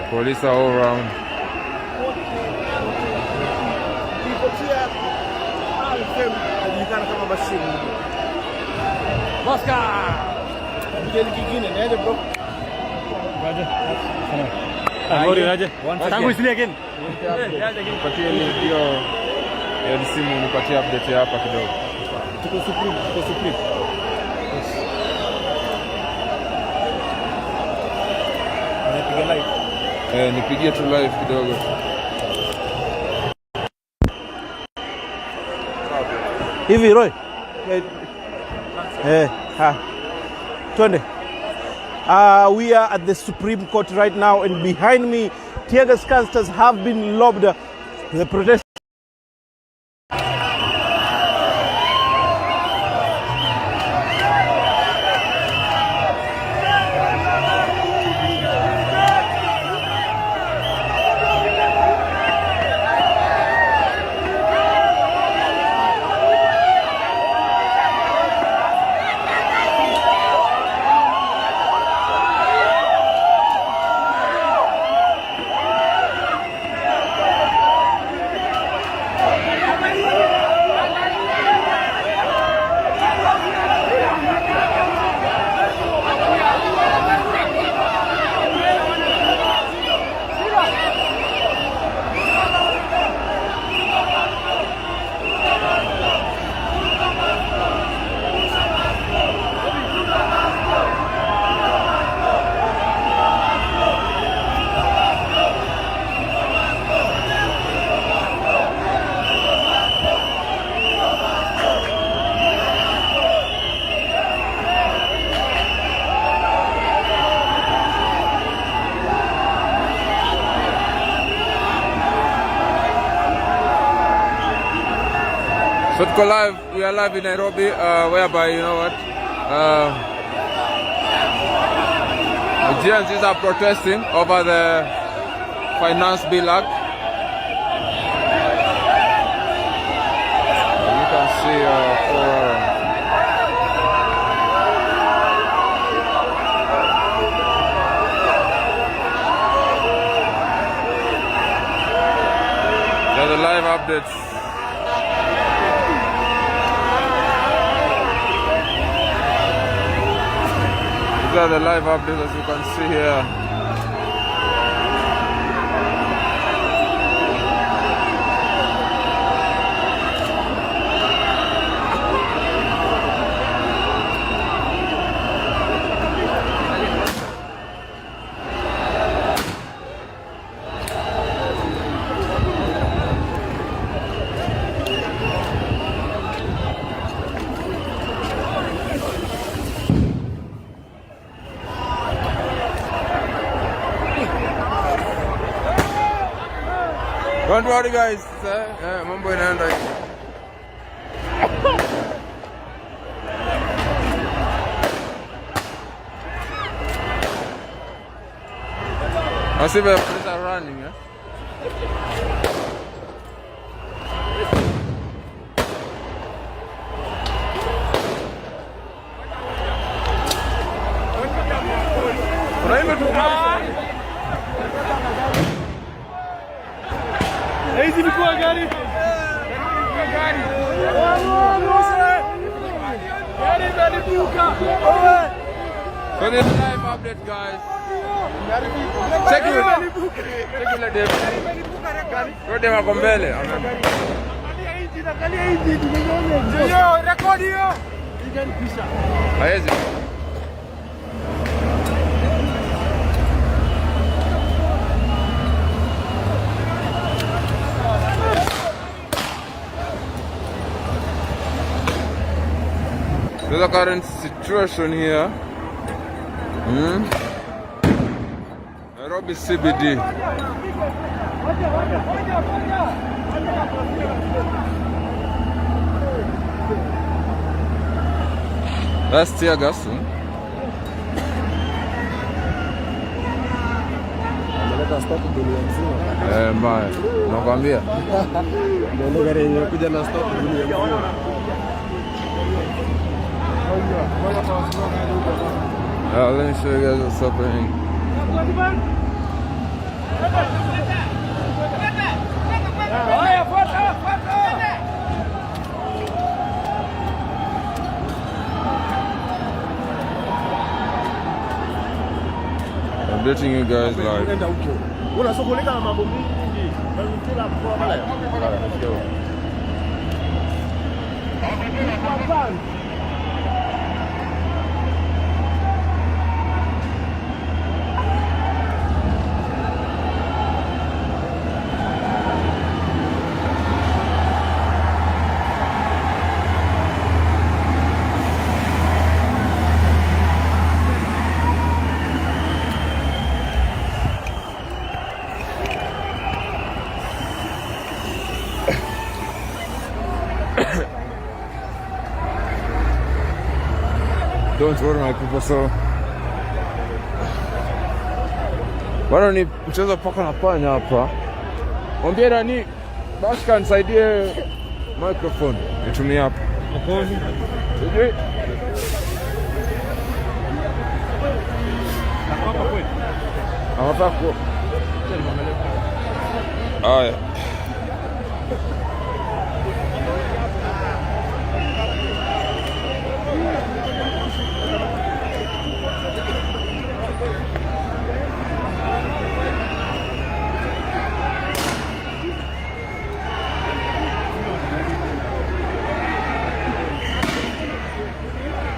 Police are all around. Simu nipatie update hapa kidogo. Tuko Supreme. Nipigie live. Nipigie tu live kidogo. Hivi Roy. Twende. We are at the Supreme Court right now, and behind me, tear gas canisters have been lobbed. The protest. So we are live in Nairobi, whereby, you know what, GNCs are protesting over the Finance Bill Act. You can see the live updates. These are the live updates, as you can see here. Don't worry guys, mambo inaenda. I see the police are running, yeah? Hizi mkuu gari. So this live update, guys. Check it. Rode wako mbele. Rekodi hiyo. Haezi. So the current situation here, Nairobi CBD. That's tear gas. Mbaya, nakwambia. Ndio gari yenyewe kuja na stop dunia nzima. Let me show you guys what's happening. Updating you guys live. Don't worry my people, so bado ni mchezo paka na panya hapa. Mwambie nani basi kanisaidie microphone nitumie hapa. Sijui. Hapa kwa. Haya.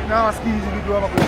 Na wasikii hizi vitu hapa kwa.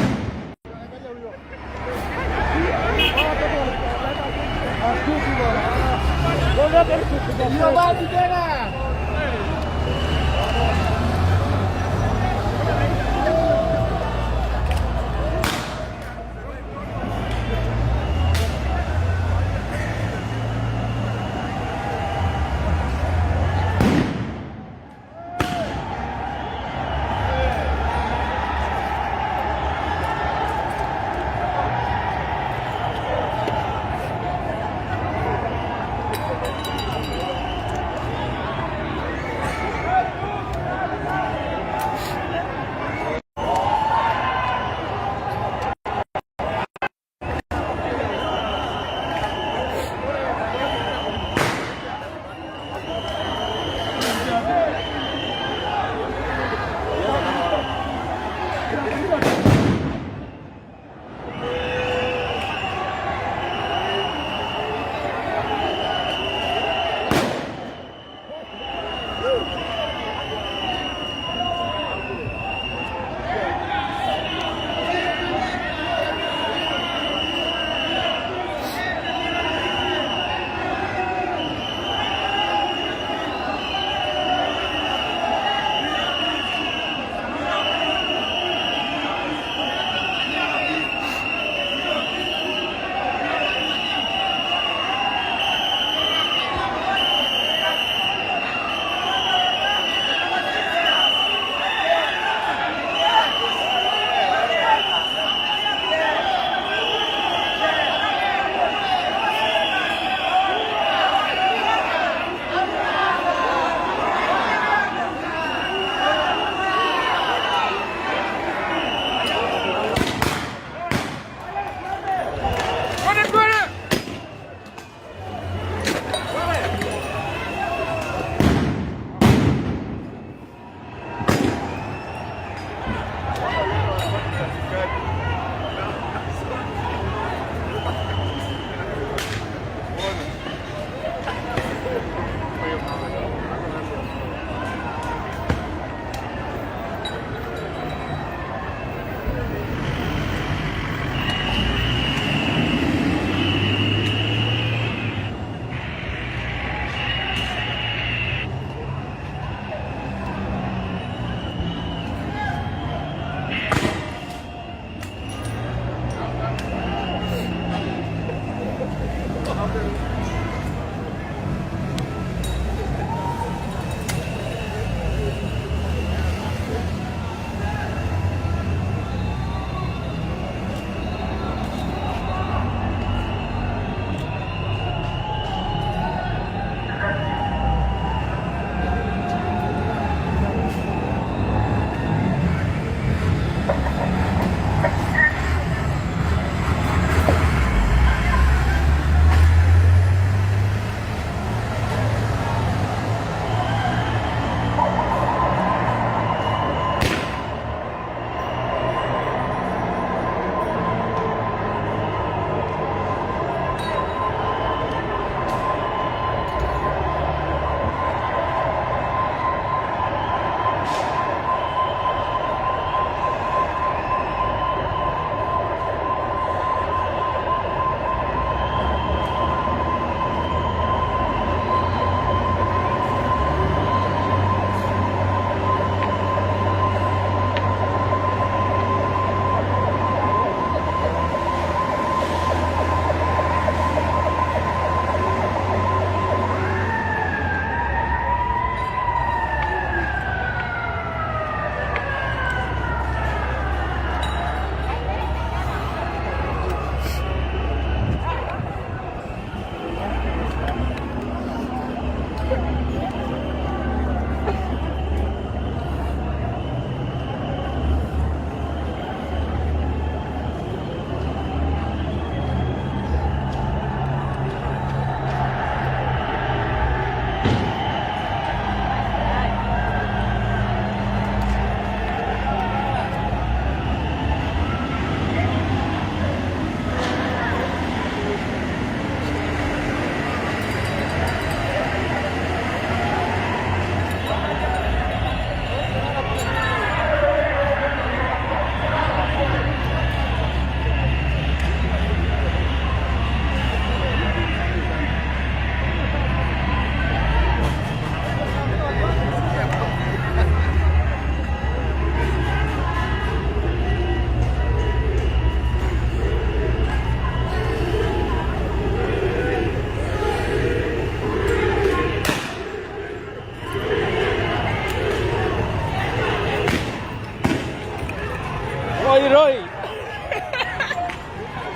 Roy.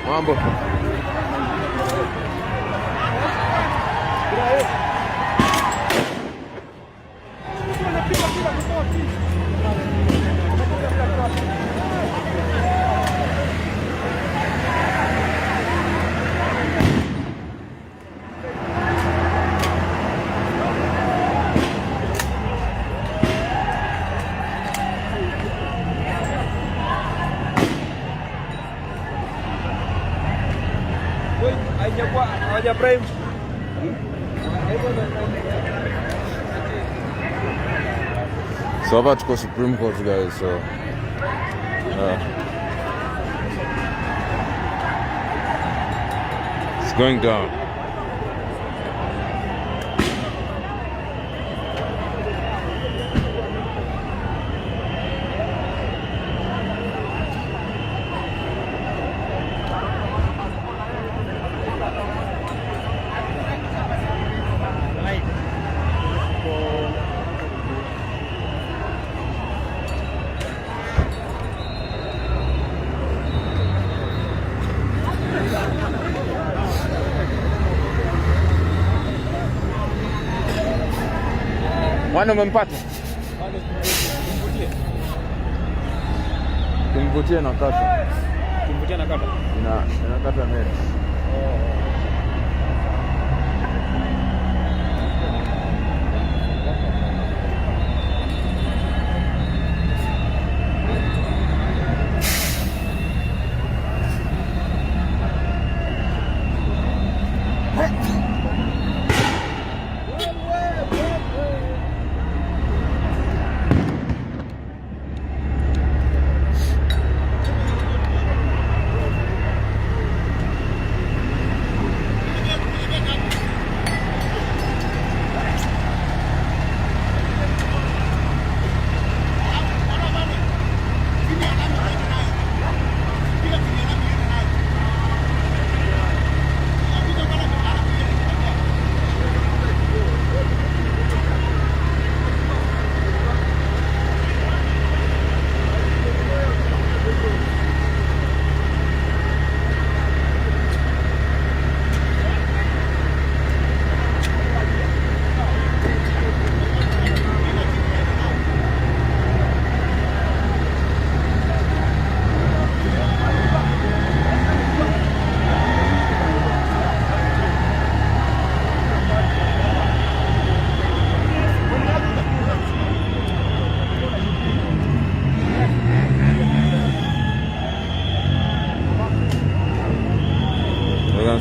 Mambo. Aja Prime. So about to go Supreme Court, guys. So it's going down. Mwana umempata? Kumvutia na kata. Kumvutia na kata? Inakata net.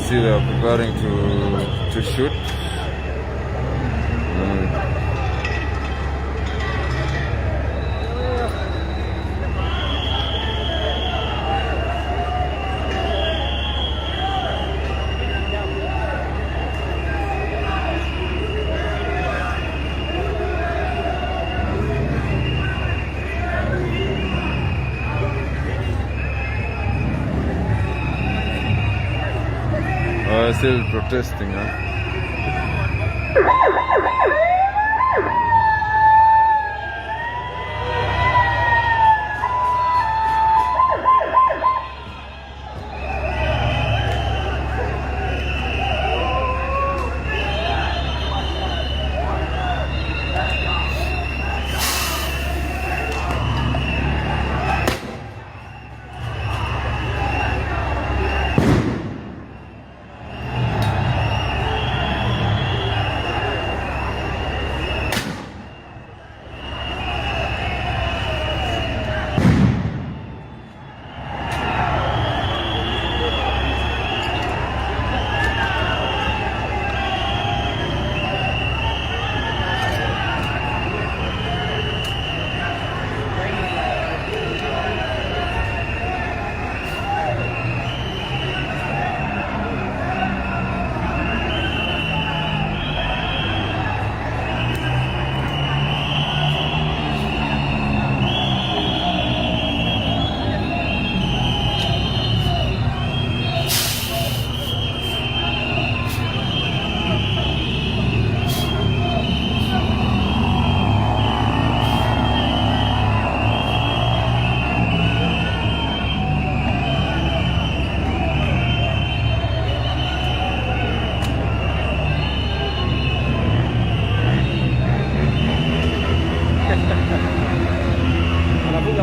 see they are preparing to shoot. Still protesting, huh?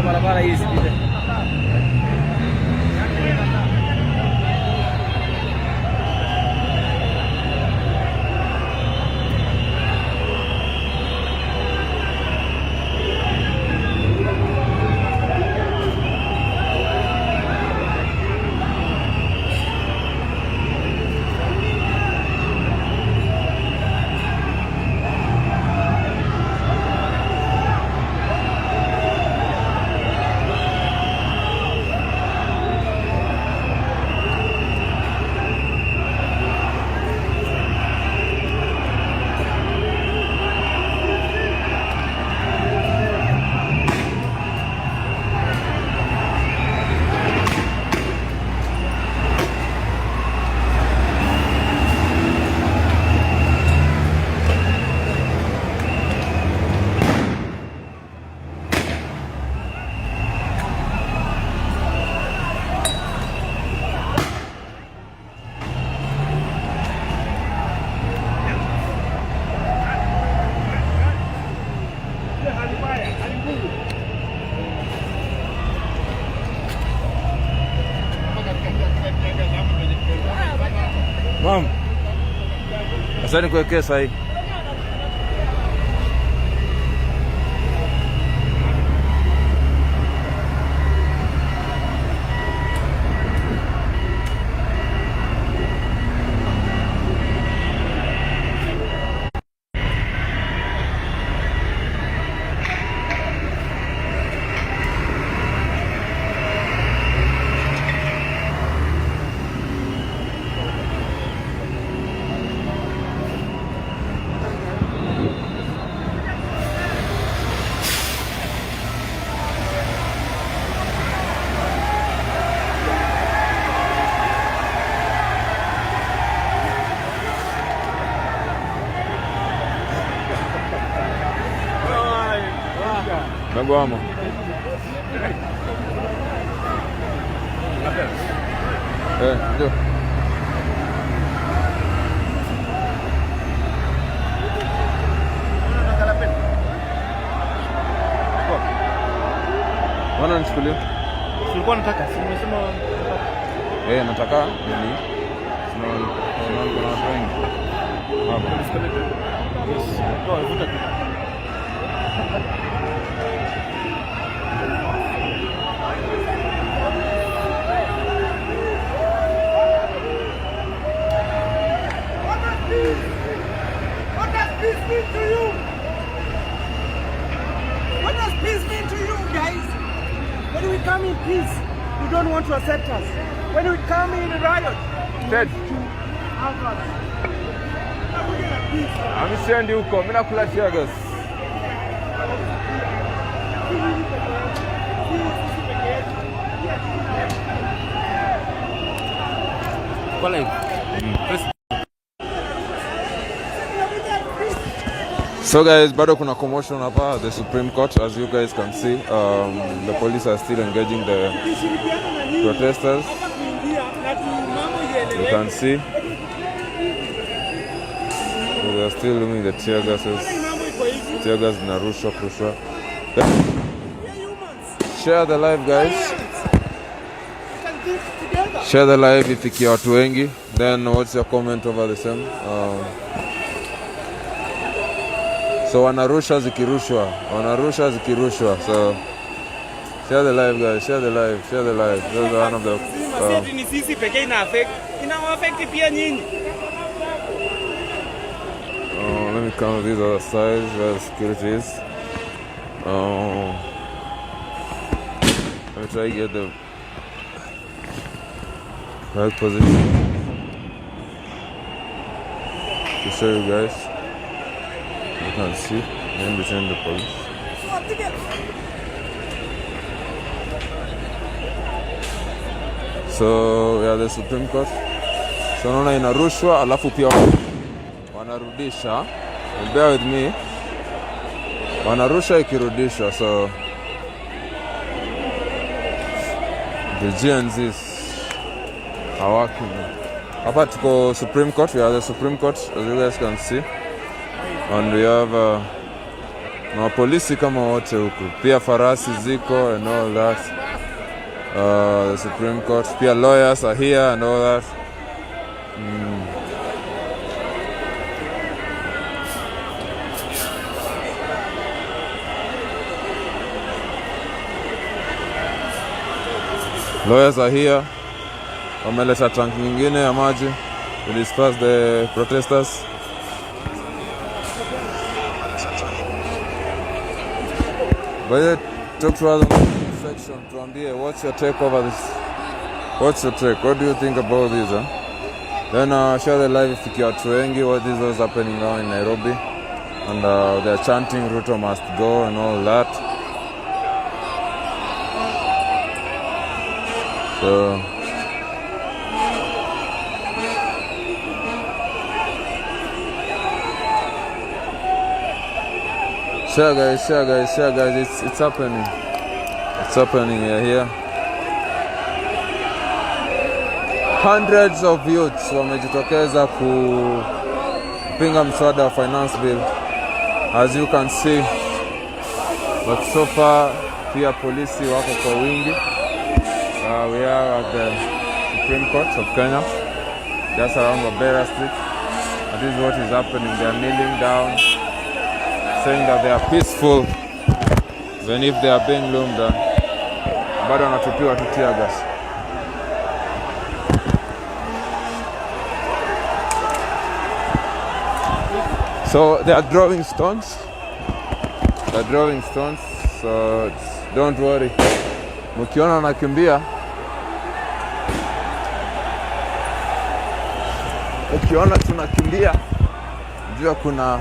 barabara hii isipite. Mom, asante kuwekea sahi. Babu amo. Ndio. Wana nichukulia? Tulikuwa nataka, si nimesema nataka nini? Sina kuna watu wengi. Hapo. Yes. Toa vuta tu. peace, you don't want to accept us. When we come in a riot, Ted. Amesiendi huko, mimi nakula tear gas. So guys, bado kuna commotion hapa the Supreme Court, as you guys can see. The police are still engaging the protesters. You can see they are still doing the tear gases. Tear gas zinarushwa kurushwa. Share the live, guys. Share the live ifikie watu wengi. Then what's your comment over the same? So wanarusha zikirushwa. So share the live, guys. Share the live. This is one of the let me count these other sides where the security is. Let me try to get the right position to show you guys. You can see in between the police. So yeah, the Supreme Court. So naona inarushwa alafu pia wanarudisha. Bear with me. Wanarusha ikirudishwa. So the GNZs are working. Hapa tuko Supreme Court. We are the Supreme Court, as you guys can see. And we have na polisi kama wote huku. Pia farasi ziko and all that. The Supreme Court. Pia lawyers are here and all that. Lawyers are here. Wameleta tank nyingine ya maji to disperse the protesters. But talk to us on the section. Tuambie, what's your take over this? What's your take? What do you think about this? Then share the live ifikie watu wengi. What is what's happening now in Nairobi? And they're chanting Ruto must go and all that. So share guys, it's happening. It's happening here. Hundreds of youths wamejitokeza kupinga mswada wa finance bill, as you can see. But so far pia polisi wako kwa wingi. We are at the Supreme Court of Kenya, just around Wabera Street. And this is what is happening. They are kneeling down, saying that they are peaceful, even if they are being loomed down. Bado wanatupiwa tu tear gas. So they are throwing stones. So don't worry. Mkiona wanakimbia, ukiona tunakimbia, jua kuna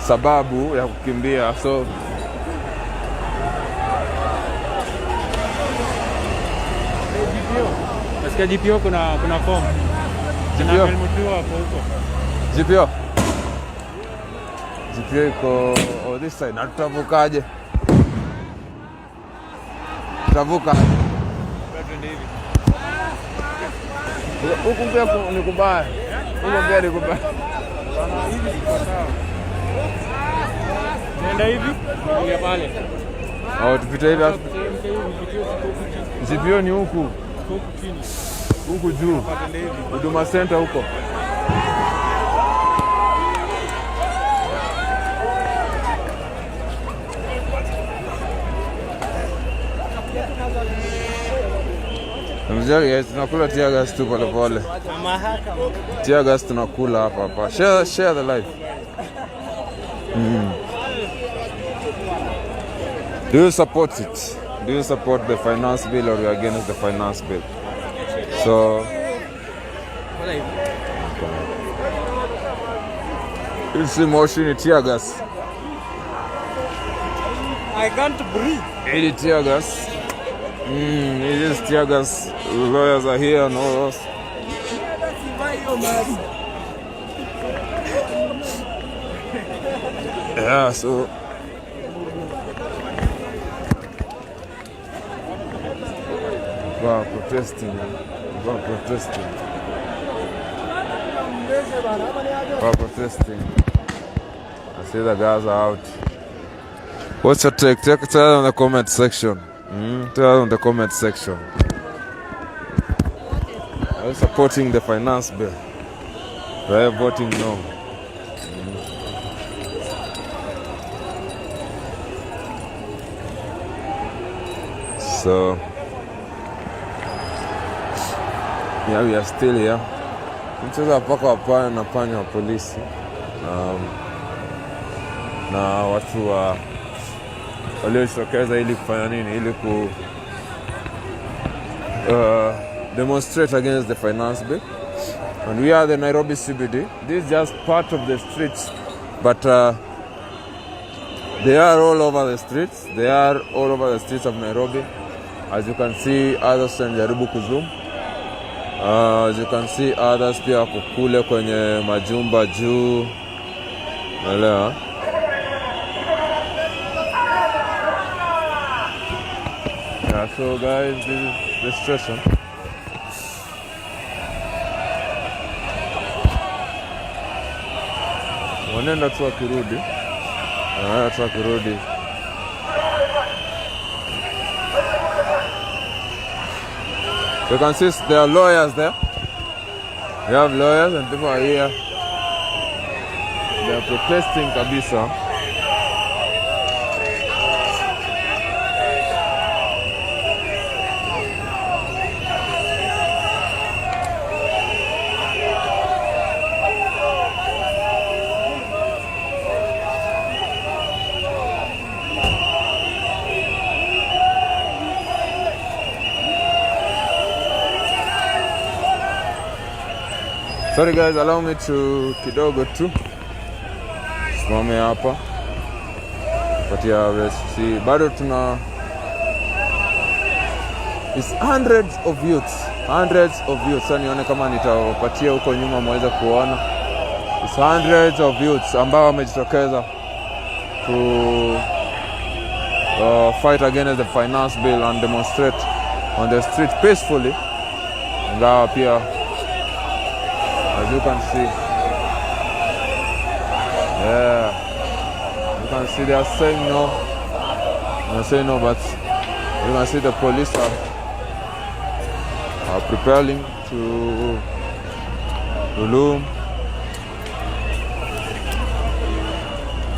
sababu ya kukimbia. So nasikia GPO kuna form. GPO hapo huko. GPO iko this side. Na tutavukaje? Tutavuka huku pia ni kubaya. Huko pia ni kubaya. Nenda hivi, ndio pale. Tupite hivi hapo. GPO ni huku chini. Huku juu. Huduma Center huko. Mzee, guys, tunakula tear gas tu pole pole. Tear gas tunakula hapa. Share the live. Do you support it? do you support the finance bill or you're against the finance bill? So, it's emotion, tear gas. I can't breathe. It is tear gas. It is tear gas. Lawyers are here and all those. Yeah, so wow, protesting. Wow, protesting. Wow, protesting. I see the guys are out. What's your take? Tell us in the comment section. Tell us in the comment section. Are you supporting the finance bill? Are you voting no? So, yeah, we are still here. Mcheza paka wapaya na panya wa polisi na watu wa waliojitokeza ili kufanya nini, ili ku demonstrate against the finance bill. And we are the Nairobi CBD. This is just part of the streets, but they are all over the streets. They are all over the streets of Nairobi. As you can see, others wanajaribu kuzoom. As you can see, others pia wako kule kwenye majumba juu. Naelewa. Yeah, so guys, this is the situation. Wanaenda tu wakirudi. Wanaenda tu wakirudi. You can see there are lawyers there. We have lawyers and people are here. They are protesting kabisa. Sorry guys, allow me to kidogo tu simame hapa patia see bado tuna it's hundreds of youths. Sasa nione kama nitawapatia huko nyuma mweze kuona. It's hundreds of youths ambao wamejitokeza to fight against the finance bill and demonstrate on the street peacefully. Ingawa pia, as you can see, yeah, you can see they are saying no. They say no, but you can see the police are preparing to loom.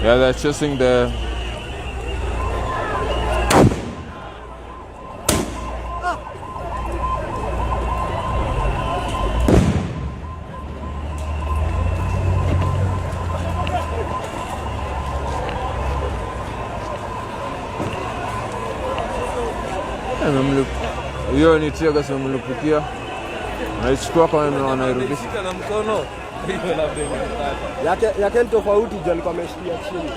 Yeah, they're chasing the hiyo ni tiaga simemlipukia, naichukua kama wanairudisha na mkono yake ni tofauti, ndio alikuwa ameshikia chini.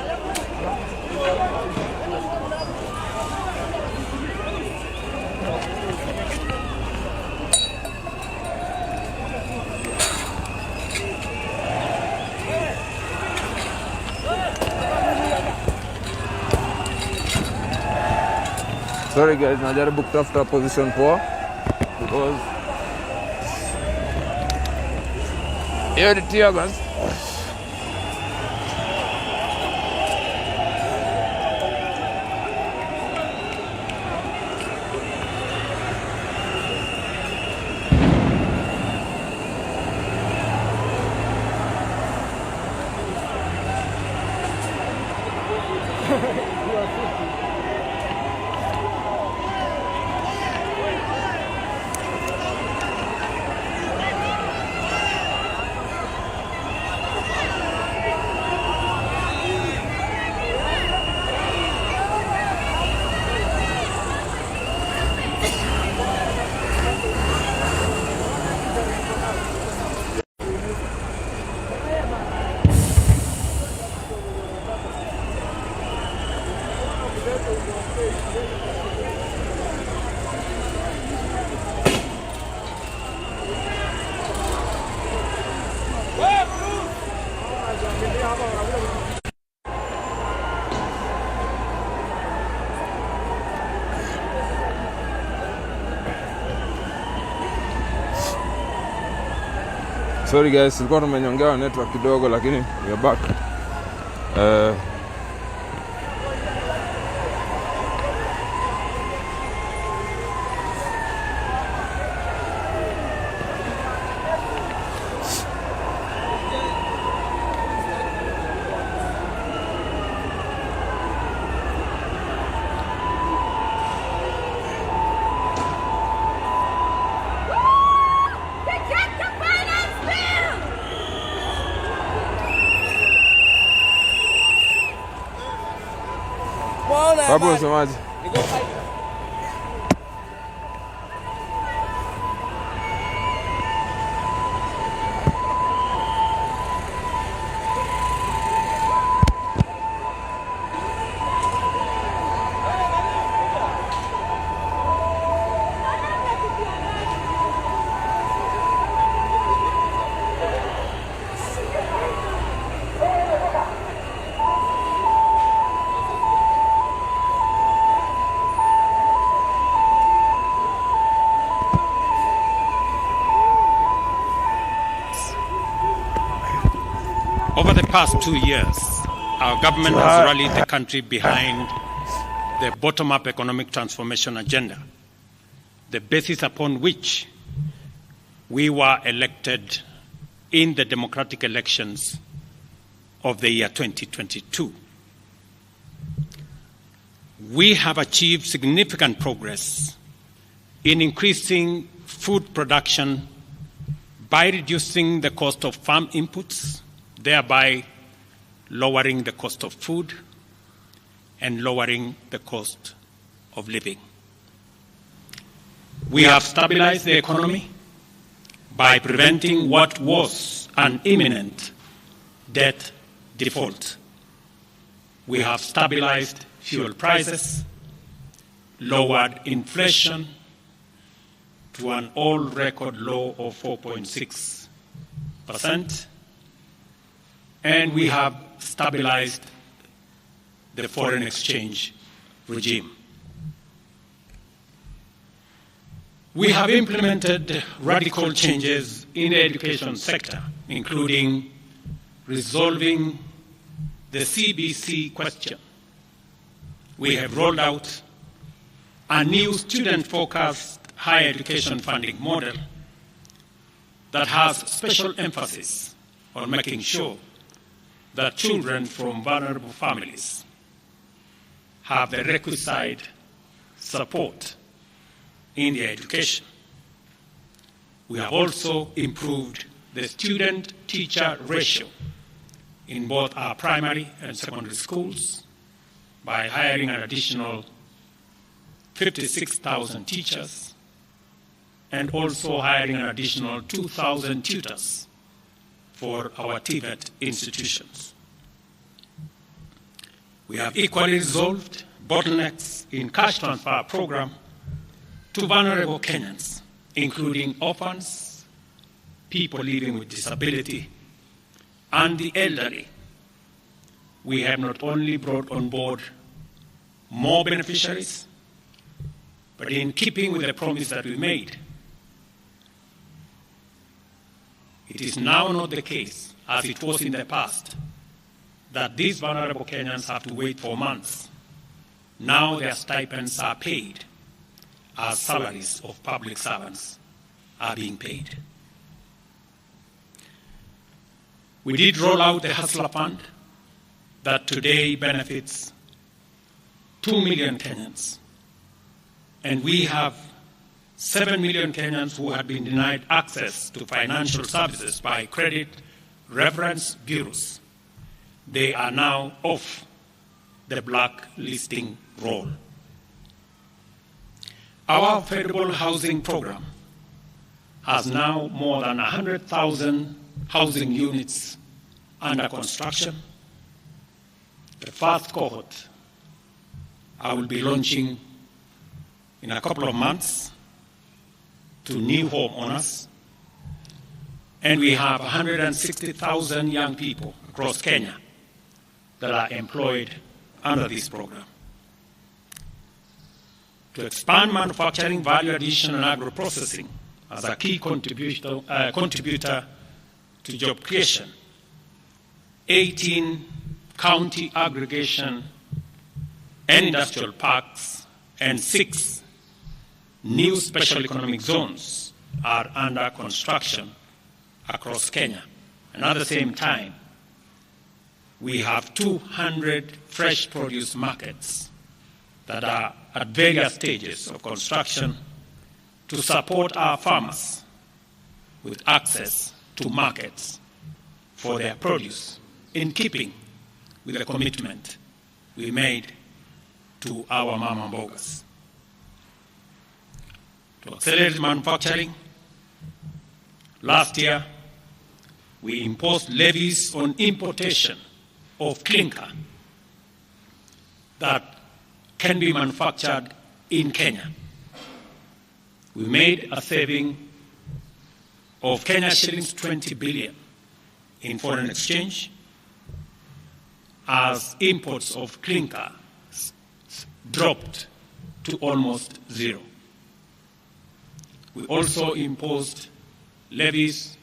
Sorry guys, najaribu kutafuta position poa because hiyo ni tear gas. Sorry guys, tulikuwa tumenyongewa network kidogo lakini we are back. Babu, unasemaje? Over the past 2 years, our government has rallied the country behind the bottom-up economic transformation agenda, the basis upon which we were elected in the democratic elections of the year 2022. We have achieved significant progress in increasing food production by reducing the cost of farm inputs, thereby lowering the cost of food and lowering the cost of living. We have stabilized the economy by preventing what was an imminent debt default. We have stabilized fuel prices, lowered inflation to an all-record low of 4.6%, and we have stabilized the foreign exchange regime. We have implemented radical changes in the education sector, including resolving the CBC question. We have rolled out a new student-focused higher education funding model that has special emphasis on making sure that children from vulnerable families have the requisite support in their education. We have also improved the student-teacher ratio in both our primary and secondary schools by hiring an additional 56,000 teachers and also hiring an additional 2,000 tutors for our TVET institutions. We have equally resolved bottlenecks in cash transfer program to vulnerable Kenyans, including orphans, people living with disability, and the elderly. We have not only brought on board more beneficiaries, but in keeping with the promise that we made, it is now not the case, as it was in the past, that these vulnerable Kenyans have to wait for months. Now their stipends are paid as salaries of public servants are being paid. We did roll out the Hustler Fund that today benefits 2 million Kenyans. And we have 7 million Kenyans who had been denied access to financial services by credit reference bureaus. They are now off the blacklisting roll. Our affordable housing program has now more than 100,000 housing units under construction. The first cohort I will be launching in a couple of months to new homeowners, and we have 160,000 young people across Kenya that are employed under this program. To expand manufacturing, value addition, and agro-processing as a key contributor to job creation, 18 county aggregation and industrial parks, and 6 new special economic zones are under construction across Kenya. And at the same time, we have 200 fresh produce markets that are at various stages of construction to support our farmers with access to markets for their produce, in keeping with the commitment we made to our mama mbogas. To accelerate manufacturing, last year we imposed levies on importation of clinker that can be manufactured in Kenya. We made a saving of Kenya shillings 20 billion in foreign exchange as imports of clinker dropped to almost zero. We also imposed levies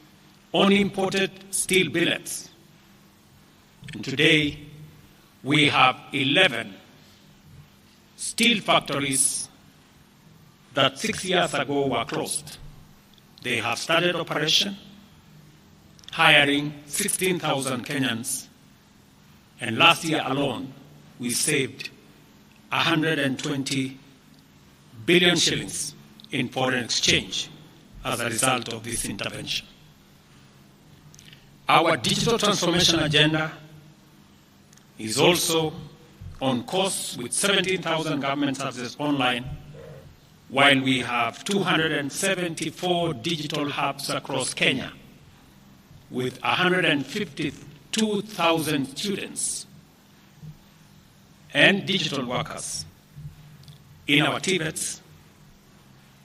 on imported steel billets. And today, we have 11 steel factories that 6 years ago were closed. They have started operation, hiring 16,000 Kenyans, and last year alone, we saved 120 billion shillings in foreign exchange as a result of this intervention. Our digital transformation agenda is also on course with 17,000 government services online, while we have 274 digital hubs across Kenya with 152,000 students and digital workers in our TVETs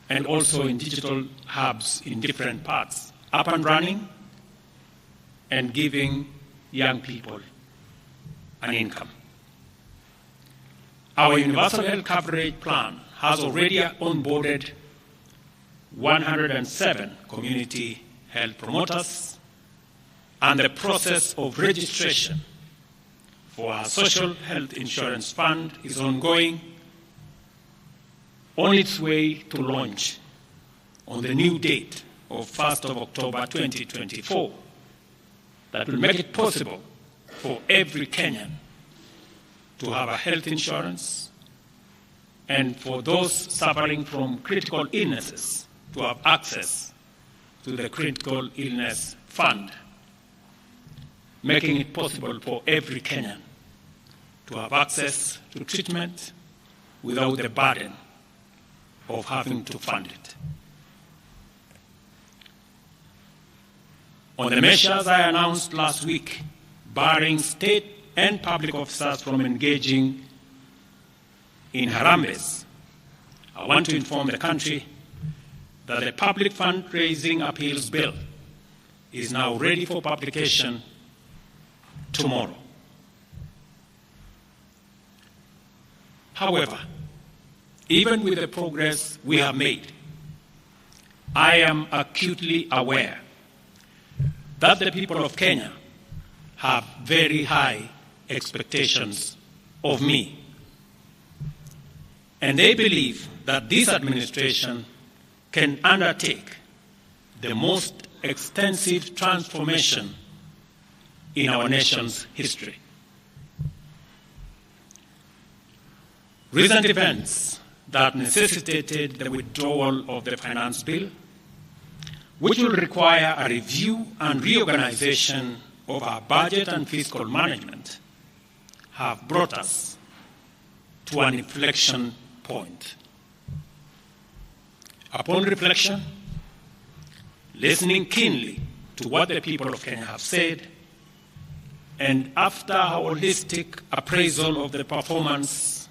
and also in digital hubs in different parts, up and running and giving young people an income. Our universal health coverage plan has already onboarded 107 community health promoters, and the process of registration for our social health insurance fund is ongoing, on its way to launch on the new date of 1st of October 2024 that will make it possible for every Kenyan to have a health insurance, and for those suffering from critical illnesses to have access to the critical illness fund, making it possible for every Kenyan to have access to treatment without the burden of having to fund it. On the measures I announced last week, barring state and public officers from engaging in Harambes, I want to inform the country that the public fundraising appeals bill is now ready for publication tomorrow. However, even with the progress we have made, I am acutely aware that the people of Kenya have very high expectations of me. And they believe that this administration can undertake the most extensive transformation in our nation's history. Recent events that necessitated the withdrawal of the finance bill, which will require a review and reorganization of our budget and fiscal management, have brought us to an inflection point. Upon reflection, listening keenly to what the people of Kenya have said, and after a holistic appraisal of the performance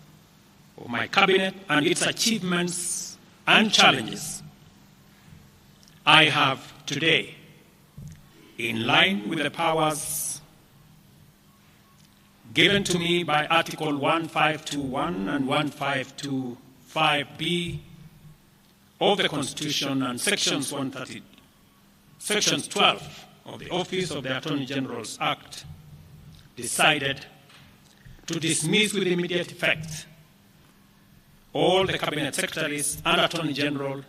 of my cabinet and its achievements and challenges, I have today, in line with the powers given to me by Article 1521 and 1525B of the Constitution and Sections 12 of the Office of the Attorney General's Act decided to dismiss with immediate effect all the cabinet secretaries and Attorney General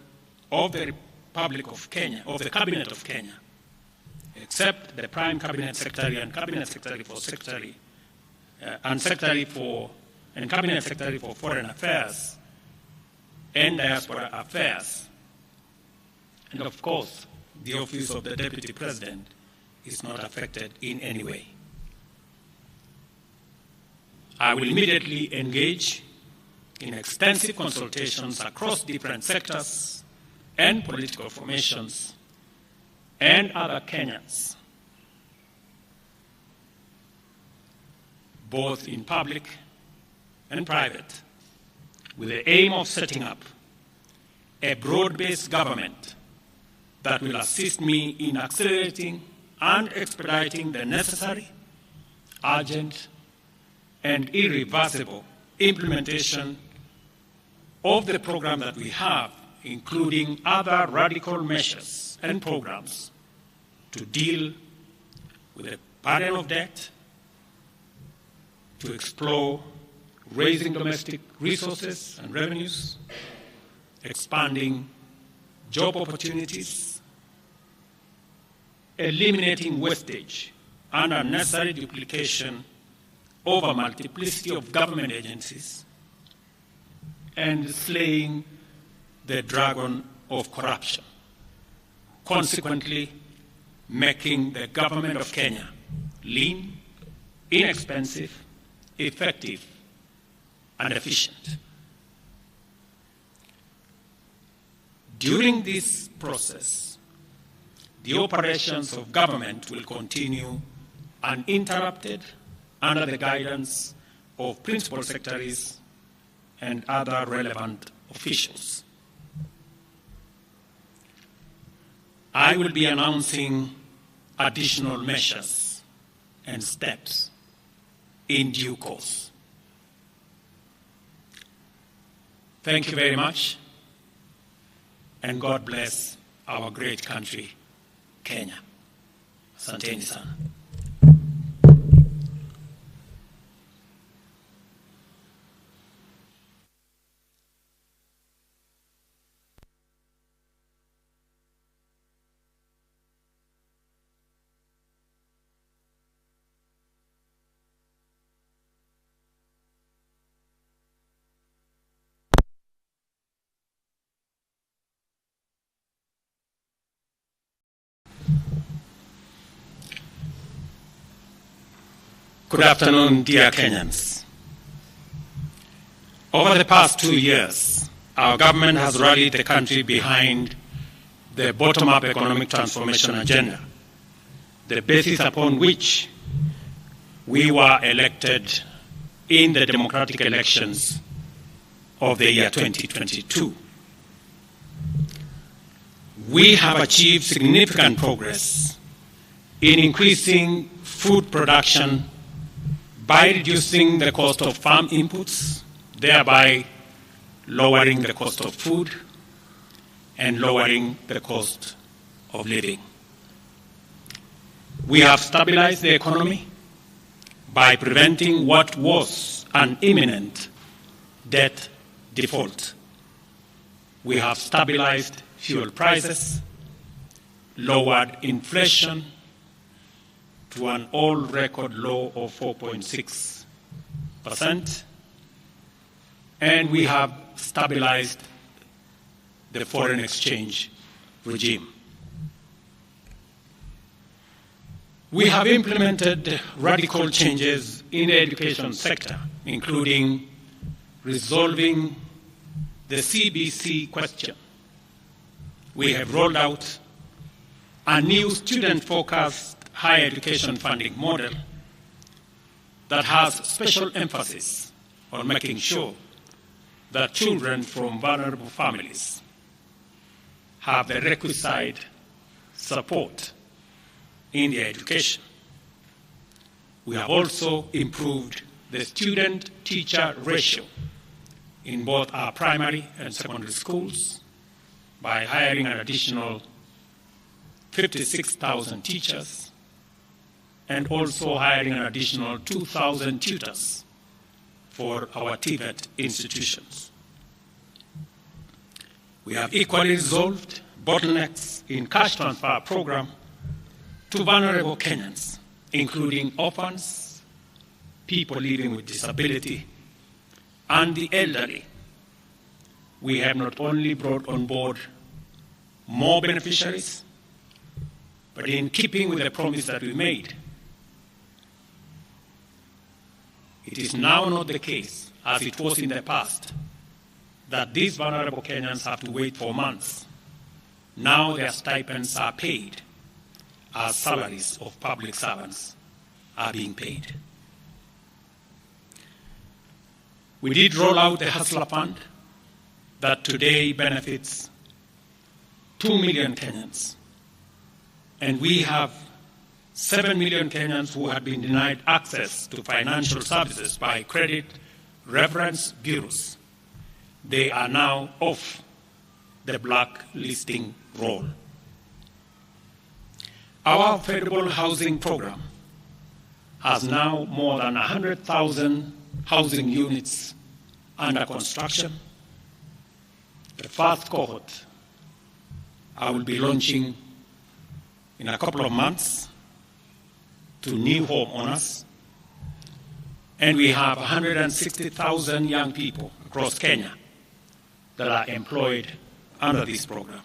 of the Republic of Kenya, of the Cabinet of Kenya, except the Prime Cabinet Secretary and Cabinet Secretary for Secretary and Cabinet Secretary for Foreign Affairs and Diaspora Affairs. And of course, the Office of the Deputy President is not affected in any way. I will immediately engage in extensive consultations across different sectors and political formations and other Kenyans, both in public and private, with the aim of setting up a broad-based government that will assist me in accelerating and expediting the necessary, urgent, and irreversible implementation of the program that we have, including other radical measures and programs to deal with the burden of debt, to explore raising domestic resources and revenues, expanding job opportunities, eliminating wastage and unnecessary duplication of a multiplicity of government agencies, and slaying the dragon of corruption, consequently making the government of Kenya lean, inexpensive, effective, and efficient. During this process, the operations of government will continue uninterrupted under the guidance of principal secretaries and other relevant officials. I will be announcing additional measures and steps in due course. Thank you very much, and God bless our great country, Kenya. Asanteni sana. Good afternoon, dear Kenyans. Over the past 2 years, our government has rallied the country behind the bottom-up economic transformation agenda, the basis upon which we were elected in the democratic elections of the year 2022. We have achieved significant progress in increasing food production by reducing the cost of farm inputs, thereby lowering the cost of food and lowering the cost of living. We have stabilized the economy by preventing what was an imminent debt default. We have stabilized fuel prices, lowered inflation to an all-record low of 4.6%, and we have stabilized the foreign exchange regime. We have implemented radical changes in the education sector, including resolving the CBC question. We have rolled out a new student-focused higher education funding model that has special emphasis on making sure that children from vulnerable families have the requisite support in their education. We have also improved the student-teacher ratio in both our primary and secondary schools by hiring an additional 56,000 teachers, and also hiring an additional 2,000 tutors for our TVET institutions. We have equally resolved bottlenecks in cash transfer program to vulnerable Kenyans, including orphans, people living with disability, and the elderly. We have not only brought on board more beneficiaries, but in keeping with the promise that we made, it is now not the case, as it was in the past, that these vulnerable Kenyans have to wait for months. Now their stipends are paid as salaries of public servants are being paid. We did roll out the Hustler Fund that today benefits 2 million Kenyans. And we have 7 million Kenyans who had been denied access to financial services by credit reference bureaus. They are now off the blacklisting roll. Our affordable housing program has now more than 100,000 housing units under construction. The first cohort I will be launching in a couple of months to new homeowners. And we have 160,000 young people across Kenya that are employed under this program.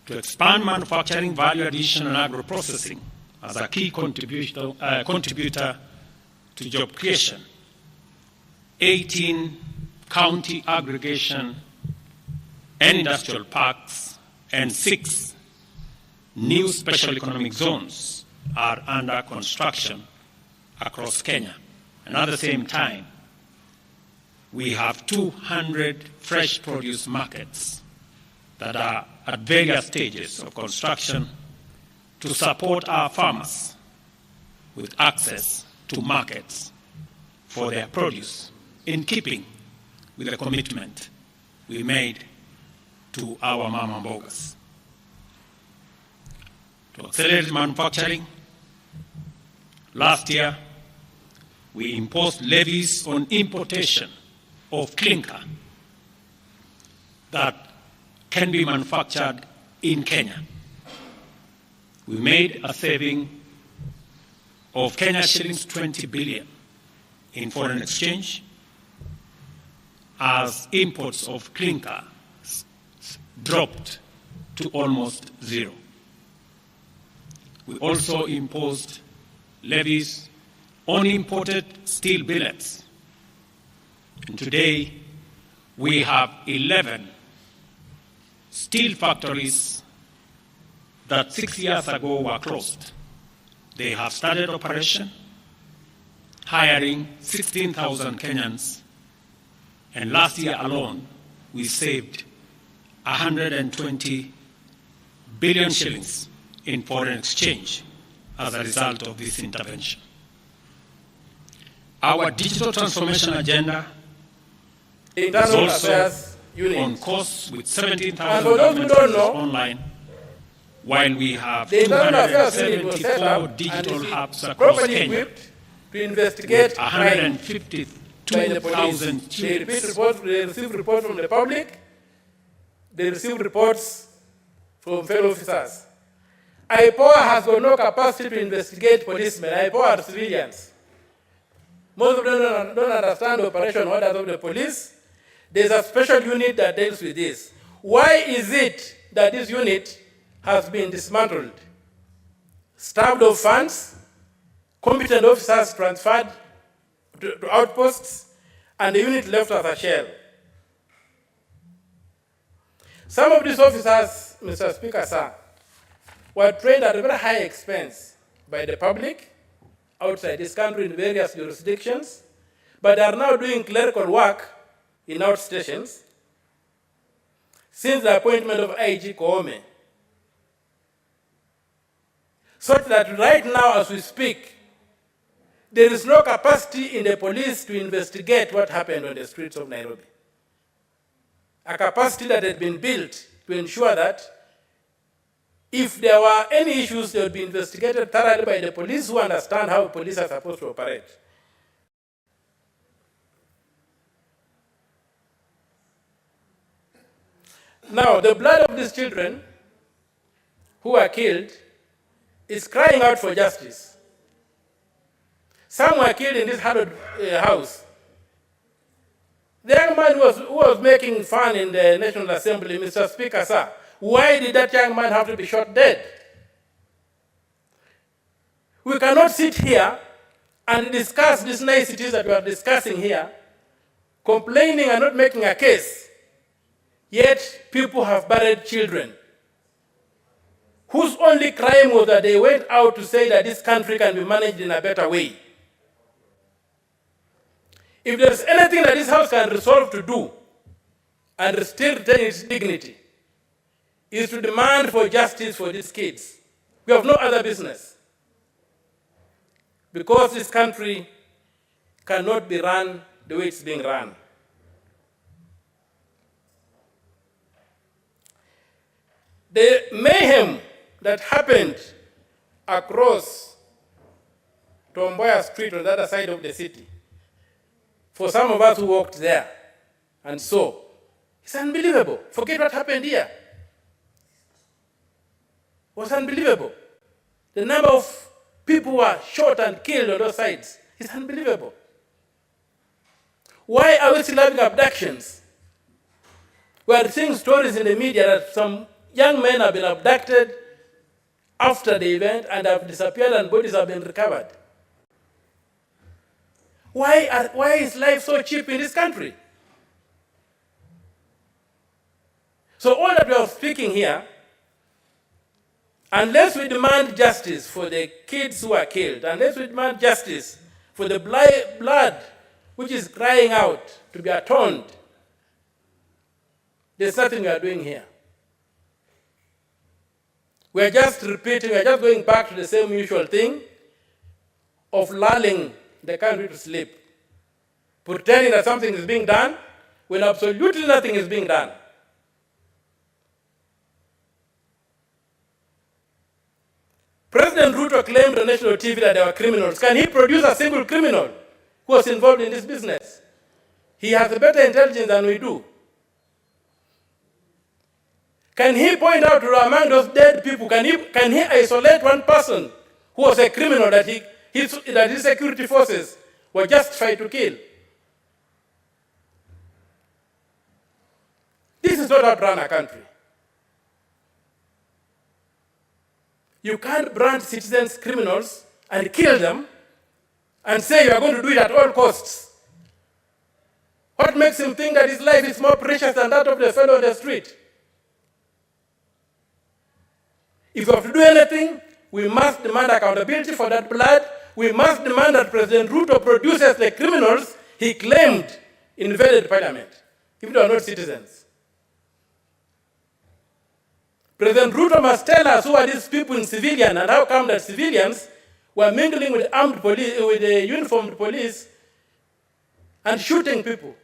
To expand manufacturing, value addition, and agro-processing as a key contributor to job creation, 18 county aggregation and industrial parks and 6 new special economic zones are under construction across Kenya. And at the same time, we have 200 fresh produce markets that are at various stages of construction to support our farmers with access to markets for their produce, in keeping with the commitment we made to our mama mbogas. To accelerate manufacturing, last year we imposed levies on importation of clinker that can be manufactured in Kenya. We made a saving of Kenya shillings 20 billion in foreign exchange as imports of clinker dropped to almost zero. We also imposed levies on imported steel billets. And today, we have 11 steel factories that 6 years ago were closed. They have started operation, hiring 16,000 Kenyans, and last year alone, we saved 120 billion shillings in foreign exchange as a result of this intervention. Our digital transformation agenda is also on course with 17,000 government services online, while we have 274 digital hubs across Kenya to investigate 152,000 students. They receive reports from the public, they receive reports from fellow officers. IPOA has got no capacity to investigate policemen. IPOA are civilians. Most of them don't understand the operation orders of the police. There's a special unit that deals with this. Why is it that this unit has been dismantled? Starved of funds, competent officers transferred to outposts, and the unit left as a shell. Some of these officers, Mr. Speaker, sir, were trained at a very high expense by the public outside this country in various jurisdictions, but are now doing clerical work in outstations since the appointment of IG Koome. Such that right now, as we speak, there is no capacity in the police to investigate what happened on the streets of Nairobi. A capacity that had been built to ensure that If there were any issues, they would be investigated thoroughly by the police who understand how police are supposed to operate. Now, the blood of these children who were killed is crying out for justice. Some were killed in this Harrod house. The young man who was making fun in the National Assembly, Mr. Speaker, sir, why did that young man have to be shot dead? We cannot sit here and discuss these niceties that we are discussing here, complaining and not making a case, yet people have buried children whose only crime was that they went out to say that this country can be managed in a better way. If there's anything that this House can resolve to do and still retain its dignity, is to demand for justice for these kids. We have no other business. Because this country cannot be run the way it's being run. The mayhem that happened across Tomboya Street on the other side of the city, for some of us who walked there and saw, it's unbelievable. Forget what happened here. It was unbelievable. The number of people who were shot and killed on those sides is unbelievable. Why are we still having abductions? We are seeing stories in the media that some young men have been abducted after the event and have disappeared and bodies have been recovered. Why is life so cheap in this country? So all that we are speaking here, unless we demand justice for the kids who are killed, unless we demand justice for the blood which is crying out to be atoned, there's nothing we are doing here. We are just repeating, we are just going back to the same usual thing of lulling the country to sleep, pretending that something is being done when absolutely nothing is being done. President Ruto claimed on national TV that there were criminals. Can he produce a single criminal who was involved in this business? He has a better intelligence than we do. Can he point out among those dead people, can he isolate one person who was a criminal that his security forces were justified to kill? This is not how to run a country. You can't brand citizens criminals and kill them and say you are going to do it at all costs. What makes him think that his life is more precious than that of the fellow on the street? If we have to do anything, we must demand accountability for that blood. We must demand that President Ruto produces the criminals he claimed invaded Parliament, if they are not citizens. President Ruto must tell us who are these people in civilian and how come that civilians were mingling with armed police, with the uniformed police and shooting people.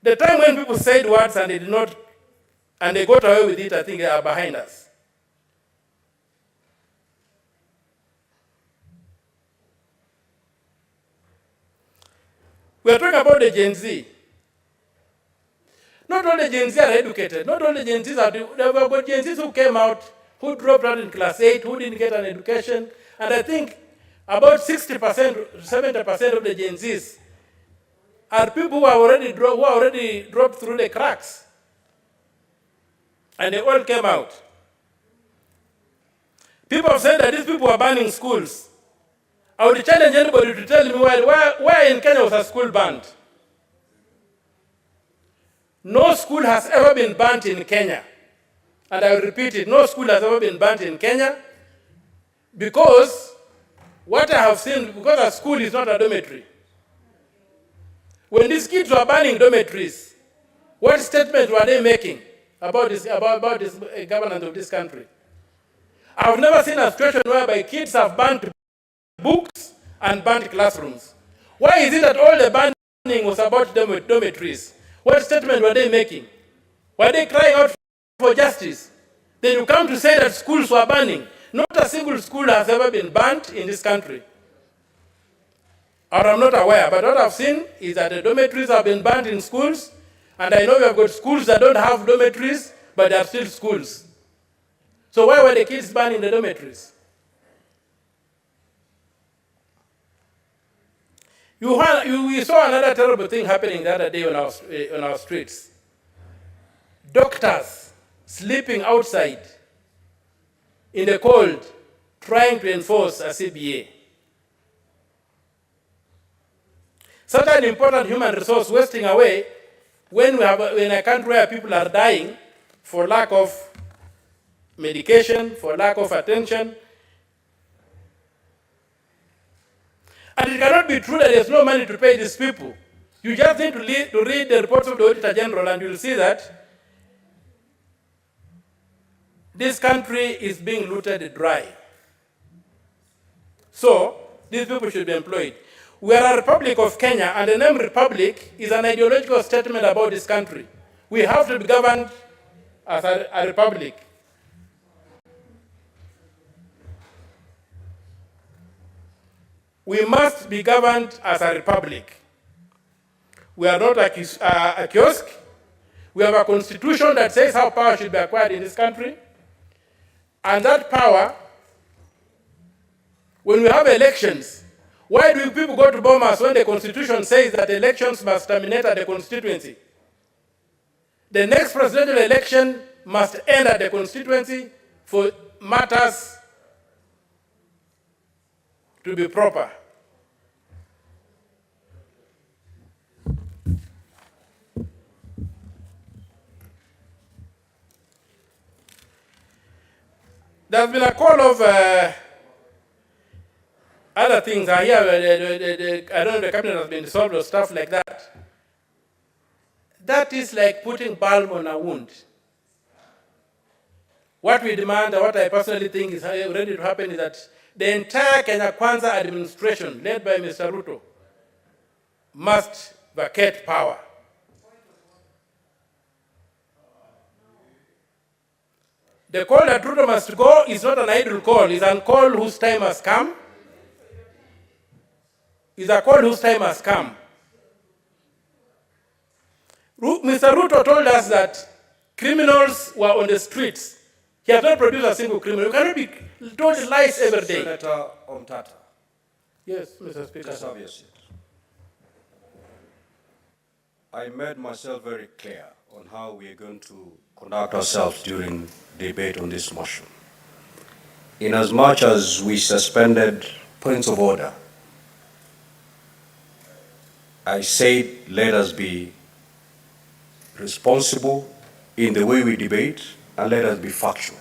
The time when people said words and they did not, and they got away with it, I think they are behind us. We are talking about the Gen Z. Not all the Gen Z are educated. Not all the Gen Zs are, there were Gen Zs who came out, who dropped out in class 8, who didn't get an education. And I think about 60%, 70% of the Gen Zs are people who are already dropped through the cracks. And they all came out. People have said that these people are banning schools. I would challenge anybody to tell me where in Kenya was a school banned. No school has ever been banned in Kenya. And I will repeat it, no school has ever been banned in Kenya because what I have seen, because a school is not a dormitory. When these kids were banning dormitories, what statement were they making about this governance of this country? I have never seen a situation whereby kids have banned books and banned classrooms. Why is it that all the banning was about dormitories? What statement were they making? Were they crying out for justice? Then you come to say that schools were burning. Not a single school has ever been burnt in this country. Or I'm not aware, but what I've seen is that the dormitories have been burnt in schools, and I know we have got schools that don't have dormitories, but they are still schools. So why were the kids burned in the dormitories? We saw another terrible thing happening the other day on our streets. Doctors sleeping outside in the cold, trying to enforce a CBA. Such an important human resource wasting away when we have in a country where people are dying for lack of medication, for lack of attention. And it cannot be true that there's no money to pay these people. You just need to read the reports of the Auditor General, and you'll see that this country is being looted dry. So these people should be employed. We are a Republic of Kenya, and the name Republic is an ideological statement about this country. We have to be governed as a republic. We must be governed as a republic. We are not a kiosk. We have a constitution that says how power should be acquired in this country. And that power, when we have elections, why do people go to Bomas when the constitution says that elections must terminate at the constituency? The next presidential election must end at the constituency for matters to be proper. There's been a call of other things. I hear I don't know, the cabinet has been dissolved or stuff like that. That is like putting balm on a wound. What we demand, and what I personally think is ready to happen, is that the entire Kenya Kwanza administration, led by Mr. Ruto, must vacate power. The call that Ruto must go is not an idle call. It's a call whose time has come. It's a call whose time has come. Mr. Ruto told us that criminals were on the streets. He has not produced a single criminal. You cannot be told lies every day. Senator Omtata. Yes, Mr. Speaker. Just have your seat. I made myself very clear on how we are going to conduct ourselves during debate on this motion. Inasmuch as we suspended points of order, I said let us be responsible in the way we debate and let us be factual.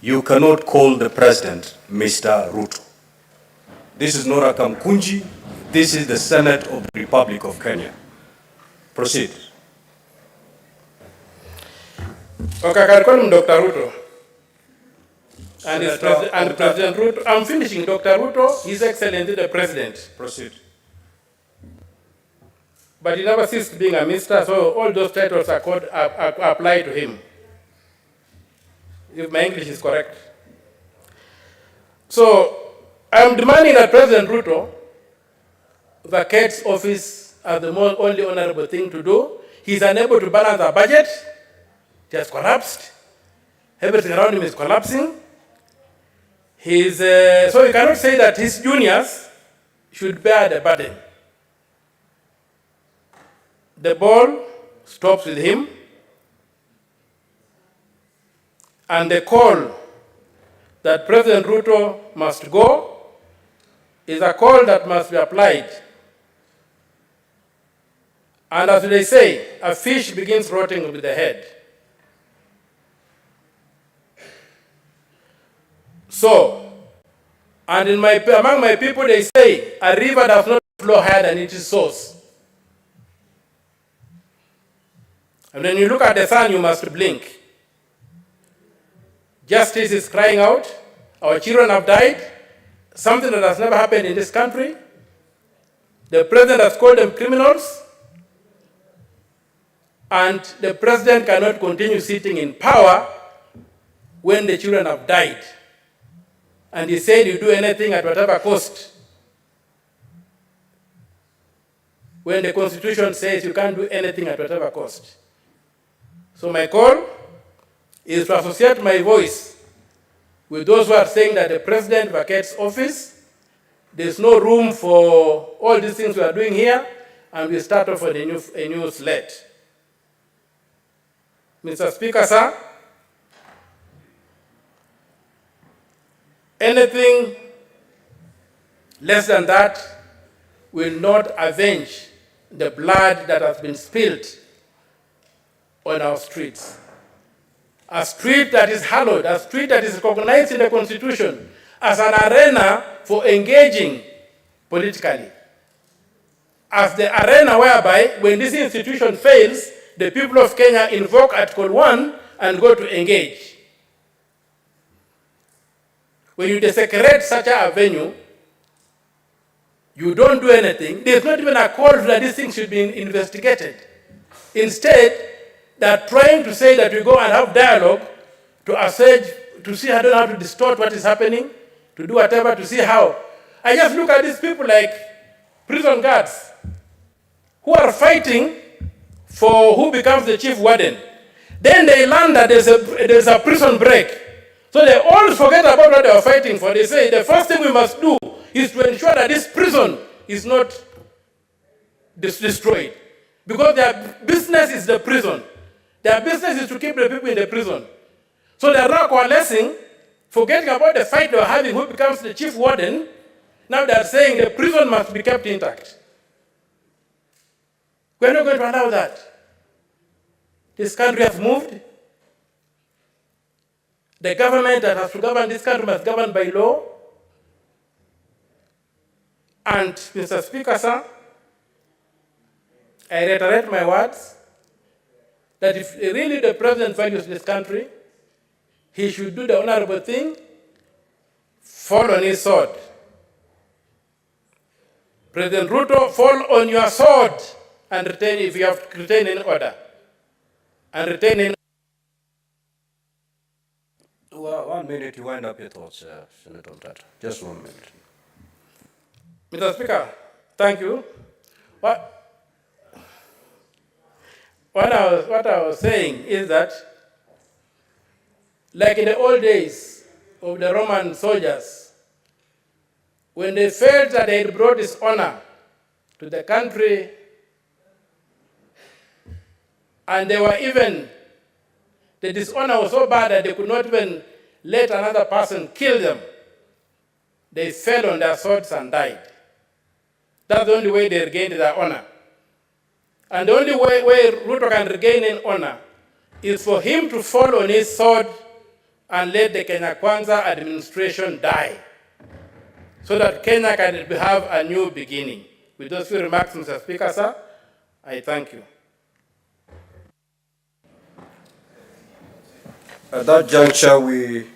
You cannot call the president Mr. Ruto. This is not a Kamkunji. This is the Senate of the Republic of Kenya. Proceed. Okay, I call him Dr. Ruto. And President Ruto. I'm finishing. Dr. Ruto, His Excellency the President. Proceed. But he never ceased being a minister, so all those titles are apply to him, if my English is correct. So I'm demanding that President Ruto vacates office as the only honorable thing to do. He's unable to balance our budget. It has collapsed. Everything around him is collapsing. So you cannot say that his juniors should bear the burden. The ball stops with him, and the call that President Ruto must go is a call that must be applied. And as they say, a fish begins rotting with the head. So, and among my people they say, a river does not flow higher than its source. And when you look at the sun, you must blink. Justice is crying out. Our children have died. Something that has never happened in this country. The president has called them criminals. And the president cannot continue sitting in power when the children have died. And he said you do anything at whatever cost. When the Constitution says you can't do anything at whatever cost. So my call is to associate my voice with those who are saying that the president vacates office. There's no room for all these things we are doing here, and we start off on a new slate. Mr. Speaker, sir, anything less than that will not avenge the blood that has been spilled on our streets. A street that is hallowed, a street that is recognized in the Constitution as an arena for engaging politically. As the arena whereby, when this institution fails, the people of Kenya invoke Article 1 and go to engage. When you desecrate such a venue, you don't do anything. There's not even a call that these things should be investigated. Instead, they're trying to say that we go and have dialogue to assage, to see how to distort what is happening, to do whatever, to see how. I just look at these people like prison guards who are fighting for who becomes the chief warden. Then they learn that there's a prison break. So they all forget about what they are fighting for. They say the first thing we must do is to ensure that this prison is not destroyed. Because their business is the prison. Their business is to keep the people in the prison. So they are now coalescing, forgetting about the fight they are having, who becomes the chief warden. Now they are saying the prison must be kept intact. We are not going to allow that. This country has moved. The government that has to govern this country must govern by law. And, Mr. Speaker, sir, I reiterate my words that if really the president values this country, he should do the honorable thing, fall on his sword. President Ruto, fall on your sword and retain, if you have to retain in order. And retain in. Well, 1 minute to wind up your thoughts, Senator Omtata. Just 1 minute. Mr. Speaker, thank you. What I was saying is that, like in the old days of the Roman soldiers, when they felt that they had brought dishonor to the country, and they were even, the dishonor was so bad that they could not even let another person kill them, they fell on their swords and died. That's the only way they regained their honor. And the only way Ruto can regain in honor is for him to fall on his sword and let the Kenya Kwanza administration die, so that Kenya can have a new beginning. With those few remarks, Mr. Speaker, sir, I thank you. At that juncture, we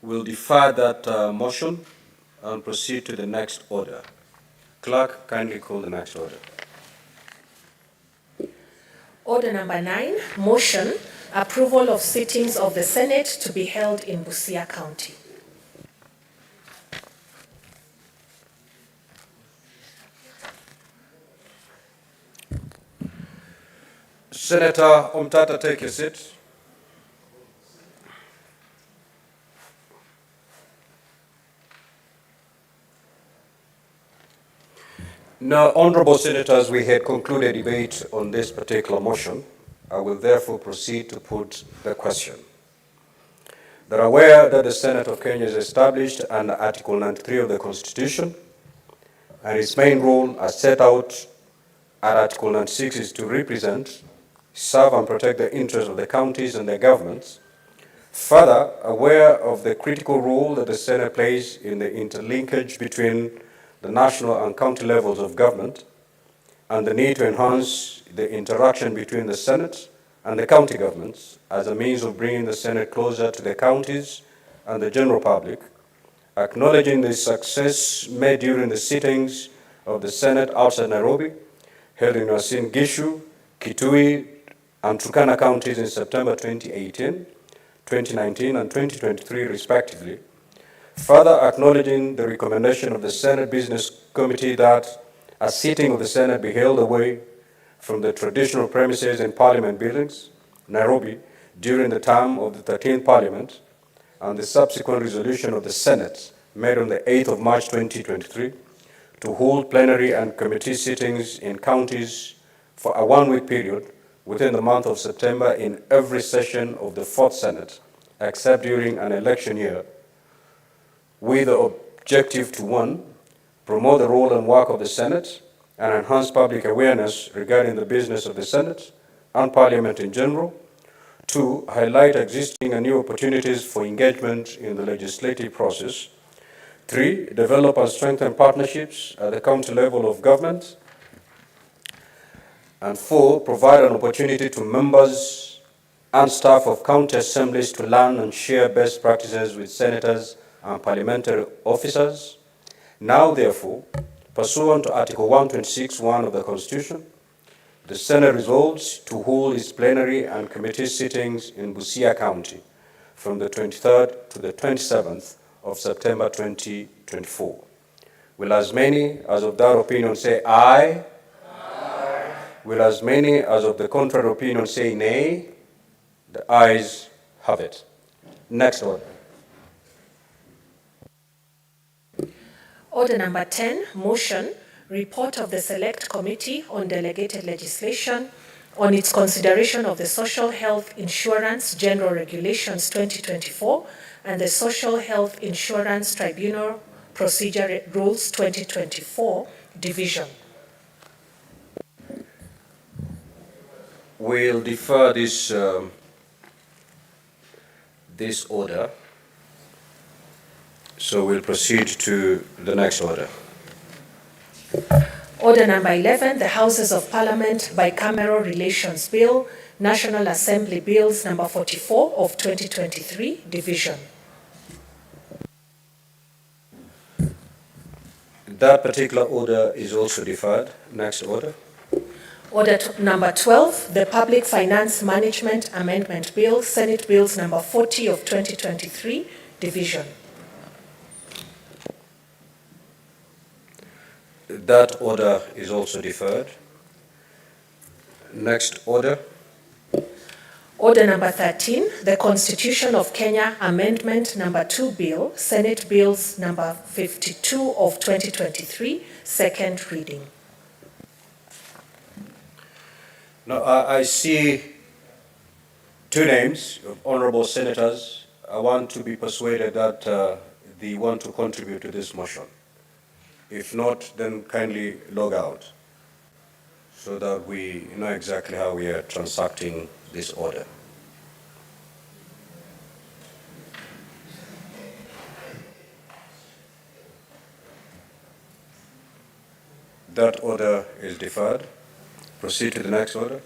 will defer that motion and proceed to the next order. Clerk, kindly call the next order. Order number 9, motion, approval of sittings of the Senate to be held in Busia County. Senator Omtata, take your seat. Now, honorable senators, we had concluded debate on this particular motion. I will therefore proceed to put the question. They're aware that the Senate of Kenya is established under Article 93 of the Constitution, and its main role, as set out at Article 96, is to represent, serve, and protect the interests of the counties and their governments. Further, aware of the critical role that the Senate plays in the interlinkage between the national and county levels of government, and the need to enhance the interaction between the Senate and the county governments as a means of bringing the Senate closer to the counties and the general public, acknowledging the success made during the sittings of the Senate outside Nairobi, held in Uasin Gishu, Kitui, and Turkana counties in September 2018, 2019, and 2023, respectively, further acknowledging the recommendation of the Senate Business Committee that a sitting of the Senate be held away from the traditional premises in Parliament buildings, Nairobi, during the term of the 13th Parliament, and the subsequent resolution of the Senate made on the 8th of March 2023 to hold plenary and committee sittings in counties for a one-week period within the month of September in every session of the 4th Senate, except during an election year, with the objective to, 1, promote the role and work of the Senate and enhance public awareness regarding the business of the Senate and Parliament in general. 2, highlight existing and new opportunities for engagement in the legislative process. 3, develop and strengthen partnerships at the county level of government. And 4, provide an opportunity to members and staff of county assemblies to learn and share best practices with senators and parliamentary officers. Now, therefore, pursuant to Article 126(1) of the Constitution, the Senate resolves to hold its plenary and committee sittings in Busia County from the 23rd to the 27th of September 2024. Will as many as of that opinion say aye? Aye. Will as many as of the contrary opinion say nay? The ayes have it. Next order. Order number 10, motion, report of the Select Committee on Delegated Legislation on its consideration of the Social Health Insurance General Regulations 2024 and the Social Health Insurance Tribunal Procedure Rules 2024 division. We'll defer this order. So we'll proceed to the next order. Order number 11, the Houses of Parliament Bicameral Relations Bill, National Assembly Bills number 44 of 2023, division. That particular order is also deferred. Next order. Order number 12, the Public Finance Management Amendment Bill, Senate Bills number 40 of 2023, division. That order is also deferred. Next order. Order number 13, the Constitution of Kenya Amendment number 2 Bill, Senate Bills number 52 of 2023, second reading. Now, I see two names of honorable senators. I want to be persuaded that they want to contribute to this motion. If not, then kindly log out so that we know exactly how we are transacting this order. That order is deferred. Proceed to the next order.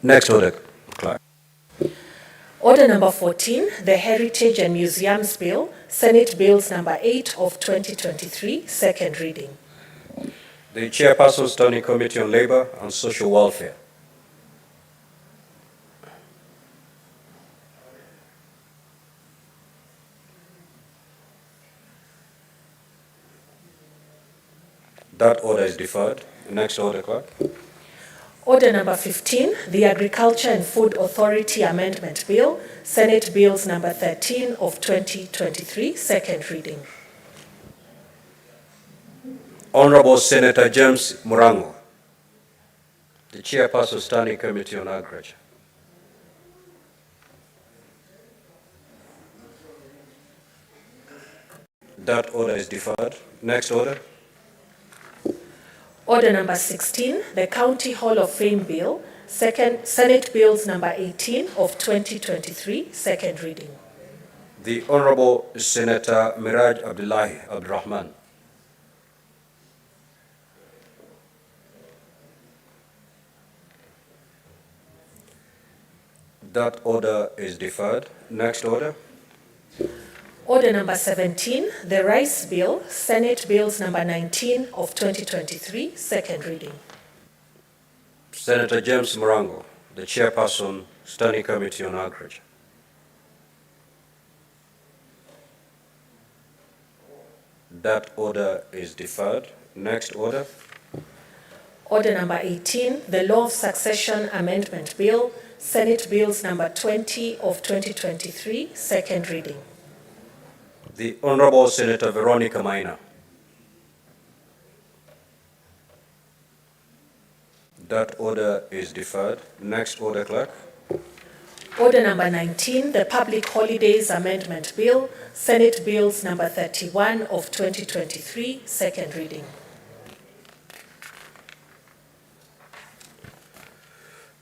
Next order, Clerk. Order number 14, the Heritage and Museums Bill, Senate Bills number 8 of 2023, second reading. The Chairperson Standing Committee on Labor and Social Welfare. That order is deferred. Next order, Clerk. Order number 15, the Agriculture and Food Authority Amendment Bill, Senate Bills number 13 of 2023, second reading. Honorable Senator James Murango, the Chairperson Standing Committee on Agriculture. That order is deferred. Next order. Order number 16, the County Hall of Fame Bill, Senate Bills number 18 of 2023, second reading. The Honorable Senator Miraj Abdullahi Abdurrahman. That order is deferred. Next order. Order number 17, the Rice Bill, Senate Bills number 19 of 2023, second reading. Senator James Morango, the Chairperson, Standing Committee on Agriculture. That order is deferred. Next order. Order number 18, the Law of Succession Amendment Bill, Senate Bills number 20 of 2023, second reading. The Honorable Senator Veronica Maina. That order is deferred. Next order, Clerk. Order number 19, the Public Holidays Amendment Bill, Senate Bills number 31 of 2023, second reading.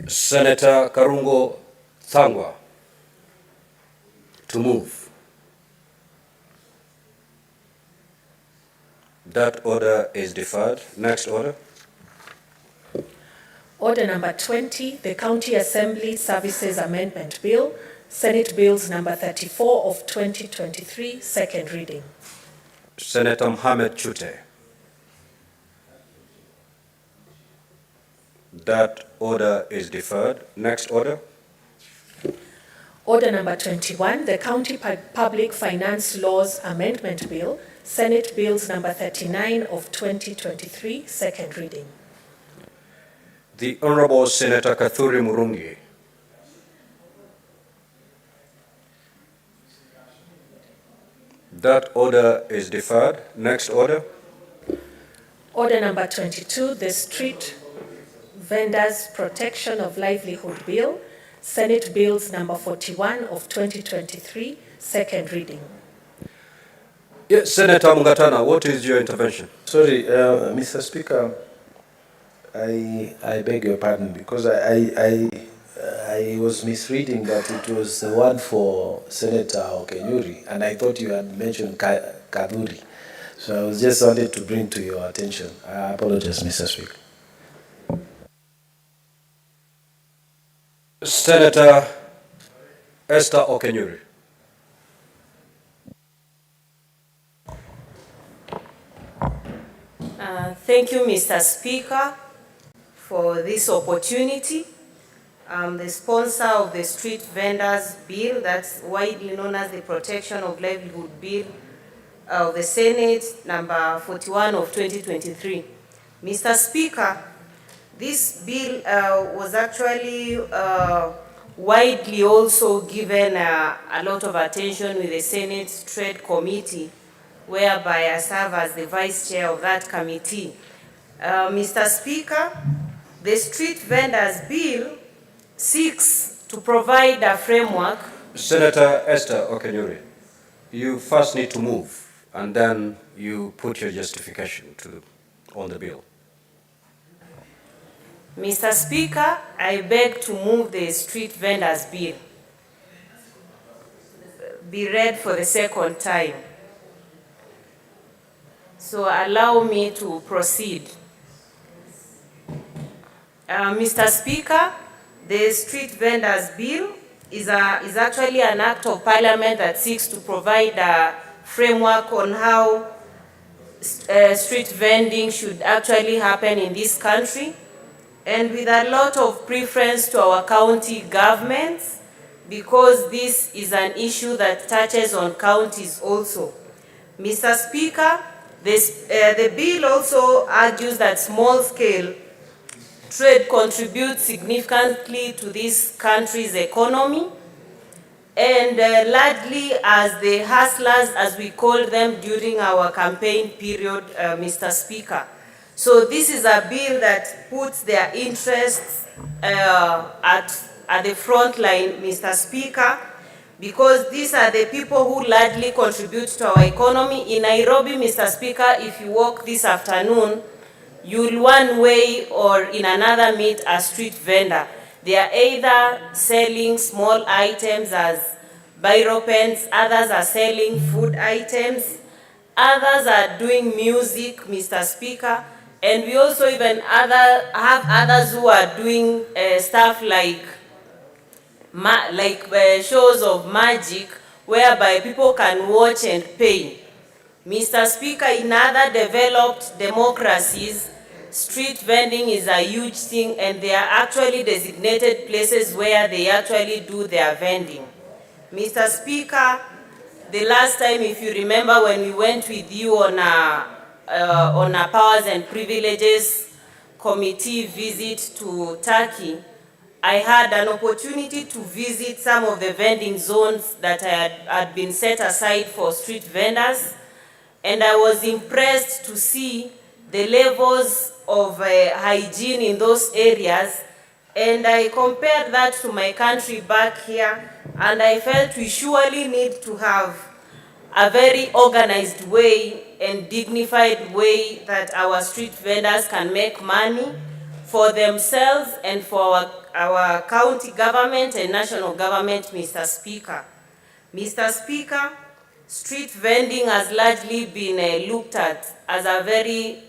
Senator Karungo Thangwa to move. That order is deferred. Next order. Order number 20, the County Assembly Services Amendment Bill, Senate Bills number 34 of 2023, second reading. Senator Mohamed Chute. That order is deferred. Next order. Order number 21, the County Public Finance Laws Amendment Bill, Senate Bills number 39 of 2023, second reading. The Honorable Senator Kathuri Murungi. That order is deferred. Next order. Order number 22, the Street Vendors Protection of Livelihood Bill, Senate Bills number 41 of 2023, second reading. Yes, Senator Mungatana, what is your intervention? Sorry, Mr. Speaker, I beg your pardon because I was misreading that it was the one for Senator Okenyuri, and I thought you had mentioned Kaduri. So I was just wanted to bring to your attention. I apologize, Mr. Speaker. Senator Esther Okenyuri. Thank you, Mr. Speaker, for this opportunity. I'm the sponsor of the Street Vendors Bill, that's widely known as the Protection of Livelihood Bill of the Senate, number 41 of 2023. Mr. Speaker, this bill was actually widely also given a lot of attention with the Senate Trade Committee, whereby I serve as the Vice Chair of that committee. Mr. Speaker, the Street Vendors Bill seeks to provide a framework. Senator Esther Okenyuri, you first need to move, and then you put your justification on the bill. Mr. Speaker, I beg to move the Street Vendors Bill be read for the second time. So allow me to proceed. Mr. Speaker, the Street Vendors Bill is actually an act of Parliament that seeks to provide a framework on how street vending should actually happen in this country, and with a lot of preference to our county governments, because this is an issue that touches on counties also. Mr. Speaker, the bill also argues that small-scale trade contributes significantly to this country's economy, and largely as the hustlers, as we called them during our campaign period, Mr. Speaker. So this is a bill that puts their interests at the front line, Mr. Speaker, because these are the people who largely contribute to our economy. In Nairobi, Mr. Speaker, if you walk this afternoon, you'll one way or in another meet a street vendor. They are either selling small items as biro pens, others are selling food items, others are doing music, Mr. Speaker, and we also even have others who are doing stuff like shows of magic whereby people can watch and pay. Mr. Speaker, in other developed democracies, street vending is a huge thing, and there are actually designated places where they actually do their vending. Mr. Speaker, the last time, if you remember, when we went with you on a powers and privileges committee visit to Turkey, I had an opportunity to visit some of the vending zones that had been set aside for street vendors, and I was impressed to see the levels of hygiene in those areas, and I compared that to my country back here, and I felt we surely need to have a very organized way and dignified way that our street vendors can make money for themselves and for our county government and national government, Mr. Speaker. Mr. Speaker, street vending has largely been looked at as a very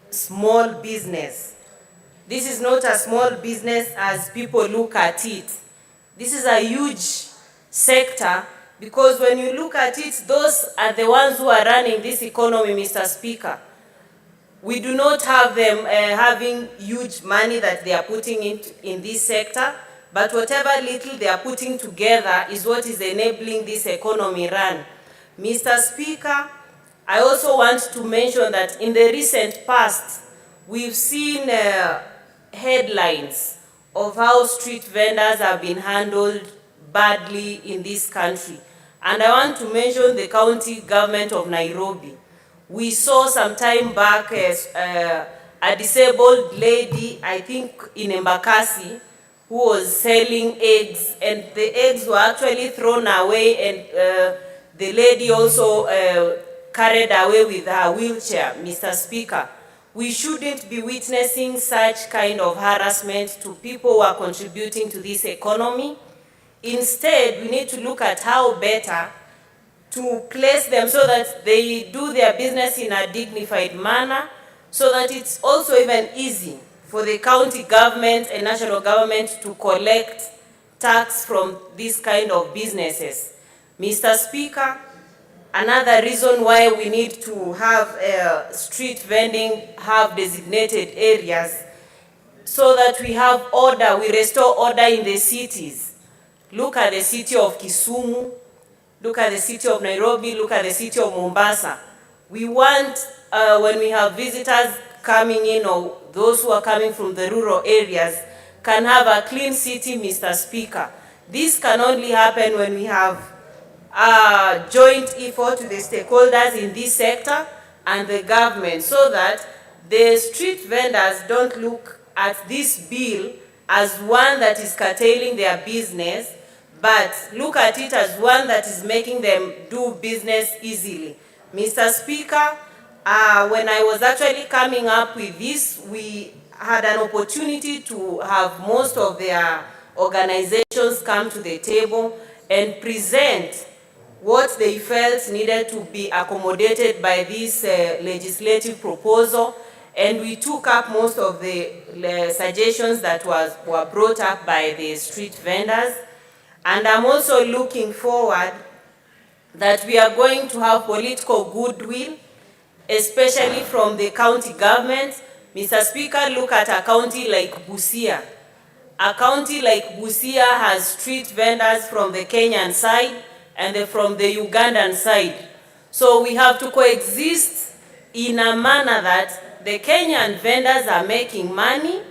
small business. This is not a small business as people look at it. This is a huge sector, because when you look at it, those are the ones who are running this economy, Mr. Speaker. We do not have them having huge money that they are putting in this sector, but whatever little they are putting together is what is enabling this economy run. Mr. Speaker, I also want to mention that in the recent past, we've seen headlines of how street vendors have been handled badly in this country. And I want to mention the county government of Nairobi. We saw some time back a disabled lady, I think in Embakasi, who was selling eggs, and the eggs were actually thrown away, and the lady also carried away with her wheelchair, Mr. Speaker. We shouldn't be witnessing such kind of harassment to people who are contributing to this economy. Instead, we need to look at how better to place them so that they do their business in a dignified manner, so that it's also even easy for the county government and national government to collect tax from these kind of businesses. Mr. Speaker, another reason why we need to have street vending have designated areas, so that we have order, we restore order in the cities. Look at the city of Kisumu, look at the city of Nairobi, look at the city of Mombasa. We want, when we have visitors coming in, or those who are coming from the rural areas, can have a clean city, Mr. Speaker. This can only happen when we have a joint effort to the stakeholders in this sector and the government, so that the street vendors don't look at this bill as one that is curtailing their business, but look at it as one that is making them do business easily. Mr. Speaker, when I was actually coming up with this, we had an opportunity to have most of their organizations come to the table and present what they felt needed to be accommodated by this legislative proposal, and we took up most of the suggestions that were brought up by the street vendors. And I'm also looking forward that we are going to have political goodwill, especially from the county government. Mr. Speaker, look at a county like Busia. A county like Busia has street vendors from the Kenyan side and from the Ugandan side. So we have to coexist in a manner that the Kenyan vendors are making money,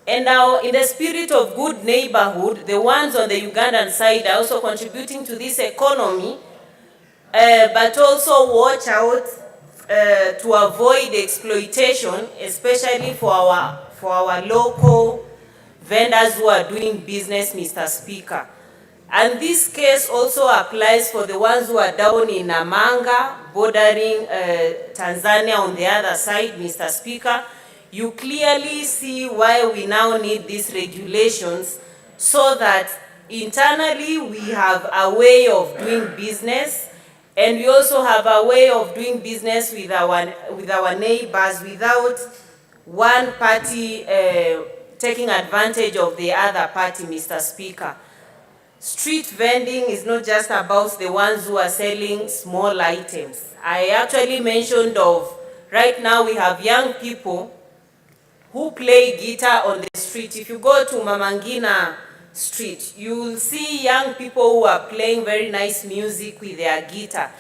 and now, in the spirit of good neighborhood, the ones on the Ugandan side are also contributing to this economy, but also watch out to avoid exploitation, especially for our local vendors who are doing business, Mr. Speaker. And this case also applies for the ones who are down in Namanga, bordering Tanzania on the other side, Mr. Speaker. You clearly see why we now need these regulations, so that internally we have a way of doing business, and we also have a way of doing business with our neighbors without one party taking advantage of the other party, Mr. Speaker. Street vending is not just about the ones who are selling small items. I actually mentioned of, right now we have young people who play guitar on the street. If you go to Mamangina Street, you will see young people who are playing very nice music with their guitar.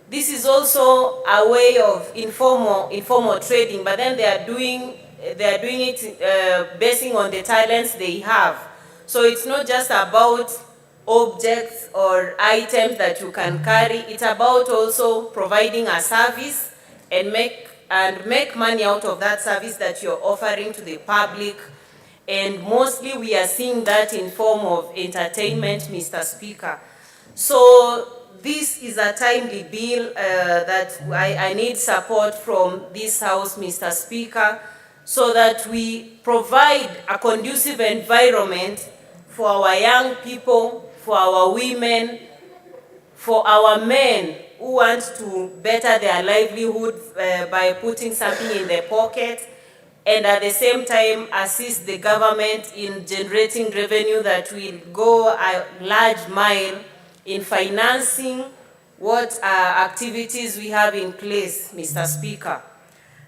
This is also a way of informal trading, but then they are doing it basing on the talents they have. So it's not just about objects or items that you can carry. It's about also providing a service and make money out of that service that you're offering to the public. And mostly we are seeing that in form of entertainment, Mr. Speaker. So this is a timely bill that I need support from this House, Mr. Speaker, so that we provide a conducive environment for our young people, for our women, for our men who want to better their livelihood by putting something in their pocket, and at the same time assist the government in generating revenue that will go a large mile in financing what activities we have in place, Mr. Speaker.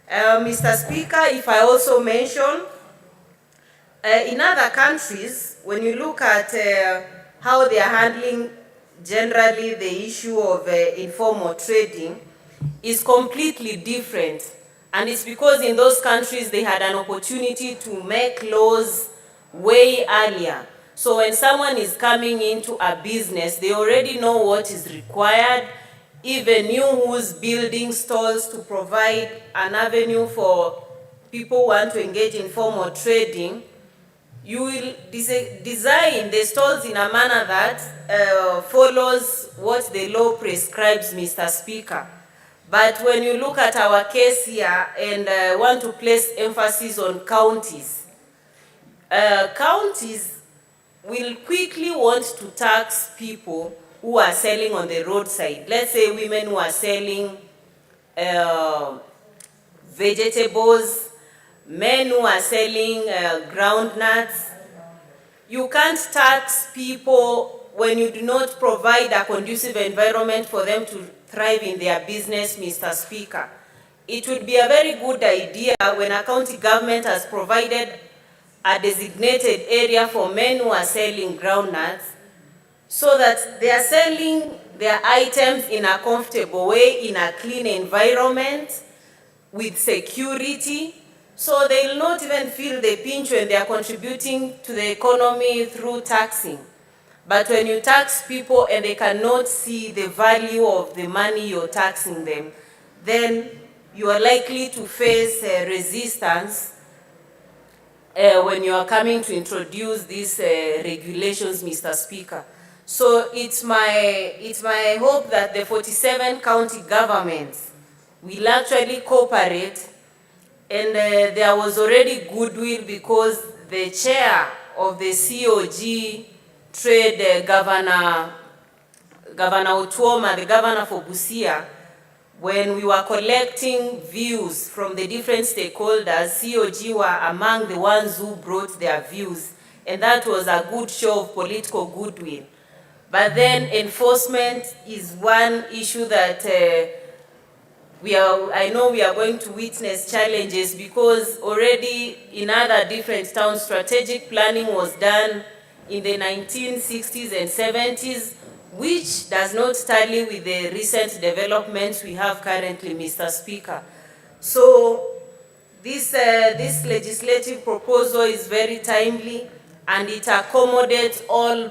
Mr. Speaker, if I also mention, in other countries, when you look at how they are handling generally the issue of informal trading, is completely different. And it's because in those countries they had an opportunity to make laws way earlier. So when someone is coming into a business, they already know what is required. Even you who's building stalls to provide an avenue for people who want to engage in formal trading, you will design the stalls in a manner that follows what the law prescribes, Mr. Speaker. But when you look at our case here and want to place emphasis on counties, counties will quickly want to tax people who are selling on the roadside. Let's say women who are selling vegetables, men who are selling groundnuts. You can't tax people when you do not provide a conducive environment for them to thrive in their business, Mr. Speaker. It would be a very good idea when a county government has provided a designated area for men who are selling groundnuts, so that they are selling their items in a comfortable way, in a clean environment, with security, so they will not even feel the pinch when they are contributing to the economy through taxing. But when you tax people and they cannot see the value of the money you're taxing them, then you are likely to face resistance when you are coming to introduce these regulations, Mr. Speaker. So it's my hope that the 47 county governments will actually cooperate, and there was already goodwill because the chair of the COG trade, Governor Utuoma, the governor for Busia, when we were collecting views from the different stakeholders, COG were among the ones who brought their views, and that was a good show of political goodwill. But then enforcement is one issue that I know we are going to witness challenges, because already in other different towns, strategic planning was done in the 1960s and 70s, which does not tally with the recent developments we have currently, Mr. Speaker. So this legislative proposal is very timely, and it accommodates all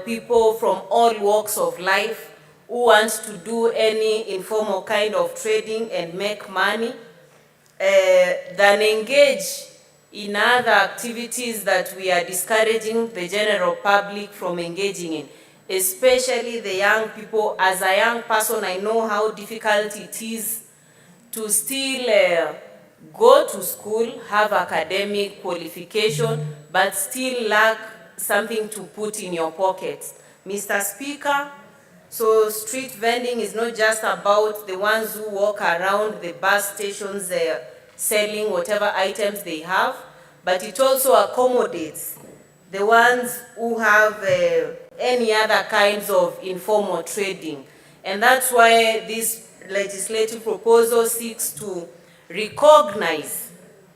people from all walks of life who wants to do any informal kind of trading and make money, than engage in other activities that we are discouraging the general public from engaging in, especially the young people. As a young person, I know how difficult it is to still go to school, have academic qualification, but still lack something to put in your pocket. Mr. Speaker, so street vending is not just about the ones who walk around the bus stations selling whatever items they have, but it also accommodates the ones who have any other kinds of informal trading. And that's why this legislative proposal seeks to recognize,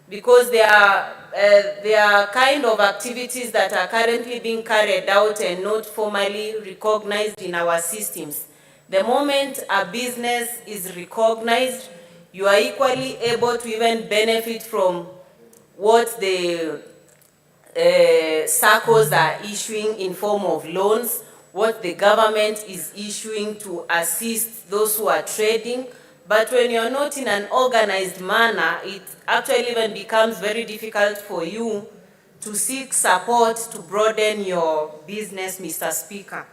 because there are kind of activities that are currently being carried out and not formally recognized in our systems. The moment a business is recognized, you are equally able to even benefit from what the SACCOs are issuing in form of loans, what the government is issuing to assist those who are trading. But when you're not in an organized manner, it actually even becomes very difficult for you to seek support to broaden your business, Mr. Speaker.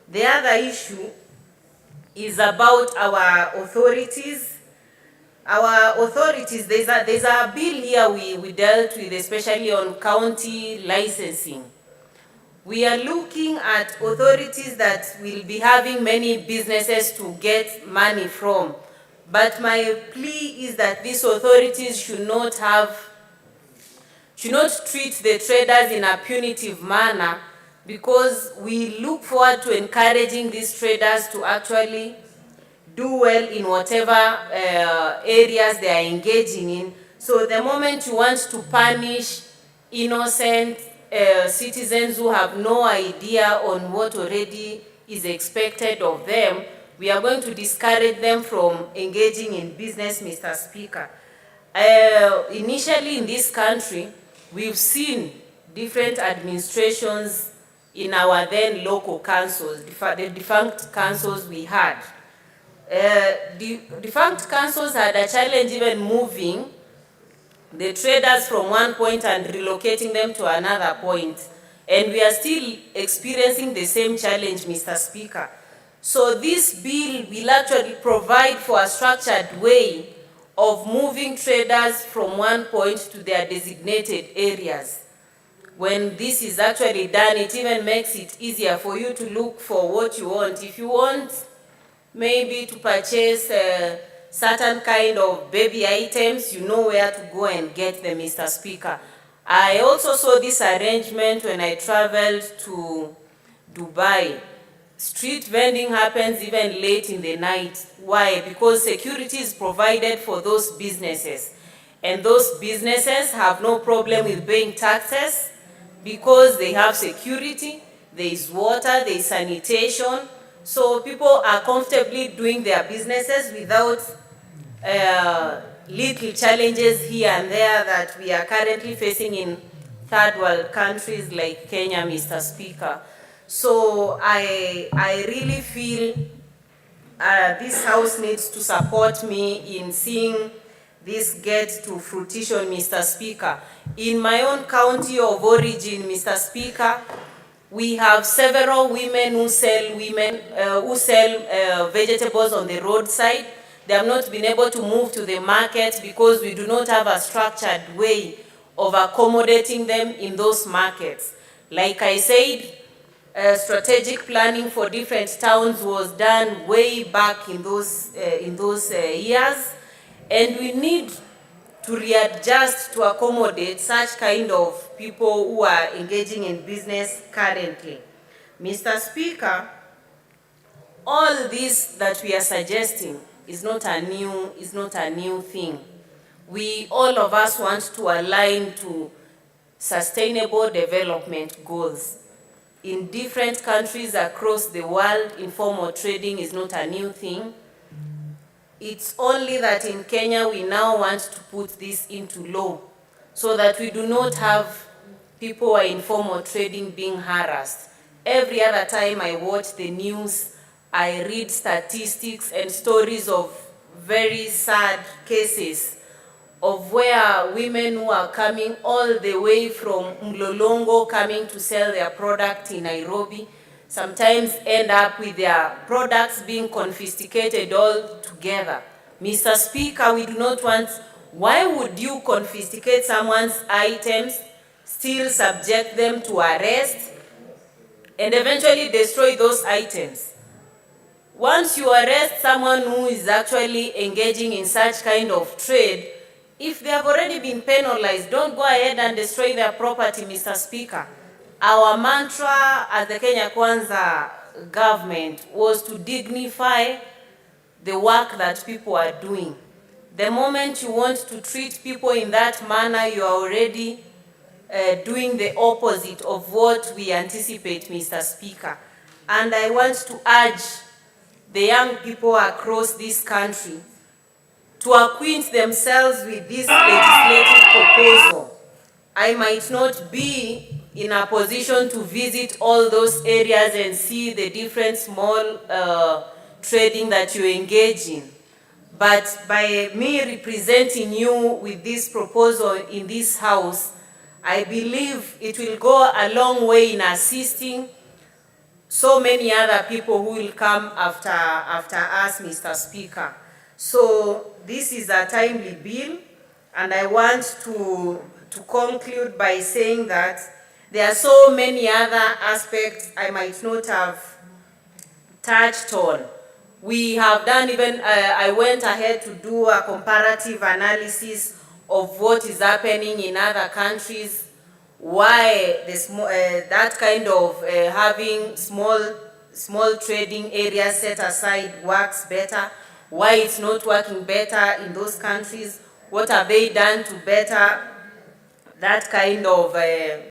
The other issue is about our authorities. Our authorities, there's a bill here we dealt with, especially on county licensing. We are looking at authorities that will be having many businesses to get money from. But my plea is that these authorities should not treat the traders in a punitive manner, because we look forward to encouraging these traders to actually do well in whatever areas they are engaging in. So the moment you want to punish innocent citizens who have no idea on what already is expected of them, we are going to discourage them from engaging in business, Mr. Speaker. Initially in this country, we've seen different administrations in our then local councils, the defunct councils we had. Defunct councils had a challenge even moving the traders from one point and relocating them to another point. And we are still experiencing the same challenge, Mr. Speaker. So this bill will actually provide for a structured way of moving traders from one point to their designated areas. When this is actually done, it even makes it easier for you to look for what you want. If you want maybe to purchase certain kind of baby items, you know where to go and get them, Mr. Speaker. I also saw this arrangement when I traveled to Dubai. Street vending happens even late in the night. Why? Because security is provided for those businesses. And those businesses have no problem with paying taxes because they have security, there is water, there is sanitation. So people are comfortably doing their businesses without little challenges here and there that we are currently facing in third world countries like Kenya, Mr. Speaker. So I really feel this House needs to support me in seeing this get to fruition, Mr. Speaker. In my own county of origin, Mr. Speaker, we have several women who sell vegetables on the roadside. They have not been able to move to the market because we do not have a structured way of accommodating them in those markets. Like I said, strategic planning for different towns was done way back in those years, and we need to readjust to accommodate such kind of people who are engaging in business currently. Mr. Speaker, all this that we are suggesting is not a new thing. All of us want to align to sustainable development goals. In different countries across the world, informal trading is not a new thing. It's only that in Kenya we now want to put this into law so that we do not have people who are informal trading being harassed. Every other time I watch the news, I read statistics and stories of very sad cases of where women who are coming all the way from Mlolongo coming to sell their product in Nairobi sometimes end up with their products being confiscated all together. Mr. Speaker, we do not want, why would you confiscate someone's items, still subject them to arrest, and eventually destroy those items. Once you arrest someone who is actually engaging in such kind of trade, if they have already been penalized, don't go ahead and destroy their property, Mr. Speaker. Our mantra as the Kenya Kwanza government was to dignify the work that people are doing. The moment you want to treat people in that manner, you are already doing the opposite of what we anticipate, Mr. Speaker. And I want to urge the young people across this country to acquaint themselves with this legislative proposal. I might not be in a position to visit all those areas and see the different small trading that you engage in. But by me representing you with this proposal in this House, I believe it will go a long way in assisting so many other people who will come after us, Mr. Speaker. So this is a timely bill, and I want to conclude by saying that there are so many other aspects I might not have touched on. We have done even, I went ahead to do a comparative analysis of what is happening in other countries, why that kind of having small trading areas set aside works better, why it's not working better in those countries, what have they done to better that kind of